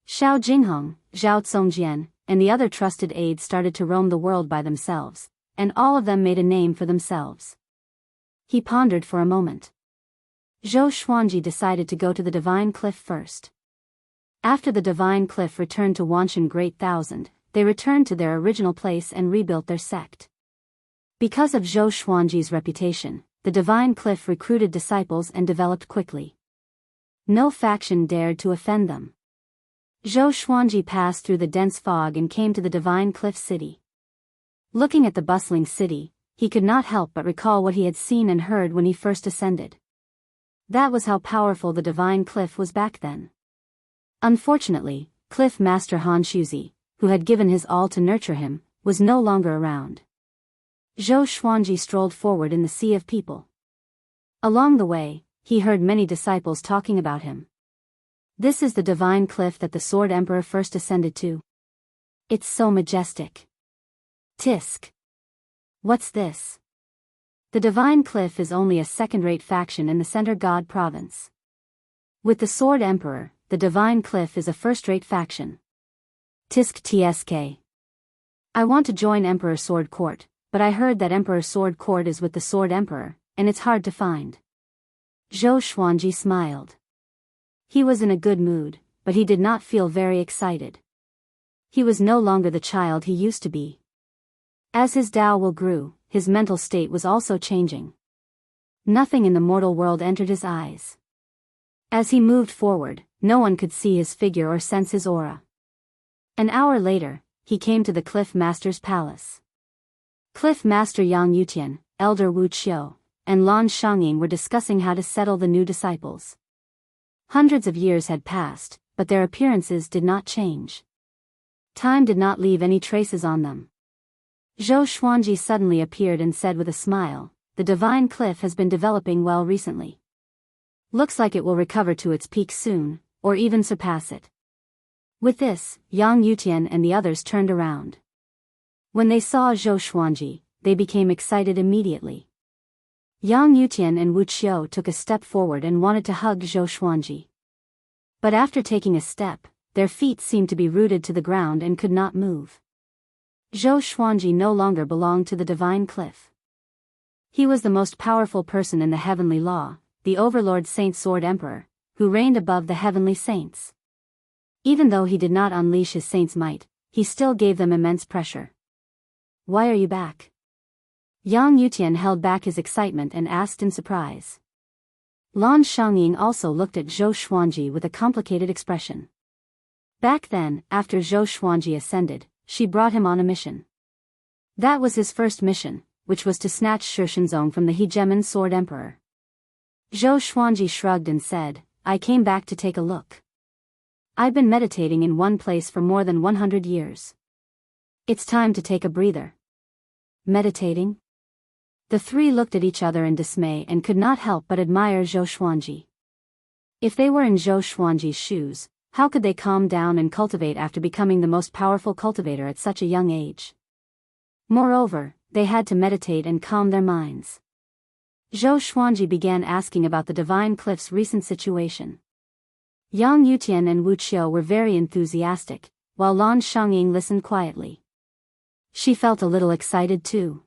Xiao Jinghong, Zhao Tsongjian, and the other trusted aides started to roam the world by themselves, and all of them made a name for themselves. He pondered for a moment. Zhou Xuanji decided to go to the Divine Cliff first. After the Divine Cliff returned to Wanshan Great Thousand, they returned to their original place and rebuilt their sect. Because of Zhou Xuanji's reputation, the Divine Cliff recruited disciples and developed quickly. No faction dared to offend them. Zhou Xuanji passed through the dense fog and came to the Divine Cliff city. Looking at the bustling city, he could not help but recall what he had seen and heard when he first ascended. That was how powerful the Divine Cliff was back then. Unfortunately, Cliff Master Han Shuzi, who had given his all to nurture him, was no longer around. Zhou Xuanji strolled forward in the sea of people. Along the way, he heard many disciples talking about him. This is the Divine Cliff that the Sword Emperor first ascended to. It's so majestic. Tisk. What's this? The Divine Cliff is only a second-rate faction in the Center God province. With the Sword Emperor, the Divine Cliff is a first-rate faction. Tisk tsk. I want to join Emperor Sword Court, but I heard that Emperor Sword Court is with the Sword Emperor, and it's hard to find. Zhou Xuanji smiled. He was in a good mood, but he did not feel very excited. He was no longer the child he used to be. As his Tao will grew, his mental state was also changing. Nothing in the mortal world entered his eyes. As he moved forward, no one could see his figure or sense his aura. An hour later, he came to the Cliff Master's palace. Cliff Master Yang Yutian, Elder Wu Qiu, and Lan Shangyin were discussing how to settle the new disciples. Hundreds of years had passed, but their appearances did not change. Time did not leave any traces on them. Zhou Xuanji suddenly appeared and said with a smile, "The Divine Cliff has been developing well recently. Looks like it will recover to its peak soon, or even surpass it." With this, Yang Yutian and the others turned around. When they saw Zhou Xuanji, they became excited immediately. Yang Yutian and Wu Qiu took a step forward and wanted to hug Zhou Xuanji. But after taking a step, their feet seemed to be rooted to the ground and could not move. Zhou Xuanji no longer belonged to the Divine Cliff. He was the most powerful person in the heavenly law, the Overlord Saint Sword Emperor, who reigned above the heavenly saints. Even though he did not unleash his saint's might, he still gave them immense pressure. "Why are you back?" Yang Yutian held back his excitement and asked in surprise. Lan Shangyin also looked at Zhou Xuanji with a complicated expression. Back then, after Zhou Xuanji ascended, she brought him on a mission. That was his first mission, which was to snatch Shishenzong from the hegemon Sword Emperor. Zhou Xuanji shrugged and said, "I came back to take a look. I've been meditating in one place for more than 100 years. It's time to take a breather." Meditating? The three looked at each other in dismay and could not help but admire Zhou Xuanji. If they were in Zhou Xuanji's shoes, how could they calm down and cultivate after becoming the most powerful cultivator at such a young age? Moreover, they had to meditate and calm their minds. Zhou Xuanji began asking about the Divine Cliff's recent situation. Yang Yutian and Wu Qiu were very enthusiastic, while Lan Shangyin listened quietly. She felt a little excited too.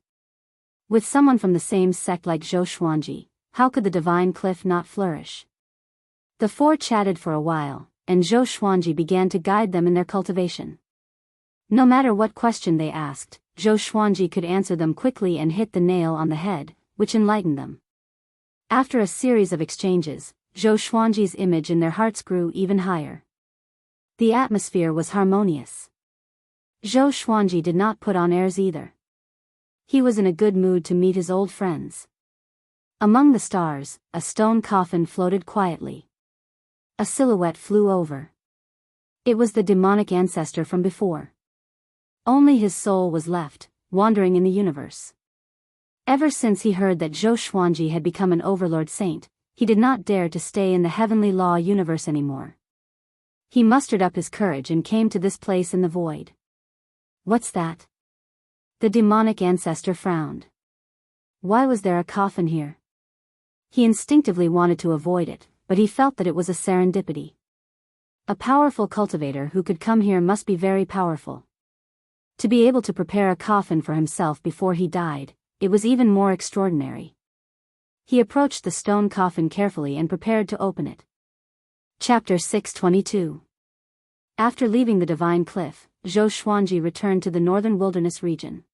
With someone from the same sect like Zhou Xuanji, how could the Divine Cliff not flourish? The four chatted for a while, and Zhou Xuanji began to guide them in their cultivation. No matter what question they asked, Zhou Xuanji could answer them quickly and hit the nail on the head, which enlightened them. After a series of exchanges, Zhou Xuanji's image in their hearts grew even higher. The atmosphere was harmonious. Zhou Xuanji did not put on airs either. He was in a good mood to meet his old friends. Among the stars, a stone coffin floated quietly. A silhouette flew over. It was the demonic ancestor from before. Only his soul was left, wandering in the universe. Ever since he heard that Zhou Xuanji had become an overlord saint, he did not dare to stay in the heavenly law universe anymore. He mustered up his courage and came to this place in the void. What's that? The demonic ancestor frowned. Why was there a coffin here? He instinctively wanted to avoid it, but he felt that it was a serendipity. A powerful cultivator who could come here must be very powerful. To be able to prepare a coffin for himself before he died, it was even more extraordinary. He approached the stone coffin carefully and prepared to open it. Chapter 622. After leaving the Divine Cliff, Zhou Xuanji returned to the northern wilderness region.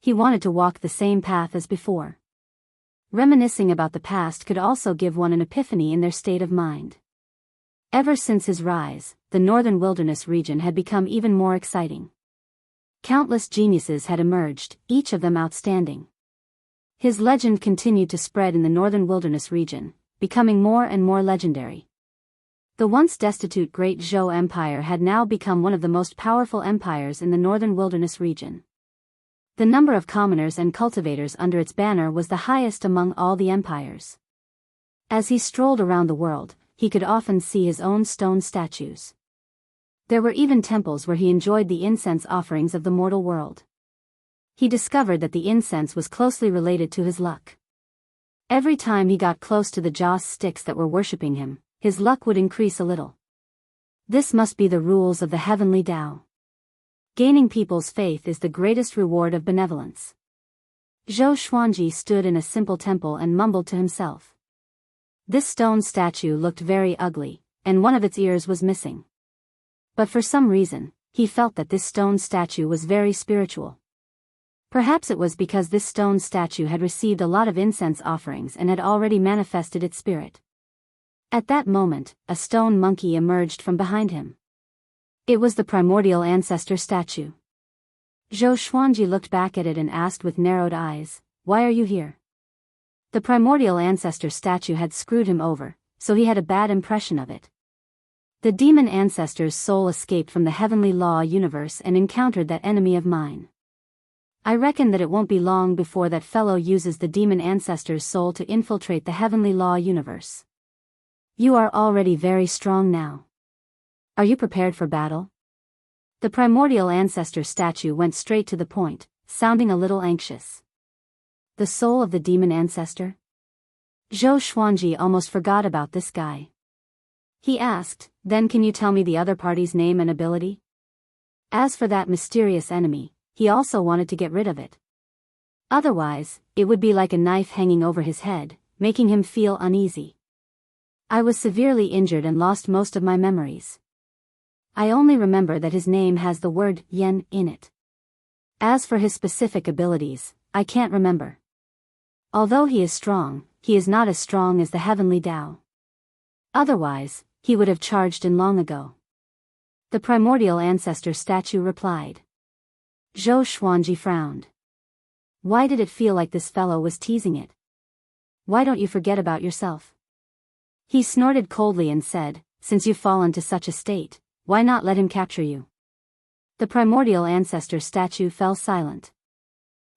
He wanted to walk the same path as before. Reminiscing about the past could also give one an epiphany in their state of mind. Ever since his rise, the northern wilderness region had become even more exciting. Countless geniuses had emerged, each of them outstanding. His legend continued to spread in the northern wilderness region, becoming more and more legendary. The once destitute Great Zhou Empire had now become one of the most powerful empires in the northern wilderness region. The number of commoners and cultivators under its banner was the highest among all the empires. As he strolled around the world, he could often see his own stone statues. There were even temples where he enjoyed the incense offerings of the mortal world. He discovered that the incense was closely related to his luck. Every time he got close to the joss sticks that were worshipping him, his luck would increase a little. This must be the rules of the heavenly Tao. Gaining people's faith is the greatest reward of benevolence. Zhou Xuanji stood in a simple temple and mumbled to himself. This stone statue looked very ugly, and one of its ears was missing. But for some reason, he felt that this stone statue was very spiritual. Perhaps it was because this stone statue had received a lot of incense offerings and had already manifested its spirit. At that moment, a stone monkey emerged from behind him. It was the primordial ancestor statue. Zhou Xuanji looked back at it and asked with narrowed eyes, "Why are you here?" The primordial ancestor statue had screwed him over, so he had a bad impression of it. The demon ancestor's soul escaped from the heavenly law universe and encountered that enemy of mine. I reckon that it won't be long before that fellow uses the demon ancestor's soul to infiltrate the heavenly law universe. You are already very strong now. Are you prepared for battle? The primordial ancestor statue went straight to the point, sounding a little anxious. The soul of the demon ancestor? Zhou Xuanji almost forgot about this guy. He asked, "Then can you tell me the other party's name and ability?" As for that mysterious enemy, he also wanted to get rid of it. Otherwise, it would be like a knife hanging over his head, making him feel uneasy. I was severely injured and lost most of my memories. I only remember that his name has the word yen in it. As for his specific abilities, I can't remember. Although he is strong, he is not as strong as the heavenly Tao. Otherwise, he would have charged in long ago. The primordial ancestor statue replied. Zhou Xuanji frowned. Why did it feel like this fellow was teasing it? Why don't you forget about yourself? He snorted coldly and said, "Since you've fallen to such a state, why not let him capture you?" The primordial ancestor statue fell silent.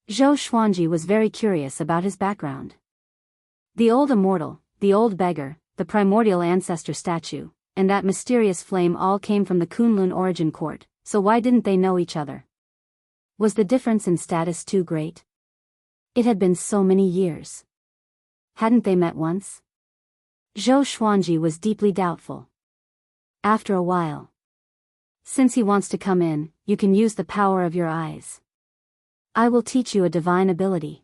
Zhou Xuanji was very curious about his background. The old immortal, the old beggar, the primordial ancestor statue, and that mysterious flame all came from the Kunlun origin court, so why didn't they know each other? Was the difference in status too great? It had been so many years. Hadn't they met once? Zhou Xuanji was deeply doubtful. After a while. Since he wants to come in, you can use the power of your eyes. I will teach you a divine ability.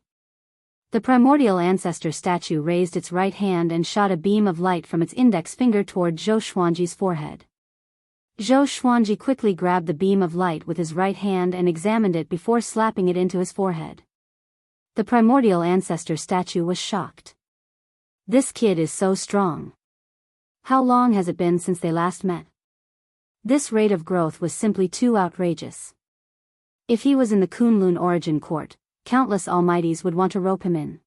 The primordial ancestor statue raised its right hand and shot a beam of light from its index finger toward Zhou Xuanji's forehead. Zhou Xuanji quickly grabbed the beam of light with his right hand and examined it before slapping it into his forehead. The primordial ancestor statue was shocked. This kid is so strong. How long has it been since they last met? This rate of growth was simply too outrageous. If he was in the Kunlun origin court, countless almighties would want to rope him in.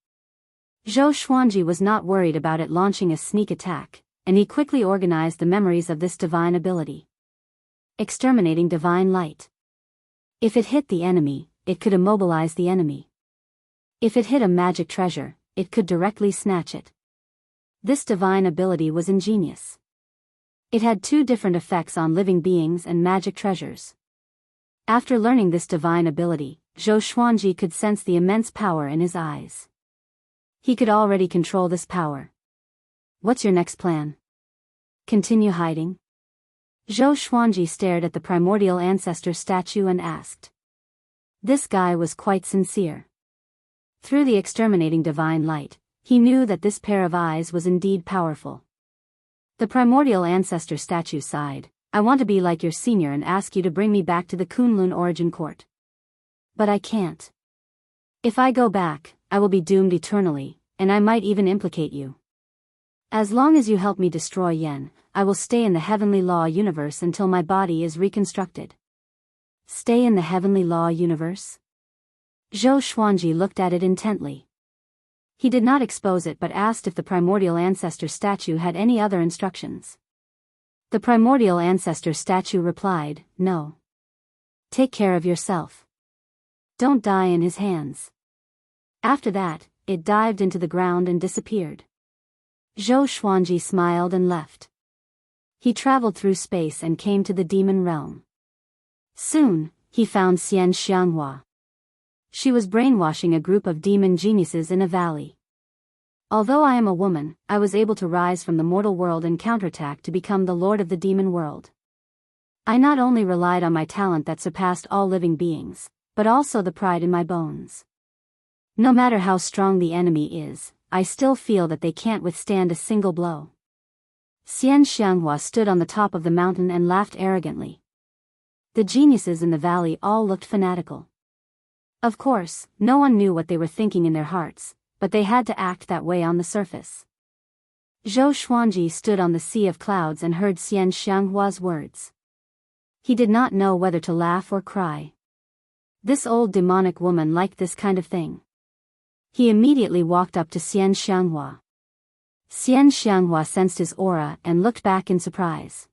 Zhou Xuanji was not worried about it launching a sneak attack, and he quickly organized the memories of this divine ability. Exterminating divine light. If it hit the enemy, it could immobilize the enemy. If it hit a magic treasure, it could directly snatch it. This divine ability was ingenious. It had two different effects on living beings and magic treasures. After learning this divine ability, Zhou Xuanji could sense the immense power in his eyes. He could already control this power. What's your next plan? Continue hiding? Zhou Xuanji stared at the primordial ancestor statue and asked. This guy was quite sincere. Through the exterminating divine light, he knew that this pair of eyes was indeed powerful. The primordial ancestor statue sighed. I want to be like your senior and ask you to bring me back to the Kunlun origin court. But I can't. If I go back, I will be doomed eternally, and I might even implicate you. As long as you help me destroy Yen, I will stay in the heavenly law universe until my body is reconstructed. Stay in the heavenly law universe? Zhou Xuanji looked at it intently. He did not expose it but asked if the primordial ancestor statue had any other instructions. The primordial ancestor statue replied, no. Take care of yourself. Don't die in his hands. After that, it dived into the ground and disappeared. Zhou Xuanji smiled and left. He traveled through space and came to the demon realm. Soon, he found Xian Xianghua. She was brainwashing a group of demon geniuses in a valley. Although I am a woman, I was able to rise from the mortal world and counterattack to become the lord of the demon world. I not only relied on my talent that surpassed all living beings, but also the pride in my bones. No matter how strong the enemy is, I still feel that they can't withstand a single blow. Xian Xianghua stood on the top of the mountain and laughed arrogantly. The geniuses in the valley all looked fanatical. Of course, no one knew what they were thinking in their hearts, but they had to act that way on the surface. Zhou Xuanji stood on the sea of clouds and heard Xian Xianghua's words. He did not know whether to laugh or cry. This old demonic woman liked this kind of thing. He immediately walked up to Xian Xianghua. Xian Xianghua sensed his aura and looked back in surprise.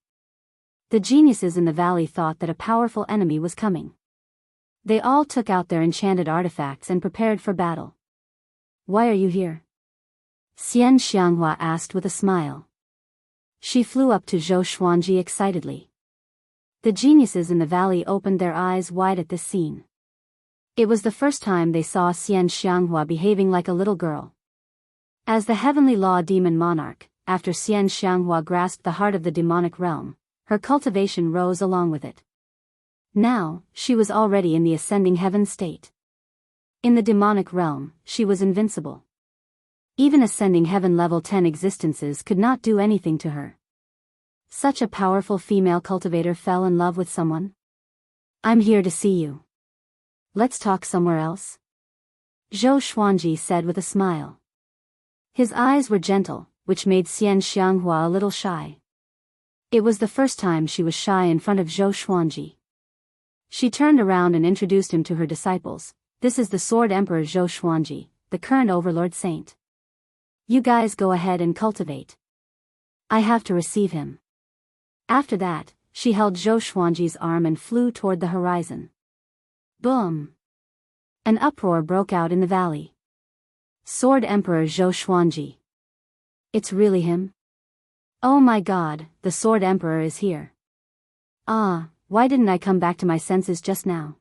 The geniuses in the valley thought that a powerful enemy was coming. They all took out their enchanted artifacts and prepared for battle. Why are you here? Xian Xianghua asked with a smile. She flew up to Zhou Xuanji excitedly. The geniuses in the valley opened their eyes wide at this scene. It was the first time they saw Xian Xianghua behaving like a little girl. As the heavenly law demon monarch, after Xian Xianghua grasped the heart of the demonic realm, her cultivation rose along with it. Now, she was already in the ascending heaven state. In the demonic realm, she was invincible. Even ascending heaven level 10 existences could not do anything to her. Such a powerful female cultivator fell in love with someone. I'm here to see you. Let's talk somewhere else. Zhou Xuanji said with a smile. His eyes were gentle, which made Xian Xianghua a little shy. It was the first time she was shy in front of Zhou Xuanji. She turned around and introduced him to her disciples. This is the Sword Emperor Zhou Xuanji, the current Overlord Saint. You guys go ahead and cultivate. I have to receive him. After that, she held Zhou Xuanji's arm and flew toward the horizon. Boom! An uproar broke out in the valley. Sword Emperor Zhou Xuanji. It's really him? Oh my god, the Sword Emperor is here. Ah, why didn't I come back to my senses just now?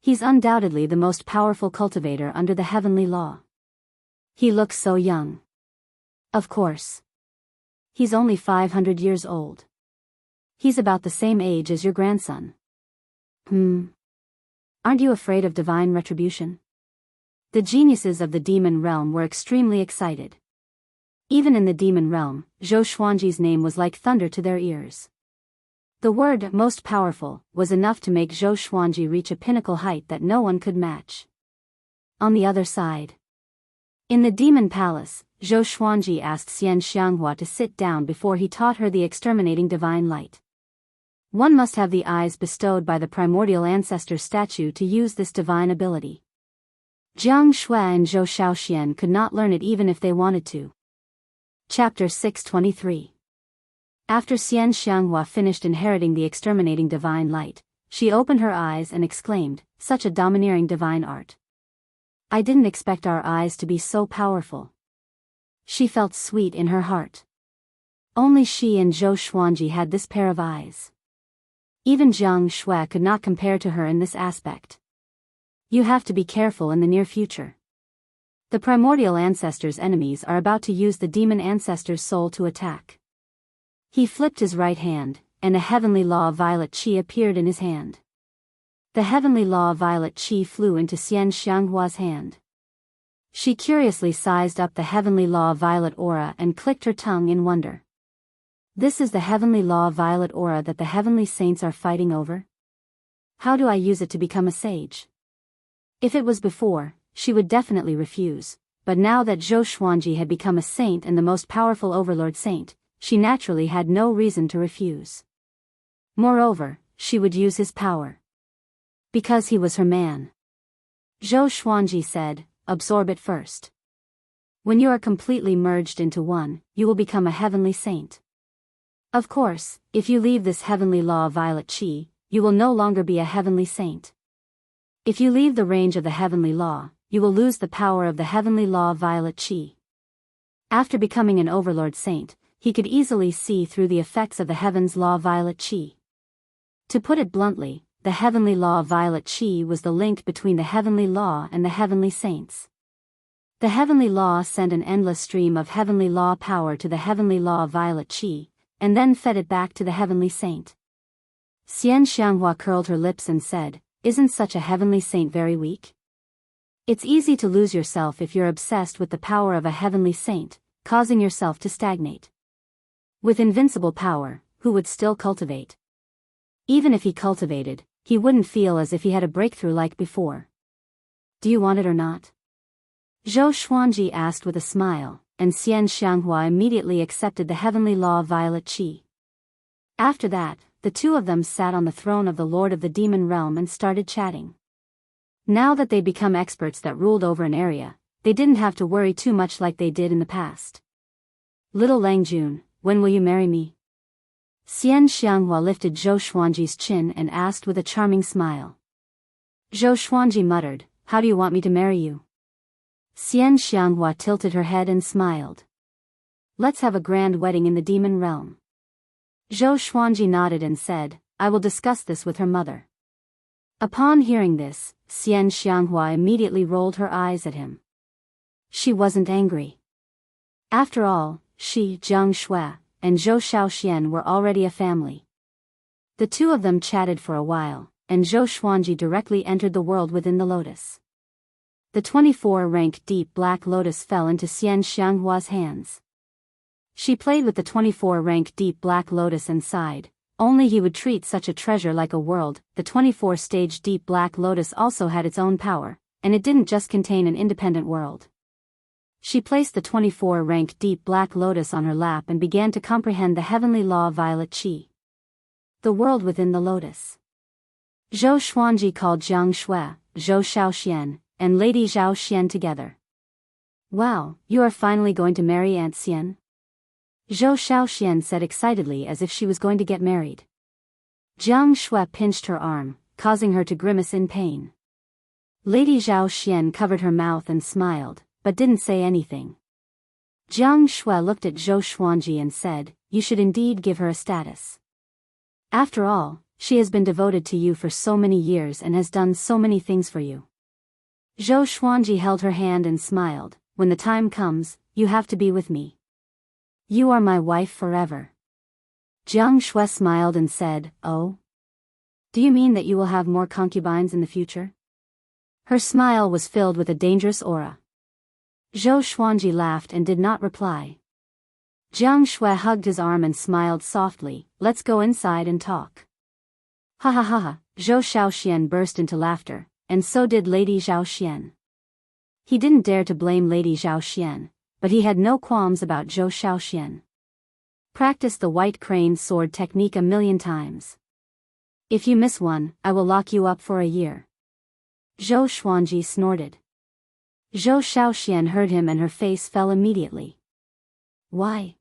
He's undoubtedly the most powerful cultivator under the heavenly law. He looks so young. Of course. He's only 500 years old. He's about the same age as your grandson. Aren't you afraid of divine retribution? The geniuses of the demon realm were extremely excited. Even in the demon realm, Zhou Xuanji's name was like thunder to their ears. The word most powerful was enough to make Zhou Xuanji reach a pinnacle height that no one could match. On the other side. In the demon palace, Zhou Xuanji asked Xian Xianghua to sit down before he taught her the exterminating divine light. One must have the eyes bestowed by the primordial ancestor statue to use this divine ability. Jiang Shui and Zhou Shaoxian could not learn it even if they wanted to. Chapter 623. After Xian Xianghua finished inheriting the exterminating divine light, she opened her eyes and exclaimed, "Such a domineering divine art. I didn't expect our eyes to be so powerful." She felt sweet in her heart. Only she and Zhou Xuanji had this pair of eyes. Even Jiang Shui could not compare to her in this aspect. You have to be careful in the near future. The primordial ancestor's enemies are about to use the demon ancestor's soul to attack. He flipped his right hand, and a heavenly law of violet chi appeared in his hand. The heavenly law of violet chi flew into Xian Xianghua's hand. She curiously sized up the heavenly law of violet aura and clicked her tongue in wonder. This is the heavenly law of violet aura that the heavenly saints are fighting over? How do I use it to become a sage? If it was before, she would definitely refuse, but now that Zhou Xuanji had become a saint and the most powerful overlord saint, she naturally had no reason to refuse. Moreover, she would use his power. Because he was her man. Zhou Xuanji said, "Absorb it first. When you are completely merged into one, you will become a heavenly saint. Of course, if you leave this heavenly law of violet chi, you will no longer be a heavenly saint. If you leave the range of the heavenly law, you will lose the power of the heavenly law of violet chi." After becoming an overlord saint, he could easily see through the effects of the heaven's law of violet chi. To put it bluntly, the heavenly law of violet chi was the link between the heavenly law and the heavenly saints. The heavenly law sent an endless stream of heavenly law power to the heavenly law of violet chi, and then fed it back to the heavenly saint. Xian Xianghua curled her lips and said, "Isn't such a heavenly saint very weak? It's easy to lose yourself if you're obsessed with the power of a heavenly saint, causing yourself to stagnate. With invincible power, who would still cultivate? Even if he cultivated, he wouldn't feel as if he had a breakthrough like before. Do you want it or not?" Zhou Xuanji asked with a smile, and Xian Xianghua immediately accepted the heavenly law of violet chi. After that, the two of them sat on the throne of the Lord of the Demon Realm and started chatting. Now that they'd become experts that ruled over an area, they didn't have to worry too much like they did in the past. "Little Langjun, when will you marry me?" Xian Xianghua lifted Zhou Xuanji's chin and asked with a charming smile. Zhou Xuanji muttered, "How do you want me to marry you?" Xian Xianghua tilted her head and smiled. "Let's have a grand wedding in the demon realm." Zhou Xuanji nodded and said, "I will discuss this with her mother." Upon hearing this, Xian Xianghua immediately rolled her eyes at him. She wasn't angry. After all, she, Jiang Shui, and Zhou Shaoxian were already a family. The two of them chatted for a while, and Zhou Xuanji directly entered the world within the lotus. The 24-rank deep black lotus fell into Xian Xianghua's hands. She played with the 24-rank deep black lotus and sighed, only he would treat such a treasure like a world. The 24-stage deep black lotus also had its own power, and it didn't just contain an independent world. She placed the 24-rank deep black lotus on her lap and began to comprehend the heavenly law of violet chi. The world within the lotus. Zhou Xuanji called Jiang Shui, Zhou Shaoxian, and Lady Zhao Xian together. "Wow, you are finally going to marry Aunt Xian?" Zhou Shaoxian said excitedly as if she was going to get married. Jiang Shui pinched her arm, causing her to grimace in pain. Lady Zhao Xian covered her mouth and smiled, but didn't say anything. Jiang Shui looked at Zhou Xuanji and said, "You should indeed give her a status. After all, she has been devoted to you for so many years and has done so many things for you." Zhou Xuanji held her hand and smiled, "When the time comes, you have to be with me. You are my wife forever." Jiang Shui smiled and said, "Oh? Do you mean that you will have more concubines in the future?" Her smile was filled with a dangerous aura. Zhou Xuanji laughed and did not reply. Jiang Shui hugged his arm and smiled softly, "Let's go inside and talk." "Ha ha ha ha," Zhou Shaoxian burst into laughter, and so did Lady Zhao Xian. He didn't dare to blame Lady Zhao Xian, but he had no qualms about Zhou Shaoxian. Practice the white crane sword technique 1,000,000 times. If you miss one, I will lock you up for a year. Zhou Xuanji snorted. Zhou Shaoxian heard him and her face fell immediately. Why?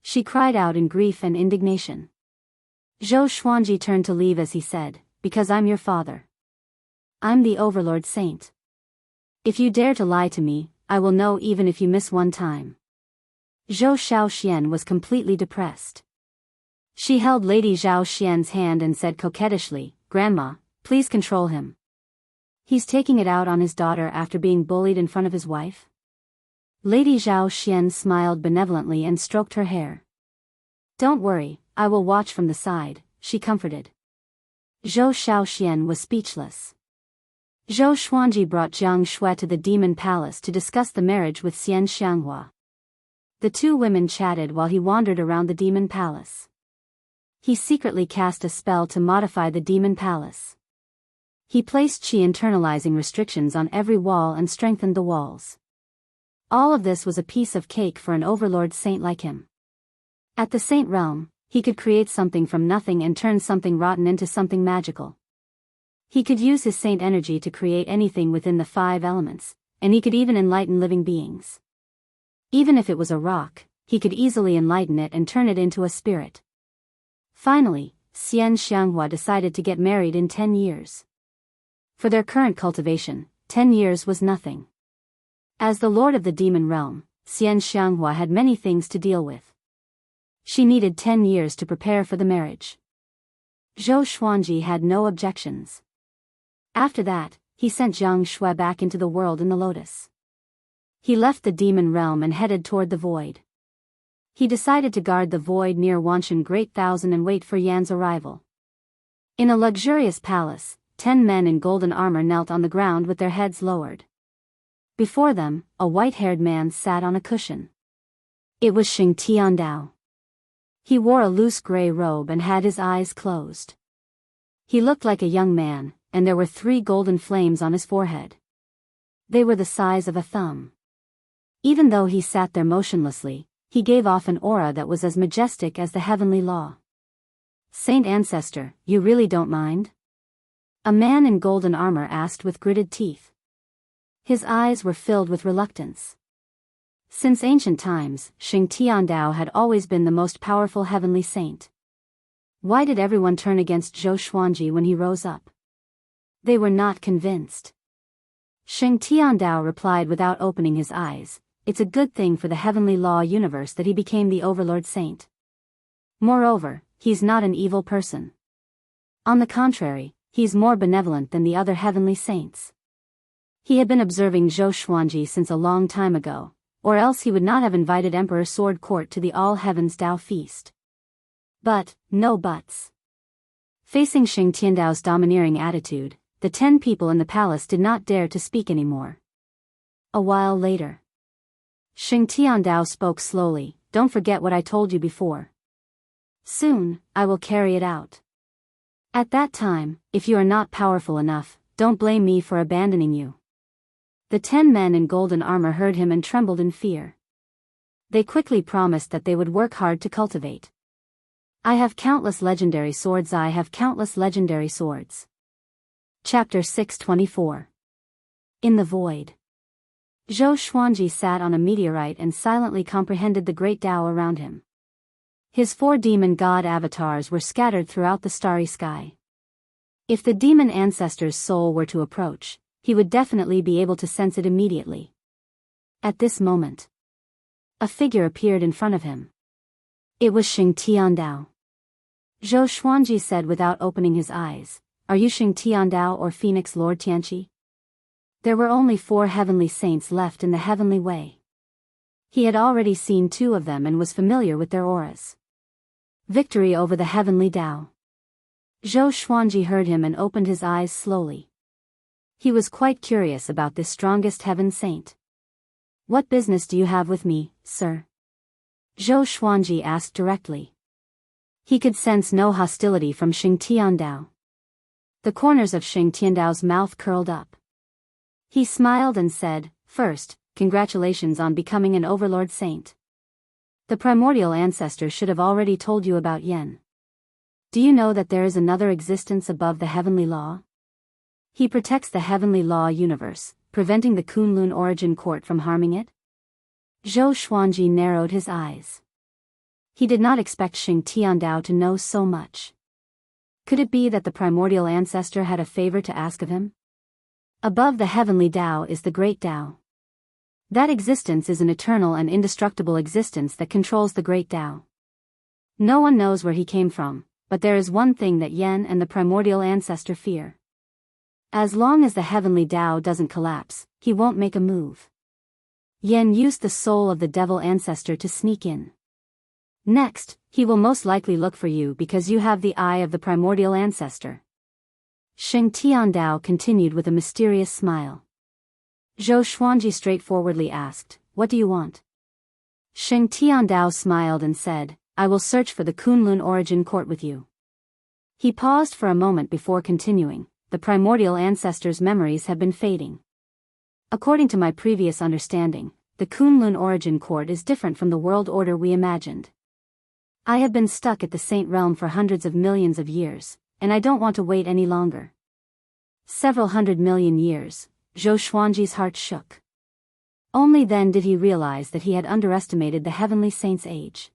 She cried out in grief and indignation. Zhou Xuanji turned to leave as he said, because I'm your father. I'm the Overlord Saint. If you dare to lie to me, I will know even if you miss one time. Zhou Shaoxian was completely depressed. She held Lady Zhao Xian's hand and said coquettishly, Grandma, please control him. He's taking it out on his daughter after being bullied in front of his wife? Lady Zhao Xian smiled benevolently and stroked her hair. Don't worry, I will watch from the side, she comforted. Zhou Shaoxian was speechless. Zhou Xuanji brought Jiang Shui to the Demon Palace to discuss the marriage with Xian Xianghua. The two women chatted while he wandered around the Demon Palace. He secretly cast a spell to modify the Demon Palace. He placed qi internalizing restrictions on every wall and strengthened the walls. All of this was a piece of cake for an overlord saint like him. At the Saint Realm, he could create something from nothing and turn something rotten into something magical. He could use his saint energy to create anything within the 5 elements, and he could even enlighten living beings. Even if it was a rock, he could easily enlighten it and turn it into a spirit. Finally, Xian Xianghua decided to get married in 10 years. For their current cultivation, 10 years was nothing. As the lord of the demon realm, Xian Xianghua had many things to deal with. She needed 10 years to prepare for the marriage. Zhou Xuanji had no objections. After that, he sent Jiang Shui back into the world in the lotus. He left the demon realm and headed toward the void. He decided to guard the void near Wanshan Great Thousand and wait for Yan's arrival. In a luxurious palace, 10 men in golden armor knelt on the ground with their heads lowered. Before them, a white-haired man sat on a cushion. It was Xing Tiandao. He wore a loose gray robe and had his eyes closed. He looked like a young man, and there were 3 golden flames on his forehead. They were the size of a thumb. Even though he sat there motionlessly, he gave off an aura that was as majestic as the heavenly law. Saint Ancestor, you really don't mind? A man in golden armor asked with gritted teeth. His eyes were filled with reluctance. Since ancient times, Xing Tiandao had always been the most powerful heavenly saint. Why did everyone turn against Zhou Xuanji when he rose up? They were not convinced. Xing Tiandao replied without opening his eyes, it's a good thing for the heavenly law universe that he became the overlord saint. Moreover, he's not an evil person. On the contrary, he's more benevolent than the other heavenly saints. He had been observing Zhou Xuanji since a long time ago, or else he would not have invited Emperor Sword Court to the All Heavens Dao Feast. But, no buts. Facing Xing Tiandao's domineering attitude, the 10 people in the palace did not dare to speak anymore. A while later, Xing Tiandao spoke slowly, don't forget what I told you before. Soon, I will carry it out. At that time, if you are not powerful enough, don't blame me for abandoning you. The 10 men in golden armor heard him and trembled in fear. They quickly promised that they would work hard to cultivate. I have countless legendary swords. I have countless legendary swords. Chapter 624. In the Void. Zhou Xuanji sat on a meteorite and silently comprehended the great Tao around him. His 4 demon god avatars were scattered throughout the starry sky. If the demon ancestor's soul were to approach, he would definitely be able to sense it immediately. At this moment, a figure appeared in front of him. It was Xing Tiandao. Zhou Xuanji said without opening his eyes, are you Xing Tiandao or Phoenix Lord Tianqi? There were only 4 heavenly saints left in the heavenly way. He had already seen 2 of them and was familiar with their auras. Victory over the heavenly Tao. Zhou Xuanji heard him and opened his eyes slowly. He was quite curious about this strongest heaven saint. What business do you have with me, sir? Zhou Xuanji asked directly. He could sense no hostility from Xing Tiandao. The corners of Xing Tiandao's mouth curled up. He smiled and said, first, congratulations on becoming an overlord saint. The primordial ancestor should have already told you about Yen. Do you know that there is another existence above the heavenly law? He protects the heavenly law universe, preventing the Kunlun origin court from harming it? Zhou Xuanji narrowed his eyes. He did not expect Xing Tiandao to know so much. Could it be that the primordial ancestor had a favor to ask of him? Above the heavenly Tao is the great Tao. That existence is an eternal and indestructible existence that controls the great Tao. No one knows where he came from, but there is one thing that Yen and the primordial ancestor fear. As long as the heavenly Tao doesn't collapse, he won't make a move. Yen used the soul of the devil ancestor to sneak in. Next, he will most likely look for you because you have the eye of the primordial ancestor. Xing Tiandao continued with a mysterious smile. Zhou Xuanji straightforwardly asked, "What do you want?" Xing Tiandao smiled and said, "I will search for the Kunlun origin court with you." He paused for a moment before continuing, "The primordial ancestor's memories have been fading. According to my previous understanding, the Kunlun origin court is different from the world order we imagined. I have been stuck at the Saint Realm for hundreds of millions of years, and I don't want to wait any longer." Several 100 million years, Zhou Xuanji's heart shook. Only then did he realize that he had underestimated the heavenly saint's age.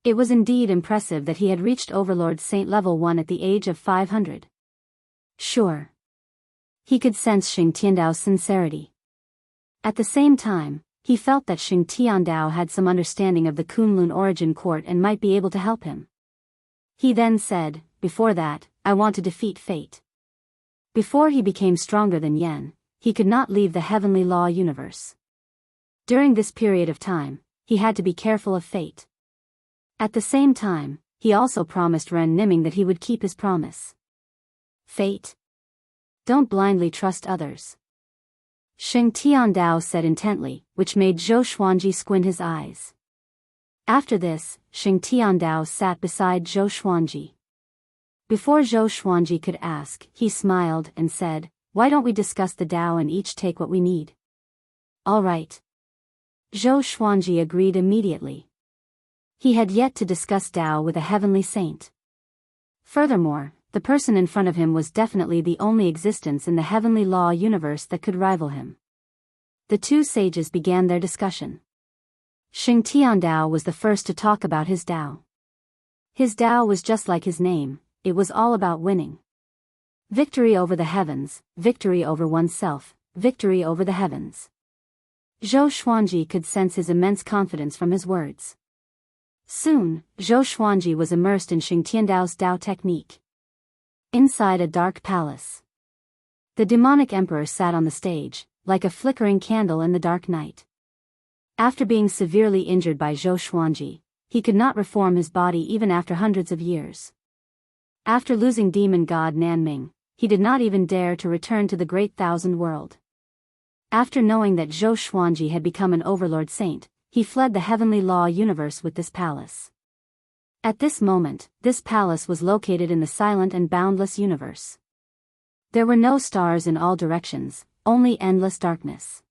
It was indeed impressive that he had reached Overlord Saint level 1 at the age of 500. Sure. He could sense Xing Tiandao's sincerity. At the same time, he felt that Xing Tiandao had some understanding of the Kunlun origin court and might be able to help him. He then said, "Before that, I want to defeat fate." Before he became stronger than Yen, he could not leave the heavenly law universe. During this period of time, he had to be careful of fate. At the same time, he also promised Ren Niming that he would keep his promise. Fate? Don't blindly trust others. Xing Tiandao said intently, which made Zhou Xuanji squint his eyes. After this, Xing Tiandao sat beside Zhou Xuanji. Before Zhou Xuanji could ask, he smiled and said, "Why don't we discuss the Tao and each take what we need?" "All right." Zhou Xuanji agreed immediately. He had yet to discuss Tao with a heavenly saint. Furthermore, the person in front of him was definitely the only existence in the heavenly law universe that could rival him. The two sages began their discussion. Xing Tiandao was the first to talk about his Tao. His Tao was just like his name, it was all about winning. Victory over the heavens, victory over oneself, victory over the heavens. Zhou Xuanji could sense his immense confidence from his words. Soon, Zhou Xuanji was immersed in Xing Tiandao's Tao technique. Inside a dark palace, the demonic emperor sat on the stage, like a flickering candle in the dark night. After being severely injured by Zhou Xuanji, he could not reform his body even after hundreds of years. After losing demon god Nanming, he did not even dare to return to the Great Thousand World. After knowing that Zhou Xuanji had become an overlord saint, he fled the heavenly law universe with this palace. At this moment, this palace was located in the silent and boundless universe. There were no stars in all directions, only endless darkness.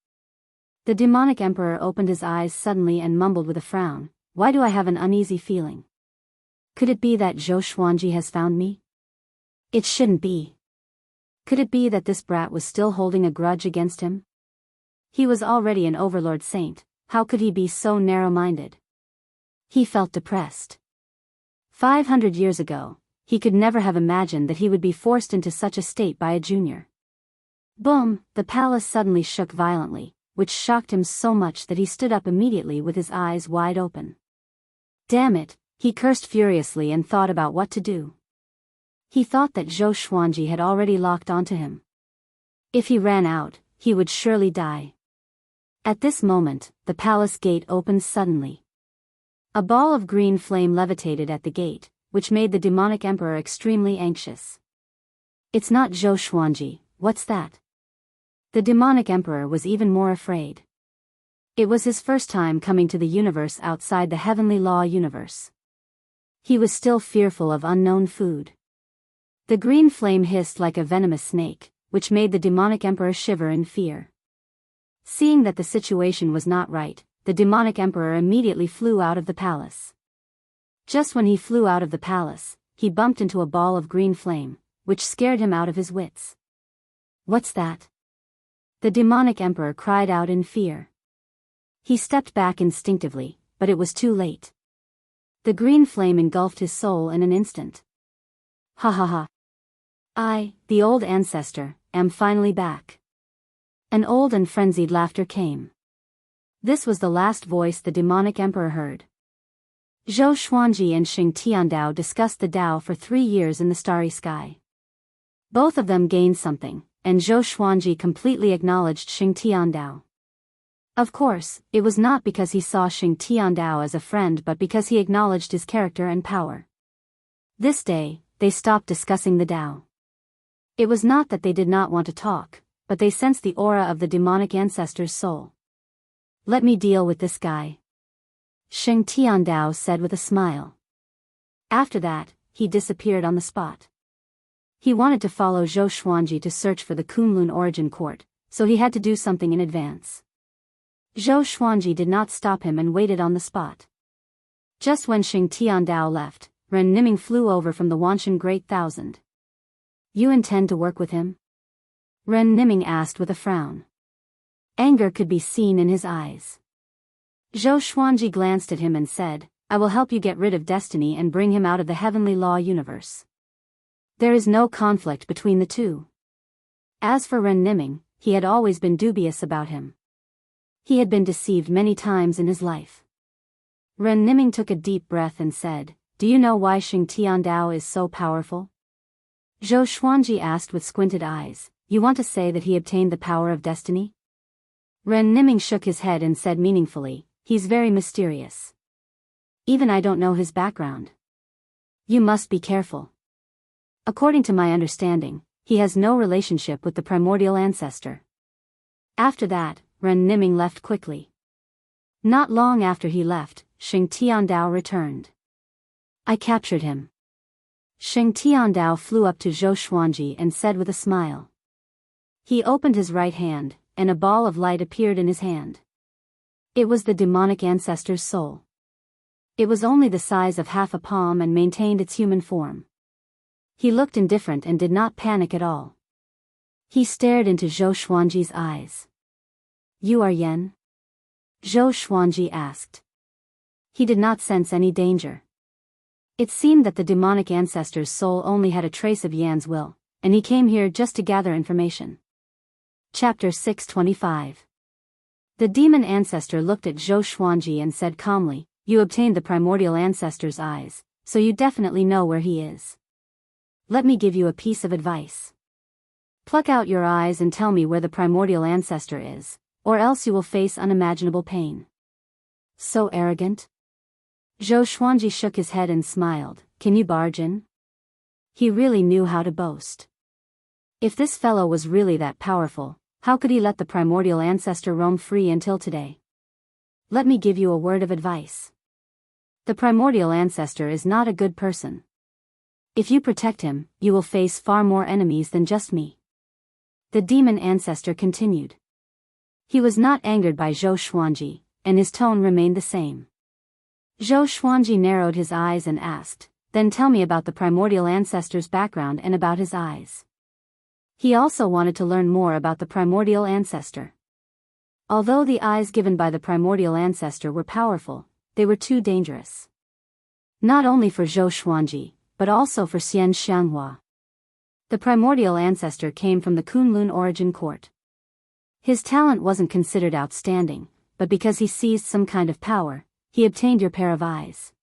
The demonic emperor opened his eyes suddenly and mumbled with a frown, "Why do I have an uneasy feeling? Could it be that Zhou Xuanji has found me? It shouldn't be. Could it be that this brat was still holding a grudge against him? He was already an overlord saint, how could he be so narrow-minded?" He felt depressed. 500 years ago, he could never have imagined that he would be forced into such a state by a junior. Boom! The palace suddenly shook violently, which shocked him so much that he stood up immediately with his eyes wide open. Damn it, he cursed furiously and thought about what to do. He thought that Zhou Xuanji had already locked onto him. If he ran out, he would surely die. At this moment, the palace gate opened suddenly. A ball of green flame levitated at the gate, which made the demonic emperor extremely anxious. "It's not Zhou Xuanji, what's that?" The demonic emperor was even more afraid. It was his first time coming to the universe outside the heavenly law universe. He was still fearful of unknown food. The green flame hissed like a venomous snake, which made the demonic emperor shiver in fear. Seeing that the situation was not right, the demonic emperor immediately flew out of the palace. Just when he flew out of the palace, he bumped into a ball of green flame, which scared him out of his wits. "What's that?" the demonic emperor cried out in fear. He stepped back instinctively, but it was too late. The green flame engulfed his soul in an instant. "Ha ha ha. I, the old ancestor, am finally back." An old and frenzied laughter came. This was the last voice the demonic emperor heard. Zhou Xuanji and Xing Tiandao discussed the Tao for 3 years in the starry sky. Both of them gained something, and Zhou Xuanji completely acknowledged Xing Tiandao. Of course, it was not because he saw Xing Tiandao as a friend but because he acknowledged his character and power. This day, they stopped discussing the Tao. It was not that they did not want to talk, but they sensed the aura of the demonic ancestor's soul. "Let me deal with this guy," Xing Tiandao said with a smile. After that, he disappeared on the spot. He wanted to follow Zhou Xuanji to search for the Kunlun origin court, so he had to do something in advance. Zhou Xuanji did not stop him and waited on the spot. Just when Xing Tiandao left, Ren Niming flew over from the Wanshan Great Thousand. "You intend to work with him?" Ren Niming asked with a frown. Anger could be seen in his eyes. Zhou Xuanji glanced at him and said, "I will help you get rid of destiny and bring him out of the heavenly law universe." There is no conflict between the two. As for Ren Niming, he had always been dubious about him. He had been deceived many times in his life. Ren Niming took a deep breath and said, "Do you know why Xing Tiandao is so powerful?" Zhou Xuanji asked with squinted eyes, "You want to say that he obtained the power of destiny?" Ren Niming shook his head and said meaningfully, "He's very mysterious. Even I don't know his background. You must be careful. According to my understanding, he has no relationship with the primordial ancestor." After that, Ren Niming left quickly. Not long after he left, Xing Tiandao returned. "I captured him." Xing Tiandao flew up to Zhou Xuanji and said with a smile. He opened his right hand, and a ball of light appeared in his hand. It was the demonic ancestor's soul. It was only the size of half a palm and maintained its human form. He looked indifferent and did not panic at all. He stared into Zhou Xuanji's eyes. "You are Yan?" Zhou Xuanji asked. He did not sense any danger. It seemed that the demonic ancestor's soul only had a trace of Yan's will, and he came here just to gather information. Chapter 625. The demon ancestor looked at Zhou Xuanji and said calmly, "You obtained the primordial ancestor's eyes, so you definitely know where he is. Let me give you a piece of advice. Pluck out your eyes and tell me where the primordial ancestor is, or else you will face unimaginable pain." So arrogant? Zhou Xuanji shook his head and smiled. "Can you barge in?" He really knew how to boast. If this fellow was really that powerful, how could he let the primordial ancestor roam free until today? "Let me give you a word of advice. The primordial ancestor is not a good person. If you protect him, you will face far more enemies than just me." The demon ancestor continued. He was not angered by Zhou Xuanji, and his tone remained the same. Zhou Xuanji narrowed his eyes and asked, "Then tell me about the primordial ancestor's background and about his eyes." He also wanted to learn more about the primordial ancestor. Although the eyes given by the primordial ancestor were powerful, they were too dangerous. Not only for Zhou Xuanji, but also for Xian Xianghua. The primordial ancestor came from the Kunlun origin court. His talent wasn't considered outstanding, but because he seized some kind of power, he obtained your pair of eyes.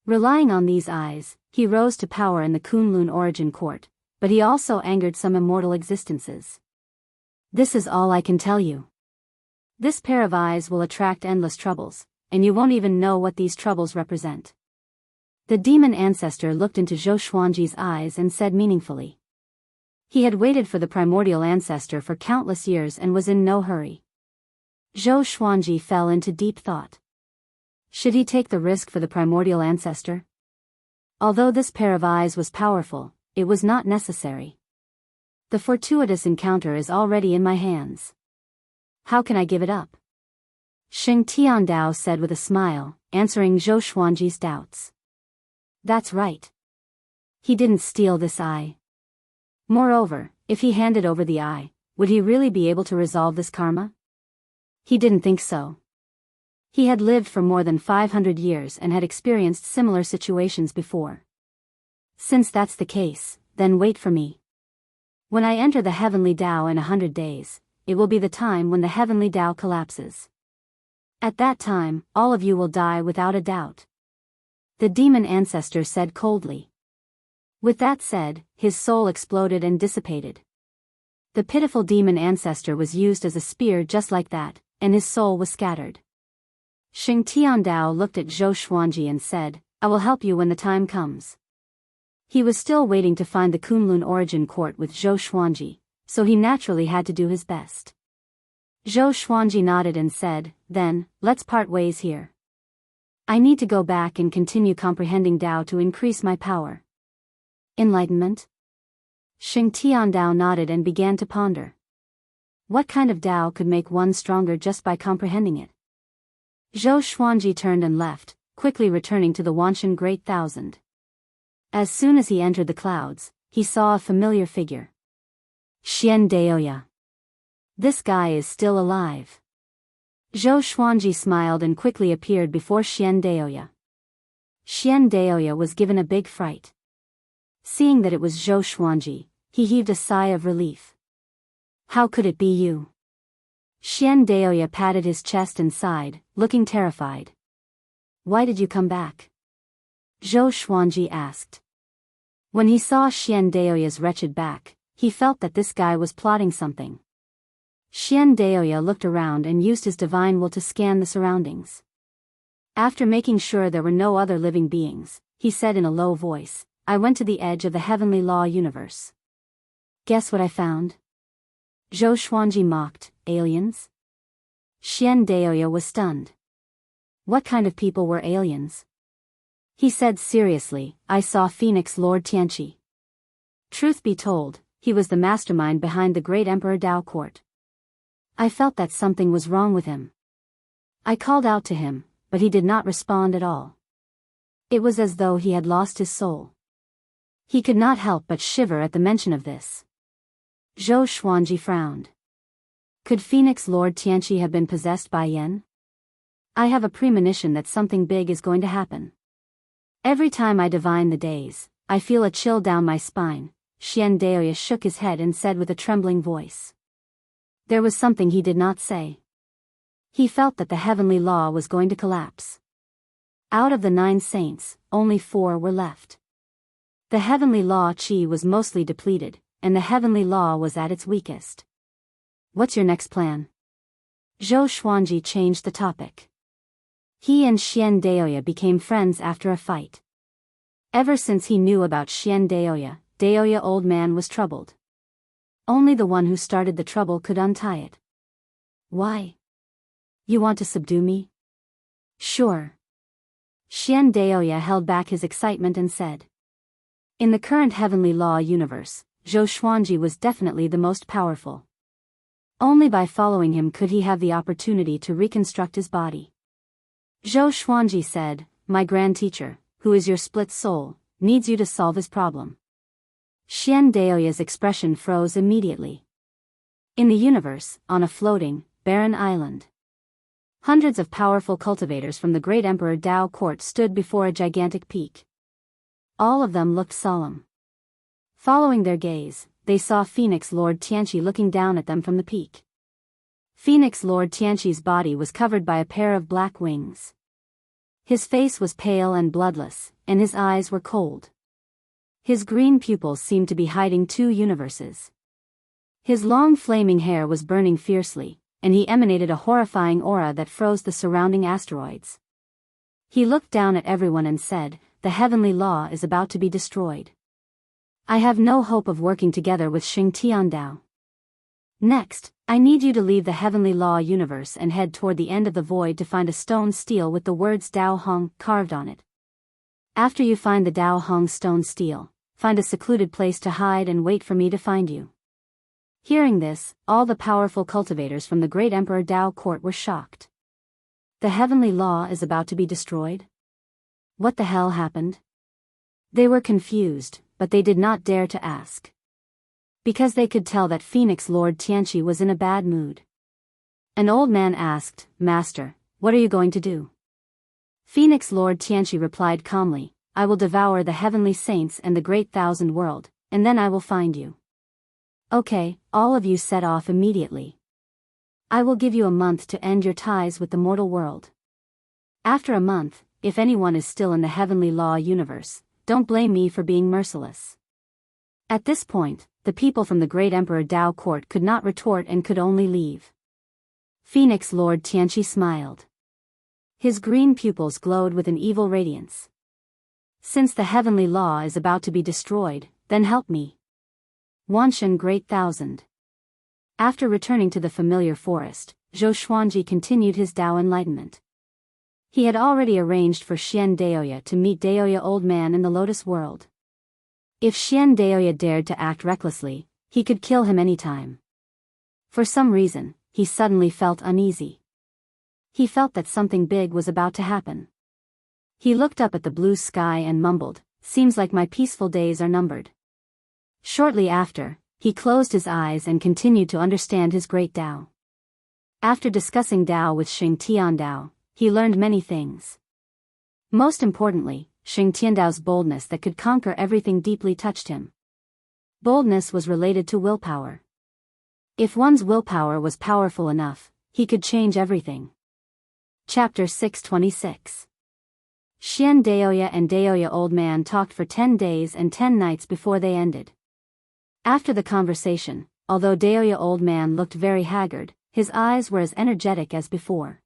Relying on these eyes, he rose to power in the Kunlun origin court, but he also angered some immortal existences. This is all I can tell you. This pair of eyes will attract endless troubles, and you won't even know what these troubles represent. The demon ancestor looked into Zhou Xuanji's eyes and said meaningfully. He had waited for the primordial ancestor for countless years and was in no hurry. Zhou Xuanji fell into deep thought. Should he take the risk for the primordial ancestor? Although this pair of eyes was powerful, it was not necessary. The fortuitous encounter is already in my hands. how can I give it up? Xing Tiandao said with a smile, answering Zhou Xuanji's doubts. That's right. He didn't steal this eye. Moreover, if he handed over the eye, would he really be able to resolve this karma? He didn't think so. He had lived for more than 500 years and had experienced similar situations before. Since that's the case, then wait for me. When I enter the heavenly Tao in 100 days, it will be the time when the heavenly Tao collapses. At that time, all of you will die without a doubt. The demon ancestor said coldly. With that said, his soul exploded and dissipated. The pitiful demon ancestor was used as a spear just like that, and his soul was scattered. Xing Tiandao looked at Zhou Xuanji and said, I will help you when the time comes. He was still waiting to find the Kunlun origin court with Zhou Xuanji, so he naturally had to do his best. Zhou Xuanji nodded and said, then, let's part ways here. I need to go back and continue comprehending Tao to increase my power. Enlightenment? Xing Tiandao nodded and began to ponder. What kind of Tao could make one stronger just by comprehending it? Zhou Xuanji turned and left, quickly returning to the Wanshan Great Thousand. As soon as he entered the clouds, he saw a familiar figure. Xian Daoya. This guy is still alive. Zhou Xuanji smiled and quickly appeared before Xian Daoya. Xian Daoya was given a big fright. Seeing that it was Zhou Xuanji, he heaved a sigh of relief. How could it be you? Xian Daoya patted his chest and sighed, looking terrified. Why did you come back? Zhou Xuanji asked. When he saw Xian Daoya's wretched back, he felt that this guy was plotting something. Xian Daoya looked around and used his divine will to scan the surroundings. After making sure there were no other living beings, he said in a low voice, I went to the edge of the heavenly law universe. Guess what I found? Zhou Xuanji mocked, aliens? Xian Daoya was stunned. What kind of people were aliens? He said seriously, I saw Phoenix Lord Tianqi. Truth be told, he was the mastermind behind the great Emperor Tao court. I felt that something was wrong with him. I called out to him, but he did not respond at all. It was as though he had lost his soul. He could not help but shiver at the mention of this. Zhou Xuanji frowned. Could Phoenix Lord Tianqi have been possessed by Yen? I have a premonition that something big is going to happen. Every time I divine the days, I feel a chill down my spine. Xian Daoya shook his head and said with a trembling voice. There was something he did not say. He felt that the heavenly law was going to collapse. Out of the 9 saints, only 4 were left. The heavenly law chi was mostly depleted, and the heavenly law was at its weakest. What's your next plan? Zhou Xuanji changed the topic. He and Xian Daoya became friends after a fight. Ever since he knew about Xian Daoya, Daoya old man was troubled. Only the one who started the trouble could untie it. Why? You want to subdue me? Sure. Xian Daoya held back his excitement and said. In the current heavenly law universe, Zhou Xuanji was definitely the most powerful. Only by following him could he have the opportunity to reconstruct his body. Zhou Xuanji said, my grand teacher, who is your split soul, needs you to solve his problem. Xian Daoya's expression froze immediately. In the universe, on a floating, barren island, hundreds of powerful cultivators from the great Emperor Tao court stood before a gigantic peak. All of them looked solemn. Following their gaze, they saw Phoenix Lord Tianqi looking down at them from the peak. Phoenix Lord Tianqi's body was covered by a pair of black wings. His face was pale and bloodless, and his eyes were cold. His green pupils seemed to be hiding 2 universes. His long flaming hair was burning fiercely, and he emanated a horrifying aura that froze the surrounding asteroids. He looked down at everyone and said, the heavenly law is about to be destroyed. I have no hope of working together with Xing Tiandao. Next, I need you to leave the heavenly law universe and head toward the end of the void to find a stone stele with the words Dao Hong carved on it. After you find the Dao Hong stone stele, find a secluded place to hide and wait for me to find you. Hearing this, all the powerful cultivators from the great Emperor Dao court were shocked. The heavenly law is about to be destroyed? What the hell happened? They were confused, but they did not dare to ask. Because they could tell that Phoenix Lord Tianqi was in a bad mood. An old man asked, "Master, what are you going to do?" Phoenix Lord Tianqi replied calmly, "I will devour the heavenly saints and the great thousand world, and then I will find you." "Okay, all of you set off immediately. I will give you a month to end your ties with the mortal world. After a month, if anyone is still in the heavenly law universe, don't blame me for being merciless." At this point, the people from the great Emperor Dao court could not retort and could only leave. Phoenix Lord Tianqi smiled. His green pupils glowed with an evil radiance. "Since the heavenly law is about to be destroyed, then help me. Wanshan Great Thousand." After returning to the familiar forest, Zhou Xuanji continued his Dao enlightenment. He had already arranged for Xian Daoya to meet Daoya Old Man in the Lotus World. If Xian Daoya dared to act recklessly, he could kill him anytime. For some reason, he suddenly felt uneasy. He felt that something big was about to happen. He looked up at the blue sky and mumbled, "Seems like my peaceful days are numbered." Shortly after, he closed his eyes and continued to understand his great Dao. After discussing Dao with Xing Tiandao, he learned many things. Most importantly, Xing Tiandao's boldness that could conquer everything deeply touched him. Boldness was related to willpower. If one's willpower was powerful enough, he could change everything. Chapter 626. Xian Daoya and Daoya Old Man talked for 10 days and 10 nights before they ended. After the conversation, although Daoya Old Man looked very haggard, his eyes were as energetic as before.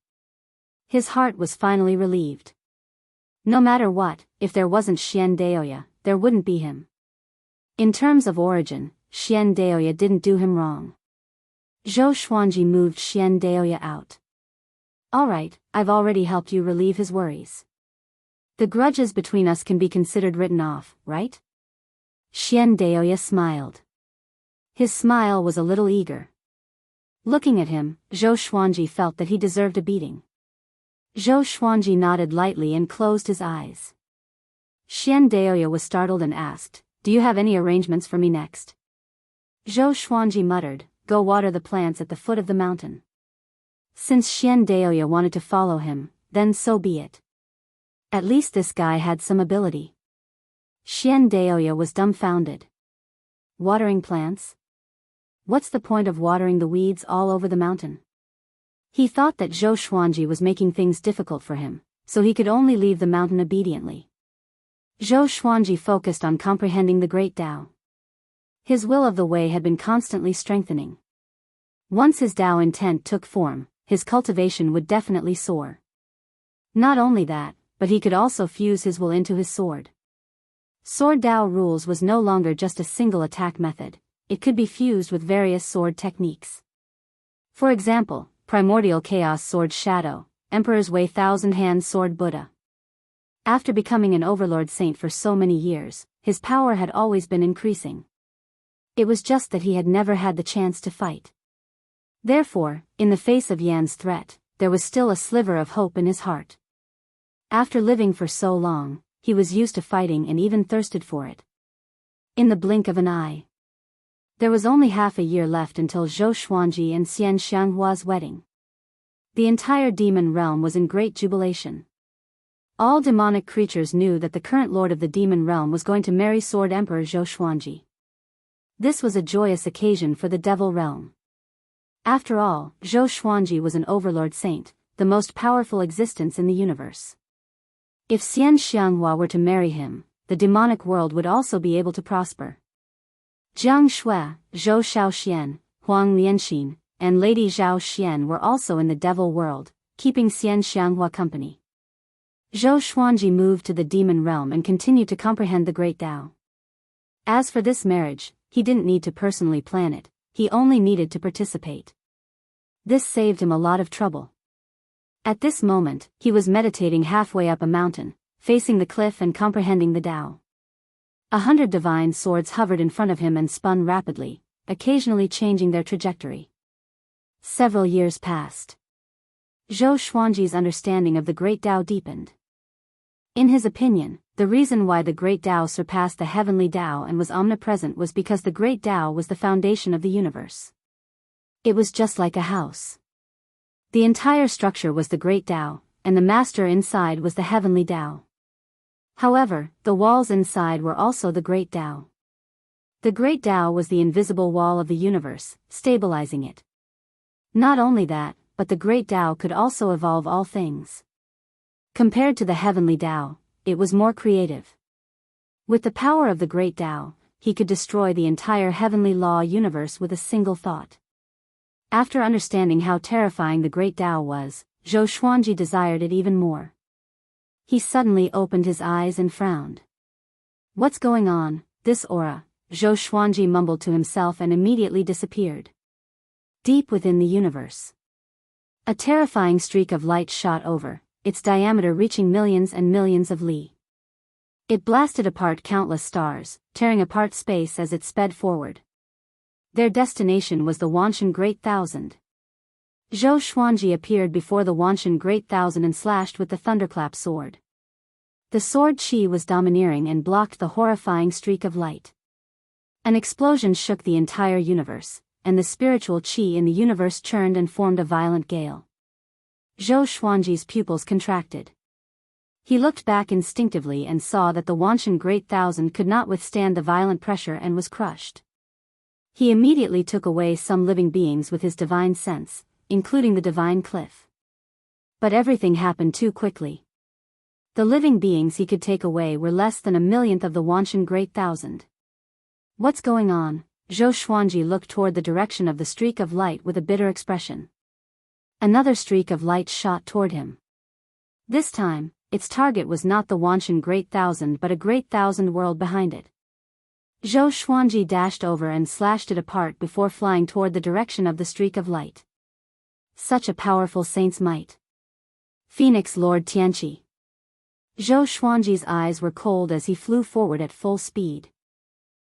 His heart was finally relieved. No matter what, if there wasn't Xian Daoya, there wouldn't be him. In terms of origin, Xian Daoya didn't do him wrong. Zhou Xuanji moved Xian Daoya out. "Alright, I've already helped you relieve his worries. The grudges between us can be considered written off, right?" Xian Daoya smiled. His smile was a little eager. Looking at him, Zhou Xuanji felt that he deserved a beating. Zhou Xuanji nodded lightly and closed his eyes. Xian Daoya was startled and asked, "Do you have any arrangements for me next?" Zhou Xuanji muttered, "Go water the plants at the foot of the mountain." Since Xian Daoya wanted to follow him, then so be it. At least this guy had some ability. Xian Daoya was dumbfounded. Watering plants? What's the point of watering the weeds all over the mountain? He thought that Zhou Xuanji was making things difficult for him, so he could only leave the mountain obediently. Zhou Xuanji focused on comprehending the great Dao. His will of the way had been constantly strengthening. Once his Dao intent took form, his cultivation would definitely soar. Not only that, but he could also fuse his will into his sword. Sword Dao rules was no longer just a single attack method, it could be fused with various sword techniques. For example, Primordial Chaos Sword Shadow, Emperor's Way Thousand Hand Sword Buddha. After becoming an overlord saint for so many years, his power had always been increasing. It was just that he had never had the chance to fight. Therefore, in the face of Yan's threat, there was still a sliver of hope in his heart. After living for so long, he was used to fighting and even thirsted for it. In the blink of an eye. There was only half a year left until Zhou Xuanji and Xian Xianghua's wedding. The entire demon realm was in great jubilation. All demonic creatures knew that the current lord of the demon realm was going to marry Sword Emperor Zhou Xuanji. This was a joyous occasion for the devil realm. After all, Zhou Xuanji was an overlord saint, the most powerful existence in the universe. If Xian Xianghua were to marry him, the demonic world would also be able to prosper. Jiang Shui, Zhou Shaoxian, Huang Lianxin, and Lady Zhao Xian were also in the devil world, keeping Xian Xianghua company. Zhou Xuanji moved to the demon realm and continued to comprehend the great Dao. As for this marriage, he didn't need to personally plan it, he only needed to participate. This saved him a lot of trouble. At this moment, he was meditating halfway up a mountain, facing the cliff and comprehending the Dao. 100 divine swords hovered in front of him and spun rapidly, occasionally changing their trajectory. Several years passed. Zhou Xuanji's understanding of the Great Tao deepened. In his opinion, the reason why the Great Tao surpassed the Heavenly Tao and was omnipresent was because the Great Tao was the foundation of the universe. It was just like a house. The entire structure was the Great Tao, and the master inside was the Heavenly Tao. However, the walls inside were also the Great Tao. The Great Tao was the invisible wall of the universe, stabilizing it. Not only that, but the Great Tao could also evolve all things. Compared to the Heavenly Tao, it was more creative. With the power of the Great Tao, he could destroy the entire heavenly law universe with a single thought. After understanding how terrifying the Great Tao was, Zhou Xuanji desired it even more. He suddenly opened his eyes and frowned. What's going on, this aura? Zhou Xuanji mumbled to himself and immediately disappeared. Deep within the universe, a terrifying streak of light shot over, its diameter reaching millions and millions of li. It blasted apart countless stars, tearing apart space as it sped forward. Their destination was the Wanshan Great Thousand. Zhou Xuanji appeared before the Wanshan Great Thousand and slashed with the thunderclap sword. The sword chi was domineering and blocked the horrifying streak of light. An explosion shook the entire universe, and the spiritual chi in the universe churned and formed a violent gale. Zhou Xuanji's pupils contracted. He looked back instinctively and saw that the Wanshan Great Thousand could not withstand the violent pressure and was crushed. He immediately took away some living beings with his divine sense, including the divine cliff. But everything happened too quickly. The living beings he could take away were less than a millionth of the Wanshan Great Thousand. What's going on? Zhou Xuanji looked toward the direction of the streak of light with a bitter expression. Another streak of light shot toward him. This time, its target was not the Wanshan Great Thousand but a Great Thousand world behind it. Zhou Xuanji dashed over and slashed it apart before flying toward the direction of the streak of light. Such a powerful saint's might. Phoenix Lord Tianqi. Zhou Xuanji's eyes were cold as he flew forward at full speed.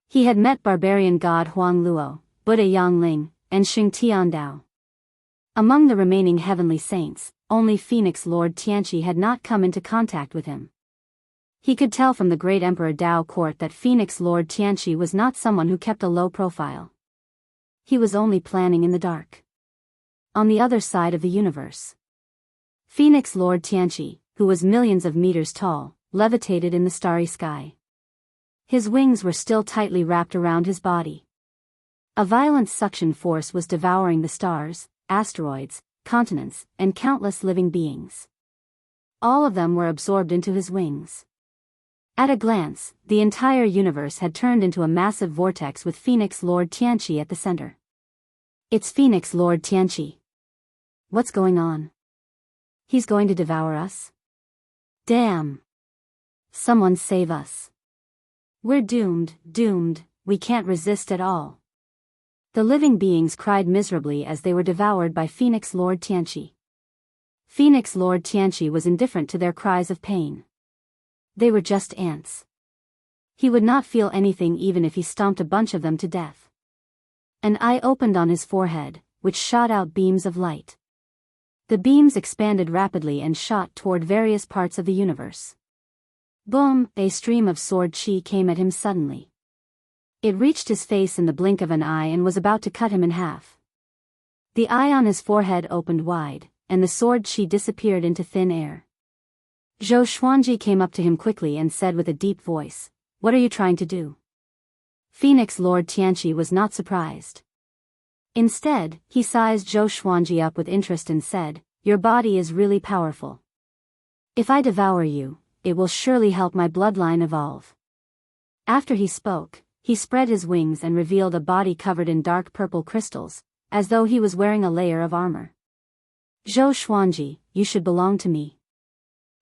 He had met barbarian god Huang Luo, Buddha Yang Ling, and Xing Tiandao. Among the remaining heavenly saints, only Phoenix Lord Tianqi had not come into contact with him. He could tell from the great Emperor Dao court that Phoenix Lord Tianqi was not someone who kept a low profile. He was only planning in the dark. On the other side of the universe, Phoenix Lord Tianqi, who was millions of meters tall, levitated in the starry sky. His wings were still tightly wrapped around his body. A violent suction force was devouring the stars, asteroids, continents, and countless living beings. All of them were absorbed into his wings. At a glance, the entire universe had turned into a massive vortex with Phoenix Lord Tianqi at the center. It's Phoenix Lord Tianqi. What's going on? He's going to devour us? Damn! Someone save us. We're doomed, we can't resist at all. The living beings cried miserably as they were devoured by Phoenix Lord Tianqi. Phoenix Lord Tianqi was indifferent to their cries of pain. They were just ants. He would not feel anything even if he stomped a bunch of them to death. An eye opened on his forehead, which shot out beams of light. The beams expanded rapidly and shot toward various parts of the universe. Boom! A stream of sword chi came at him suddenly. It reached his face in the blink of an eye and was about to cut him in half. The eye on his forehead opened wide, and the sword chi disappeared into thin air. Zhou Xuanji came up to him quickly and said with a deep voice, "What are you trying to do?" Phoenix Lord Tianqi was not surprised. Instead, he sized Zhou Xuanji up with interest and said, "Your body is really powerful. If I devour you, it will surely help my bloodline evolve." After he spoke, he spread his wings and revealed a body covered in dark purple crystals, as though he was wearing a layer of armor. "Zhou Xuanji, you should belong to me.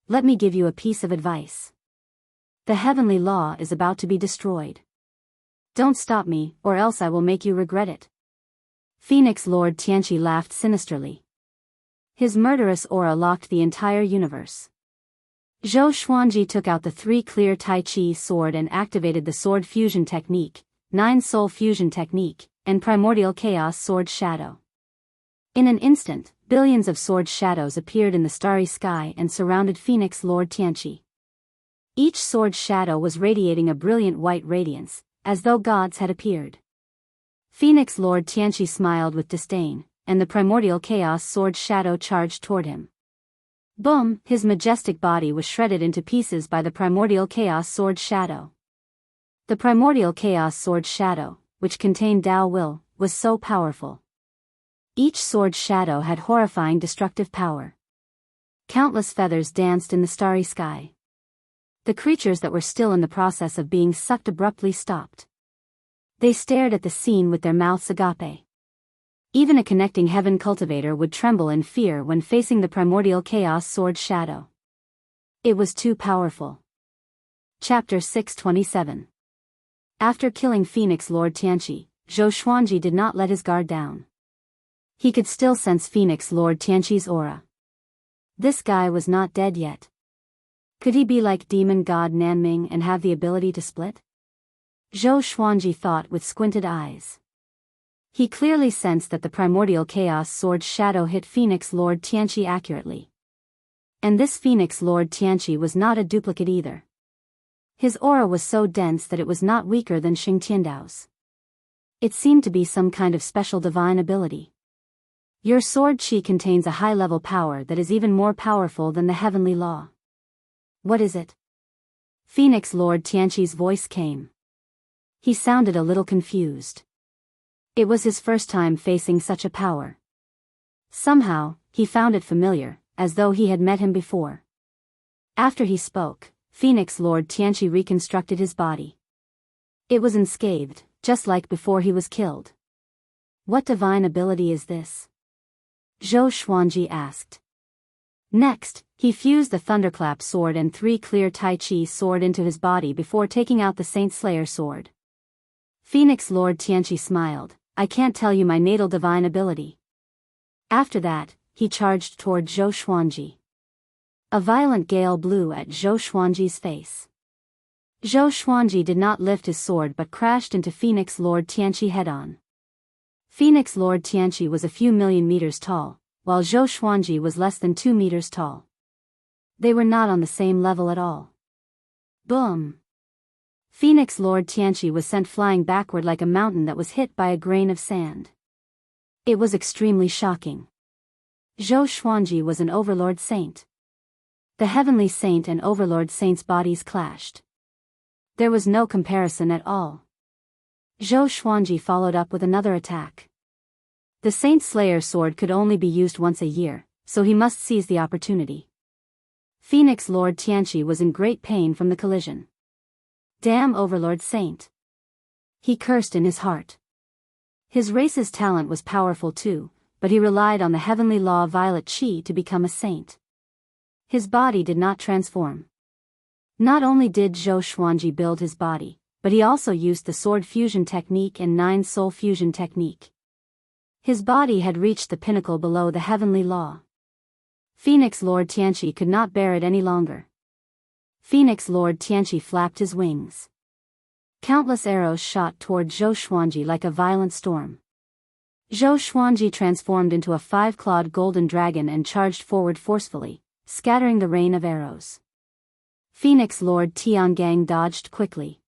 Let me give you a piece of advice. The heavenly law is about to be destroyed. Don't stop me, or else I will make you regret it." Phoenix Lord Tianqi laughed sinisterly. His murderous aura locked the entire universe. Zhou Xuanji took out the 3 clear Tai Chi sword and activated the sword fusion technique, 9 soul fusion technique, and Primordial Chaos Sword Shadow. In an instant, billions of sword shadows appeared in the starry sky and surrounded Phoenix Lord Tianqi. Each sword shadow was radiating a brilliant white radiance, as though gods had appeared. Phoenix Lord Tianqi smiled with disdain, and the Primordial Chaos Sword Shadow charged toward him. Boom! His majestic body was shredded into pieces by the Primordial Chaos Sword Shadow. The Primordial Chaos Sword Shadow, which contained Tao Will, was so powerful. Each sword shadow had horrifying destructive power. Countless feathers danced in the starry sky. The creatures that were still in the process of being sucked abruptly stopped. They stared at the scene with their mouths agape. Even a connecting heaven cultivator would tremble in fear when facing the Primordial Chaos Sword Shadow. It was too powerful. Chapter 627. After killing Phoenix Lord Tianqi, Zhou Xuanji did not let his guard down. He could still sense Phoenix Lord Tianqi's aura. This guy was not dead yet. Could he be like demon god Nanming and have the ability to split? Zhou Xuanji thought with squinted eyes. He clearly sensed that the Primordial Chaos Sword Shadow hit Phoenix Lord Tianqi accurately. And this Phoenix Lord Tianqi was not a duplicate either. His aura was so dense that it was not weaker than Xing Tiandao's. It seemed to be some kind of special divine ability. Your sword chi contains a high-level power that is even more powerful than the heavenly law. What is it? Phoenix Lord Tianqi's voice came. He sounded a little confused. It was his first time facing such a power. Somehow, he found it familiar, as though he had met him before. After he spoke, Phoenix Lord Tianqi reconstructed his body. It was unscathed, just like before he was killed. What divine ability is this? Zhou Xuanji asked. Next, he fused the Thunderclap sword and 3 clear Tai Chi sword into his body before taking out the Saint Slayer sword. Phoenix Lord Tianqi smiled. I can't tell you my natal divine ability. After that, he charged toward Zhou Xuanji. A violent gale blew at Zhou Xuanji's face. Zhou Xuanji did not lift his sword but crashed into Phoenix Lord Tianqi head-on. Phoenix Lord Tianqi was a few million meters tall, while Zhou Xuanji was less than 2 meters tall. They were not on the same level at all. Boom! Phoenix Lord Tianqi was sent flying backward like a mountain that was hit by a grain of sand. It was extremely shocking. Zhou Xuanji was an overlord saint. The heavenly saint and overlord saint's bodies clashed. There was no comparison at all. Zhou Xuanji followed up with another attack. The Saint Slayer sword could only be used once a year, so he must seize the opportunity. Phoenix Lord Tianqi was in great pain from the collision. Damn Overlord Saint! He cursed in his heart. His race's talent was powerful too, but he relied on the heavenly law Violet Chi to become a saint. His body did not transform. Not only did Zhou Xuanji build his body, but he also used the Sword Fusion Technique and 9 Soul Fusion Technique. His body had reached the pinnacle below the heavenly law. Phoenix Lord Tianqi could not bear it any longer. Phoenix Lord Tianqi flapped his wings. Countless arrows shot toward Zhou Xuanji like a violent storm. Zhou Xuanji transformed into a 5-clawed golden dragon and charged forward forcefully, scattering the rain of arrows. Phoenix Lord Tiangang dodged quickly.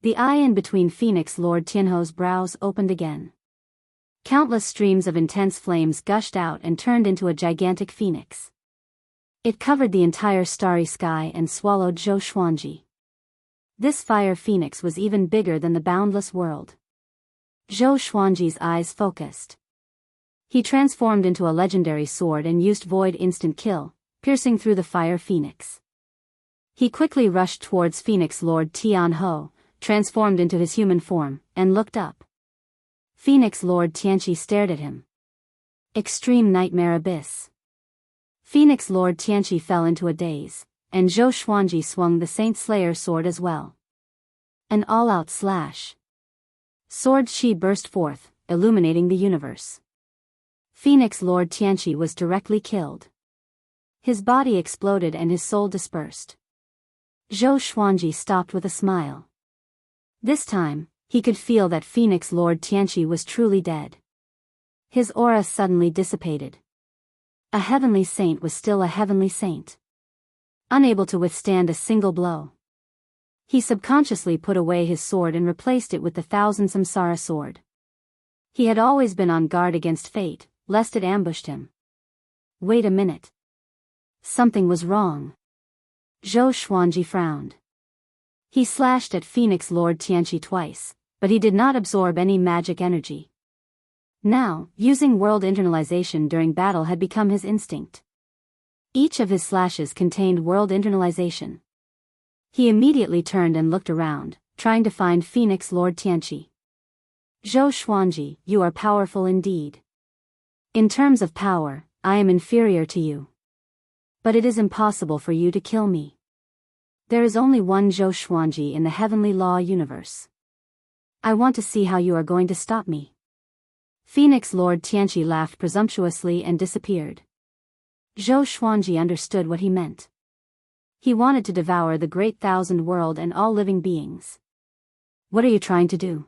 The eye in between Phoenix Lord Tianho's brows opened again. Countless streams of intense flames gushed out and turned into a gigantic phoenix. It covered the entire starry sky and swallowed Zhou Xuanji. This fire phoenix was even bigger than the boundless world. Zhou Xuanji's eyes focused. He transformed into a legendary sword and used Void Instant Kill, piercing through the fire phoenix. He quickly rushed towards Phoenix Lord Tianho, transformed into his human form, and looked up. Phoenix Lord Tianqi stared at him. Extreme Nightmare Abyss. Phoenix Lord Tianqi fell into a daze, and Zhou Xuanji swung the Saint Slayer sword as well. An all-out slash. Sword chi burst forth, illuminating the universe. Phoenix Lord Tianqi was directly killed. His body exploded and his soul dispersed. Zhou Xuanji stopped with a smile. This time, He could feel that Phoenix Lord Tianqi was truly dead. His aura suddenly dissipated. A heavenly saint was still a heavenly saint, unable to withstand a single blow. He subconsciously put away his sword and replaced it with the Thousand Samsara sword. He had always been on guard against fate, lest it ambushed him. Wait a minute. Something was wrong. Zhou Xuanji frowned. He slashed at Phoenix Lord Tianqi twice, but he did not absorb any magic energy. Now, using world internalization during battle had become his instinct. Each of his slashes contained world internalization. He immediately turned and looked around, trying to find Phoenix Lord Tianqi. Zhou Xuanji, you are powerful indeed. In terms of power, I am inferior to you. But it is impossible for you to kill me. There is only one Zhou Xuanji in the heavenly law universe. I want to see how you are going to stop me. Phoenix Lord Tianqi laughed presumptuously and disappeared. Zhou Xuanji understood what he meant. He wanted to devour the great thousand world and all living beings. What are you trying to do?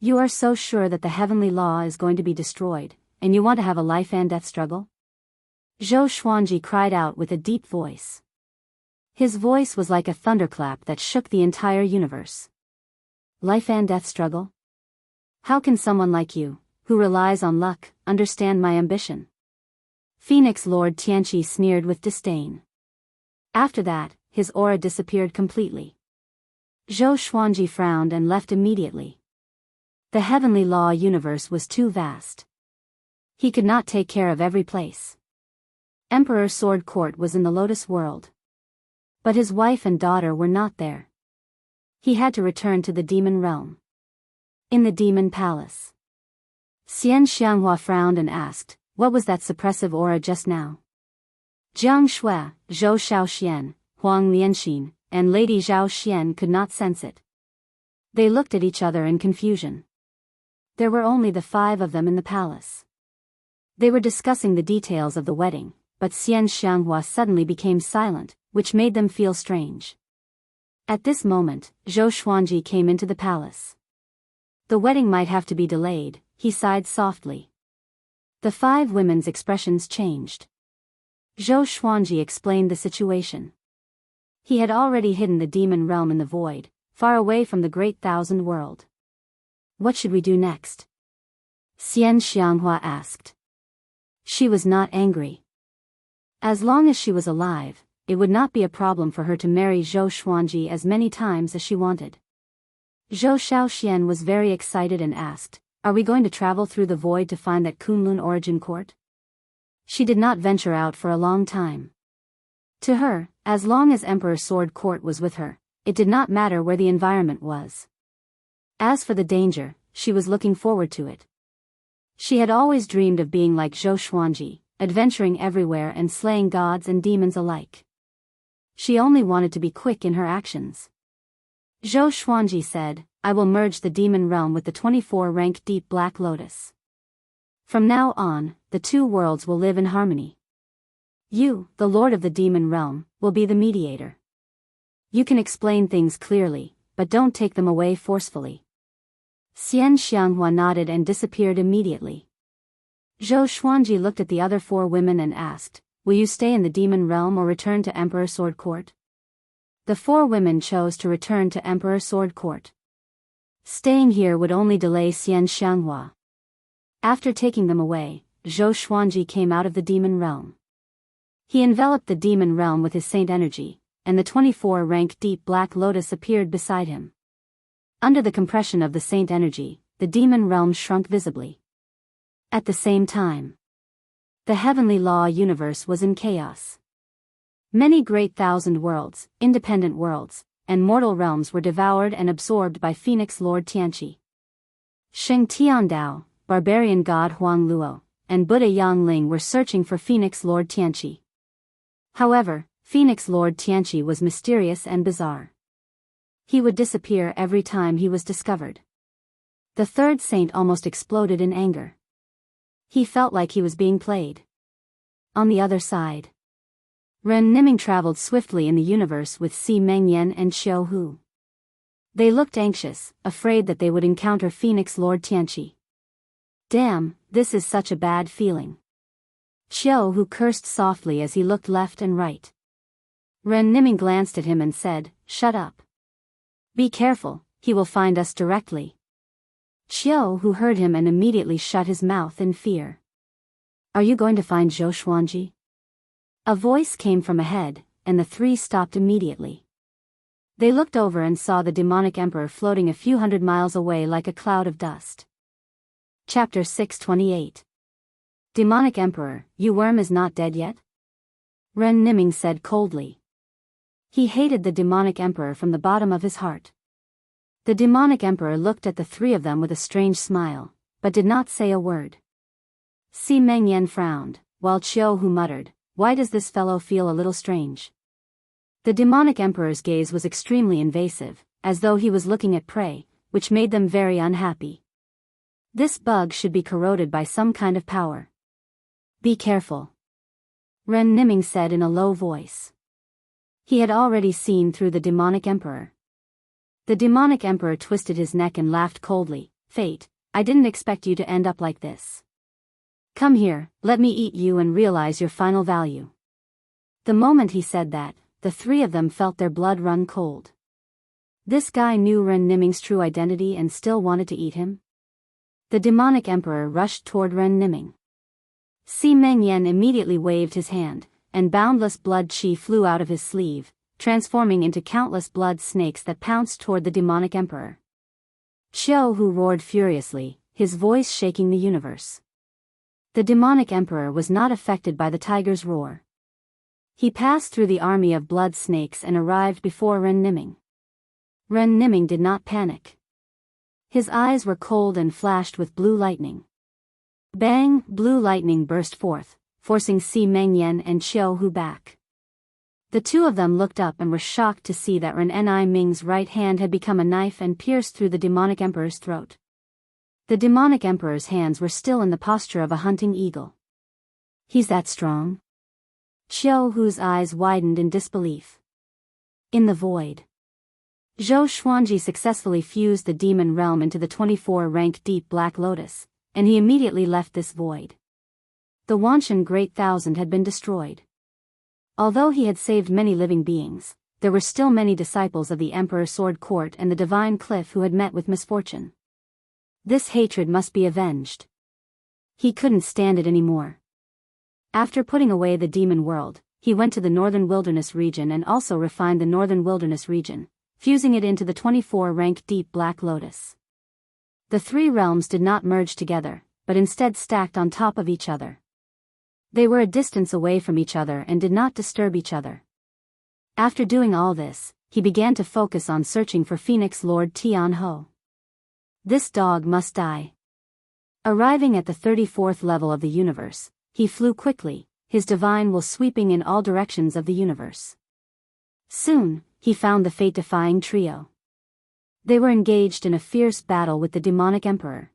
You are so sure that the heavenly law is going to be destroyed, and you want to have a life and death struggle? Zhou Xuanji cried out with a deep voice. His voice was like a thunderclap that shook the entire universe. Life and death struggle? How can someone like you, who relies on luck, understand my ambition? Phoenix Lord Tianqi sneered with disdain. After that, his aura disappeared completely. Zhou Xuanji frowned and left immediately. The heavenly law universe was too vast. He could not take care of every place. Emperor Sword Court was in the Lotus World. But his wife and daughter were not there. He had to return to the demon realm. In the demon palace. Xian Xianghua frowned and asked, what was that suppressive aura just now? Jiang Shui, Zhou Shaoxian, Huang Lianxin, and Lady Zhao Xian could not sense it. They looked at each other in confusion. There were only the 5 of them in the palace. They were discussing the details of the wedding, but Xian Xianghua suddenly became silent, which made them feel strange. At this moment, Zhou Xuanji came into the palace. The wedding might have to be delayed, he sighed softly. The 5 women's expressions changed. Zhou Xuanji explained the situation. He had already hidden the demon realm in the void, far away from the great thousand world. What should we do next? Xian Xianghua asked. She was not angry. As long as she was alive, it would not be a problem for her to marry Zhou Xuanji as many times as she wanted. Zhou Shaoxian was very excited and asked, are we going to travel through the void to find that Kunlun origin court? She did not venture out for a long time. To her, as long as Emperor Sword Court was with her, it did not matter where the environment was. As for the danger, she was looking forward to it. She had always dreamed of being like Zhou Xuanji, adventuring everywhere and slaying gods and demons alike. She only wanted to be quick in her actions. Zhou Xuanji said, I will merge the demon realm with the 24-rank deep black lotus. From now on, the 2 worlds will live in harmony. You, the lord of the demon realm, will be the mediator. You can explain things clearly, but don't take them away forcefully. Xian Xianghua nodded and disappeared immediately. Zhou Xuanji looked at the other 4 women and asked, will you stay in the demon realm or return to Emperor Sword Court? The 4 women chose to return to Emperor Sword Court. Staying here would only delay Xian Xianghua. After taking them away, Zhou Xuanji came out of the demon realm. He enveloped the demon realm with his saint energy, and the 24-rank deep black lotus appeared beside him. Under the compression of the saint energy, the demon realm shrunk visibly. At the same time, the heavenly law universe was in chaos. Many great thousand worlds, independent worlds, and mortal realms were devoured and absorbed by Phoenix Lord Tianqi. Sheng Tiandao, barbarian god Huang Luo, and Buddha Yang Ling were searching for Phoenix Lord Tianqi. However, Phoenix Lord Tianqi was mysterious and bizarre. He would disappear every time he was discovered. The 3rd saint almost exploded in anger. He felt like he was being played. On the other side, Ren Niming traveled swiftly in the universe with Si Mengyan and Xiao Hu. They looked anxious, afraid that they would encounter Phoenix Lord Tianqi. Damn, this is such a bad feeling. Xiao Hu cursed softly as he looked left and right. Ren Niming glanced at him and said, "Shut up. Be careful, he will find us directly." Xiao Hu heard him and immediately shut his mouth in fear. "Are you going to find Zhou Xuanji?" A voice came from ahead, and the three stopped immediately. They looked over and saw the demonic emperor floating a few hundred miles away like a cloud of dust. Chapter 628. Demonic Emperor, you worm is not dead yet? Ren Niming said coldly. He hated the demonic emperor from the bottom of his heart. The demonic emperor looked at the three of them with a strange smile, but did not say a word. Si Mengyan frowned, while Qiu Hu muttered, "Why does this fellow feel a little strange?" The demonic emperor's gaze was extremely invasive, as though he was looking at prey, which made them very unhappy. This bug should be corroded by some kind of power. Be careful, Ren Niming said in a low voice. He had already seen through the demonic emperor. The demonic emperor twisted his neck and laughed coldly. "Fate, I didn't expect you to end up like this. Come here, let me eat you and realize your final value." The moment he said that, the three of them felt their blood run cold. This guy knew Ren Niming's true identity and still wanted to eat him? The demonic emperor rushed toward Ren Niming. Si Mengyan immediately waved his hand, and boundless blood qi flew out of his sleeve, transforming into countless blood snakes that pounced toward the demonic emperor. Qiu Hu roared furiously, his voice shaking the universe. The demonic emperor was not affected by the tiger's roar. He passed through the army of blood snakes and arrived before Ren Niming. Ren Niming did not panic. His eyes were cold and flashed with blue lightning. Bang! Blue lightning burst forth, forcing Si Mengyan and Qiu Hu back. The two of them looked up and were shocked to see that Ren Niming's right hand had become a knife and pierced through the demonic emperor's throat. The demonic emperor's hands were still in the posture of a hunting eagle. He's that strong? Qiu Hu's eyes widened in disbelief. In the void. Zhou Xuanji successfully fused the demon realm into the 24-rank deep black lotus, and he immediately left this void. The Wanshan Great Thousand had been destroyed. Although he had saved many living beings, there were still many disciples of the Emperor Sword Court and the Divine Cliff who had met with misfortune. This hatred must be avenged. He couldn't stand it anymore. After putting away the demon world, he went to the Northern Wilderness region and also refined the Northern Wilderness region, fusing it into the 24-rank deep black lotus. The three realms did not merge together, but instead stacked on top of each other. They were a distance away from each other and did not disturb each other. After doing all this, he began to focus on searching for Phoenix Lord Tian Ho. This dog must die. Arriving at the 34th level of the universe, he flew quickly, his divine will sweeping in all directions of the universe. Soon, he found the fate-defying trio. They were engaged in a fierce battle with the demonic emperor.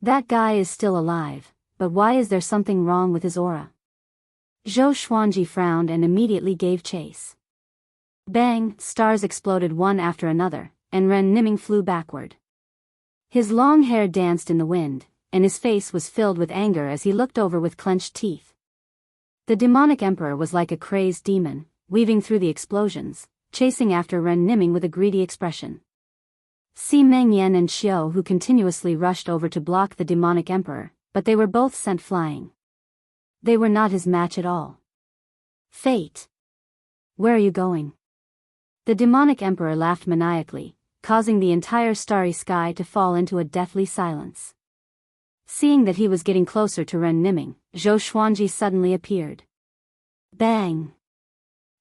That guy is still alive, but why is there something wrong with his aura? Zhou Xuanji frowned and immediately gave chase. Bang! Stars exploded one after another, and Ren Niming flew backward. His long hair danced in the wind, and his face was filled with anger as he looked over with clenched teeth. The demonic emperor was like a crazed demon, weaving through the explosions, chasing after Ren Niming with a greedy expression. Si Mengyan and Qiu Hu continuously rushed over to block the demonic emperor, but they were both sent flying. They were not his match at all. Fate! Where are you going? The demonic emperor laughed maniacally, causing the entire starry sky to fall into a deathly silence. Seeing that he was getting closer to Ren Niming, Zhou Xuanji suddenly appeared. Bang!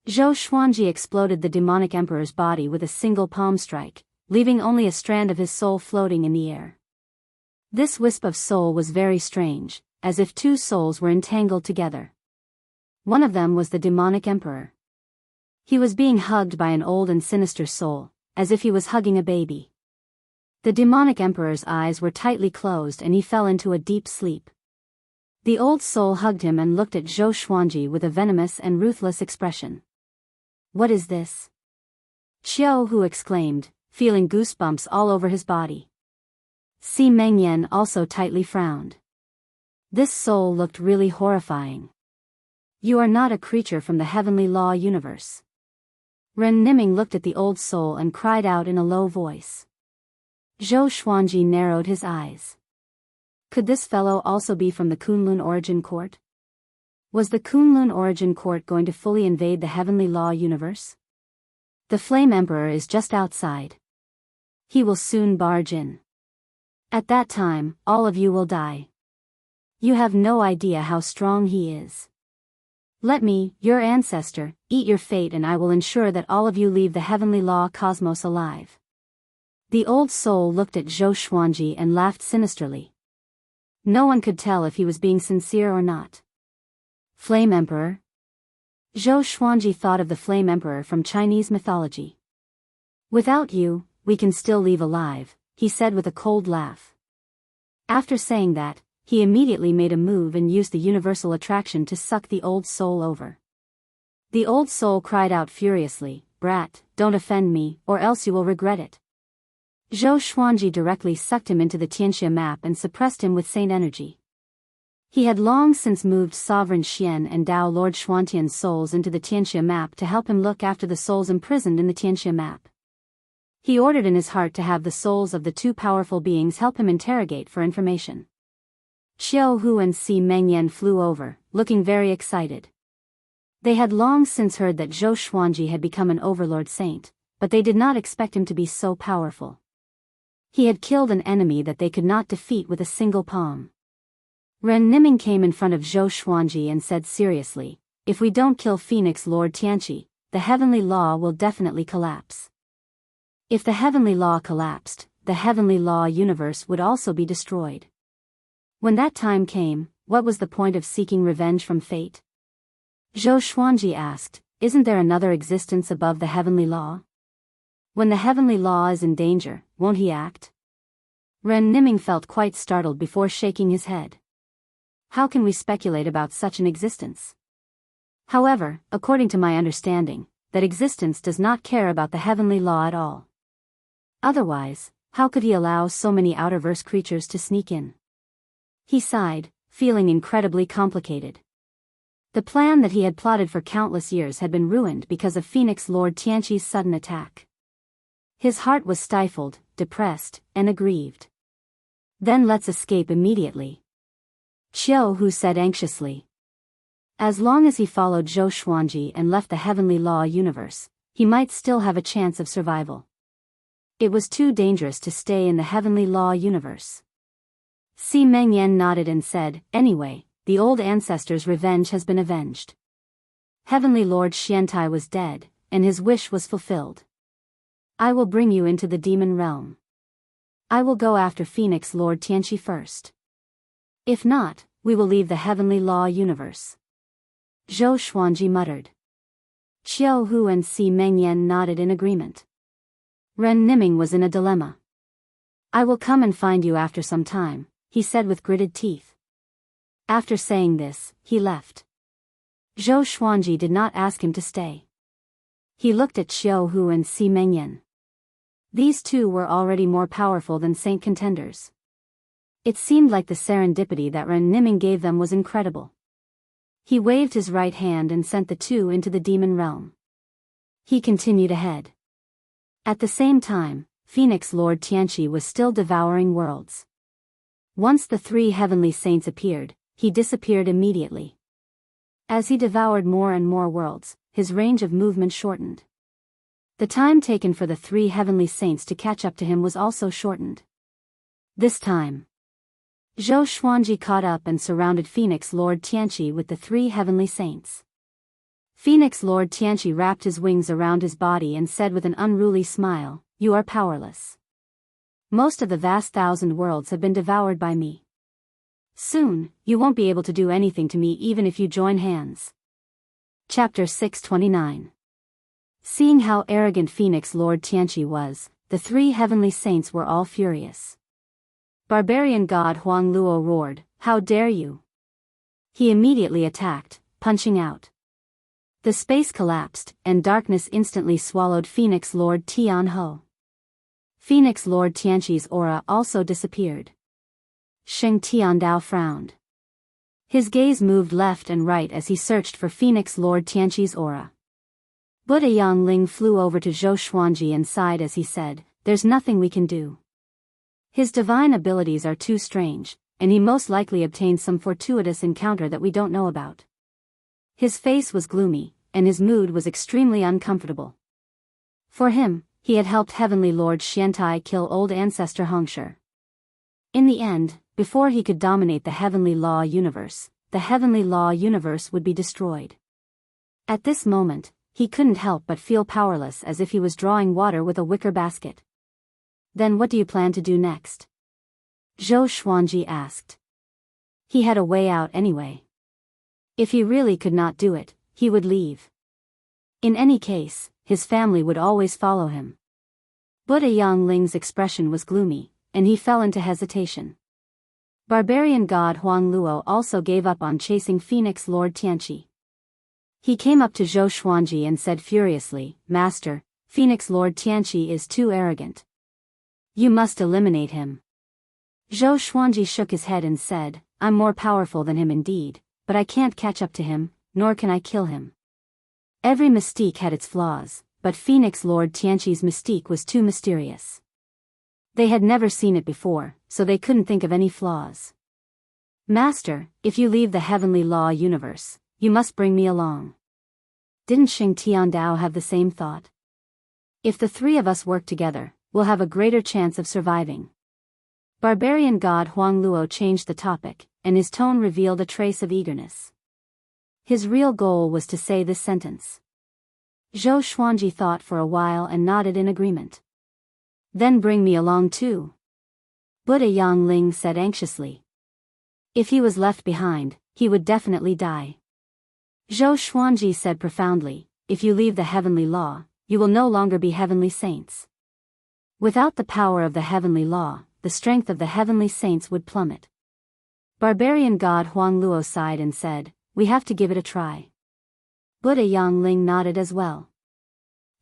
Zhou Xuanji exploded the demonic emperor's body with a single palm strike, leaving only a strand of his soul floating in the air. This wisp of soul was very strange, as if two souls were entangled together. One of them was the demonic emperor. He was being hugged by an old and sinister soul, as if he was hugging a baby. The demonic emperor's eyes were tightly closed and he fell into a deep sleep. The old soul hugged him and looked at Zhou Xuanji with a venomous and ruthless expression. What is this? Qiu Hu exclaimed, feeling goosebumps all over his body. Si Mengyan also tightly frowned. This soul looked really horrifying. You are not a creature from the heavenly law universe. Ren Niming looked at the old soul and cried out in a low voice. Zhou Xuanji narrowed his eyes. Could this fellow also be from the Kunlun Origin Court? Was the Kunlun Origin Court going to fully invade the heavenly law universe? The Flame Emperor is just outside. He will soon barge in. At that time, all of you will die. You have no idea how strong he is. Let me, your ancestor, eat your fate, and I will ensure that all of you leave the heavenly law cosmos alive. The old soul looked at Zhou Xuanji and laughed sinisterly. No one could tell if he was being sincere or not. Flame Emperor? Zhou Xuanji thought of the Flame Emperor from Chinese mythology. Without you, we can still leave alive, he said with a cold laugh. After saying that, he immediately made a move and used the universal attraction to suck the old soul over. The old soul cried out furiously, "Brat, don't offend me, or else you will regret it." Zhou Xuanji directly sucked him into the Tianxia map and suppressed him with Saint energy. He had long since moved Sovereign Xian and Dao Lord Xuantian's souls into the Tianxia map to help him look after the souls imprisoned in the Tianxia map. He ordered in his heart to have the souls of the two powerful beings help him interrogate for information. Xiao Hu and Si Mengyan flew over, looking very excited. They had long since heard that Zhou Xuanji had become an overlord saint, but they did not expect him to be so powerful. He had killed an enemy that they could not defeat with a single palm. Ren Niming came in front of Zhou Xuanji and said seriously, "If we don't kill Phoenix Lord Tianqi, the heavenly law will definitely collapse. If the heavenly law collapsed, the heavenly law universe would also be destroyed. When that time came, what was the point of seeking revenge from fate?" Zhou Xuanji asked, "Isn't there another existence above the heavenly law? When the heavenly law is in danger, won't he act?" Ren Niming felt quite startled before shaking his head. How can we speculate about such an existence? However, according to my understanding, that existence does not care about the heavenly law at all. Otherwise, how could he allow so many outerverse creatures to sneak in? He sighed, feeling incredibly complicated. The plan that he had plotted for countless years had been ruined because of Phoenix Lord Tianqi's sudden attack. His heart was stifled, depressed, and aggrieved. Then let's escape immediately. Xiao Hu said anxiously. As long as he followed Zhou Xuanji and left the heavenly law universe, he might still have a chance of survival. It was too dangerous to stay in the heavenly law universe. Si Mengyan nodded and said, "Anyway, the old ancestor's revenge has been avenged. Heavenly Lord Xiantai was dead, and his wish was fulfilled. I will bring you into the demon realm. I will go after Phoenix Lord Tianqi first. If not, we will leave the heavenly law universe." Zhou Xuanji muttered. Xiao Hu and Si Mengyan nodded in agreement. Ren Niming was in a dilemma. "I will come and find you after some time," he said with gritted teeth. After saying this, he left. Zhou Xuanji did not ask him to stay. He looked at Xiao Hu and Si Mengyan. These two were already more powerful than saint contenders. It seemed like the serendipity that Ren Niming gave them was incredible. He waved his right hand and sent the two into the demon realm. He continued ahead. At the same time, Phoenix Lord Tianqi was still devouring worlds. Once the three heavenly saints appeared, he disappeared immediately. As he devoured more and more worlds, his range of movement shortened. The time taken for the three heavenly saints to catch up to him was also shortened. This time, Zhou Xuanji caught up and surrounded Phoenix Lord Tianqi with the three heavenly saints. Phoenix Lord Tianqi wrapped his wings around his body and said with an unruly smile, "You are powerless. Most of the vast 1,000 worlds have been devoured by me. Soon, you won't be able to do anything to me even if you join hands." Chapter 629. Seeing how arrogant Phoenix Lord Tianqi was, the three heavenly saints were all furious. Barbarian god Huang Luo roared, "How dare you!" He immediately attacked, punching out. The space collapsed, and darkness instantly swallowed Phoenix Lord Tian Ho. Phoenix Lord Tianqi's aura also disappeared. Sheng Tiandao frowned. His gaze moved left and right as he searched for Phoenix Lord Tianqi's aura. Buddha Yangling flew over to Zhou Xuanji and sighed as he said, "There's nothing we can do. His divine abilities are too strange, and he most likely obtained some fortuitous encounter that we don't know about." His face was gloomy, and his mood was extremely uncomfortable. For him, he had helped Heavenly Lord Xiantai kill old ancestor Hongshi. In the end, before he could dominate the Heavenly Law universe, the Heavenly Law universe would be destroyed. At this moment, he couldn't help but feel powerless, as if he was drawing water with a wicker basket. "Then what do you plan to do next?" Zhou Xuanji asked. He had a way out anyway. If he really could not do it, he would leave. In any case, his family would always follow him. Buddha Yangling's expression was gloomy, and he fell into hesitation. Barbarian god Huang Luo also gave up on chasing Phoenix Lord Tianqi. He came up to Zhou Xuanji and said furiously, "Master, Phoenix Lord Tianqi is too arrogant. You must eliminate him." Zhou Xuanji shook his head and said, "I'm more powerful than him indeed, but I can't catch up to him, nor can I kill him." Every mystique had its flaws, but Phoenix Lord Tianqi's mystique was too mysterious. They had never seen it before, so they couldn't think of any flaws. "Master, if you leave the Heavenly Law universe, you must bring me along." Didn't Sheng Tiandao have the same thought? "If the three of us work together, we'll have a greater chance of surviving." Barbarian god Huang Luo changed the topic, and his tone revealed a trace of eagerness. His real goal was to say this sentence. Zhou Xuanji thought for a while and nodded in agreement. "Then bring me along too," Buddha Yangling said anxiously. If he was left behind, he would definitely die. Zhou Xuanji said profoundly, "If you leave the Heavenly Law, you will no longer be Heavenly Saints. Without the power of the Heavenly Law, the strength of the Heavenly Saints would plummet." Barbarian god Huang Luo sighed and said, "We have to give it a try." Buddha Yangling nodded as well.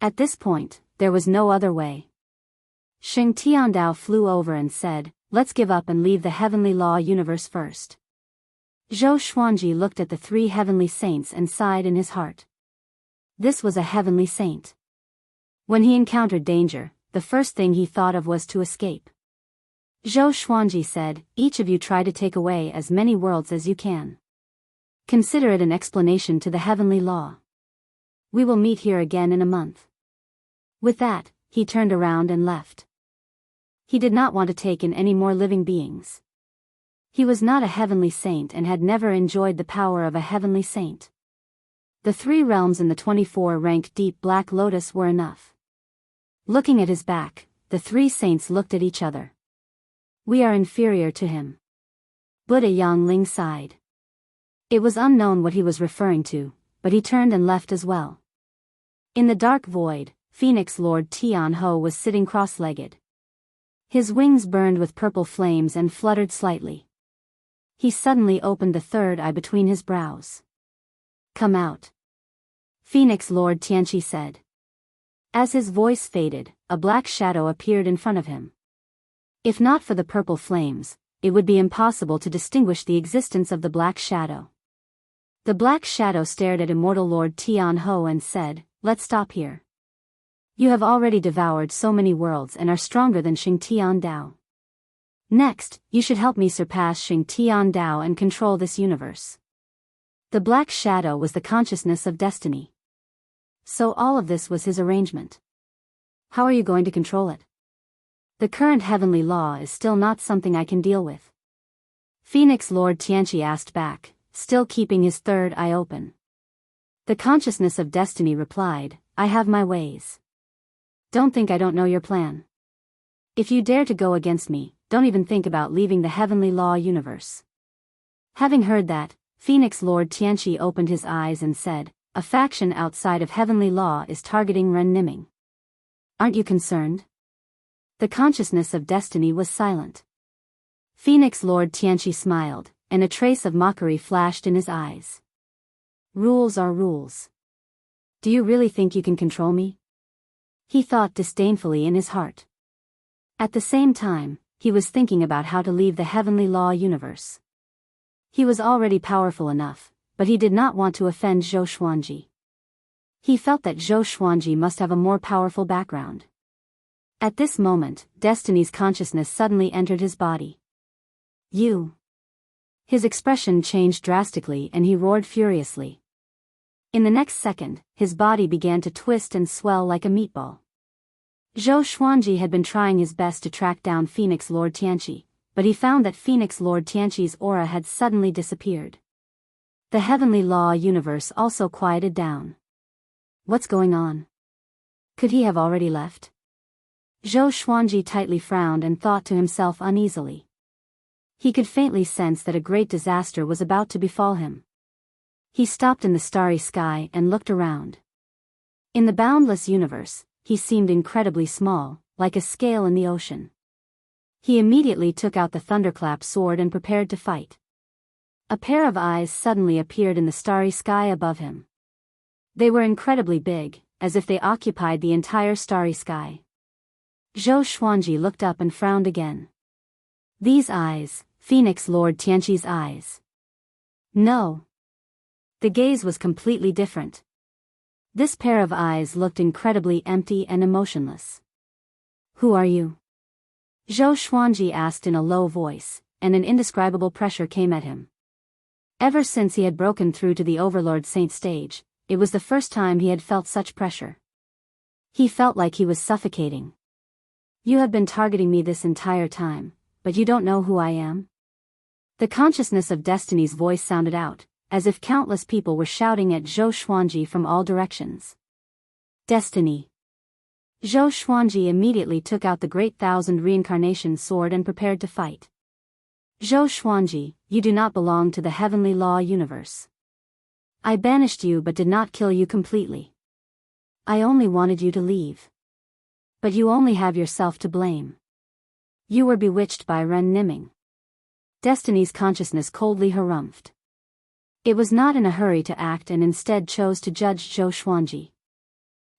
At this point, there was no other way. Sheng Tiandao flew over and said, "Let's give up and leave the Heavenly Law universe first." Zhou Xuanji looked at the three Heavenly Saints and sighed in his heart. This was a Heavenly Saint. When he encountered danger, the first thing he thought of was to escape. Zhou Xuanji said, "Each of you try to take away as many worlds as you can. Consider it an explanation to the Heavenly Law. We will meet here again in a month." With that, he turned around and left. He did not want to take in any more living beings. He was not a Heavenly Saint and had never enjoyed the power of a Heavenly Saint. The 3 realms in the 24-rank deep Black Lotus were enough. Looking at his back, the 3 saints looked at each other. "We are inferior to him." Buddha Yangling sighed. It was unknown what he was referring to, but he turned and left as well. In the dark void, Phoenix Lord Tianho was sitting cross-legged. His wings burned with purple flames and fluttered slightly. He suddenly opened the third eye between his brows. "Come out," Phoenix Lord Tianqi said. As his voice faded, a black shadow appeared in front of him. If not for the purple flames, it would be impossible to distinguish the existence of the black shadow. The black shadow stared at immortal Lord Tianho and said, "Let's stop here. You have already devoured so many worlds and are stronger than Sheng Tiandao. Next, you should help me surpass Sheng Tiandao and control this universe." The black shadow was the consciousness of destiny. So all of this was his arrangement. How are you going to control it? The current Heavenly Law is still not something I can deal with. Phoenix Lord Tianqi asked back, still keeping his third eye open. The consciousness of destiny replied, "I have my ways. Don't think I don't know your plan. If you dare to go against me, don't even think about leaving the Heavenly Law universe." Having heard that, Phoenix Lord Tianqi opened his eyes and said, "A faction outside of Heavenly Law is targeting Ren Niming. Aren't you concerned?" The consciousness of destiny was silent. Phoenix Lord Tianqi smiled, and a trace of mockery flashed in his eyes. "Rules are rules. Do you really think you can control me?" he thought disdainfully in his heart. At the same time, he was thinking about how to leave the heavenly law universe. He was already powerful enough, but he did not want to offend Zhou Xuanji. He felt that Zhou Xuanji must have a more powerful background. At this moment, Destiny's consciousness suddenly entered his body. You. His expression changed drastically and he roared furiously. In the next second, his body began to twist and swell like a meatball. Zhou Xuanji had been trying his best to track down Phoenix Lord Tianqi, but he found that Phoenix Lord Tianqi's aura had suddenly disappeared. The heavenly law universe also quieted down. What's going on? Could he have already left? Zhou Xuanji tightly frowned and thought to himself uneasily. He could faintly sense that a great disaster was about to befall him. He stopped in the starry sky and looked around. In the boundless universe, he seemed incredibly small, like a scale in the ocean. He immediately took out the thunderclap sword and prepared to fight. A pair of eyes suddenly appeared in the starry sky above him. They were incredibly big, as if they occupied the entire starry sky. Zhou Xuanji looked up and frowned again. These eyes, Phoenix Lord Tianqi's eyes. No. The gaze was completely different. This pair of eyes looked incredibly empty and emotionless. Who are you? Zhou Xuanji asked in a low voice, and an indescribable pressure came at him. Ever since he had broken through to the Overlord Saint stage, it was the first time he had felt such pressure. He felt like he was suffocating. You have been targeting me this entire time, but you don't know who I am? The consciousness of Destiny's voice sounded out, as if countless people were shouting at Zhou Xuanji from all directions. Destiny. Zhou Xuanji immediately took out the Great Thousand Reincarnation Sword and prepared to fight. Zhou Xuanji, you do not belong to the heavenly law universe. I banished you but did not kill you completely. I only wanted you to leave. But you only have yourself to blame. You were bewitched by Ren Niming. Destiny's consciousness coldly harumphed. It was not in a hurry to act and instead chose to judge Zhou Xuanji.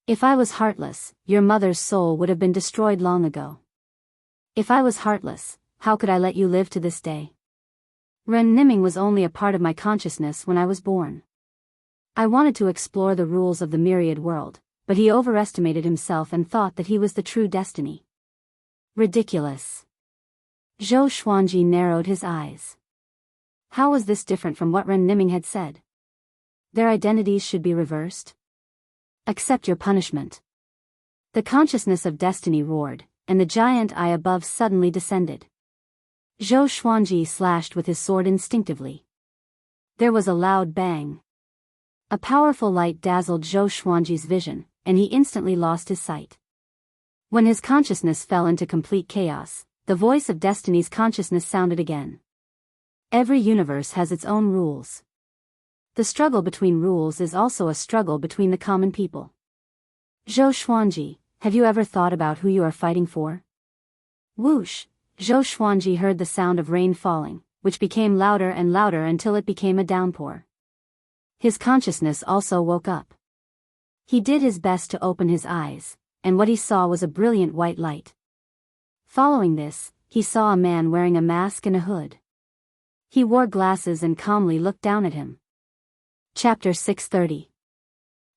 If I was heartless, your mother's soul would have been destroyed long ago. If I was heartless, how could I let you live to this day? Ren Niming was only a part of my consciousness when I was born. I wanted to explore the rules of the myriad world, but he overestimated himself and thought that he was the true Destiny. Ridiculous. Zhou Xuanji narrowed his eyes. How was this different from what Ren Niming had said? Their identities should be reversed? Accept your punishment. The consciousness of Destiny roared, and the giant eye above suddenly descended. Zhou Xuanji slashed with his sword instinctively. There was a loud bang. A powerful light dazzled Zhou Xuanji's vision, and he instantly lost his sight. When his consciousness fell into complete chaos, the voice of Destiny's consciousness sounded again. Every universe has its own rules. The struggle between rules is also a struggle between the common people. Zhou Xuanji, have you ever thought about who you are fighting for? Whoosh! Zhou Xuanji heard the sound of rain falling, which became louder and louder until it became a downpour. His consciousness also woke up. He did his best to open his eyes, and what he saw was a brilliant white light. Following this, he saw a man wearing a mask and a hood. He wore glasses and calmly looked down at him. Chapter 630.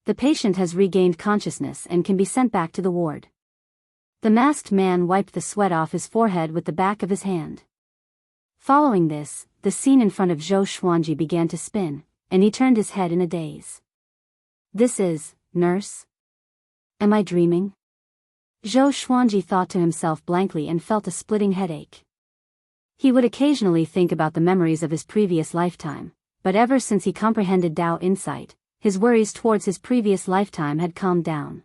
The patient has regained consciousness and can be sent back to the ward. The masked man wiped the sweat off his forehead with the back of his hand. Following this, the scene in front of Zhou Xuanji began to spin, and he turned his head in a daze. This is, nurse? Am I dreaming? Zhou Xuanji thought to himself blankly and felt a splitting headache. He would occasionally think about the memories of his previous lifetime, but ever since he comprehended Tao insight, his worries towards his previous lifetime had calmed down.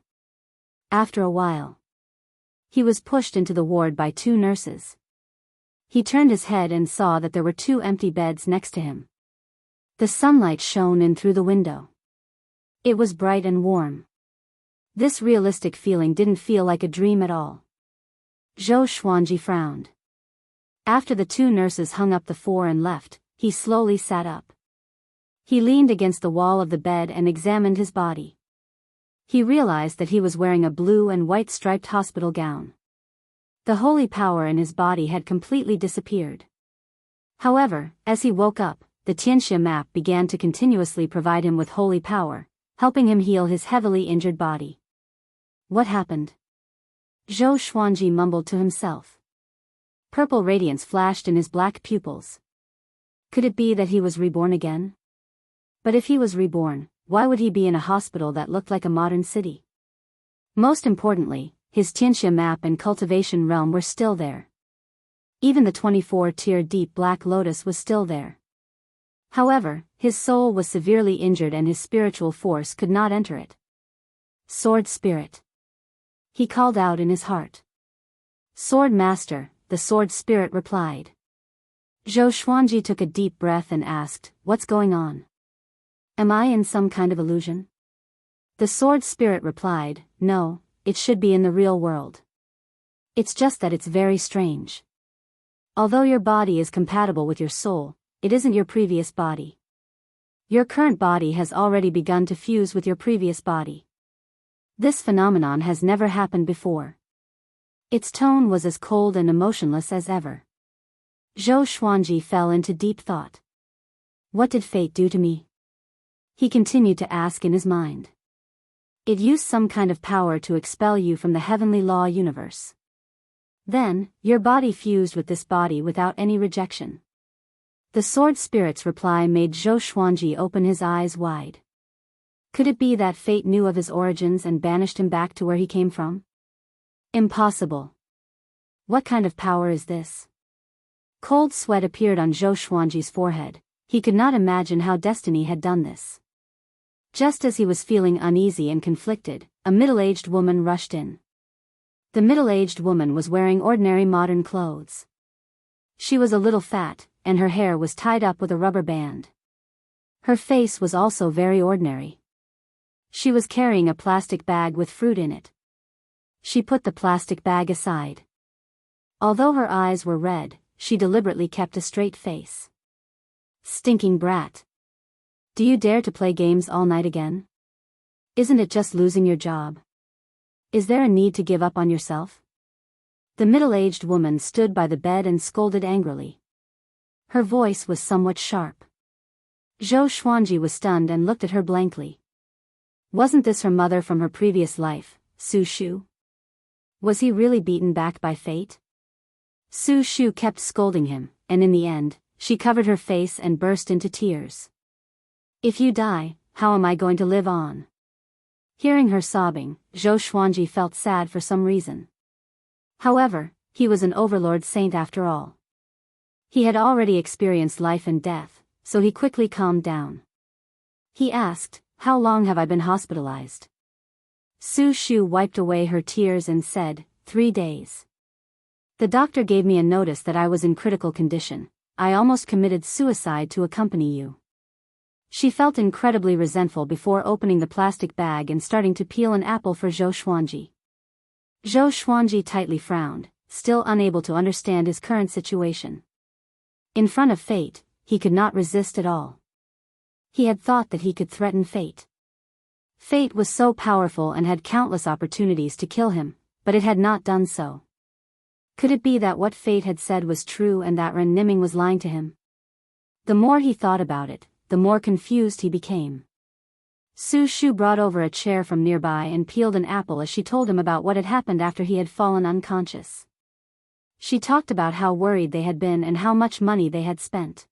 After a while, he was pushed into the ward by two nurses. He turned his head and saw that there were two empty beds next to him. The sunlight shone in through the window. It was bright and warm. This realistic feeling didn't feel like a dream at all. Zhou Xuanji frowned. After the two nurses hung up the phone and left, he slowly sat up. He leaned against the wall of the bed and examined his body. He realized that he was wearing a blue and white striped hospital gown. The holy power in his body had completely disappeared. However, as he woke up, the Tianxia map began to continuously provide him with holy power, helping him heal his heavily injured body. What happened? Zhou Xuanji mumbled to himself. Purple radiance flashed in his black pupils. Could it be that he was reborn again? But if he was reborn, why would he be in a hospital that looked like a modern city? Most importantly, his Tianxia map and cultivation realm were still there. Even the 24-tier deep black lotus was still there. However, his soul was severely injured and his spiritual force could not enter it. Sword Spirit. He called out in his heart. Sword Master, the Sword Spirit replied. Zhou Xuanji took a deep breath and asked, "What's going on? Am I in some kind of illusion?" The Sword Spirit replied, "No, it should be in the real world. It's just that it's very strange. Although your body is compatible with your soul, it isn't your previous body. Your current body has already begun to fuse with your previous body. This phenomenon has never happened before." Its tone was as cold and emotionless as ever. Zhou Xuanji fell into deep thought. What did fate do to me? He continued to ask in his mind. It used some kind of power to expel you from the heavenly law universe. Then, your body fused with this body without any rejection. The Sword Spirit's reply made Zhou Xuanji open his eyes wide. Could it be that fate knew of his origins and banished him back to where he came from? Impossible. What kind of power is this? Cold sweat appeared on Zhou Xuanji's forehead. He could not imagine how destiny had done this. Just as he was feeling uneasy and conflicted, a middle-aged woman rushed in. The middle-aged woman was wearing ordinary modern clothes. She was a little fat, and her hair was tied up with a rubber band. Her face was also very ordinary. She was carrying a plastic bag with fruit in it. She put the plastic bag aside. Although her eyes were red, she deliberately kept a straight face. Stinking brat. Do you dare to play games all night again? Isn't it just losing your job? Is there a need to give up on yourself? The middle-aged woman stood by the bed and scolded angrily. Her voice was somewhat sharp. Zhou Xuanji was stunned and looked at her blankly. Wasn't this her mother from her previous life, Su Shu? Was he really beaten back by fate? Su Shu kept scolding him, and in the end, she covered her face and burst into tears. If you die, how am I going to live on? Hearing her sobbing, Zhou Xuanji felt sad for some reason. However, he was an overlord saint after all. He had already experienced life and death, so he quickly calmed down. He asked, "How long have I been hospitalized?" Su Shu wiped away her tears and said, 3 days. The doctor gave me a notice that I was in critical condition. I almost committed suicide to accompany you. She felt incredibly resentful before opening the plastic bag and starting to peel an apple for Zhou Xuanji. Zhou Xuanji tightly frowned, still unable to understand his current situation. In front of fate, he could not resist at all. He had thought that he could threaten fate. Fate was so powerful and had countless opportunities to kill him, but it had not done so. Could it be that what fate had said was true and that Ren Niming was lying to him? The more he thought about it, the more confused he became. Su Shu brought over a chair from nearby and peeled an apple as she told him about what had happened after he had fallen unconscious. She talked about how worried they had been and how much money they had spent.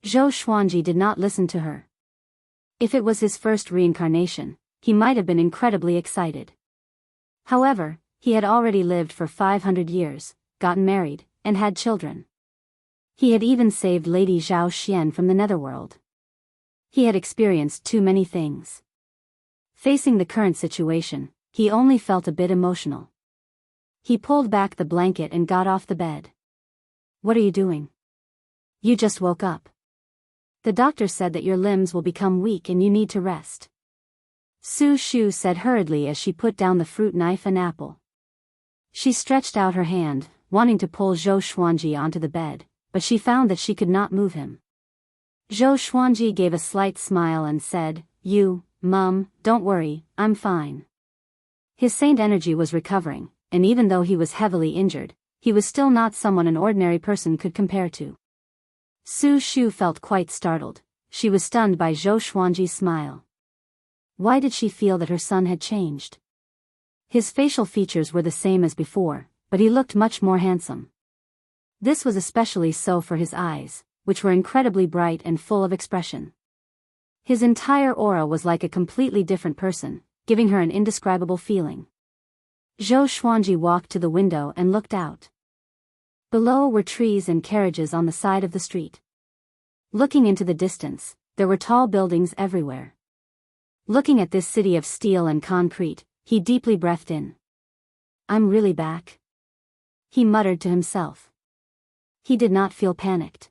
Zhou Xuanji did not listen to her. If it was his first reincarnation, he might have been incredibly excited. However, he had already lived for 500 years, gotten married, and had children. He had even saved Lady Zhao Xian from the netherworld. He had experienced too many things. Facing the current situation, he only felt a bit emotional. He pulled back the blanket and got off the bed. What are you doing? You just woke up. The doctor said that your limbs will become weak and you need to rest. Su Shu said hurriedly as she put down the fruit knife and apple. She stretched out her hand, wanting to pull Zhou Xuanji onto the bed, but she found that she could not move him. Zhou Xuanji gave a slight smile and said, Mum, don't worry, I'm fine. His saint energy was recovering, and even though he was heavily injured, he was still not someone an ordinary person could compare to. Su Shu felt quite startled. She was stunned by Zhou Xuanji's smile. Why did she feel that her son had changed? His facial features were the same as before, but he looked much more handsome. This was especially so for his eyes, which were incredibly bright and full of expression. His entire aura was like a completely different person, giving her an indescribable feeling. Zhou Xuanji walked to the window and looked out. Below were trees and carriages on the side of the street. Looking into the distance, there were tall buildings everywhere. Looking at this city of steel and concrete, he deeply breathed in. I'm really back? He muttered to himself. He did not feel panicked.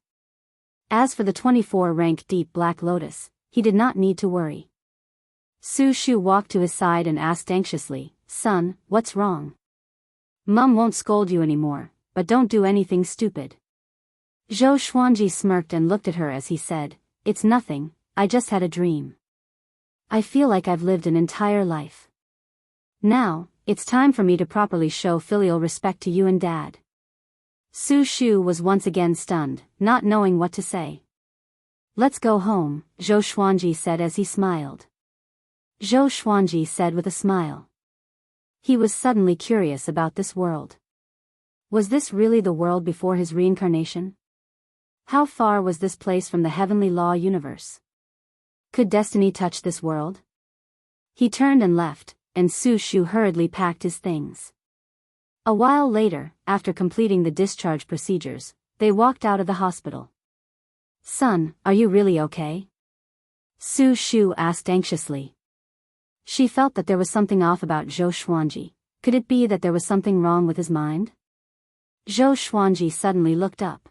As for the 24-rank deep black lotus, he did not need to worry. Su Shu walked to his side and asked anxiously, Son, what's wrong? Mum won't scold you anymore, but don't do anything stupid. Zhou Xuanji smirked and looked at her as he said, It's nothing, I just had a dream. I feel like I've lived an entire life. Now, it's time for me to properly show filial respect to you and Dad. Su Shu was once again stunned, not knowing what to say. Let's go home, Zhou Xuanji said as he smiled. Zhou Xuanji said with a smile. He was suddenly curious about this world. Was this really the world before his reincarnation? How far was this place from the heavenly law universe? Could destiny touch this world? He turned and left, and Su Shu hurriedly packed his things. A while later, after completing the discharge procedures, they walked out of the hospital. Son, are you really okay? Su Shu asked anxiously. She felt that there was something off about Zhou Xuanji. Could it be that there was something wrong with his mind? Zhou Xuanji suddenly looked up.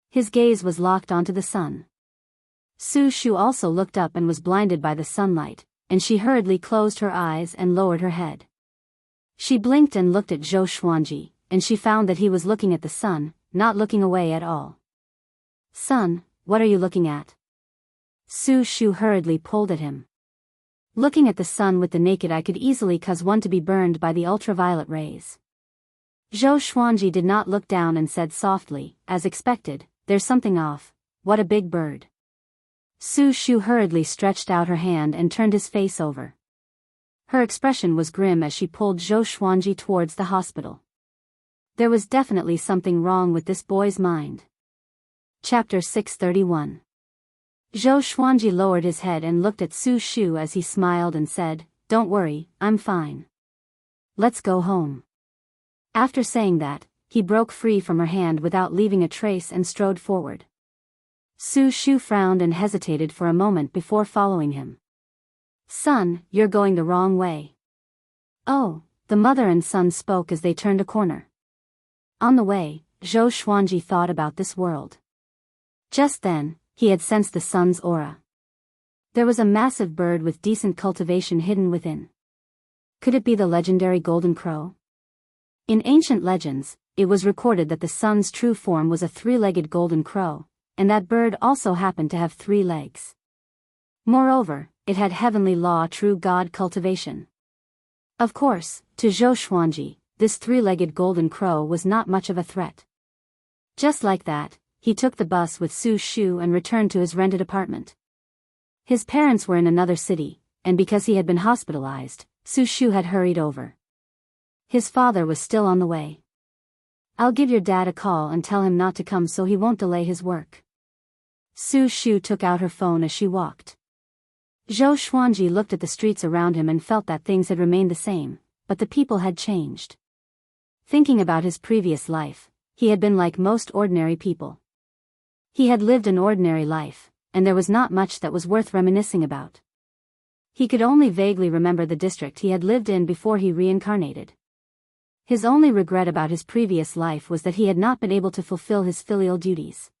His gaze was locked onto the sun. Su Shu also looked up and was blinded by the sunlight, and she hurriedly closed her eyes and lowered her head. She blinked and looked at Zhou Xuanji, and she found that he was looking at the sun, not looking away at all. Son, what are you looking at? Su Shu hurriedly pulled at him. Looking at the sun with the naked eye could easily cause one to be burned by the ultraviolet rays. Zhou Xuanji did not look down and said softly, as expected, There's something off. What a big bird. Su Shu hurriedly stretched out her hand and turned his face over. Her expression was grim as she pulled Zhou Xuanji towards the hospital. There was definitely something wrong with this boy's mind. Chapter 631. Zhou Xuanji lowered his head and looked at Su Shu as he smiled and said, Don't worry, I'm fine. Let's go home. After saying that, he broke free from her hand without leaving a trace and strode forward. Su Shu frowned and hesitated for a moment before following him. Son, you're going the wrong way. Oh, the mother and son spoke as they turned a corner. On the way, Zhou Xuanji thought about this world. Just then, he had sensed the sun's aura. There was a massive bird with decent cultivation hidden within. Could it be the legendary golden crow? In ancient legends, it was recorded that the sun's true form was a three-legged golden crow, and that bird also happened to have 3 legs. Moreover, it had heavenly law true god cultivation. Of course, to Zhou Xuanji, this 3-legged golden crow was not much of a threat. Just like that, he took the bus with Su Shu and returned to his rented apartment. His parents were in another city, and because he had been hospitalized, Su Shu had hurried over. His father was still on the way. I'll give your dad a call and tell him not to come so he won't delay his work. Su Shu took out her phone as she walked. Zhou Xuanji looked at the streets around him and felt that things had remained the same, but the people had changed. Thinking about his previous life, he had been like most ordinary people. He had lived an ordinary life, and there was not much that was worth reminiscing about. He could only vaguely remember the district he had lived in before he reincarnated. His only regret about his previous life was that he had not been able to fulfill his filial duties.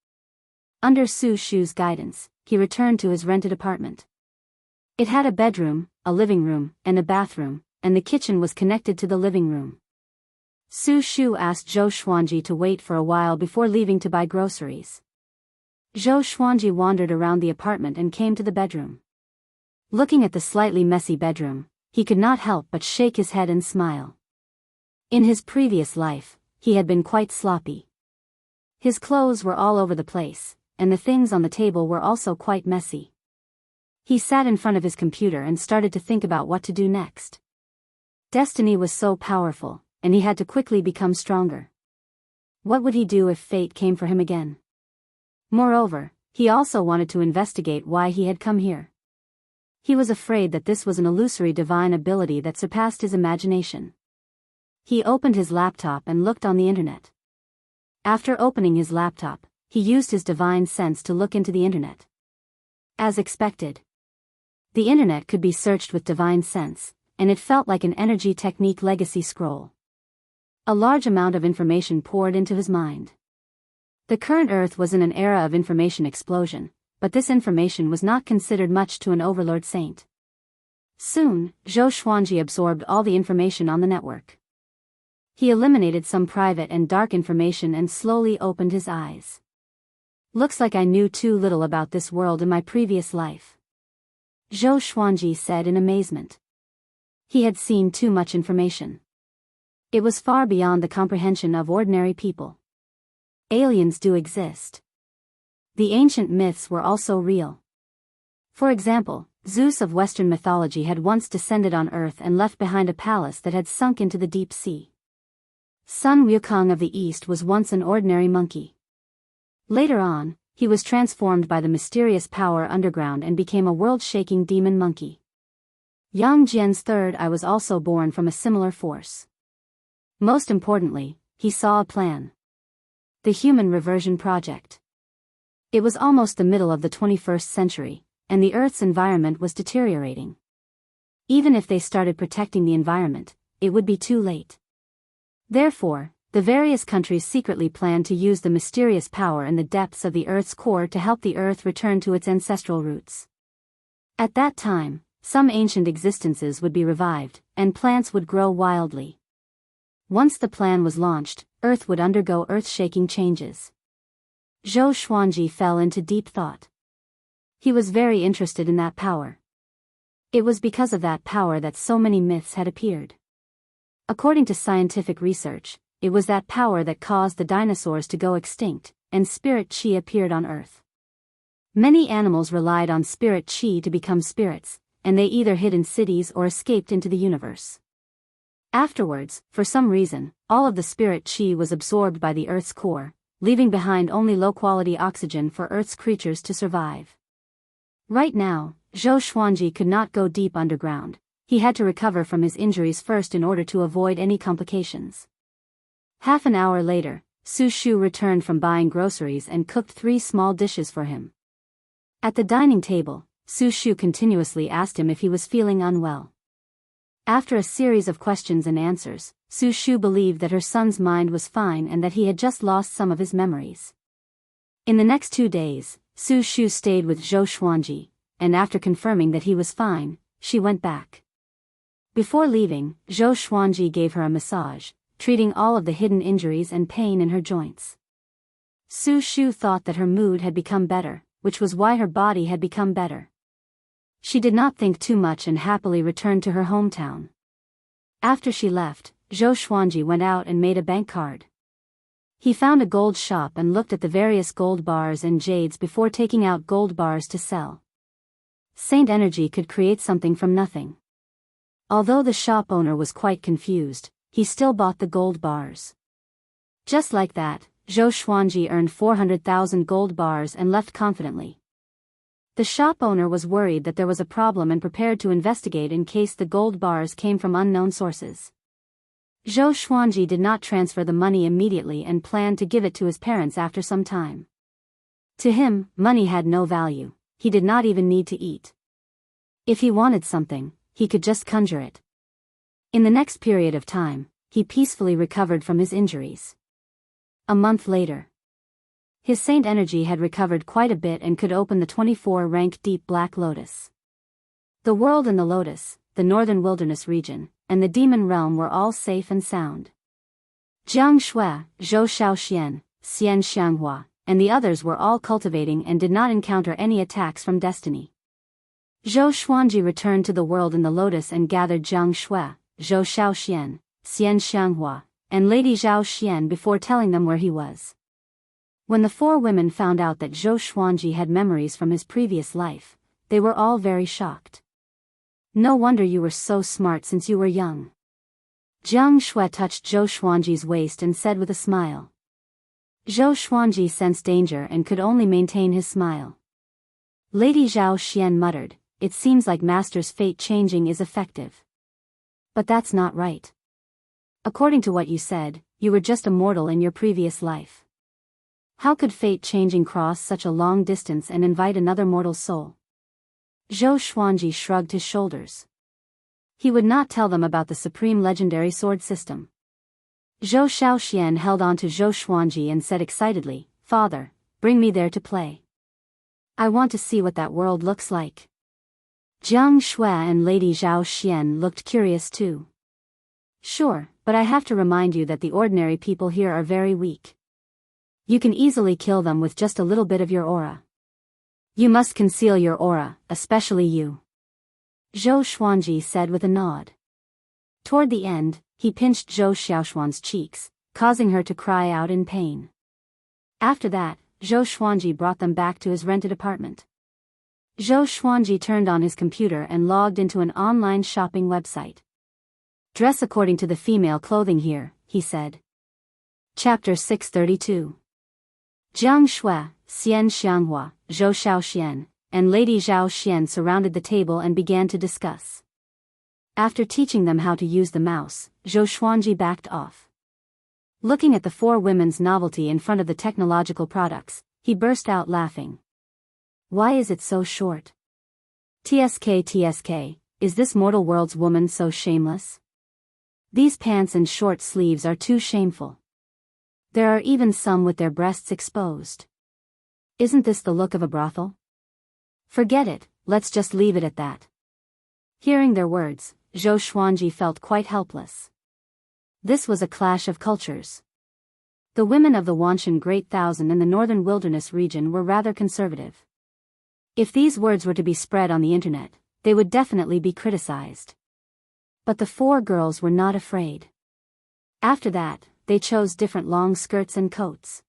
Under Su Shu's guidance, he returned to his rented apartment. It had a bedroom, a living room, and a bathroom, and the kitchen was connected to the living room. Su Shu asked Zhou Xuanji to wait for a while before leaving to buy groceries. Zhou Xuanji wandered around the apartment and came to the bedroom. Looking at the slightly messy bedroom, he could not help but shake his head and smile. In his previous life, he had been quite sloppy. His clothes were all over the place, and the things on the table were also quite messy. He sat in front of his computer and started to think about what to do next. Destiny was so powerful, and he had to quickly become stronger. What would he do if fate came for him again? Moreover, he also wanted to investigate why he had come here. He was afraid that this was an illusory divine ability that surpassed his imagination. He opened his laptop and looked on the internet. After opening his laptop, he used his divine sense to look into the internet. As expected, the internet could be searched with divine sense, and it felt like an energy technique legacy scroll. A large amount of information poured into his mind. The current Earth was in an era of information explosion, but this information was not considered much to an overlord saint. Soon, Zhou Xuanji absorbed all the information on the network. He eliminated some private and dark information and slowly opened his eyes. Looks like I knew too little about this world in my previous life, Zhou Xuanji said in amazement. He had seen too much information. It was far beyond the comprehension of ordinary people. Aliens do exist. The ancient myths were also real. For example, Zeus of Western mythology had once descended on Earth and left behind a palace that had sunk into the deep sea. Sun Wukong of the East was once an ordinary monkey. Later on, he was transformed by the mysterious power underground and became a world-shaking demon monkey. Yang Jian's third eye was also born from a similar force. Most importantly, he saw a plan. The Human Reversion Project. It was almost the middle of the 21st century, and the Earth's environment was deteriorating. Even if they started protecting the environment, it would be too late. Therefore, the various countries secretly planned to use the mysterious power in the depths of the Earth's core to help the Earth return to its ancestral roots. At that time, some ancient existences would be revived, and plants would grow wildly. Once the plan was launched, Earth would undergo earth-shaking changes. Zhou Xuanji fell into deep thought. He was very interested in that power. It was because of that power that so many myths had appeared. According to scientific research, it was that power that caused the dinosaurs to go extinct, and spirit chi appeared on Earth. Many animals relied on spirit chi to become spirits, and they either hid in cities or escaped into the universe. Afterwards, for some reason, all of the spirit chi was absorbed by the Earth's core, leaving behind only low-quality oxygen for Earth's creatures to survive. Right now, Zhou Xuanji could not go deep underground. He had to recover from his injuries first in order to avoid any complications. Half an hour later, Su Shu returned from buying groceries and cooked 3 small dishes for him. At the dining table, Su Shu continuously asked him if he was feeling unwell. After a series of questions and answers, Su Shu believed that her son's mind was fine and that he had just lost some of his memories. In the next 2 days, Su Shu stayed with Zhou Xuanji, and after confirming that he was fine, she went back. Before leaving, Zhou Xuanji gave her a massage, treating all of the hidden injuries and pain in her joints. Su Shu thought that her mood had become better, which was why her body had become better. She did not think too much and happily returned to her hometown. After she left, Zhou Xuanji went out and made a bank card. He found a gold shop and looked at the various gold bars and jades before taking out gold bars to sell. Saint energy could create something from nothing. Although the shop owner was quite confused, he still bought the gold bars. Just like that, Zhou Xuanji earned 400,000 gold bars and left confidently. The shop owner was worried that there was a problem and prepared to investigate in case the gold bars came from unknown sources. Zhou Xuanji did not transfer the money immediately and planned to give it to his parents after some time. To him, money had no value. He did not even need to eat. If he wanted something, he could just conjure it. In the next period of time, he peacefully recovered from his injuries. A month later, his saint energy had recovered quite a bit and could open the 24-rank deep black lotus. The world and the lotus, the northern wilderness region, and the demon realm were all safe and sound. Jiang Shui, Zhou Shaoxian, Xian Xianghua, and the others were all cultivating and did not encounter any attacks from destiny. Zhou Xuanji returned to the world in the lotus and gathered Jiang Shui, Zhou Shaoxian, Xian Xianghua, and Lady Zhao Xian before telling them where he was. When the four women found out that Zhou Xuanji had memories from his previous life, they were all very shocked. No wonder you were so smart since you were young. Jiang Shui touched Zhou Xuanji's waist and said with a smile. Zhou Xuanji sensed danger and could only maintain his smile. Lady Zhao Xian muttered, "It seems like Master's fate changing is effective. But that's not right. According to what you said, you were just a mortal in your previous life. How could fate changing cross such a long distance and invite another mortal soul?" Zhou Xuanji shrugged his shoulders. He would not tell them about the supreme legendary sword system. Zhou Xiaoxian held on to Zhou Xuanji and said excitedly, "Father, bring me there to play. I want to see what that world looks like." Jiang Shui and Lady Zhao Xian looked curious too. "Sure, but I have to remind you that the ordinary people here are very weak. You can easily kill them with just a little bit of your aura. You must conceal your aura, especially you," Zhou Xuanji said with a nod. Toward the end, he pinched Zhou Xiaoshuan's cheeks, causing her to cry out in pain. After that, Zhou Xuanji brought them back to his rented apartment. Zhou Xuanji turned on his computer and logged into an online shopping website. "Dress according to the female clothing here," he said. Chapter 632. Jiang Shui, Xian Xianghua, Zhou Xiaoxian, and Lady Zhao Xian surrounded the table and began to discuss. After teaching them how to use the mouse, Zhou Xuanji backed off. Looking at the four women's novelty in front of the technological products, he burst out laughing. "Why is it so short? TSK, is this mortal world's woman so shameless? These pants and short sleeves are too shameful. There are even some with their breasts exposed. Isn't this the look of a brothel? Forget it, let's just leave it at that." Hearing their words, Zhou Xuanji felt quite helpless. This was a clash of cultures. The women of the Wanshan Great Thousand in the northern wilderness region were rather conservative. If these words were to be spread on the internet, they would definitely be criticized. But the four girls were not afraid. After that, they chose different long skirts and coats.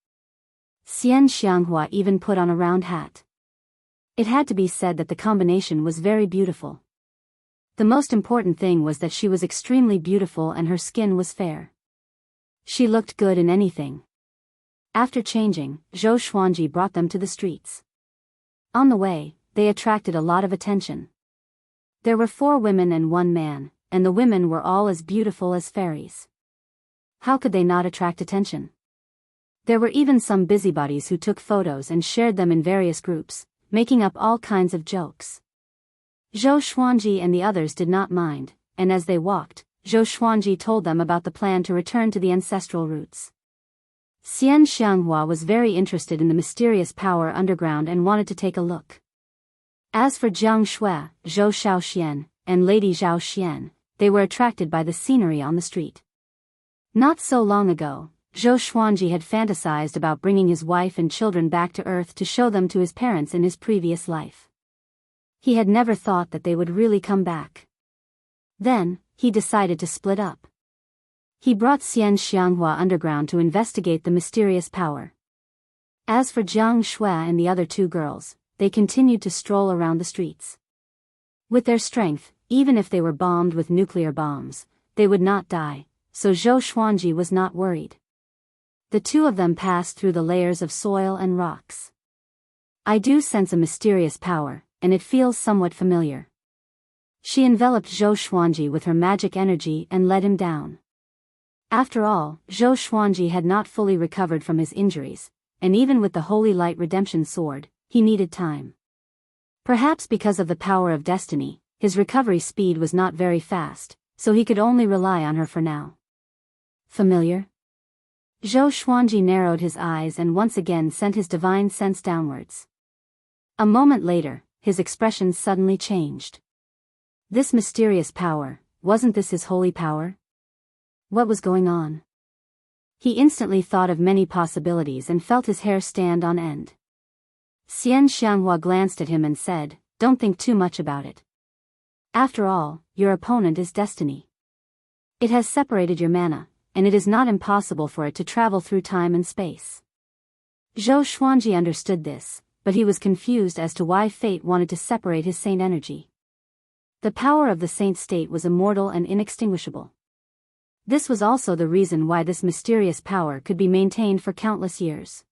Xian Xianghua even put on a round hat. It had to be said that the combination was very beautiful. The most important thing was that she was extremely beautiful and her skin was fair. She looked good in anything. After changing, Zhou Xuanji brought them to the streets. On the way, they attracted a lot of attention. There were 4 women and 1 man, and the women were all as beautiful as fairies. How could they not attract attention? There were even some busybodies who took photos and shared them in various groups, making up all kinds of jokes. Zhou Xuanji and the others did not mind, and as they walked, Zhou Xuanji told them about the plan to return to the ancestral roots. Xian Xianghua was very interested in the mysterious power underground and wanted to take a look. As for Jiang Shui, Zhou Xiaoxian, and Lady Zhao Xian, they were attracted by the scenery on the street. Not so long ago, Zhou Xuanji had fantasized about bringing his wife and children back to Earth to show them to his parents in his previous life. He had never thought that they would really come back. Then, he decided to split up. He brought Xian Xianghua underground to investigate the mysterious power. As for Jiang Shui and the other 2 girls, they continued to stroll around the streets. With their strength, even if they were bombed with nuclear bombs, they would not die, so Zhou Xuanji was not worried. The 2 of them passed through the layers of soil and rocks. "I do sense a mysterious power, and it feels somewhat familiar." She enveloped Zhou Xuanji with her magic energy and led him down. After all, Zhou Xuanji had not fully recovered from his injuries, and even with the Holy Light Redemption Sword, he needed time. Perhaps because of the power of destiny, his recovery speed was not very fast, so he could only rely on her for now. Familiar? Zhou Xuanji narrowed his eyes and once again sent his divine sense downwards. A moment later, his expression suddenly changed. This mysterious power, wasn't this his holy power? What was going on? He instantly thought of many possibilities and felt his hair stand on end. Xian Xianghua glanced at him and said, "Don't think too much about it. After all, your opponent is destiny. It has separated your mana, and it is not impossible for it to travel through time and space. Zhou Xuanji understood this, but he was confused as to why fate wanted to separate his saint energy. The power of the saint state was immortal and inextinguishable. This was also the reason why this mysterious power could be maintained for countless years.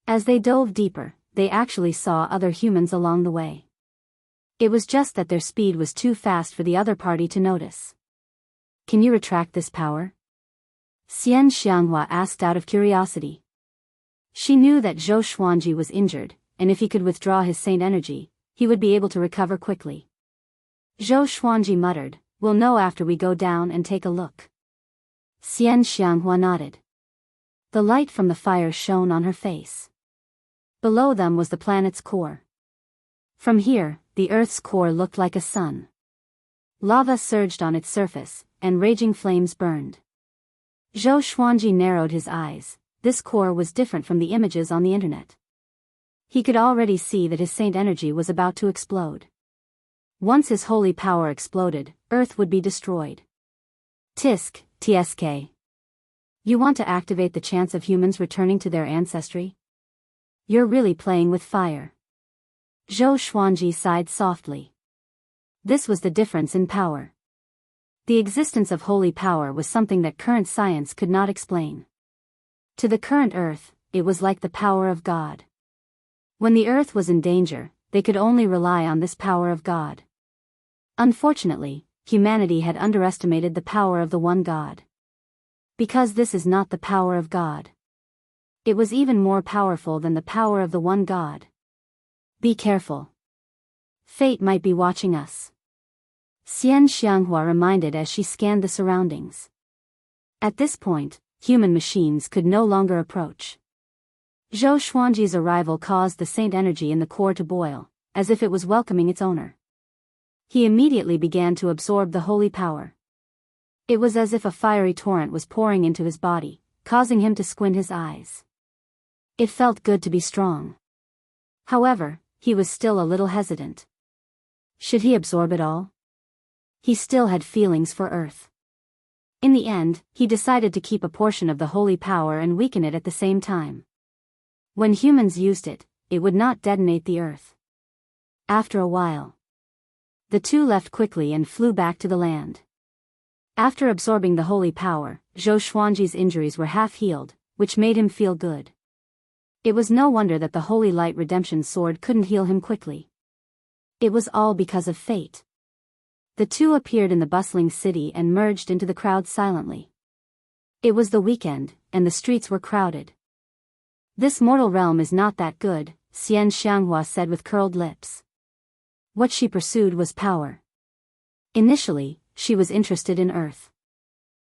As they dove deeper, they actually saw other humans along the way. It was just that their speed was too fast for the other party to notice. Can you retract this power? Xian Xianghua asked out of curiosity. She knew that Zhou Xuanji was injured, and if he could withdraw his saint energy, he would be able to recover quickly. Zhou Xuanji muttered, "We'll know after we go down and take a look." Xian Xianghua nodded. The light from the fire shone on her face. Below them was the planet's core. From here, the Earth's core looked like a sun. Lava surged on its surface, and raging flames burned. Zhou Xuanji narrowed his eyes. This core was different from the images on the internet. He could already see that his saint energy was about to explode. Once his holy power exploded, Earth would be destroyed. Tisk, TSK. You want to activate the chance of humans returning to their ancestry? You're really playing with fire. Zhou Xuanji sighed softly. This was the difference in power. The existence of holy power was something that current science could not explain. To the current Earth, it was like the power of God. When the Earth was in danger, they could only rely on this power of God. Unfortunately, humanity had underestimated the power of the one God. Because this is not the power of God. It was even more powerful than the power of the one God. Be careful. Fate might be watching us. Xian Xianghua reminded as she scanned the surroundings. At this point, human machines could no longer approach. Zhou Xuanji's arrival caused the saint energy in the core to boil, as if it was welcoming its owner. He immediately began to absorb the holy power. It was as if a fiery torrent was pouring into his body, causing him to squint his eyes. It felt good to be strong. However, he was still a little hesitant. Should he absorb it all? He still had feelings for Earth. In the end, he decided to keep a portion of the holy power and weaken it at the same time. When humans used it, it would not detonate the Earth. After a while, the two left quickly and flew back to the land. After absorbing the holy power, Zhou Xuanji's injuries were half healed, which made him feel good. It was no wonder that the Holy Light Redemption Sword couldn't heal him quickly. It was all because of fate. The two appeared in the bustling city and merged into the crowd silently. It was the weekend, and the streets were crowded. This mortal realm is not that good, Xian Xianghua said with curled lips. What she pursued was power. Initially, she was interested in Earth.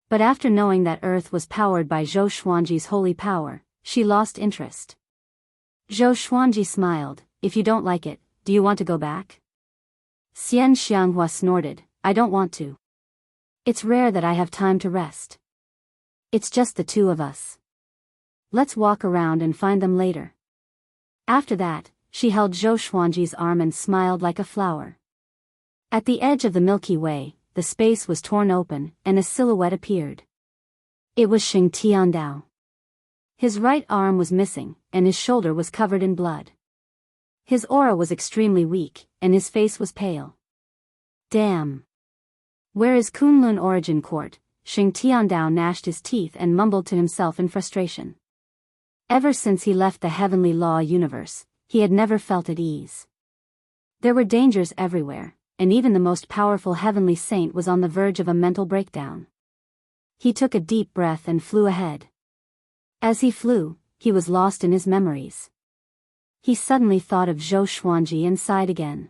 But after knowing that Earth was powered by Zhou Xuanji's holy power, she lost interest. Zhou Xuanji smiled. If you don't like it, do you want to go back? Xian Xianghua snorted. I don't want to. It's rare that I have time to rest. It's just the two of us. Let's walk around and find them later. After that, she held Zhou Xuanji's arm and smiled like a flower. At the edge of the Milky Way, the space was torn open, and a silhouette appeared. It was Xing Tiandao. His right arm was missing, and his shoulder was covered in blood. His aura was extremely weak, and his face was pale. Damn. Where is Kunlun Origin Court? Xing Tiandao gnashed his teeth and mumbled to himself in frustration. Ever since he left the heavenly law universe, he had never felt at ease. There were dangers everywhere, and even the most powerful heavenly saint was on the verge of a mental breakdown. He took a deep breath and flew ahead. As he flew, he was lost in his memories. He suddenly thought of Zhou Xuanji and sighed again.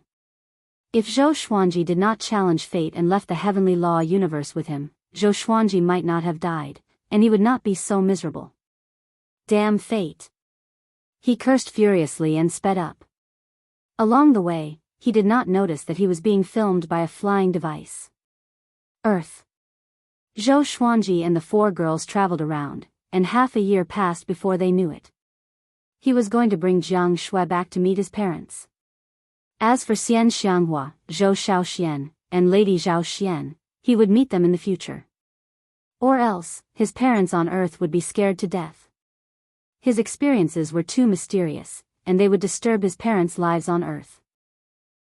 If Zhou Xuanji did not challenge fate and left the heavenly law universe with him, Zhou Xuanji might not have died, and he would not be so miserable. Damn fate. He cursed furiously and sped up. Along the way, he did not notice that he was being filmed by a flying device. Earth. Zhou Xuanji and the four girls traveled around, and half a year passed before they knew it. He was going to bring Jiang Shui back to meet his parents. As for Xian Xianghua, Zhou Xiaoxian, and Lady Zhao Xian, he would meet them in the future. Or else, his parents on Earth would be scared to death. His experiences were too mysterious, and they would disturb his parents' lives on Earth.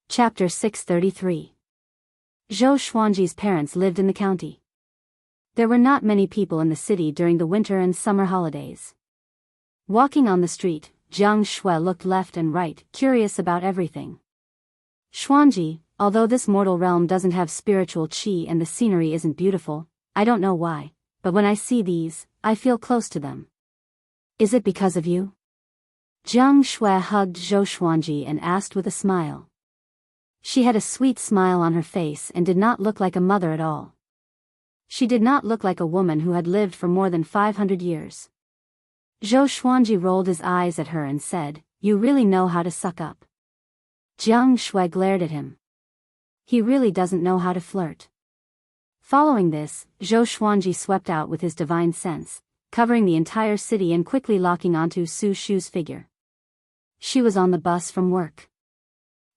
Chapter 633. Zhou Xuanji's parents lived in the county. There were not many people in the city during the winter and summer holidays. Walking on the street, Jiang Shui looked left and right, curious about everything. Xuanji, although this mortal realm doesn't have spiritual qi and the scenery isn't beautiful, I don't know why, but when I see these, I feel close to them. Is it because of you? Jiang Shui hugged Zhou Xuanji and asked with a smile. She had a sweet smile on her face and did not look like a mother at all. She did not look like a woman who had lived for more than 500 years. Zhou Xuanji rolled his eyes at her and said, "You really know how to suck up." Jiang Shui glared at him. He really doesn't know how to flirt. Following this, Zhou Xuanji swept out with his divine sense, covering the entire city and quickly locking onto Su Shu's figure. She was on the bus from work.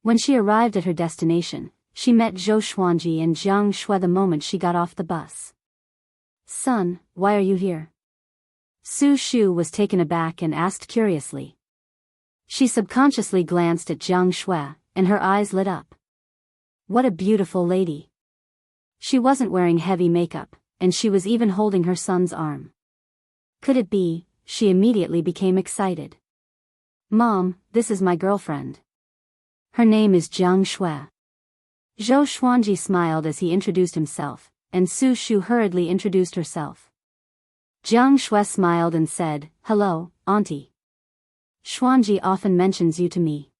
When she arrived at her destination, she met Zhou Xuanji and Jiang Shui the moment she got off the bus. "Son, why are you here?" Su Shu was taken aback and asked curiously. She subconsciously glanced at Jiang Shui, and her eyes lit up. What a beautiful lady. She wasn't wearing heavy makeup, and she was even holding her son's arm. Could it be? She immediately became excited. "Mom, this is my girlfriend. Her name is Jiang Shui." Zhou Xuanji smiled as he introduced himself, and Su Shu hurriedly introduced herself. Jiang Shui smiled and said, "Hello, Auntie. Xuanji often mentions you to me."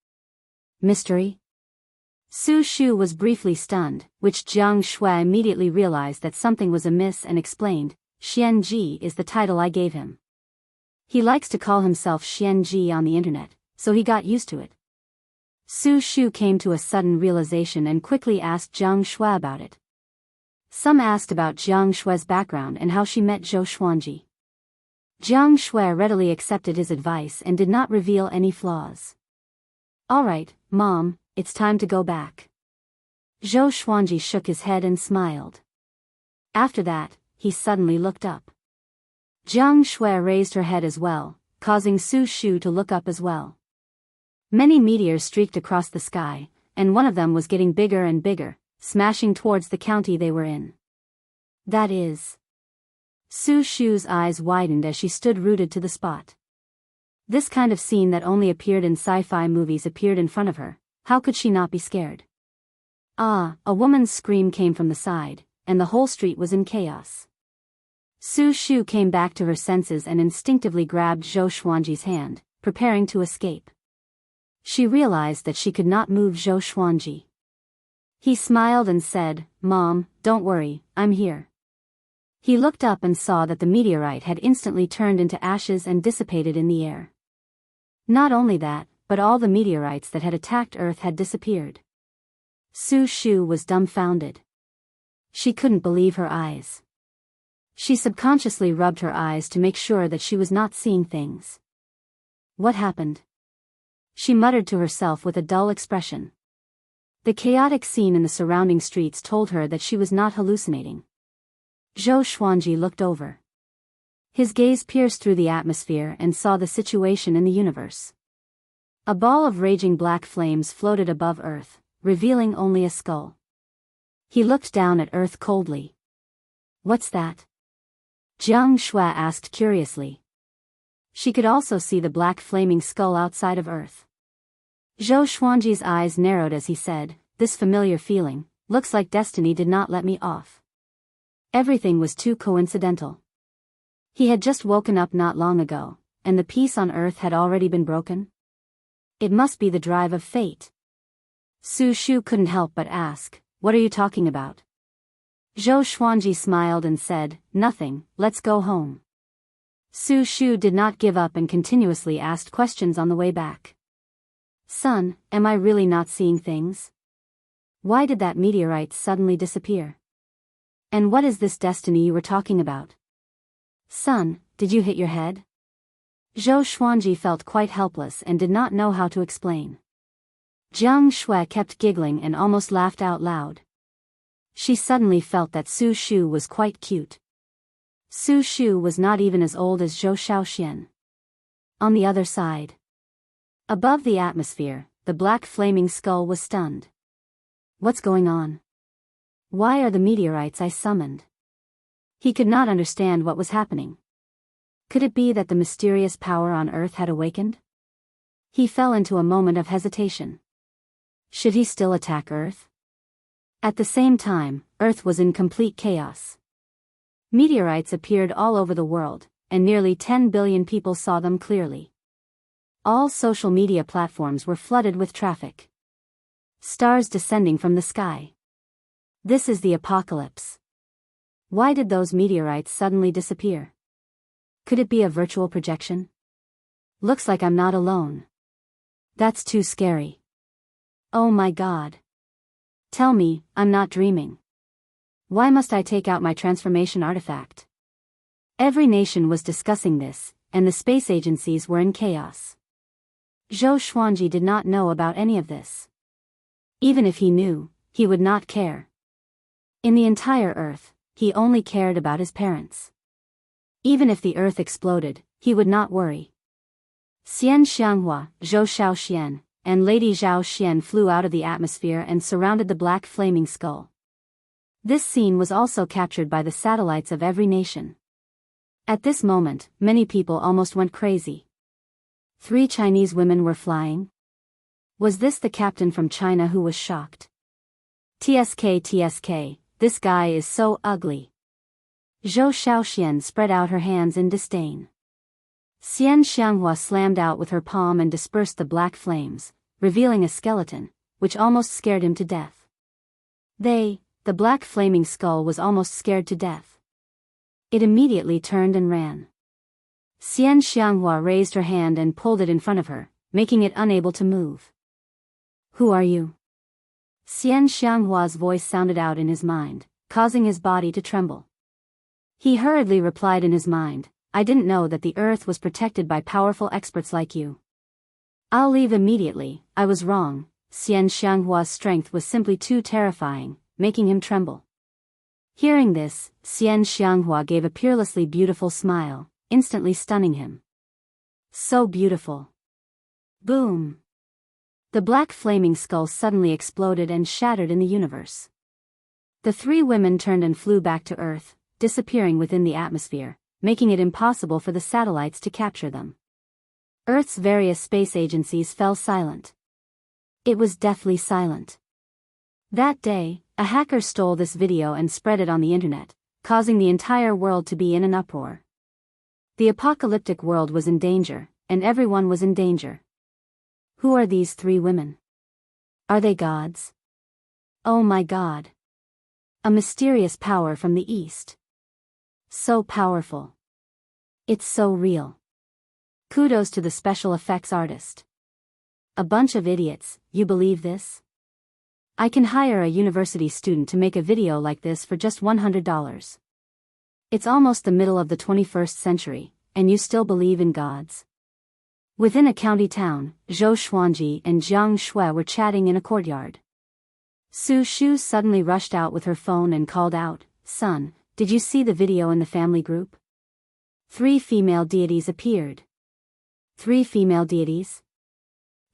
Mystery? Su Shu was briefly stunned, which Jiang Shui immediately realized that something was amiss and explained, "Xianji is the title I gave him. He likes to call himself Xianji on the internet, so he got used to it." Su Shu came to a sudden realization and quickly asked Jiang Shui about it. Some asked about Jiang Shui's background and how she met Zhou Xuanji. Jiang Shui readily accepted his advice and did not reveal any flaws. "All right, Mom, it's time to go back." Zhou Xuanji shook his head and smiled. After that, he suddenly looked up. Jiang Shui raised her head as well, causing Su Shu to look up as well. Many meteors streaked across the sky, and one of them was getting bigger and bigger, smashing towards the county they were in. That is. Su Shu's eyes widened as she stood rooted to the spot. This kind of scene that only appeared in sci-fi movies appeared in front of her. How could she not be scared? Ah, a woman's scream came from the side, and the whole street was in chaos. Su Shu came back to her senses and instinctively grabbed Zhou Xuanji's hand, preparing to escape. She realized that she could not move Zhou Xuanji. He smiled and said, "Mom, don't worry, I'm here." He looked up and saw that the meteorite had instantly turned into ashes and dissipated in the air. Not only that, but all the meteorites that had attacked Earth had disappeared. Su Shu was dumbfounded. She couldn't believe her eyes. She subconsciously rubbed her eyes to make sure that she was not seeing things. What happened? She muttered to herself with a dull expression. The chaotic scene in the surrounding streets told her that she was not hallucinating. Zhou Xuanji looked over. His gaze pierced through the atmosphere and saw the situation in the universe. A ball of raging black flames floated above Earth, revealing only a skull. He looked down at Earth coldly. "What's that?" Jiang Shui asked curiously. She could also see the black flaming skull outside of Earth. Zhou Xuanji's eyes narrowed as he said, "This familiar feeling, looks like destiny did not let me off." Everything was too coincidental. He had just woken up not long ago, and the peace on Earth had already been broken. It must be the drive of fate. Su Shu couldn't help but ask, "What are you talking about?" Zhou Xuanji smiled and said, "Nothing, let's go home." Su Shu did not give up and continuously asked questions on the way back. "Son, am I really not seeing things? Why did that meteorite suddenly disappear? And what is this destiny you were talking about? Son, did you hit your head?" Zhou Xuanji felt quite helpless and did not know how to explain. Jiang Shui kept giggling and almost laughed out loud. She suddenly felt that Su Shu was quite cute. Su Shu was not even as old as Zhou Shaoxian. On the other side, above the atmosphere, the black flaming skull was stunned. What's going on? Why are the meteorites I summoned? He could not understand what was happening. Could it be that the mysterious power on Earth had awakened? He fell into a moment of hesitation. Should he still attack Earth? At the same time, Earth was in complete chaos. Meteorites appeared all over the world, and nearly 10 billion people saw them clearly. All social media platforms were flooded with traffic. Stars descending from the sky. This is the apocalypse. Why did those meteorites suddenly disappear? Could it be a virtual projection? Looks like I'm not alone. That's too scary. Oh my God. Tell me, I'm not dreaming. Why must I take out my transformation artifact? Every nation was discussing this, and the space agencies were in chaos. Zhou Xuanji did not know about any of this. Even if he knew, he would not care. In the entire Earth, he only cared about his parents. Even if the Earth exploded, he would not worry. Xian Xianghua, Zhou Shaoxian, and Lady Zhao Xian flew out of the atmosphere and surrounded the black flaming skull. This scene was also captured by the satellites of every nation. At this moment, many people almost went crazy. 3 Chinese women were flying. Was this the captain from China who was shocked? TSK, this guy is so ugly. Zhou Shaoxian spread out her hands in disdain. Xian Xianghua slammed out with her palm and dispersed the black flames, revealing a skeleton, which almost scared him to death. The black flaming skull was almost scared to death. It immediately turned and ran. Xian Xianghua raised her hand and pulled it in front of her, making it unable to move. Who are you? Xian Xianghua's voice sounded out in his mind, causing his body to tremble. He hurriedly replied in his mind, I didn't know that the Earth was protected by powerful experts like you. I'll leave immediately, I was wrong. Xian Xianghua's strength was simply too terrifying, making him tremble. Hearing this, Xian Xianghua gave a peerlessly beautiful smile, instantly stunning him. So beautiful. Boom! The black flaming skull suddenly exploded and shattered in the universe. The 3 women turned and flew back to Earth, disappearing within the atmosphere, making it impossible for the satellites to capture them. Earth's various space agencies fell silent. It was deathly silent. That day, a hacker stole this video and spread it on the internet, causing the entire world to be in an uproar. The apocalyptic world was in danger, and everyone was in danger. Who are these 3 women? Are they gods? Oh my God. A mysterious power from the east. So powerful. It's so real. Kudos to the special effects artist. A bunch of idiots, you believe this? I can hire a university student to make a video like this for just $100. It's almost the middle of the 21st century, and you still believe in gods? Within a county town, Zhou Xuanji and Jiang Shui were chatting in a courtyard. Su Shu suddenly rushed out with her phone and called out, Son, did you see the video in the family group? 3 female deities appeared. 3 female deities?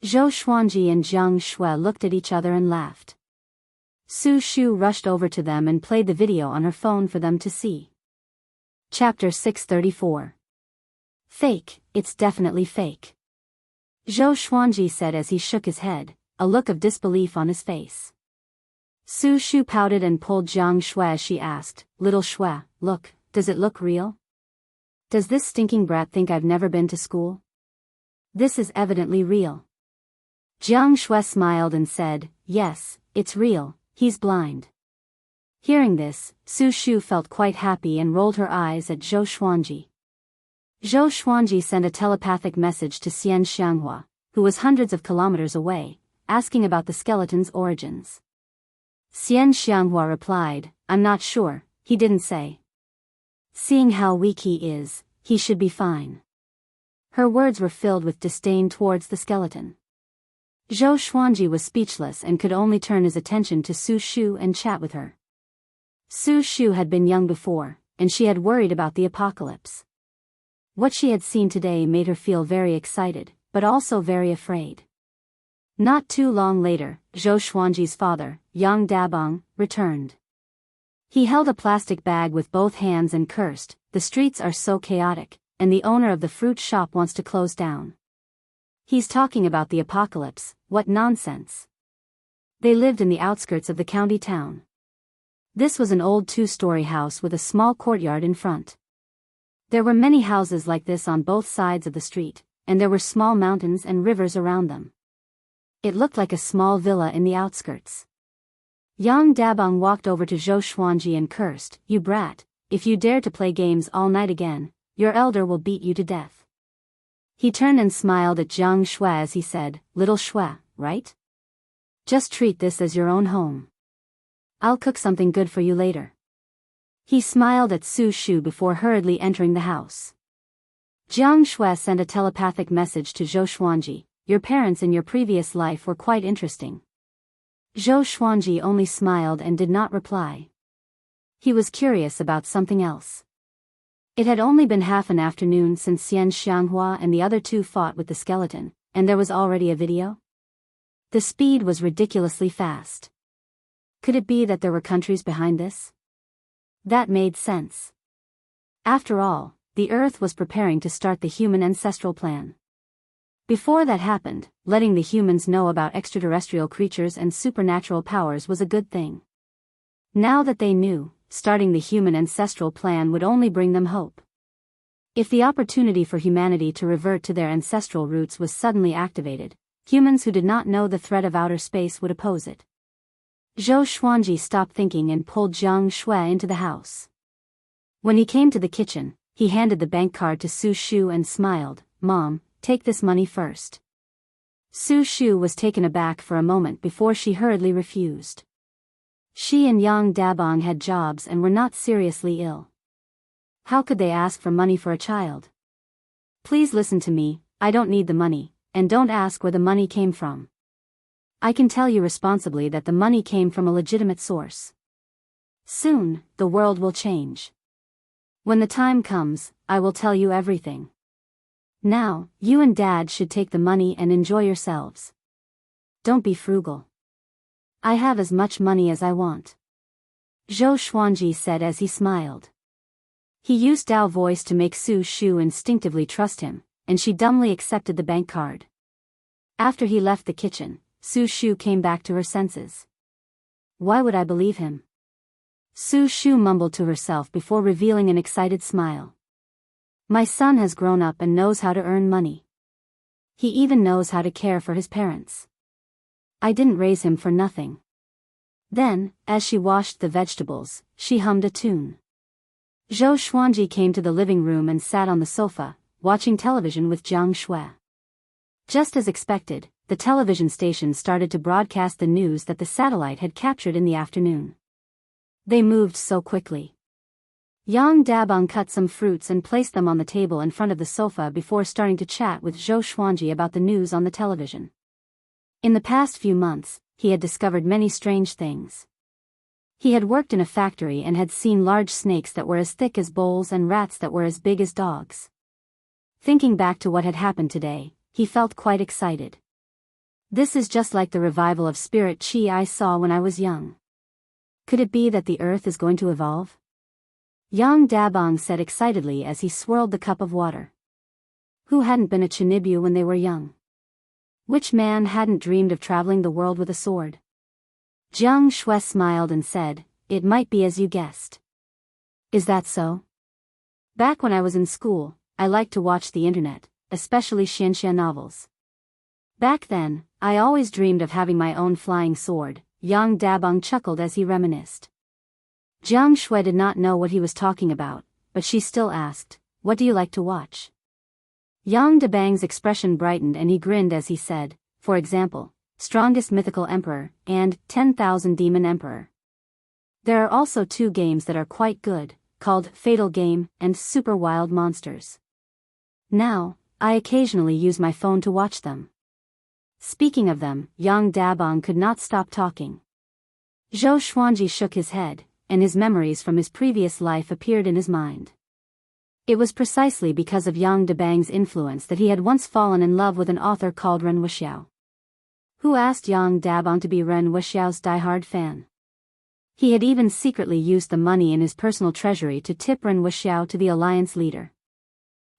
Zhou Xuanji and Jiang Shui looked at each other and laughed. Su Shu rushed over to them and played the video on her phone for them to see. Chapter 634. Fake, it's definitely fake. Zhou Xuanji said as he shook his head, a look of disbelief on his face. Su Shu pouted and pulled Jiang Shui as she asked, Little Shui, look, does it look real? Does this stinking brat think I've never been to school? This is evidently real. Jiang Shui smiled and said, Yes, it's real, he's blind. Hearing this, Su Shu felt quite happy and rolled her eyes at Zhou Xuanji. Zhou Xuanji sent a telepathic message to Xian Xianghua, who was hundreds of kilometers away, asking about the skeleton's origins. Xian Xianghua replied, I'm not sure, he didn't say. Seeing how weak he is, he should be fine. Her words were filled with disdain towards the skeleton. Zhou Xuanji was speechless and could only turn his attention to Su Shu and chat with her. Su Shu had been young before, and she had worried about the apocalypse. What she had seen today made her feel very excited, but also very afraid. Not too long later, Zhou Xuanji's father, Yang Dabong, returned. He held a plastic bag with both hands and cursed, "The streets are so chaotic, and the owner of the fruit shop wants to close down. He's talking about the apocalypse, what nonsense." They lived in the outskirts of the county town. This was an old 2-story house with a small courtyard in front. There were many houses like this on both sides of the street, and there were small mountains and rivers around them. It looked like a small villa in the outskirts. Yang Dabong walked over to Zhou Xuanji and cursed, "You brat, if you dare to play games all night again, your elder will beat you to death." He turned and smiled at Jiang Shui as he said, "Little Shui, right? Just treat this as your own home. I'll cook something good for you later." He smiled at Su Shu before hurriedly entering the house. Jiang Shui sent a telepathic message to Zhou Xuanji, "Your parents in your previous life were quite interesting." Zhou Xuanji only smiled and did not reply. He was curious about something else. It had only been half an afternoon since Xian Xianghua and the other two fought with the skeleton, and there was already a video? The speed was ridiculously fast. Could it be that there were countries behind this? That made sense. After all, the Earth was preparing to start the human ancestral plan. Before that happened, letting the humans know about extraterrestrial creatures and supernatural powers was a good thing. Now that they knew, starting the human ancestral plan would only bring them hope. If the opportunity for humanity to revert to their ancestral roots was suddenly activated, humans who did not know the threat of outer space would oppose it. Zhou Xuanji stopped thinking and pulled Jiang Shui into the house. When he came to the kitchen, he handed the bank card to Su Shu and smiled, "Mom, take this money first." Su Shu was taken aback for a moment before she hurriedly refused. She and Yang Dabong had jobs and were not seriously ill. How could they ask for money for a child? "Please listen to me, I don't need the money, and don't ask where the money came from. I can tell you responsibly that the money came from a legitimate source. Soon, the world will change. When the time comes, I will tell you everything. Now, you and Dad should take the money and enjoy yourselves. Don't be frugal. I have as much money as I want." Zhou Xuanji said as he smiled. He used Dao voice to make Su Shu instinctively trust him, and she dumbly accepted the bank card. After he left the kitchen, Su Shu came back to her senses. "Why would I believe him?" Su Shu mumbled to herself before revealing an excited smile. "My son has grown up and knows how to earn money. He even knows how to care for his parents. I didn't raise him for nothing." Then, as she washed the vegetables, she hummed a tune. Zhou Xuanji came to the living room and sat on the sofa, watching television with Jiang Shui. Just as expected, the television station started to broadcast the news that the satellite had captured in the afternoon. They moved so quickly. Yang Dabong cut some fruits and placed them on the table in front of the sofa before starting to chat with Zhou Xuanji about the news on the television. In the past few months, he had discovered many strange things. He had worked in a factory and had seen large snakes that were as thick as bowls and rats that were as big as dogs. Thinking back to what had happened today, he felt quite excited. This is just like the revival of spirit chi I saw when I was young. Could it be that the Earth is going to evolve? Yang Dabong said excitedly as he swirled the cup of water. Who hadn't been a Chinibyu when they were young? Which man hadn't dreamed of traveling the world with a sword? Jiang Shui smiled and said, "It might be as you guessed." "Is that so? Back when I was in school, I liked to watch the internet, especially Xianxia novels. Back then, I always dreamed of having my own flying sword." Yang Dabong chuckled as he reminisced. Jiang Shui did not know what he was talking about, but she still asked, "What do you like to watch?" Yang Dabong's expression brightened and he grinned as he said, "For example, Strongest Mythical Emperor, and 10,000 Demon Emperor. There are also 2 games that are quite good, called Fatal Game and Super Wild Monsters. Now, I occasionally use my phone to watch them." Speaking of them, Yang Dabong could not stop talking. Zhou Xuanji shook his head, and his memories from his previous life appeared in his mind. It was precisely because of Yang Dabang's influence that he had once fallen in love with an author called Ren Wuxiao. Who asked Yang Dabang to be Ren Wuxiao's diehard fan? He had even secretly used the money in his personal treasury to tip Ren Wuxiao to the alliance leader.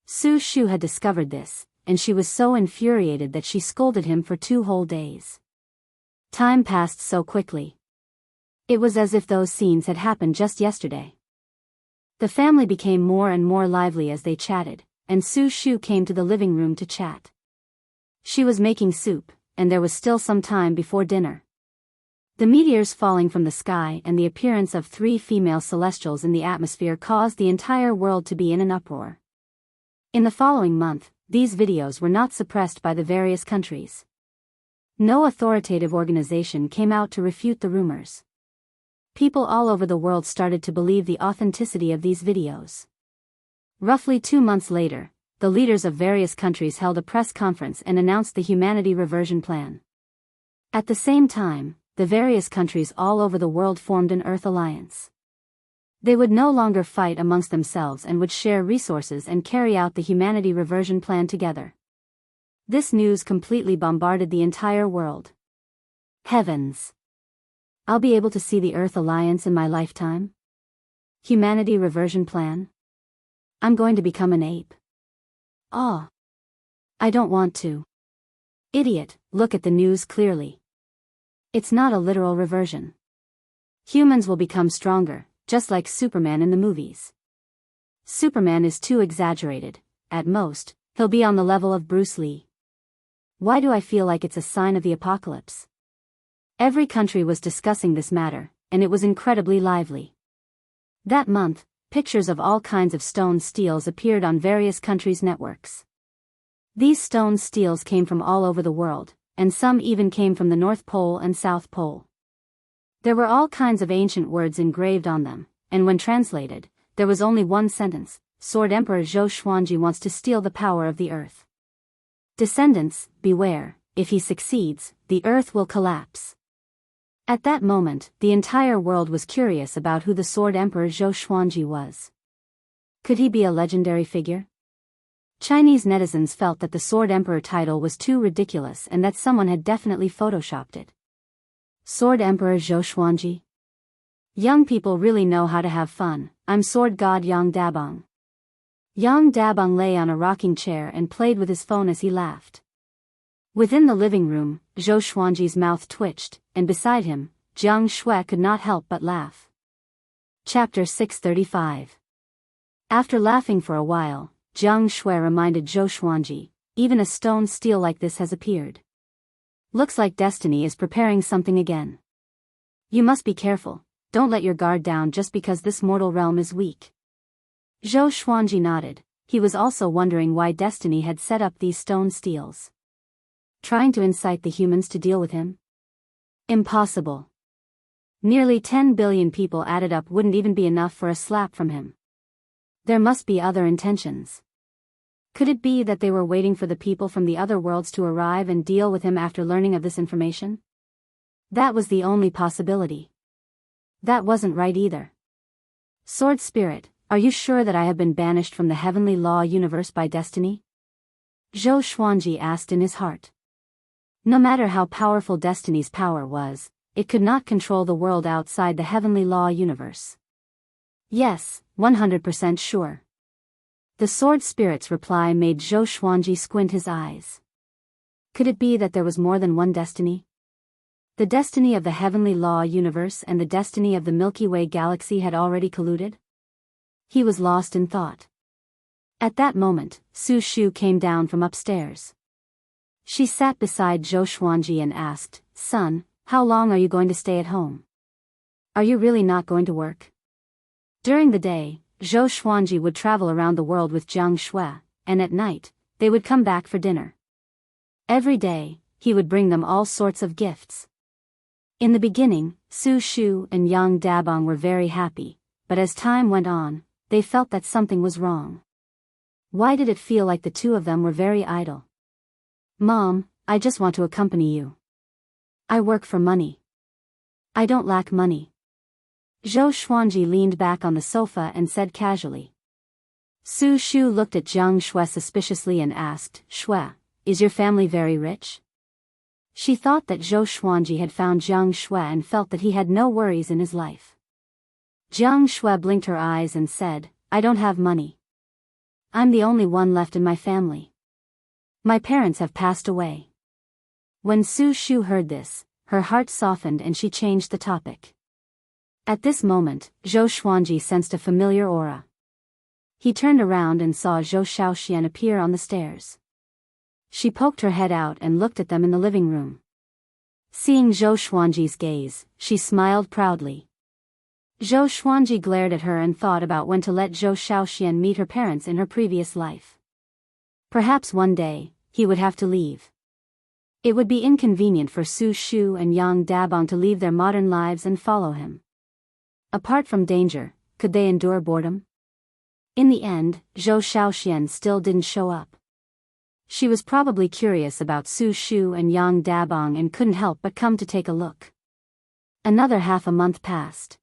Su Shu had discovered this, and she was so infuriated that she scolded him for 2 whole days. Time passed so quickly. It was as if those scenes had happened just yesterday. The family became more and more lively as they chatted, and Su Shu came to the living room to chat. She was making soup, and there was still some time before dinner. The meteors falling from the sky and the appearance of 3 female celestials in the atmosphere caused the entire world to be in an uproar. In the following month, these videos were not suppressed by the various countries. No authoritative organization came out to refute the rumors. People all over the world started to believe the authenticity of these videos. Roughly 2 months later, the leaders of various countries held a press conference and announced the Humanity Reversion Plan. At the same time, the various countries all over the world formed an Earth Alliance. They would no longer fight amongst themselves and would share resources and carry out the Humanity Reversion Plan together. This news completely bombarded the entire world. Heavens! I'll be able to see the Earth Alliance in my lifetime? Humanity Reversion Plan? I'm going to become an ape. Ah! I don't want to. Idiot, look at the news clearly. It's not a literal reversion. Humans will become stronger, just like Superman in the movies. Superman is too exaggerated. At most, he'll be on the level of Bruce Lee. Why do I feel like it's a sign of the apocalypse? Every country was discussing this matter, and it was incredibly lively. That month, pictures of all kinds of stone steels appeared on various countries' networks. These stone steels came from all over the world, and some even came from the North Pole and South Pole. There were all kinds of ancient words engraved on them, and when translated, there was only one sentence: Sword Emperor Zhou Xuanji wants to steal the power of the earth. Descendants, beware, if he succeeds, the earth will collapse. At that moment, the entire world was curious about who the Sword Emperor Zhou Xuanji was. Could he be a legendary figure? Chinese netizens felt that the Sword Emperor title was too ridiculous and that someone had definitely photoshopped it. Sword Emperor Zhou Xuanji? Young people really know how to have fun. I'm Sword God Yang Dabang. Yang Dabang lay on a rocking chair and played with his phone as he laughed. Within the living room, Zhou Xuanji's mouth twitched, and beside him, Jiang Shui could not help but laugh. Chapter 635. After laughing for a while, Jiang Shui reminded Zhou Xuanji, even a stone steel like this has appeared. Looks like destiny is preparing something again. You must be careful, don't let your guard down just because this mortal realm is weak. Zhou Xuanji nodded. He was also wondering why destiny had set up these stone steels. Trying to incite the humans to deal with him? Impossible. Nearly 10 billion people added up wouldn't even be enough for a slap from him. There must be other intentions. Could it be that they were waiting for the people from the other worlds to arrive and deal with him after learning of this information? That was the only possibility. That wasn't right either. Sword Spirit, are you sure that I have been banished from the heavenly law universe by destiny? Zhou Xuanji asked in his heart. No matter how powerful destiny's power was, it could not control the world outside the heavenly law universe. Yes, 100% sure. The Sword Spirit's reply made Zhou Xuanji squint his eyes. Could it be that there was more than one destiny? The destiny of the heavenly law universe and the destiny of the Milky Way galaxy had already colluded? He was lost in thought. At that moment, Su Shu came down from upstairs. She sat beside Zhou Xuanji and asked, "Son, how long are you going to stay at home? Are you really not going to work?" During the day, Zhou Xuanji would travel around the world with Jiang Shui, and at night, they would come back for dinner. Every day, he would bring them all sorts of gifts. In the beginning, Su Shu and Yang Dabang were very happy, but as time went on, they felt that something was wrong. Why did it feel like the two of them were very idle? Mom, I just want to accompany you. I work for money. I don't lack money. Zhou Xuanji leaned back on the sofa and said casually. Su Shu looked at Jiang Shui suspiciously and asked, Shui, is your family very rich? She thought that Zhou Xuanji had found Jiang Shui and felt that he had no worries in his life. Jiang Shui blinked her eyes and said, I don't have money. I'm the only one left in my family. My parents have passed away. When Su Shu heard this, her heart softened and she changed the topic. At this moment, Zhou Xuanji sensed a familiar aura. He turned around and saw Zhou Shaoxian appear on the stairs. She poked her head out and looked at them in the living room. Seeing Zhou Xuanji's gaze, she smiled proudly. Zhou Xuanji glared at her and thought about when to let Zhou Shaoxian meet her parents in her previous life. Perhaps one day, he would have to leave. It would be inconvenient for Su Shu and Yang Dabong to leave their modern lives and follow him. Apart from danger, could they endure boredom? In the end, Zhou Shaoxian still didn't show up. She was probably curious about Su Shu and Yang Dabong and couldn't help but come to take a look. Another half a month passed.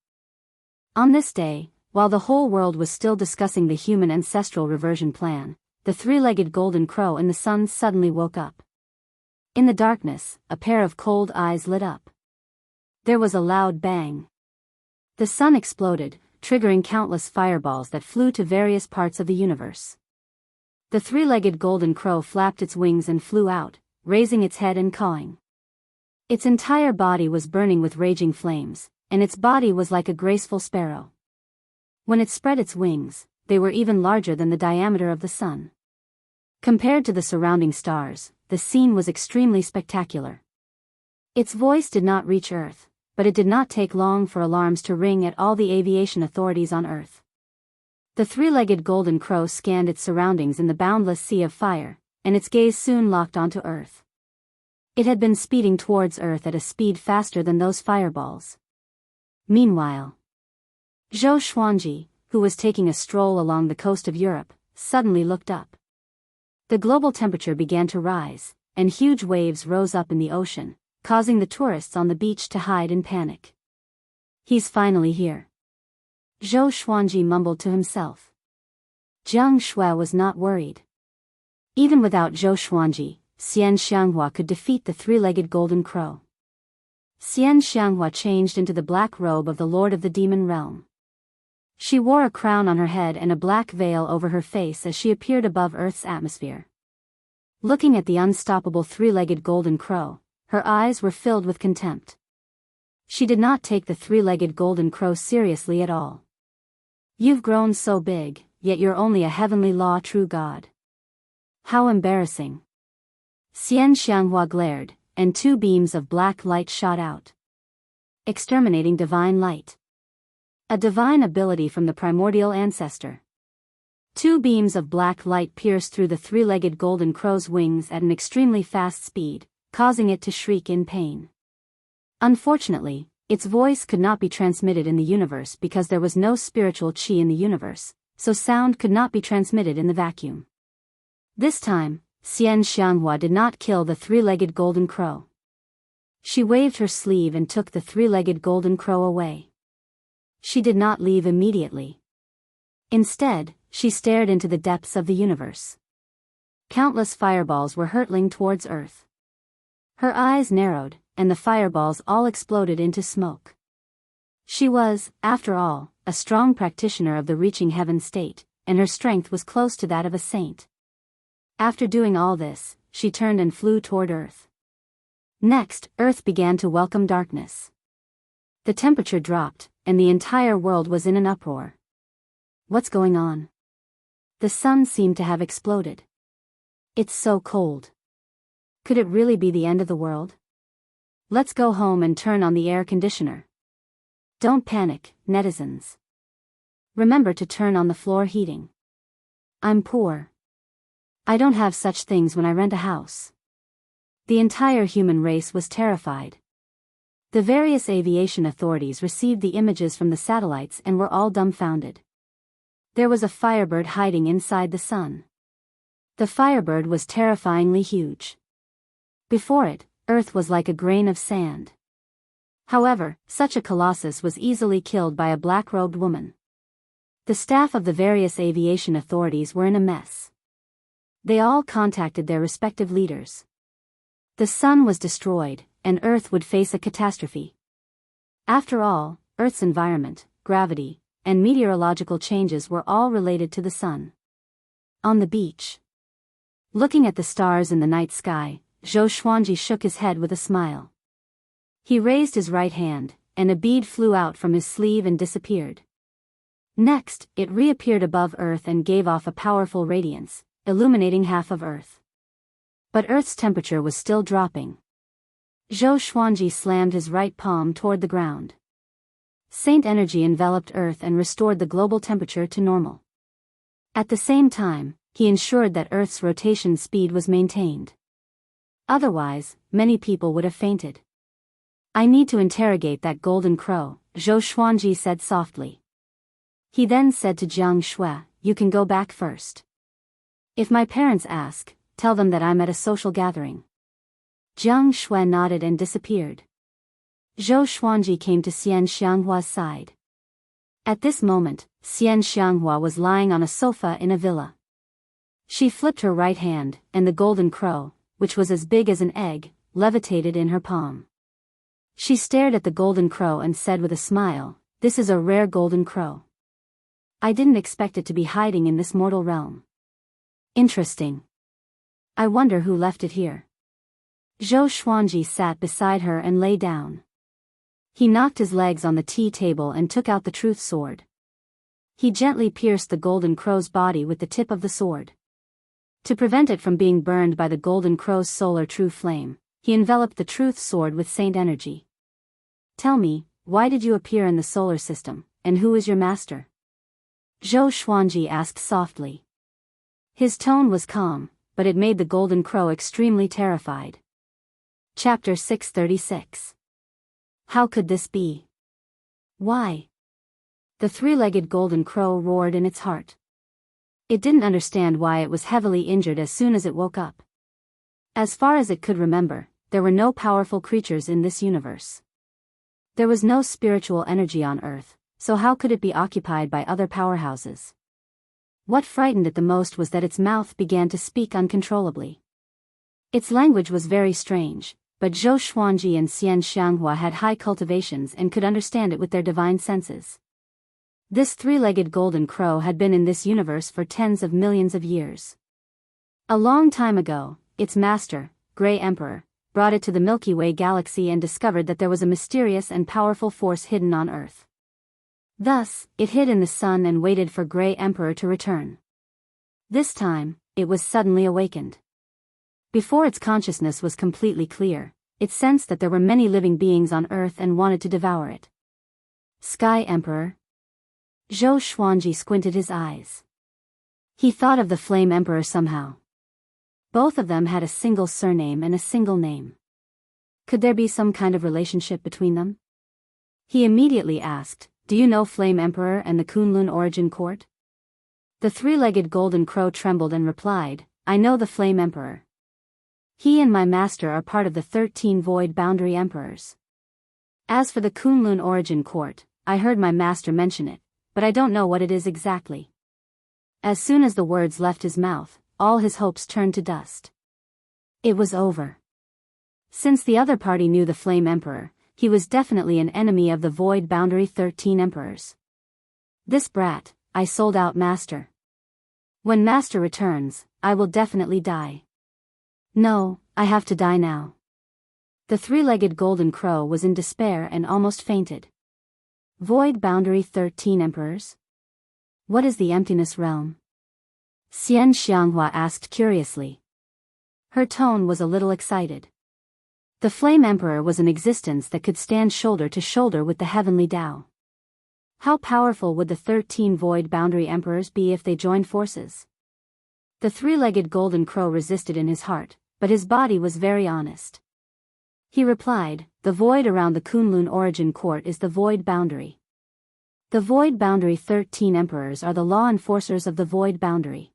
On this day, while the whole world was still discussing the human ancestral reversion plan, the three-legged golden crow in the sun suddenly woke up. In the darkness, a pair of cold eyes lit up. There was a loud bang. The sun exploded, triggering countless fireballs that flew to various parts of the universe. The three-legged golden crow flapped its wings and flew out, raising its head and cawing. Its entire body was burning with raging flames, and its body was like a graceful sparrow. When it spread its wings, they were even larger than the diameter of the sun. Compared to the surrounding stars, the scene was extremely spectacular. Its voice did not reach Earth, but it did not take long for alarms to ring at all the aviation authorities on Earth. The three-legged golden crow scanned its surroundings in the boundless sea of fire, and its gaze soon locked onto Earth. It had been speeding towards Earth at a speed faster than those fireballs. Meanwhile, Zhou Xuanji, who was taking a stroll along the coast of Europe, suddenly looked up. The global temperature began to rise, and huge waves rose up in the ocean, causing the tourists on the beach to hide in panic. He's finally here. Zhou Xuanji mumbled to himself. Jiang Shui was not worried. Even without Zhou Xuanji, Xian Xianghua could defeat the three-legged golden crow. Xian Xianghua changed into the black robe of the Lord of the Demon Realm. She wore a crown on her head and a black veil over her face as she appeared above Earth's atmosphere. Looking at the unstoppable three-legged golden crow, her eyes were filled with contempt. She did not take the three-legged golden crow seriously at all. You've grown so big, yet you're only a heavenly law true god. How embarrassing. Xian Xianghua glared, and two beams of black light shot out. Exterminating divine light. A divine ability from the primordial ancestor. Two beams of black light pierced through the three-legged golden crow's wings at an extremely fast speed, causing it to shriek in pain. Unfortunately, its voice could not be transmitted in the universe because there was no spiritual qi in the universe, so sound could not be transmitted in the vacuum. This time, Xian Xianghua did not kill the three-legged golden crow. She waved her sleeve and took the three-legged golden crow away. She did not leave immediately. Instead, she stared into the depths of the universe. Countless fireballs were hurtling towards Earth. Her eyes narrowed, and the fireballs all exploded into smoke. She was, after all, a strong practitioner of the reaching heaven state, and her strength was close to that of a saint. After doing all this, she turned and flew toward Earth. Next, Earth began to welcome darkness. The temperature dropped, and the entire world was in an uproar. What's going on? The sun seemed to have exploded. It's so cold. Could it really be the end of the world? Let's go home and turn on the air conditioner. Don't panic, netizens. Remember to turn on the floor heating. I'm poor. I don't have such things when I rent a house. The entire human race was terrified. The various aviation authorities received the images from the satellites and were all dumbfounded. There was a firebird hiding inside the sun. The firebird was terrifyingly huge. Before it, Earth was like a grain of sand. However, such a colossus was easily killed by a black-robed woman. The staff of the various aviation authorities were in a mess. They all contacted their respective leaders. The sun was destroyed, and Earth would face a catastrophe. After all, Earth's environment, gravity, and meteorological changes were all related to the sun. On the beach, looking at the stars in the night sky, Zhou Xuanji shook his head with a smile. He raised his right hand, and a bead flew out from his sleeve and disappeared. Next, it reappeared above Earth and gave off a powerful radiance, illuminating half of Earth. But Earth's temperature was still dropping. Zhou Xuanji slammed his right palm toward the ground. Saint energy enveloped Earth and restored the global temperature to normal. At the same time, he ensured that Earth's rotation speed was maintained. Otherwise, many people would have fainted. I need to interrogate that golden crow, Zhou Xuanji said softly. He then said to Jiang Shui, you can go back first. If my parents ask, tell them that I'm at a social gathering. Jiang Shui nodded and disappeared. Zhou Xuanji came to Xian Xianghua's side. At this moment, Xian Xianghua was lying on a sofa in a villa. She flipped her right hand, and the golden crow, which was as big as an egg, levitated in her palm. She stared at the golden crow and said with a smile, this is a rare golden crow. I didn't expect it to be hiding in this mortal realm. Interesting. I wonder who left it here. Zhou Xuanji sat beside her and lay down. He knocked his legs on the tea table and took out the truth sword. He gently pierced the golden crow's body with the tip of the sword. To prevent it from being burned by the golden crow's solar true flame, he enveloped the truth sword with saint energy. Tell me, why did you appear in the solar system, and who is your master? Zhou Xuanji asked softly. His tone was calm, but it made the golden crow extremely terrified. Chapter 636. How could this be? Why? The three-legged golden crow roared in its heart. It didn't understand why it was heavily injured as soon as it woke up. As far as it could remember, there were no powerful creatures in this universe. There was no spiritual energy on Earth, so how could it be occupied by other powerhouses? What frightened it the most was that its mouth began to speak uncontrollably. Its language was very strange, but Zhou Xuanji and Xian Xianghua had high cultivations and could understand it with their divine senses. This three-legged golden crow had been in this universe for tens of millions of years. A long time ago, its master, Grey Emperor, brought it to the Milky Way galaxy and discovered that there was a mysterious and powerful force hidden on Earth. Thus, it hid in the sun and waited for Grey Emperor to return. This time, it was suddenly awakened. Before its consciousness was completely clear, it sensed that there were many living beings on Earth and wanted to devour it. Sky Emperor? Zhou Xuanji squinted his eyes. He thought of the Flame Emperor somehow. Both of them had a single surname and a single name. Could there be some kind of relationship between them? He immediately asked, do you know Flame Emperor and the Kunlun Origin Court? The three-legged golden crow trembled and replied, I know the Flame Emperor. He and my master are part of the 13 Void Boundary Emperors. As for the Kunlun Origin Court, I heard my master mention it, but I don't know what it is exactly. As soon as the words left his mouth, all his hopes turned to dust. It was over. Since the other party knew the Flame Emperor, he was definitely an enemy of the Void Boundary 13 Emperors. This brat, I sold out master. When master returns, I will definitely die. No, I have to die now. The three-legged golden crow was in despair and almost fainted. Void Boundary 13 Emperors? What is the emptiness realm? Xian Xianghua asked curiously. Her tone was a little excited. The Flame Emperor was an existence that could stand shoulder to shoulder with the heavenly Tao. How powerful would the 13 Void Boundary Emperors be if they joined forces? The three-legged golden crow resisted in his heart, but his body was very honest. He replied, the void around the Kunlun Origin Court is the Void Boundary. The Void Boundary 13 Emperors are the law enforcers of the Void Boundary.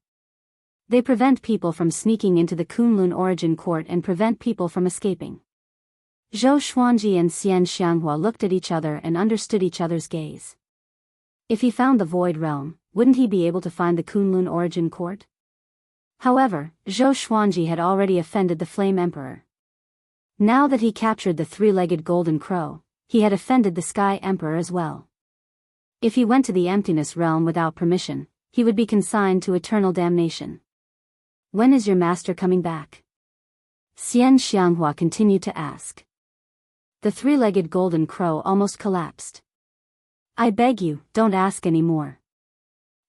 They prevent people from sneaking into the Kunlun Origin Court and prevent people from escaping. Zhou Xuanji and Xian Xianghua looked at each other and understood each other's gaze. If he found the Void Realm, wouldn't he be able to find the Kunlun Origin Court? However, Zhou Xuanji had already offended the Flame Emperor. Now that he captured the three-legged golden crow, he had offended the Sky Emperor as well. If he went to the Emptiness Realm without permission, he would be consigned to eternal damnation. When is your master coming back? Xian Xianghua continued to ask. The three-legged golden crow almost collapsed. I beg you, don't ask any more.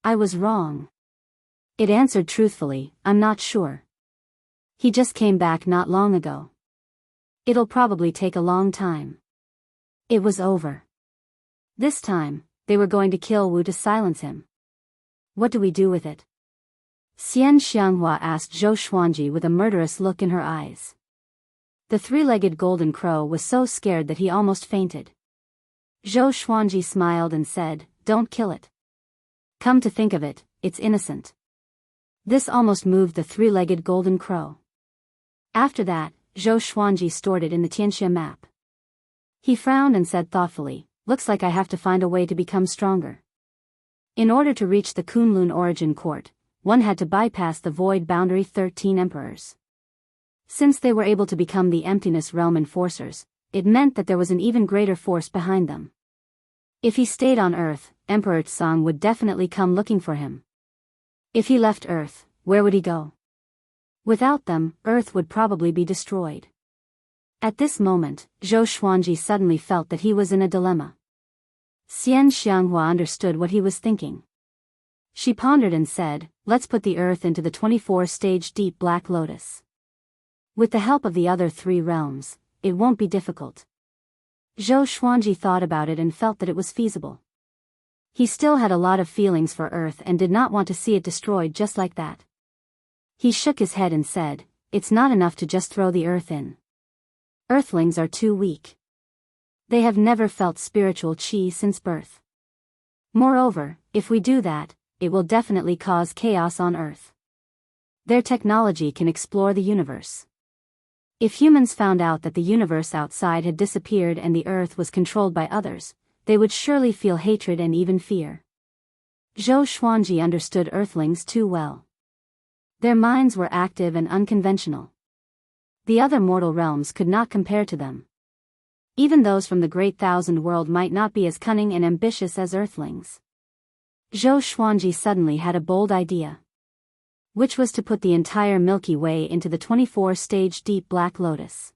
I was wrong. It answered truthfully, I'm not sure. He just came back not long ago. It'll probably take a long time. It was over. This time, they were going to kill Wu to silence him. What do we do with it? Xian Xianghua asked Zhou Xuanji with a murderous look in her eyes. The three-legged golden crow was so scared that he almost fainted. Zhou Xuanji smiled and said, don't kill it. Come to think of it, it's innocent. This almost moved the three-legged golden crow. After that, Zhou Xuanji stored it in the Tianxia map. He frowned and said thoughtfully, looks like I have to find a way to become stronger. In order to reach the Kunlun Origin Court, one had to bypass the void boundary 13 emperors. Since they were able to become the Emptiness Realm enforcers, it meant that there was an even greater force behind them. If he stayed on Earth, Emperor Tsang would definitely come looking for him. If he left Earth, where would he go? Without them, Earth would probably be destroyed. At this moment, Zhou Xuanji suddenly felt that he was in a dilemma. Xian Xianghua understood what he was thinking. She pondered and said, let's put the Earth into the 24-stage deep Black Lotus. With the help of the other three realms, it won't be difficult. Zhou Xuanji thought about it and felt that it was feasible. He still had a lot of feelings for Earth and did not want to see it destroyed just like that. He shook his head and said, it's not enough to just throw the Earth in. Earthlings are too weak. They have never felt spiritual chi since birth. Moreover, if we do that, it will definitely cause chaos on Earth. Their technology can explore the universe. If humans found out that the universe outside had disappeared and the Earth was controlled by others, they would surely feel hatred and even fear. Zhou Xuanji understood Earthlings too well. Their minds were active and unconventional. The other mortal realms could not compare to them. Even those from the Great Thousand World might not be as cunning and ambitious as Earthlings. Zhou Xuanji suddenly had a bold idea, which was to put the entire Milky Way into the 24-stage deep Black Lotus.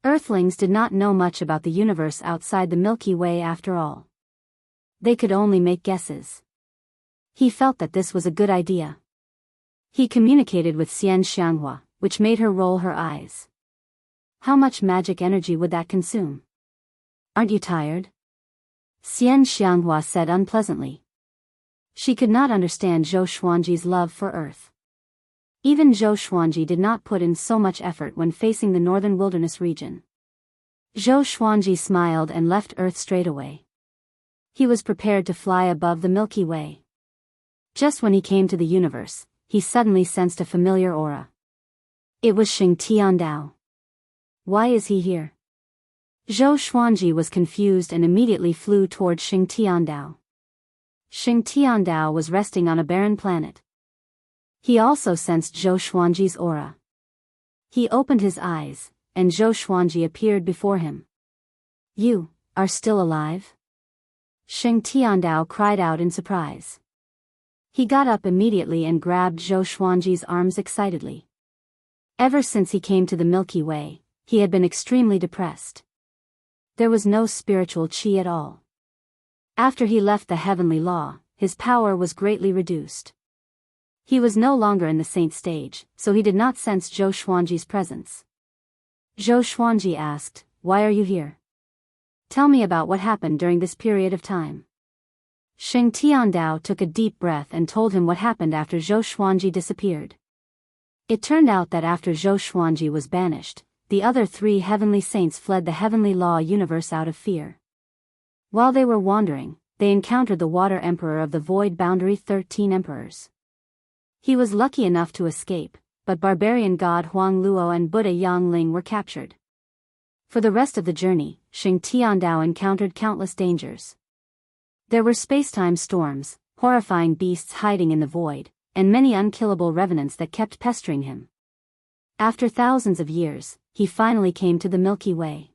Earthlings did not know much about the universe outside the Milky Way after all. They could only make guesses. He felt that this was a good idea. He communicated with Xian Xianghua, which made her roll her eyes. How much magic energy would that consume? Aren't you tired? Xian Xianghua said unpleasantly. She could not understand Zhou Xuanji's love for Earth. Even Zhou Xuanji did not put in so much effort when facing the northern wilderness region. Zhou Xuanji smiled and left Earth straight away. He was prepared to fly above the Milky Way. Just when he came to the universe, he suddenly sensed a familiar aura. It was Xing Tiandao. Why is he here? Zhou Xuanji was confused and immediately flew toward Xing Tiandao. Xing Tiandao was resting on a barren planet. He also sensed Zhou Xuanji's aura. He opened his eyes, and Zhou Xuanji appeared before him. You are still alive? Xing Tiandao cried out in surprise. He got up immediately and grabbed Zhou Xuanji's arms excitedly. Ever since he came to the Milky Way, he had been extremely depressed. There was no spiritual chi at all. After he left the heavenly law, his power was greatly reduced. He was no longer in the saint stage, so he did not sense Zhou Xuanji's presence. Zhou Xuanji asked, why are you here? Tell me about what happened during this period of time. Xing Tiandao took a deep breath and told him what happened after Zhou Xuanji disappeared. It turned out that after Zhou Xuanji was banished, the other three heavenly saints fled the heavenly law universe out of fear. While they were wandering, they encountered the Water Emperor of the Void Boundary 13 Emperors. He was lucky enough to escape, but barbarian god Huang Luo and Buddha Yang Ling were captured. For the rest of the journey, Xing Tiandao encountered countless dangers. There were space-time storms, horrifying beasts hiding in the void, and many unkillable revenants that kept pestering him. After thousands of years, he finally came to the Milky Way.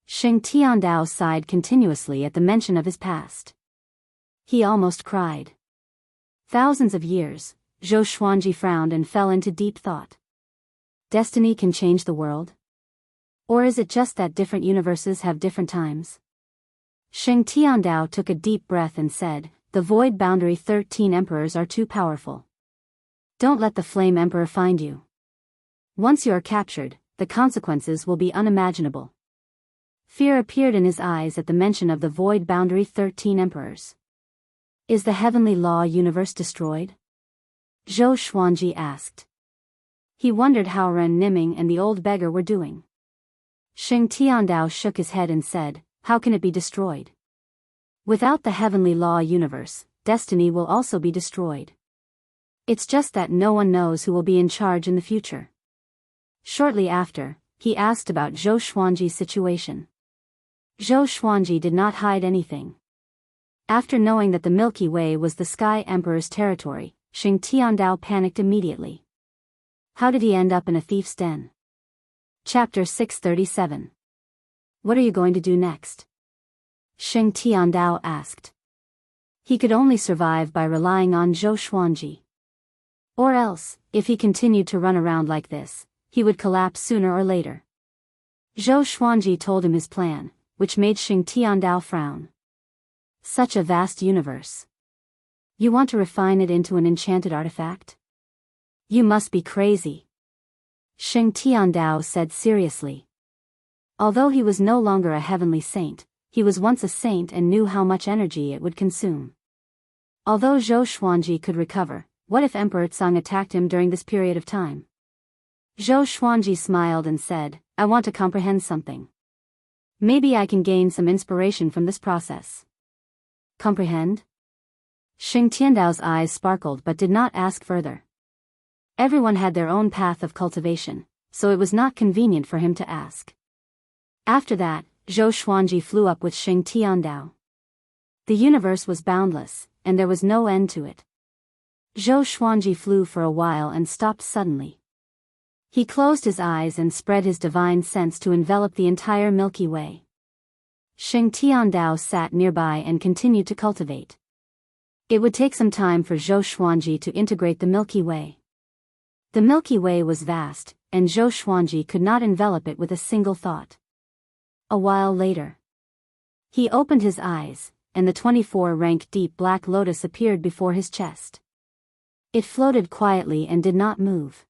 Xing Tiandao sighed continuously at the mention of his past. He almost cried. Thousands of years, Zhou Xuanji frowned and fell into deep thought. Destiny can change the world? Or is it just that different universes have different times? Xing Tiandao took a deep breath and said, "The void boundary 13 emperors are too powerful. Don't let the Flame Emperor find you. Once you are captured, the consequences will be unimaginable." Fear appeared in his eyes at the mention of the void boundary 13 emperors. Is the heavenly law universe destroyed? Zhou Xuanji asked. He wondered how Ren Niming and the old beggar were doing. Xing Tiandao shook his head and said, "How can it be destroyed? Without the heavenly law universe, destiny will also be destroyed. It's just that no one knows who will be in charge in the future." Shortly after, he asked about Zhou Xuanji's situation. Zhou Xuanji did not hide anything. After knowing that the Milky Way was the Sky Emperor's territory, Xing Tiandao panicked immediately. How did he end up in a thief's den? Chapter 637. What are you going to do next? Xing Tiandao asked. He could only survive by relying on Zhou Xuanji. Or else, if he continued to run around like this, he would collapse sooner or later. Zhou Xuanji told him his plan, which made Xing Tiandao frown. Such a vast universe. You want to refine it into an enchanted artifact? You must be crazy. Xing Tiandao said seriously. Although he was no longer a heavenly saint, he was once a saint and knew how much energy it would consume. Although Zhou Xuanji could recover, what if Emperor Tsang attacked him during this period of time? Zhou Xuanji smiled and said, "I want to comprehend something. Maybe I can gain some inspiration from this process." Comprehend? Xing Tiandao's eyes sparkled but did not ask further. Everyone had their own path of cultivation, so it was not convenient for him to ask. After that, Zhou Xuanji flew up with Xing Tiandao. The universe was boundless, and there was no end to it. Zhou Xuanji flew for a while and stopped suddenly. He closed his eyes and spread his divine sense to envelop the entire Milky Way. Xing Tiandao sat nearby and continued to cultivate. It would take some time for Zhou Xuanji to integrate the Milky Way. The Milky Way was vast, and Zhou Xuanji could not envelop it with a single thought. A while later, he opened his eyes, and the 24-rank deep black lotus appeared before his chest. It floated quietly and did not move.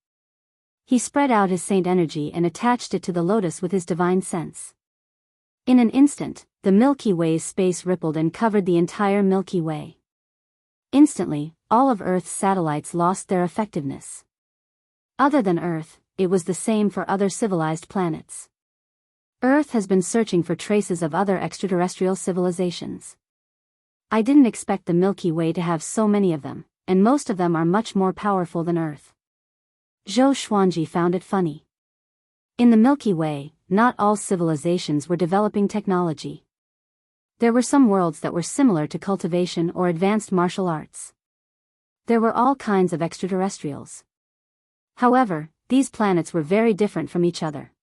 He spread out his saint energy and attached it to the lotus with his divine sense. In an instant, the Milky Way's space rippled and covered the entire Milky Way. Instantly, all of Earth's satellites lost their effectiveness. Other than Earth, it was the same for other civilized planets. Earth has been searching for traces of other extraterrestrial civilizations. I didn't expect the Milky Way to have so many of them, and most of them are much more powerful than Earth. Zhou Xuanji found it funny. In the Milky Way, not all civilizations were developing technology. There were some worlds that were similar to cultivation or advanced martial arts. There were all kinds of extraterrestrials. However, these planets were very different from each other.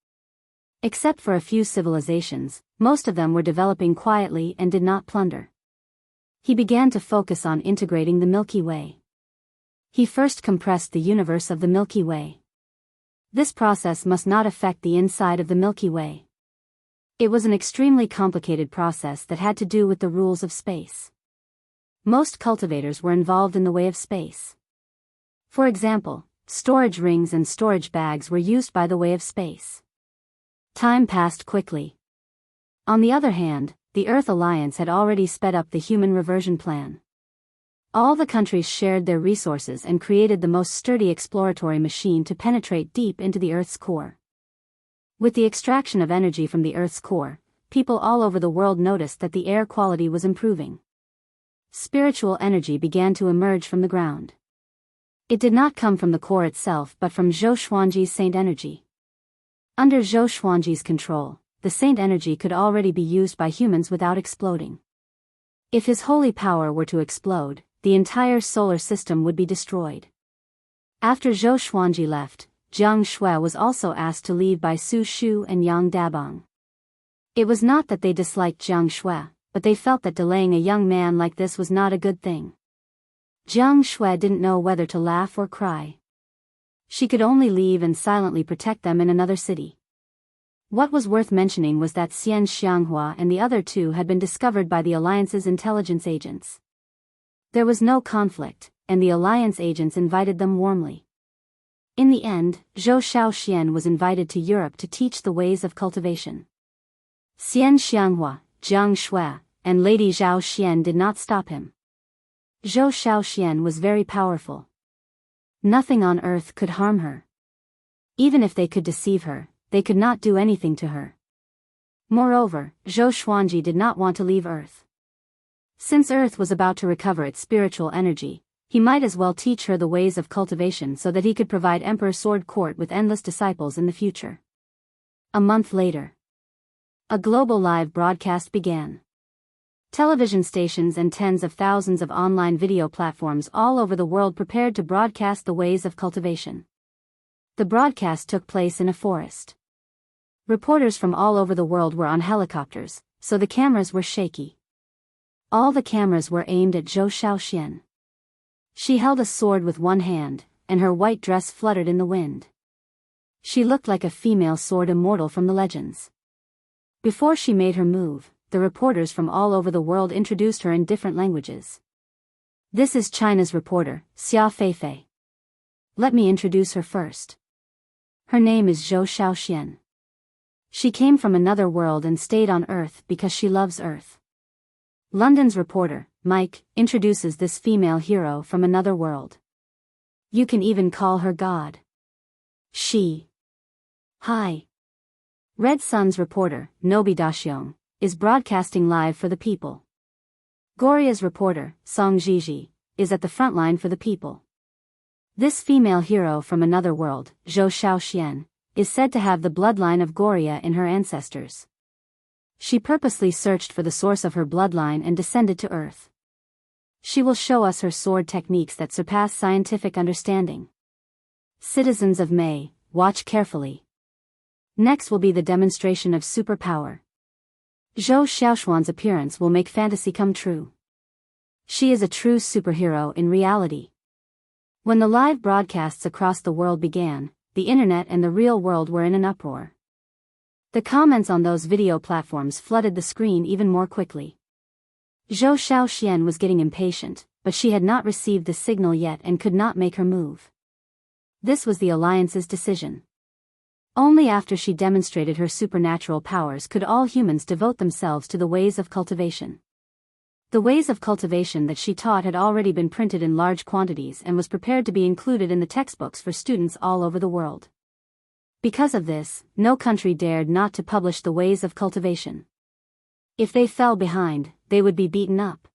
Except for a few civilizations, most of them were developing quietly and did not plunder. He began to focus on integrating the Milky Way. He first compressed the universe of the Milky Way. This process must not affect the inside of the Milky Way. It was an extremely complicated process that had to do with the rules of space. Most cultivators were involved in the way of space. For example, storage rings and storage bags were used by the way of space. Time passed quickly. On the other hand, the Earth Alliance had already sped up the human reversion plan. All the countries shared their resources and created the most sturdy exploratory machine to penetrate deep into the Earth's core. With the extraction of energy from the Earth's core, people all over the world noticed that the air quality was improving. Spiritual energy began to emerge from the ground. It did not come from the core itself but from Zhou Xuanji's saint energy. Under Zhou Xuanji's control, the saint energy could already be used by humans without exploding. If his holy power were to explode, the entire solar system would be destroyed. After Zhou Xuanji left, Jiang Shui was also asked to leave by Su Shu and Yang Dabang. It was not that they disliked Jiang Shui, but they felt that delaying a young man like this was not a good thing. Jiang Shui didn't know whether to laugh or cry. She could only leave and silently protect them in another city. What was worth mentioning was that Xian Xianghua and the other two had been discovered by the Alliance's intelligence agents. There was no conflict, and the Alliance agents invited them warmly. In the end, Zhou Xiaoxian was invited to Europe to teach the ways of cultivation. Xian Xianghua, Jiang Shui, and Lady Zhao Xian did not stop him. Zhou Xiaoxian was very powerful. Nothing on earth could harm her. Even if they could deceive her, they could not do anything to her. Moreover, Zhou Xuanji did not want to leave Earth. Since Earth was about to recover its spiritual energy, he might as well teach her the ways of cultivation so that he could provide Emperor Sword Court with endless disciples in the future. A month later, a global live broadcast began. Television stations and tens of thousands of online video platforms all over the world prepared to broadcast the ways of cultivation. The broadcast took place in a forest. Reporters from all over the world were on helicopters, so the cameras were shaky. All the cameras were aimed at Zhou Xiaoxian. She held a sword with one hand, and her white dress fluttered in the wind. She looked like a female sword immortal from the legends. Before she made her move, the reporters from all over the world introduced her in different languages. This is China's reporter, Xia Feifei. Let me introduce her first. Her name is Zhou Xiaoxian. She came from another world and stayed on Earth because she loves Earth. London's reporter, Mike, introduces this female hero from another world. You can even call her God. Hi. Red Sun's reporter, Nobi Daxiong, is broadcasting live for the people. Goria's reporter, Song Jiji, is at the front line for the people. This female hero from another world, Zhou Xiaoxian, is said to have the bloodline of Goria in her ancestors. She purposely searched for the source of her bloodline and descended to Earth. She will show us her sword techniques that surpass scientific understanding. Citizens of May, watch carefully. Next will be the demonstration of superpower. Zhou Xiaoxuan's appearance will make fantasy come true. She is a true superhero in reality. When the live broadcasts across the world began, the internet and the real world were in an uproar. The comments on those video platforms flooded the screen even more quickly. Zhou Xiaoxian was getting impatient, but she had not received the signal yet and could not make her move. This was the Alliance's decision. Only after she demonstrated her supernatural powers could all humans devote themselves to the ways of cultivation. The ways of cultivation that she taught had already been printed in large quantities and was prepared to be included in the textbooks for students all over the world. Because of this, no country dared not to publish the ways of cultivation. If they fell behind, they would be beaten up.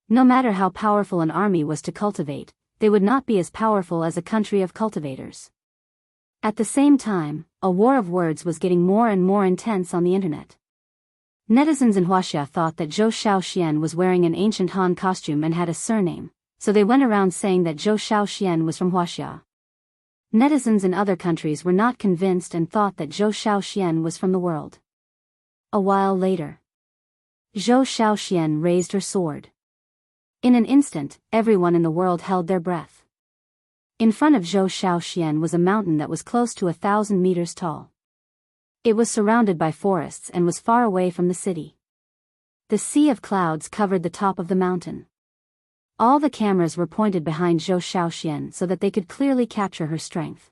No matter how powerful an army was to cultivate, they would not be as powerful as a country of cultivators. At the same time, a war of words was getting more and more intense on the internet. Netizens in Huaxia thought that Zhou Xiaoxian was wearing an ancient Han costume and had a surname, so they went around saying that Zhou Xiaoxian was from Huaxia. Netizens in other countries were not convinced and thought that Zhou Xiaoxian was from the world. A while later, Zhou Xiaoxian raised her sword. In an instant, everyone in the world held their breath. In front of Zhou Xiaoxian was a mountain that was close to 1,000 meters tall. It was surrounded by forests and was far away from the city. The sea of clouds covered the top of the mountain. All the cameras were pointed behind Zhou Xiaoxian so that they could clearly capture her strength.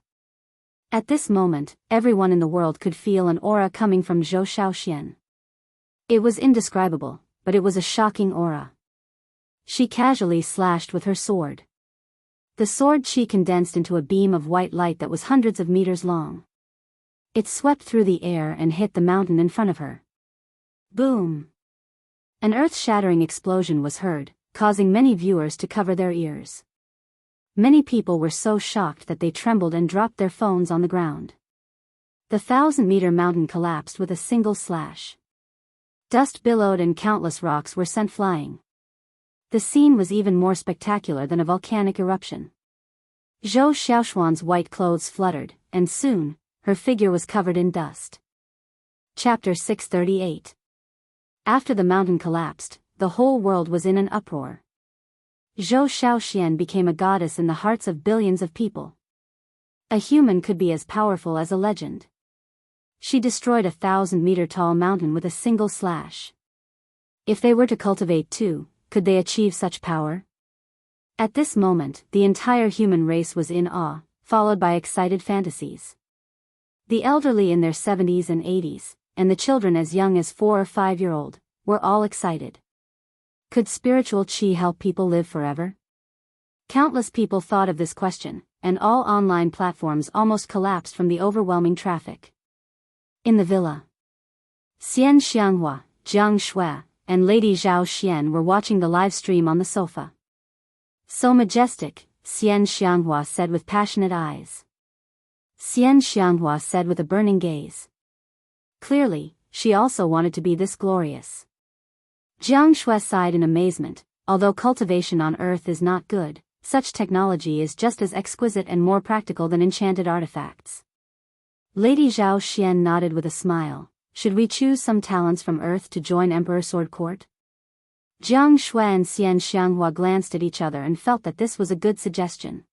At this moment, everyone in the world could feel an aura coming from Zhou Xiaoxian. It was indescribable, but it was a shocking aura. She casually slashed with her sword. The sword chi condensed into a beam of white light that was hundreds of meters long. It swept through the air and hit the mountain in front of her. Boom! An earth-shattering explosion was heard, causing many viewers to cover their ears. Many people were so shocked that they trembled and dropped their phones on the ground. The 1,000-meter mountain collapsed with a single slash. Dust billowed and countless rocks were sent flying. The scene was even more spectacular than a volcanic eruption. Zhou Xiaoshuan's white clothes fluttered, and soon, her figure was covered in dust. Chapter 638. After the mountain collapsed, the whole world was in an uproar. Zhou Xiaoxian became a goddess in the hearts of billions of people. A human could be as powerful as a legend. She destroyed a 1,000-meter-tall mountain with a single slash. If they were to cultivate too, could they achieve such power? At this moment, the entire human race was in awe, followed by excited fantasies. The elderly in their 70s and 80s, and the children as young as 4 or 5-year-old, were all excited. Could spiritual qi help people live forever? Countless people thought of this question, and all online platforms almost collapsed from the overwhelming traffic. In the villa, Xian Xianghua, Jiang Shui, and Lady Zhao Xian were watching the live stream on the sofa. So majestic, Xian Xianghua said with passionate eyes. Xian Xianghua said with a burning gaze. Clearly, she also wanted to be this glorious. Jiang Shui sighed in amazement. Although cultivation on Earth is not good, such technology is just as exquisite and more practical than enchanted artifacts. Lady Zhao Xian nodded with a smile. Should we choose some talents from Earth to join Emperor Sword Court? Jiang Shui and Xian Xianghua glanced at each other and felt that this was a good suggestion.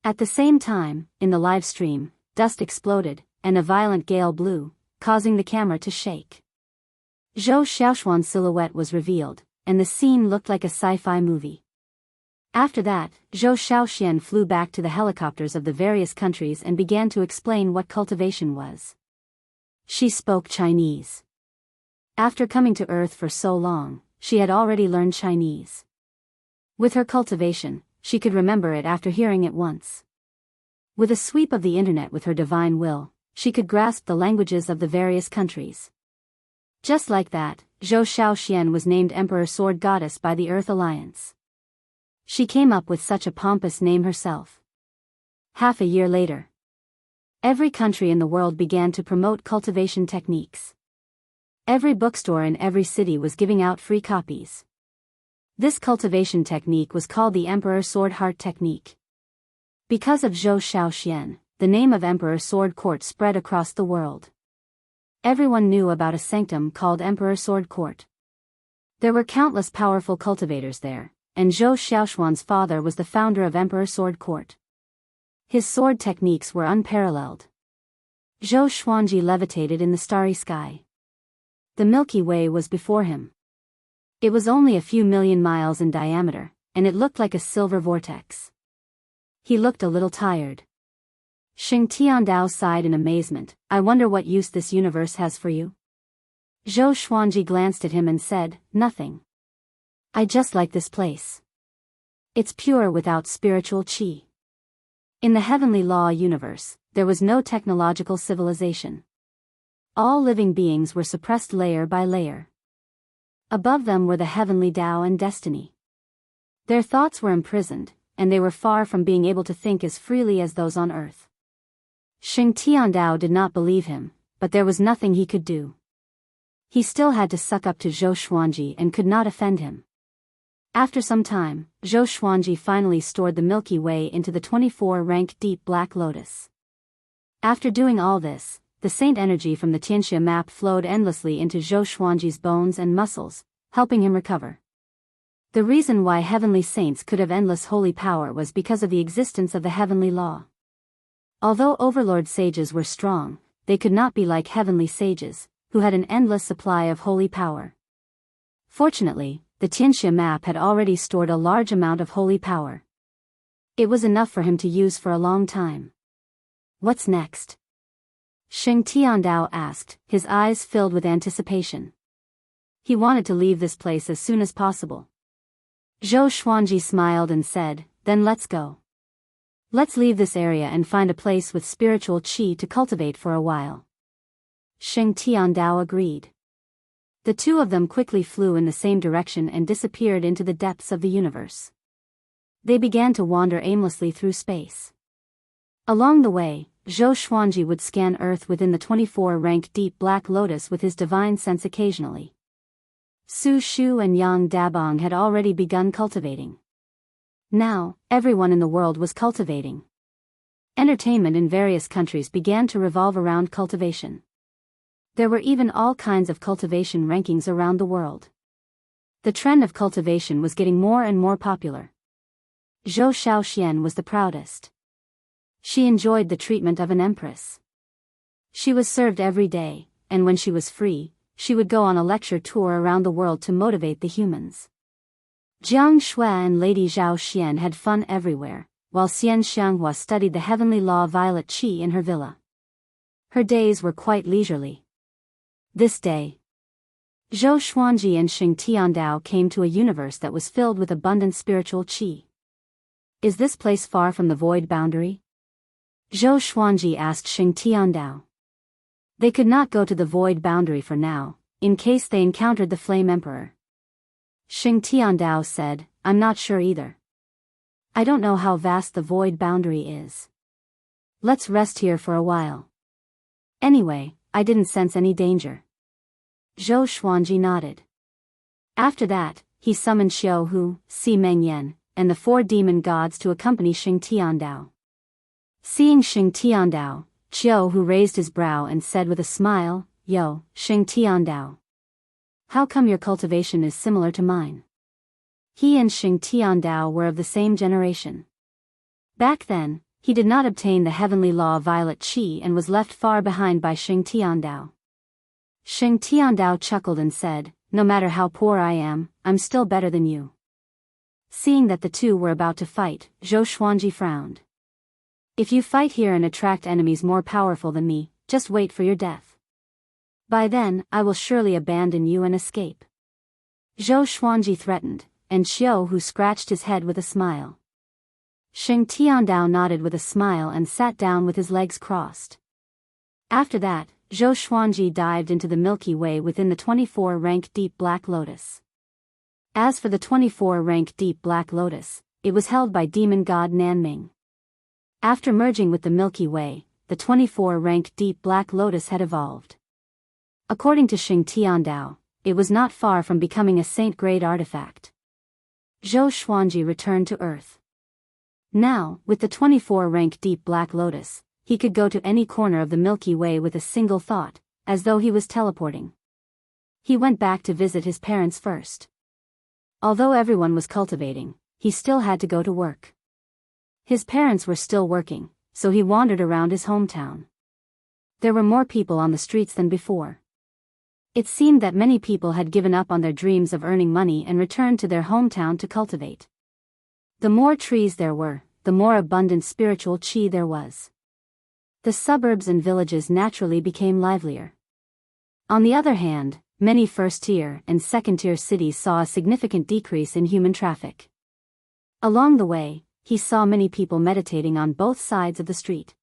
At the same time, in the live stream, dust exploded, and a violent gale blew, causing the camera to shake. Zhou Xiaoshuan's silhouette was revealed, and the scene looked like a sci-fi movie. After that, Zhou Xiaoxian flew back to the helicopters of the various countries and began to explain what cultivation was. She spoke Chinese. After coming to Earth for so long, she had already learned Chinese. With her cultivation, she could remember it after hearing it once. With a sweep of the internet with her divine will, she could grasp the languages of the various countries. Just like that, Zhou Xiaoxian was named Emperor Sword Goddess by the Earth Alliance. She came up with such a pompous name herself. Half a year later, every country in the world began to promote cultivation techniques. Every bookstore in every city was giving out free copies. This cultivation technique was called the Emperor Sword Heart Technique. Because of Zhou Xiaoxian, the name of Emperor Sword Court spread across the world. Everyone knew about a sanctum called Emperor Sword Court. There were countless powerful cultivators there, and Zhou Xiaoshuan's father was the founder of Emperor Sword Court. His sword techniques were unparalleled. Zhou Xuanji levitated in the starry sky. The Milky Way was before him. It was only a few million miles in diameter, and it looked like a silver vortex. He looked a little tired. Xing Tiandao sighed in amazement. I wonder what use this universe has for you? Zhou Xuanji glanced at him and said, nothing. I just like this place. It's pure without spiritual qi. In the heavenly law universe, there was no technological civilization. All living beings were suppressed layer by layer. Above them were the heavenly Tao and destiny. Their thoughts were imprisoned, and they were far from being able to think as freely as those on earth. Xing Tiandao did not believe him, but there was nothing he could do. He still had to suck up to Zhou Xuanji and could not offend him. After some time, Zhou Xuanji finally stored the Milky Way into the 24-rank deep black lotus. After doing all this, the saint energy from the Tianxia map flowed endlessly into Zhou Xuanji's bones and muscles, helping him recover. The reason why heavenly saints could have endless holy power was because of the existence of the heavenly law. Although overlord sages were strong, they could not be like heavenly sages, who had an endless supply of holy power. Fortunately, the Tianxia map had already stored a large amount of holy power. It was enough for him to use for a long time. What's next? Xing Tiandao asked, his eyes filled with anticipation. He wanted to leave this place as soon as possible. Zhou Xuanji smiled and said, then let's go. Let's leave this area and find a place with spiritual qi to cultivate for a while. Xing Tiandao agreed. The two of them quickly flew in the same direction and disappeared into the depths of the universe. They began to wander aimlessly through space. Along the way, Zhou Xuanji would scan Earth within the 24-rank deep black lotus with his divine sense occasionally. Su Shu and Yang Dabong had already begun cultivating. Now, everyone in the world was cultivating. Entertainment in various countries began to revolve around cultivation. There were even all kinds of cultivation rankings around the world. The trend of cultivation was getting more and more popular. Zhou Xiaoxian was the proudest. She enjoyed the treatment of an empress. She was served every day, and when she was free, she would go on a lecture tour around the world to motivate the humans. Jiang Shui and Lady Zhao Xian had fun everywhere, while Xian Xianghua studied the heavenly law violet qi in her villa. Her days were quite leisurely. This day, Zhou Xuanji and Xing Tiandao came to a universe that was filled with abundant spiritual qi. Is this place far from the void boundary? Zhou Xuanji asked Xing Tiandao. They could not go to the void boundary for now, in case they encountered the Flame Emperor. Xing Tiandao said, I'm not sure either. I don't know how vast the void boundary is. Let's rest here for a while. Anyway, I didn't sense any danger. Zhou Xuanji nodded. After that, he summoned Xiao Hu, Si Mengyan, and the 4 demon gods to accompany Xing Tiandao. Seeing Xing Tiandao, Xiao Hu raised his brow and said with a smile, Yo, Xing Tiandao. How come your cultivation is similar to mine? He and Xing Tiandao were of the same generation. Back then, he did not obtain the heavenly law violet qi and was left far behind by Xing Tiandao. Xing Tiandao chuckled and said, No matter how poor I am, I'm still better than you. Seeing that the two were about to fight, Zhou Xuanji frowned. If you fight here and attract enemies more powerful than me, just wait for your death. By then, I will surely abandon you and escape. Zhou Xuanji threatened, and Xiao Hu scratched his head with a smile. Xing Tiandao nodded with a smile and sat down with his legs crossed. After that, Zhou Xuanji dived into the Milky Way within the 24-rank deep black lotus. As for the 24-rank deep black lotus, it was held by demon god Nanming. After merging with the Milky Way, the 24-rank deep black lotus had evolved. According to Xing Tiandao, it was not far from becoming a saint-grade artifact. Zhou Xuanji returned to Earth. Now, with the 24-rank deep black lotus, he could go to any corner of the Milky Way with a single thought, as though he was teleporting. He went back to visit his parents first. Although everyone was cultivating, he still had to go to work. His parents were still working, so he wandered around his hometown. There were more people on the streets than before. It seemed that many people had given up on their dreams of earning money and returned to their hometown to cultivate. The more trees there were, the more abundant spiritual qi there was. The suburbs and villages naturally became livelier. On the other hand, many first-tier and second-tier cities saw a significant decrease in human traffic. Along the way, he saw many people meditating on both sides of the street.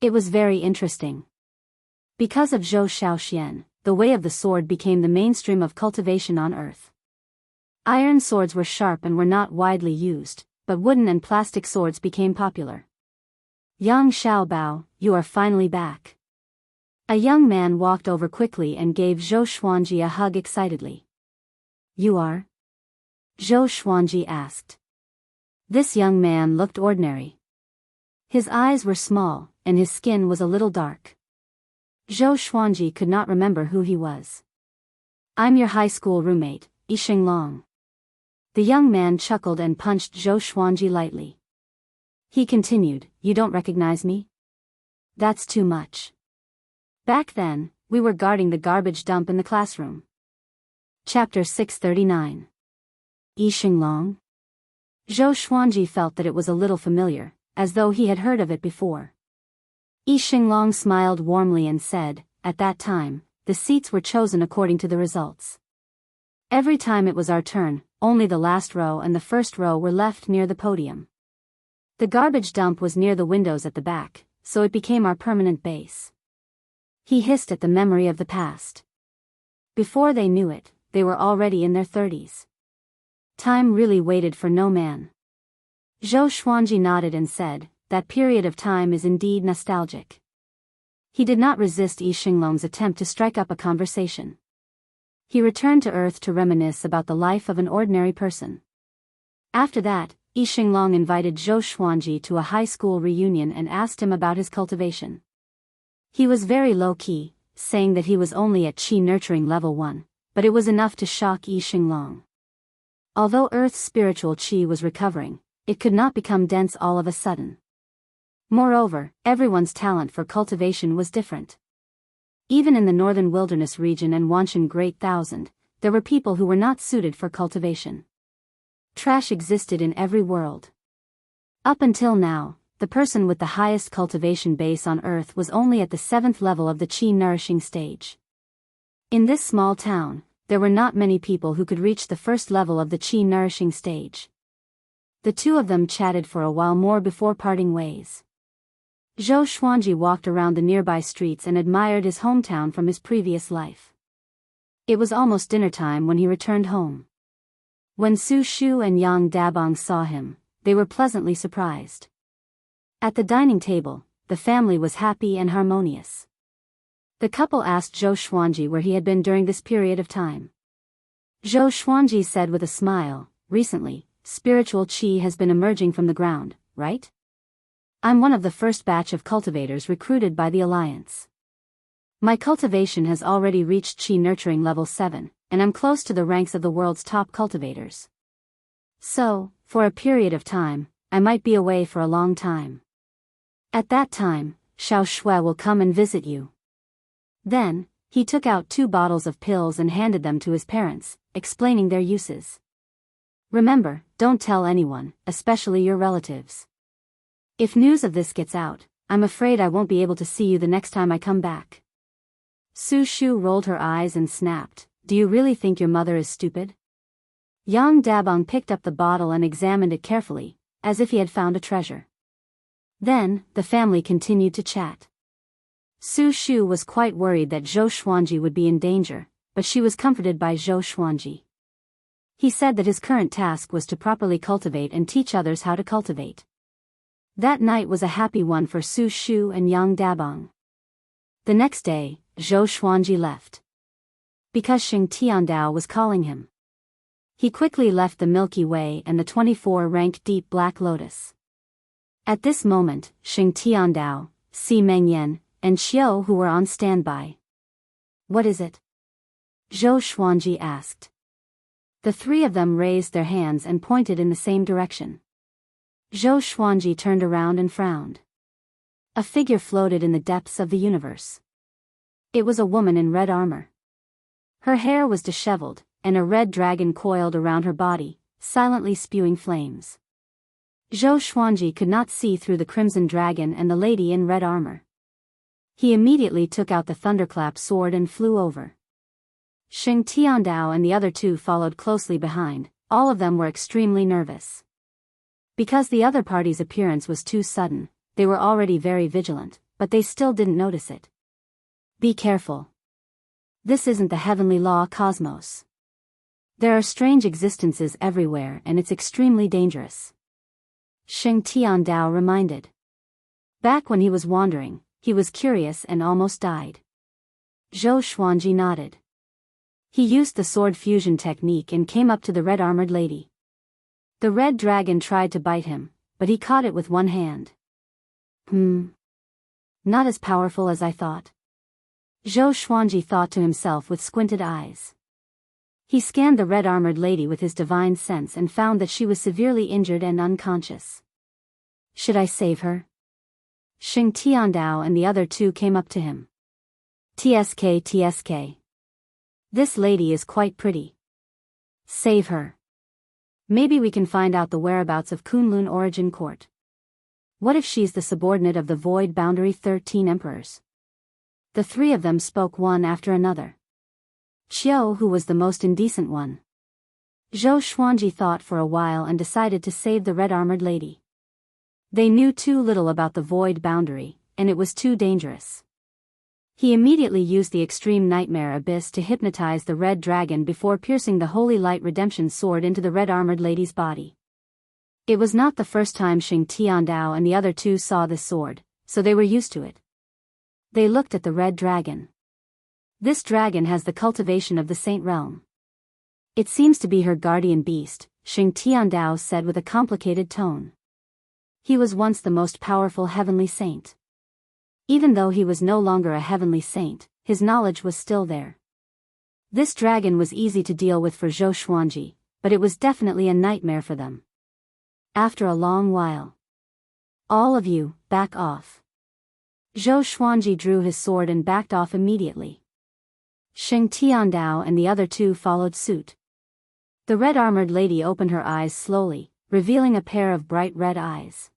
It was very interesting. Because of Zhou Xiaoxian, the way of the sword became the mainstream of cultivation on Earth. Iron swords were sharp and were not widely used, but wooden and plastic swords became popular. Yang Xiaobao, you are finally back. A young man walked over quickly and gave Zhou Xuanji a hug excitedly. You are? Zhou Xuanji asked. This young man looked ordinary. His eyes were small, and his skin was a little dark. Zhou Xuanji could not remember who he was. I'm your high school roommate, Yixing Long. The young man chuckled and punched Zhou Xuanji lightly. He continued, You don't recognize me? That's too much. Back then, we were guarding the garbage dump in the classroom. Chapter 639. Yixing Long? Zhou Xuanji felt that it was a little familiar, as though he had heard of it before. Yixing Long smiled warmly and said, At that time, the seats were chosen according to the results. Every time it was our turn, only the last row and the first row were left near the podium. The garbage dump was near the windows at the back, so it became our permanent base. He hissed at the memory of the past. Before they knew it, they were already in their 30s. Time really waited for no man. Zhou Xuanji nodded and said, that period of time is indeed nostalgic. He did not resist Yi Xinglong's attempt to strike up a conversation. He returned to Earth to reminisce about the life of an ordinary person. After that, Yi Xinglong invited Zhou Xuanji to a high school reunion and asked him about his cultivation. He was very low-key, saying that he was only at Qi Nurturing Level 1, but it was enough to shock Yi Xinglong. Although Earth's spiritual Qi was recovering, it could not become dense all of a sudden. Moreover, everyone's talent for cultivation was different. Even in the northern wilderness region and Wanshan Great Thousand, there were people who were not suited for cultivation. Trash existed in every world. Up until now, the person with the highest cultivation base on Earth was only at the 7th level of the Qi nourishing stage. In this small town, there were not many people who could reach the first level of the Qi nourishing stage. The two of them chatted for a while more before parting ways. Zhou Xuanji walked around the nearby streets and admired his hometown from his previous life. It was almost dinner time when he returned home. When Su Shu and Yang Dabong saw him, they were pleasantly surprised. At the dining table, the family was happy and harmonious. The couple asked Zhou Xuanji where he had been during this period of time. Zhou Xuanji said with a smile, "Recently, spiritual qi has been emerging from the ground, right? I'm one of the first batch of cultivators recruited by the Alliance. My cultivation has already reached Qi Nurturing Level 7, and I'm close to the ranks of the world's top cultivators. So, for a period of time, I might be away for a long time. At that time, Xiao Shui will come and visit you." Then, he took out 2 bottles of pills and handed them to his parents, explaining their uses. "Remember, don't tell anyone, especially your relatives. If news of this gets out, I'm afraid I won't be able to see you the next time I come back." Su Shu rolled her eyes and snapped, "Do you really think your mother is stupid?" Yang Dabong picked up the bottle and examined it carefully, as if he had found a treasure. Then, the family continued to chat. Su Shu was quite worried that Zhou Xuanji would be in danger, but she was comforted by Zhou Xuanji. He said that his current task was to properly cultivate and teach others how to cultivate. That night was a happy one for Su Shu and Yang Dabong. The next day, Zhou Xuanji left. Because Xing Tiandao was calling him. He quickly left the Milky Way and the 24-rank Deep Black Lotus. At this moment, Xing Tiandao, Si Mengyan, and Xiao who were on standby. "What is it?" Zhou Xuanji asked. The 3 of them raised their hands and pointed in the same direction. Zhou Xuanji turned around and frowned. A figure floated in the depths of the universe. It was a woman in red armor. Her hair was disheveled, and a red dragon coiled around her body, silently spewing flames. Zhou Xuanji could not see through the crimson dragon and the lady in red armor. He immediately took out the thunderclap sword and flew over. Xing Tiandao and the other 2 followed closely behind. All of them were extremely nervous. Because the other party's appearance was too sudden, they were already very vigilant, but they still didn't notice it. "Be careful. This isn't the heavenly law cosmos. There are strange existences everywhere and it's extremely dangerous," Xing Tiandao reminded. Back when he was wandering, he was curious and almost died. Zhou Xuanji nodded. He used the sword fusion technique and came up to the red-armored lady. The red dragon tried to bite him, but he caught it with one hand. Not as powerful as I thought. Zhou Xuanji thought to himself with squinted eyes. He scanned the red-armored lady with his divine sense and found that she was severely injured and unconscious. Should I save her? Xing Tiandao and the other 2 came up to him. TSK. This lady is quite pretty. Save her. Maybe we can find out the whereabouts of Kunlun Origin Court. What if she's the subordinate of the Void Boundary 13 Emperors? The 3 of them spoke one after another. Qiao who was the most indecent one. Zhou Xuanji thought for a while and decided to save the red-armored lady. They knew too little about the Void Boundary, and it was too dangerous. He immediately used the Extreme Nightmare Abyss to hypnotize the red dragon before piercing the Holy Light Redemption sword into the red-armored lady's body. It was not the first time Xing Tiandao and the other two saw this sword, so they were used to it. They looked at the red dragon. This dragon has the cultivation of the saint realm. It seems to be her guardian beast, Xing Tiandao said with a complicated tone. He was once the most powerful heavenly saint. Even though he was no longer a heavenly saint, his knowledge was still there. This dragon was easy to deal with for Zhou Xuanji, but it was definitely a nightmare for them. After a long while. All of you, back off. Zhou Xuanji drew his sword and backed off immediately. Xing Tiandao and the other two followed suit. The red-armored lady opened her eyes slowly, revealing a pair of bright red eyes.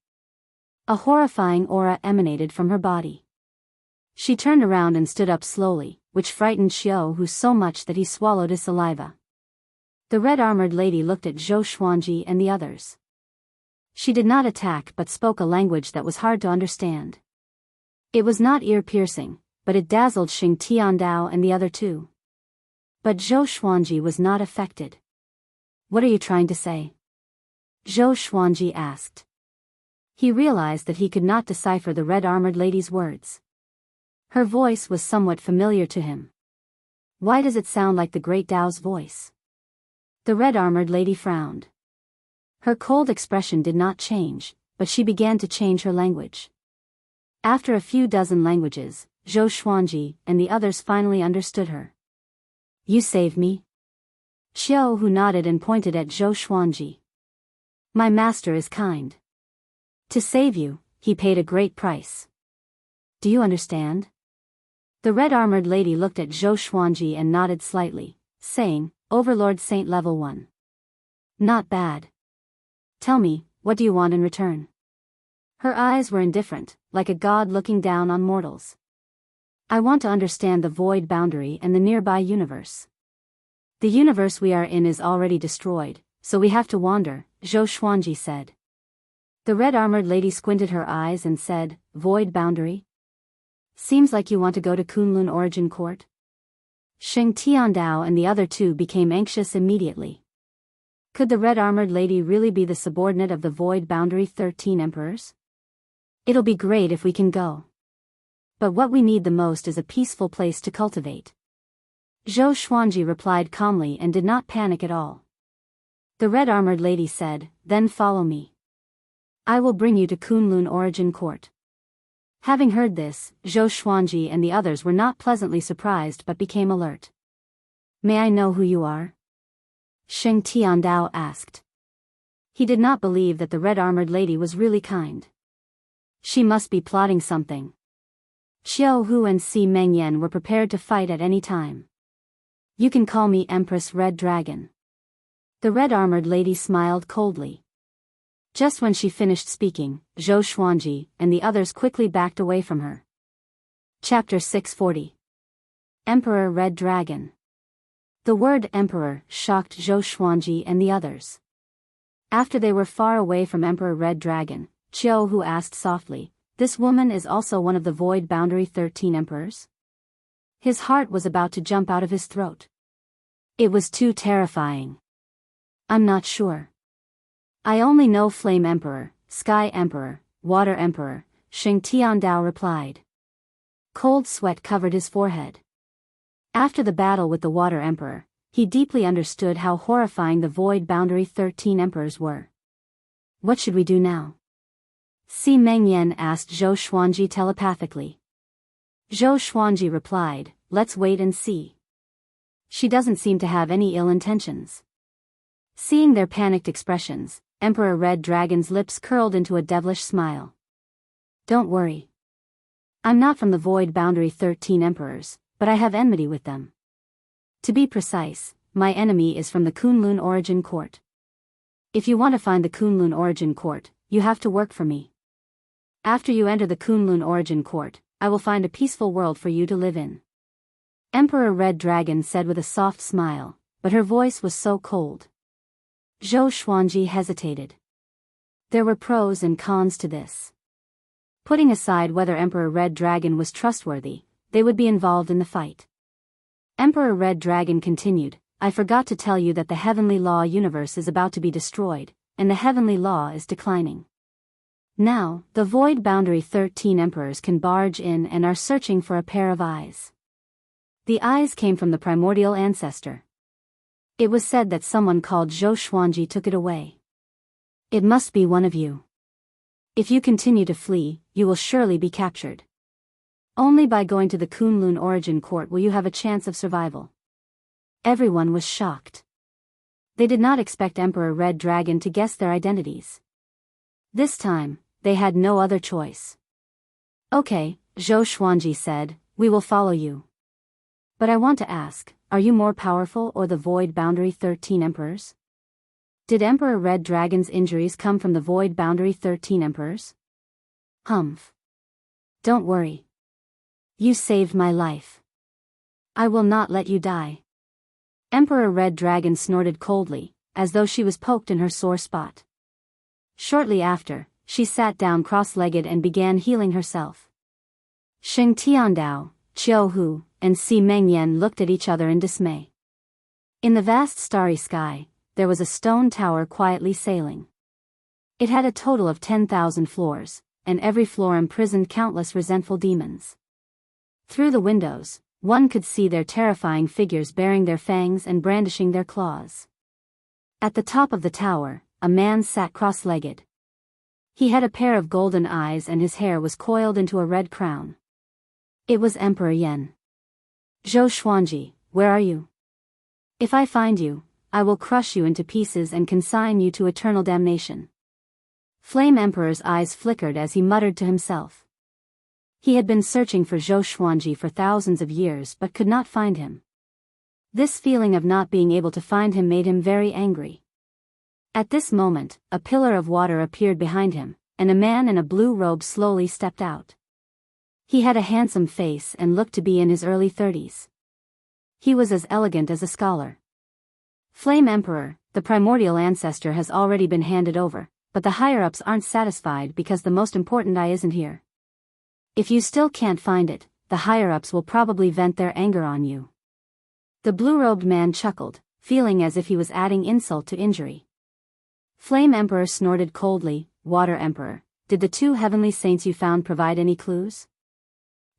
A horrifying aura emanated from her body. She turned around and stood up slowly, which frightened Xiao Hu so much that he swallowed his saliva. The red-armored lady looked at Zhou Xuanji and the others. She did not attack but spoke a language that was hard to understand. It was not ear-piercing, but it dazzled Xing Tiandao and the other two. But Zhou Xuanji was not affected. What are you trying to say? Zhou Xuanji asked. He realized that he could not decipher the red-armored lady's words. Her voice was somewhat familiar to him. Why does it sound like the Great Tao's voice? The red-armored lady frowned. Her cold expression did not change, but she began to change her language. After a few dozen languages, Zhou Xuanji and the others finally understood her. You saved me? Xiao Hu nodded and pointed at Zhou Xuanji. My master is kind. To save you, he paid a great price. Do you understand? The red-armored lady looked at Zhou Xuanji and nodded slightly, saying, Overlord Saint Level 1. Not bad. Tell me, what do you want in return? Her eyes were indifferent, like a god looking down on mortals. I want to understand the void boundary and the nearby universe. The universe we are in is already destroyed, so we have to wander, Zhou Xuanji said. The red-armored lady squinted her eyes and said, Void boundary? Seems like you want to go to Kunlun Origin Court? Xing Tiandao and the other two became anxious immediately. Could the red-armored lady really be the subordinate of the void boundary 13 emperors? It'll be great if we can go. But what we need the most is a peaceful place to cultivate. Zhou Xuanji replied calmly and did not panic at all. The red-armored lady said, Then follow me. I will bring you to Kunlun Origin Court. Having heard this, Zhou Xuanji and the others were not pleasantly surprised but became alert. May I know who you are? Xing Tiandao asked. He did not believe that the red-armored lady was really kind. She must be plotting something. Xiao Hu and Si Mengyan were prepared to fight at any time. You can call me Empress Red Dragon. The red-armored lady smiled coldly. Just when she finished speaking, Zhou Xuanji and the others quickly backed away from her. Chapter 640. Emperor Red Dragon. The word Emperor shocked Zhou Xuanji and the others. After they were far away from Emperor Red Dragon, Qiu Hu asked softly, This woman is also one of the Void Boundary 13 Emperors? His heart was about to jump out of his throat. It was too terrifying. I'm not sure. I only know Flame Emperor, Sky Emperor, Water Emperor, Xing Tiandao replied. Cold sweat covered his forehead. After the battle with the Water Emperor, he deeply understood how horrifying the Void Boundary 13 Emperors were. What should we do now? Si Mengyan asked Zhou Xuanji telepathically. Zhou Xuanji replied, Let's wait and see. She doesn't seem to have any ill intentions. Seeing their panicked expressions, Emperor Red Dragon's lips curled into a devilish smile. Don't worry. I'm not from the Void Boundary 13 Emperors, but I have enmity with them. To be precise, my enemy is from the Kunlun Origin Court. If you want to find the Kunlun Origin Court, you have to work for me. After you enter the Kunlun Origin Court, I will find a peaceful world for you to live in. Emperor Red Dragon said with a soft smile, but her voice was so cold. Zhou Xuanji hesitated. There were pros and cons to this. Putting aside whether Emperor Red Dragon was trustworthy, they would be involved in the fight. Emperor Red Dragon continued, I forgot to tell you that the heavenly law universe is about to be destroyed, and the heavenly law is declining. Now, the void boundary 13 emperors can barge in and are searching for a pair of eyes. The eyes came from the primordial ancestor. It was said that someone called Zhou Xuanji took it away. It must be one of you. If you continue to flee, you will surely be captured. Only by going to the Kunlun Origin Court will you have a chance of survival. Everyone was shocked. They did not expect Emperor Red Dragon to guess their identities. This time, they had no other choice. Okay, Zhou Xuanji said, we will follow you. But I want to ask, are you more powerful or the Void Boundary 13 Emperors? Did Emperor Red Dragon's injuries come from the Void Boundary 13 Emperors? Humph. Don't worry. You saved my life. I will not let you die. Emperor Red Dragon snorted coldly, as though she was poked in her sore spot. Shortly after, she sat down cross-legged and began healing herself. Sheng Tiandao, Qiu Hu, and Si Mengyan looked at each other in dismay. In the vast starry sky, there was a stone tower quietly sailing. It had a total of 10,000 floors, and every floor imprisoned countless resentful demons. Through the windows, one could see their terrifying figures baring their fangs and brandishing their claws. At the top of the tower, a man sat cross-legged. He had a pair of golden eyes and his hair was coiled into a red crown. It was Emperor Yan. Zhou Xuanji, where are you? If I find you, I will crush you into pieces and consign you to eternal damnation. Flame Emperor's eyes flickered as he muttered to himself. He had been searching for Zhou Xuanji for thousands of years but could not find him. This feeling of not being able to find him made him very angry. At this moment, a pillar of water appeared behind him, and a man in a blue robe slowly stepped out. He had a handsome face and looked to be in his early 30s. He was as elegant as a scholar. Flame Emperor, the primordial ancestor has already been handed over, but the higher-ups aren't satisfied because the most important eye isn't here. If you still can't find it, the higher-ups will probably vent their anger on you. The blue-robed man chuckled, feeling as if he was adding insult to injury. Flame Emperor snorted coldly, Water Emperor, did the two heavenly saints you found provide any clues?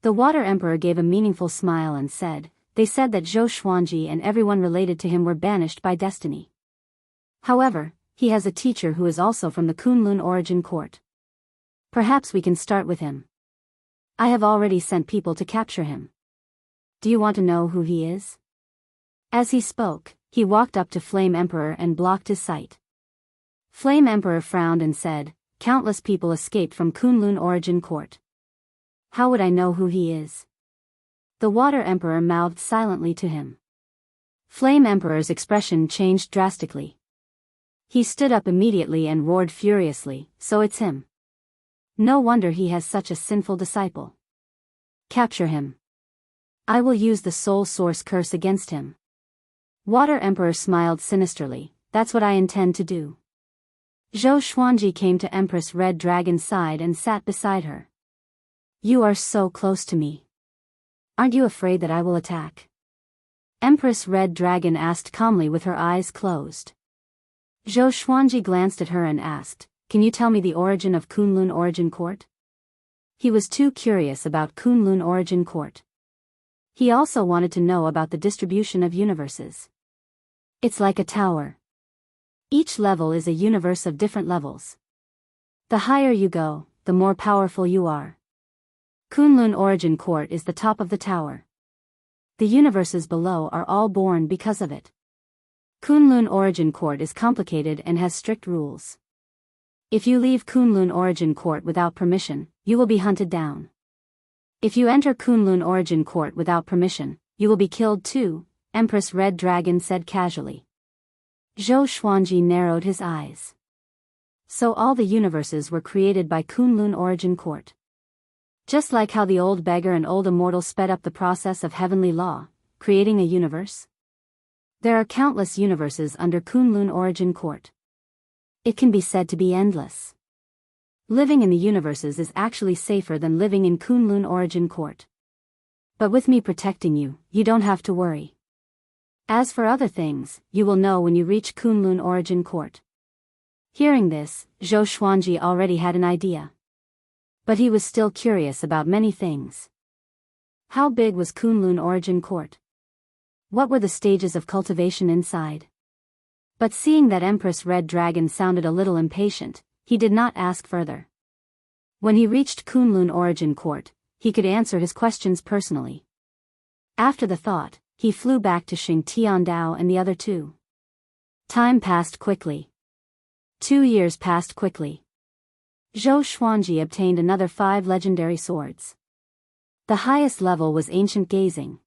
The Water Emperor gave a meaningful smile and said, they said that Zhou Xuanji and everyone related to him were banished by destiny. However, he has a teacher who is also from the Kunlun Origin Court. Perhaps we can start with him. I have already sent people to capture him. Do you want to know who he is? As he spoke, he walked up to Flame Emperor and blocked his sight. Flame Emperor frowned and said, countless people escaped from Kunlun Origin Court. How would I know who he is? The Water Emperor mouthed silently to him. Flame Emperor's expression changed drastically. He stood up immediately and roared furiously, so it's him. No wonder he has such a sinful disciple. Capture him. I will use the Soul Source curse against him. Water Emperor smiled sinisterly, that's what I intend to do. Zhou Xuanji came to Empress Red Dragon's side and sat beside her. You are so close to me. Aren't you afraid that I will attack? Empress Red Dragon asked calmly with her eyes closed. Zhou Xuanji glanced at her and asked, can you tell me the origin of Kunlun Origin Court? He was too curious about Kunlun Origin Court. He also wanted to know about the distribution of universes. It's like a tower. Each level is a universe of different levels. The higher you go, the more powerful you are. Kunlun Origin Court is the top of the tower. The universes below are all born because of it. Kunlun Origin Court is complicated and has strict rules. If you leave Kunlun Origin Court without permission, you will be hunted down. If you enter Kunlun Origin Court without permission, you will be killed too, Empress Red Dragon said casually. Zhou Xuanji narrowed his eyes. So all the universes were created by Kunlun Origin Court. Just like how the old beggar and old immortal sped up the process of heavenly law, creating a universe. There are countless universes under Kunlun Origin Court. It can be said to be endless. Living in the universes is actually safer than living in Kunlun Origin Court. But with me protecting you, you don't have to worry. As for other things, you will know when you reach Kunlun Origin Court. Hearing this, Zhou Xuanji already had an idea. But he was still curious about many things. How big was Kunlun Origin Court? What were the stages of cultivation inside? But seeing that Empress Red Dragon sounded a little impatient, he did not ask further. When he reached Kunlun Origin Court, he could answer his questions personally. After the thought, he flew back to Xing Tiandao and the other two. Time passed quickly. 2 years passed quickly. Zhou Xuanji obtained another 5 legendary swords. The highest level was ancient gazing.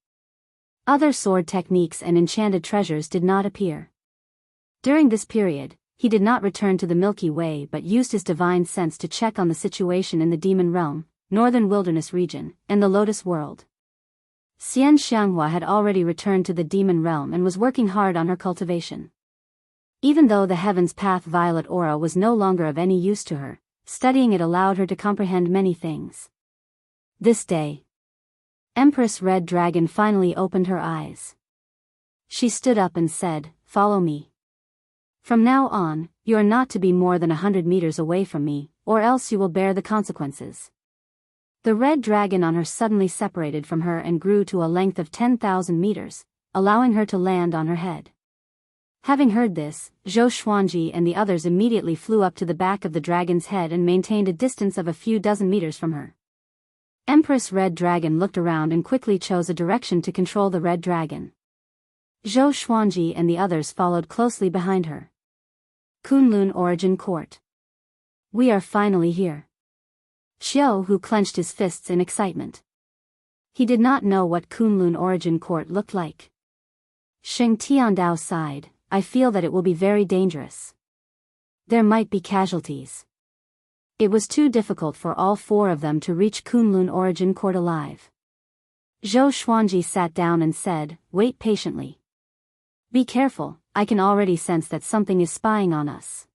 Other sword techniques and enchanted treasures did not appear. During this period, he did not return to the Milky Way but used his divine sense to check on the situation in the Demon Realm, Northern Wilderness region, and the Lotus World. Xian Xianghua had already returned to the Demon Realm and was working hard on her cultivation. Even though the Heaven's Path Violet Aura was no longer of any use to her, studying it allowed her to comprehend many things. This day, Empress Red Dragon finally opened her eyes. She stood up and said, "Follow me. From now on, you are not to be more than 100 meters away from me, or else you will bear the consequences." The red dragon on her suddenly separated from her and grew to a length of 10,000 meters, allowing her to land on her head. Having heard this, Zhou Xuanji and the others immediately flew up to the back of the dragon's head and maintained a distance of a few dozen meters from her. Empress Red Dragon looked around and quickly chose a direction to control the red dragon. Zhou Xuanji and the others followed closely behind her. Kunlun Origin Court. We are finally here. Xiao Hu clenched his fists in excitement. He did not know what Kunlun Origin Court looked like. Xing Tiandao sighed, "I feel that it will be very dangerous. There might be casualties." It was too difficult for all 4 of them to reach Kunlun Origin Court alive. Zhou Xuanji sat down and said, "Wait patiently. Be careful, I can already sense that something is spying on us."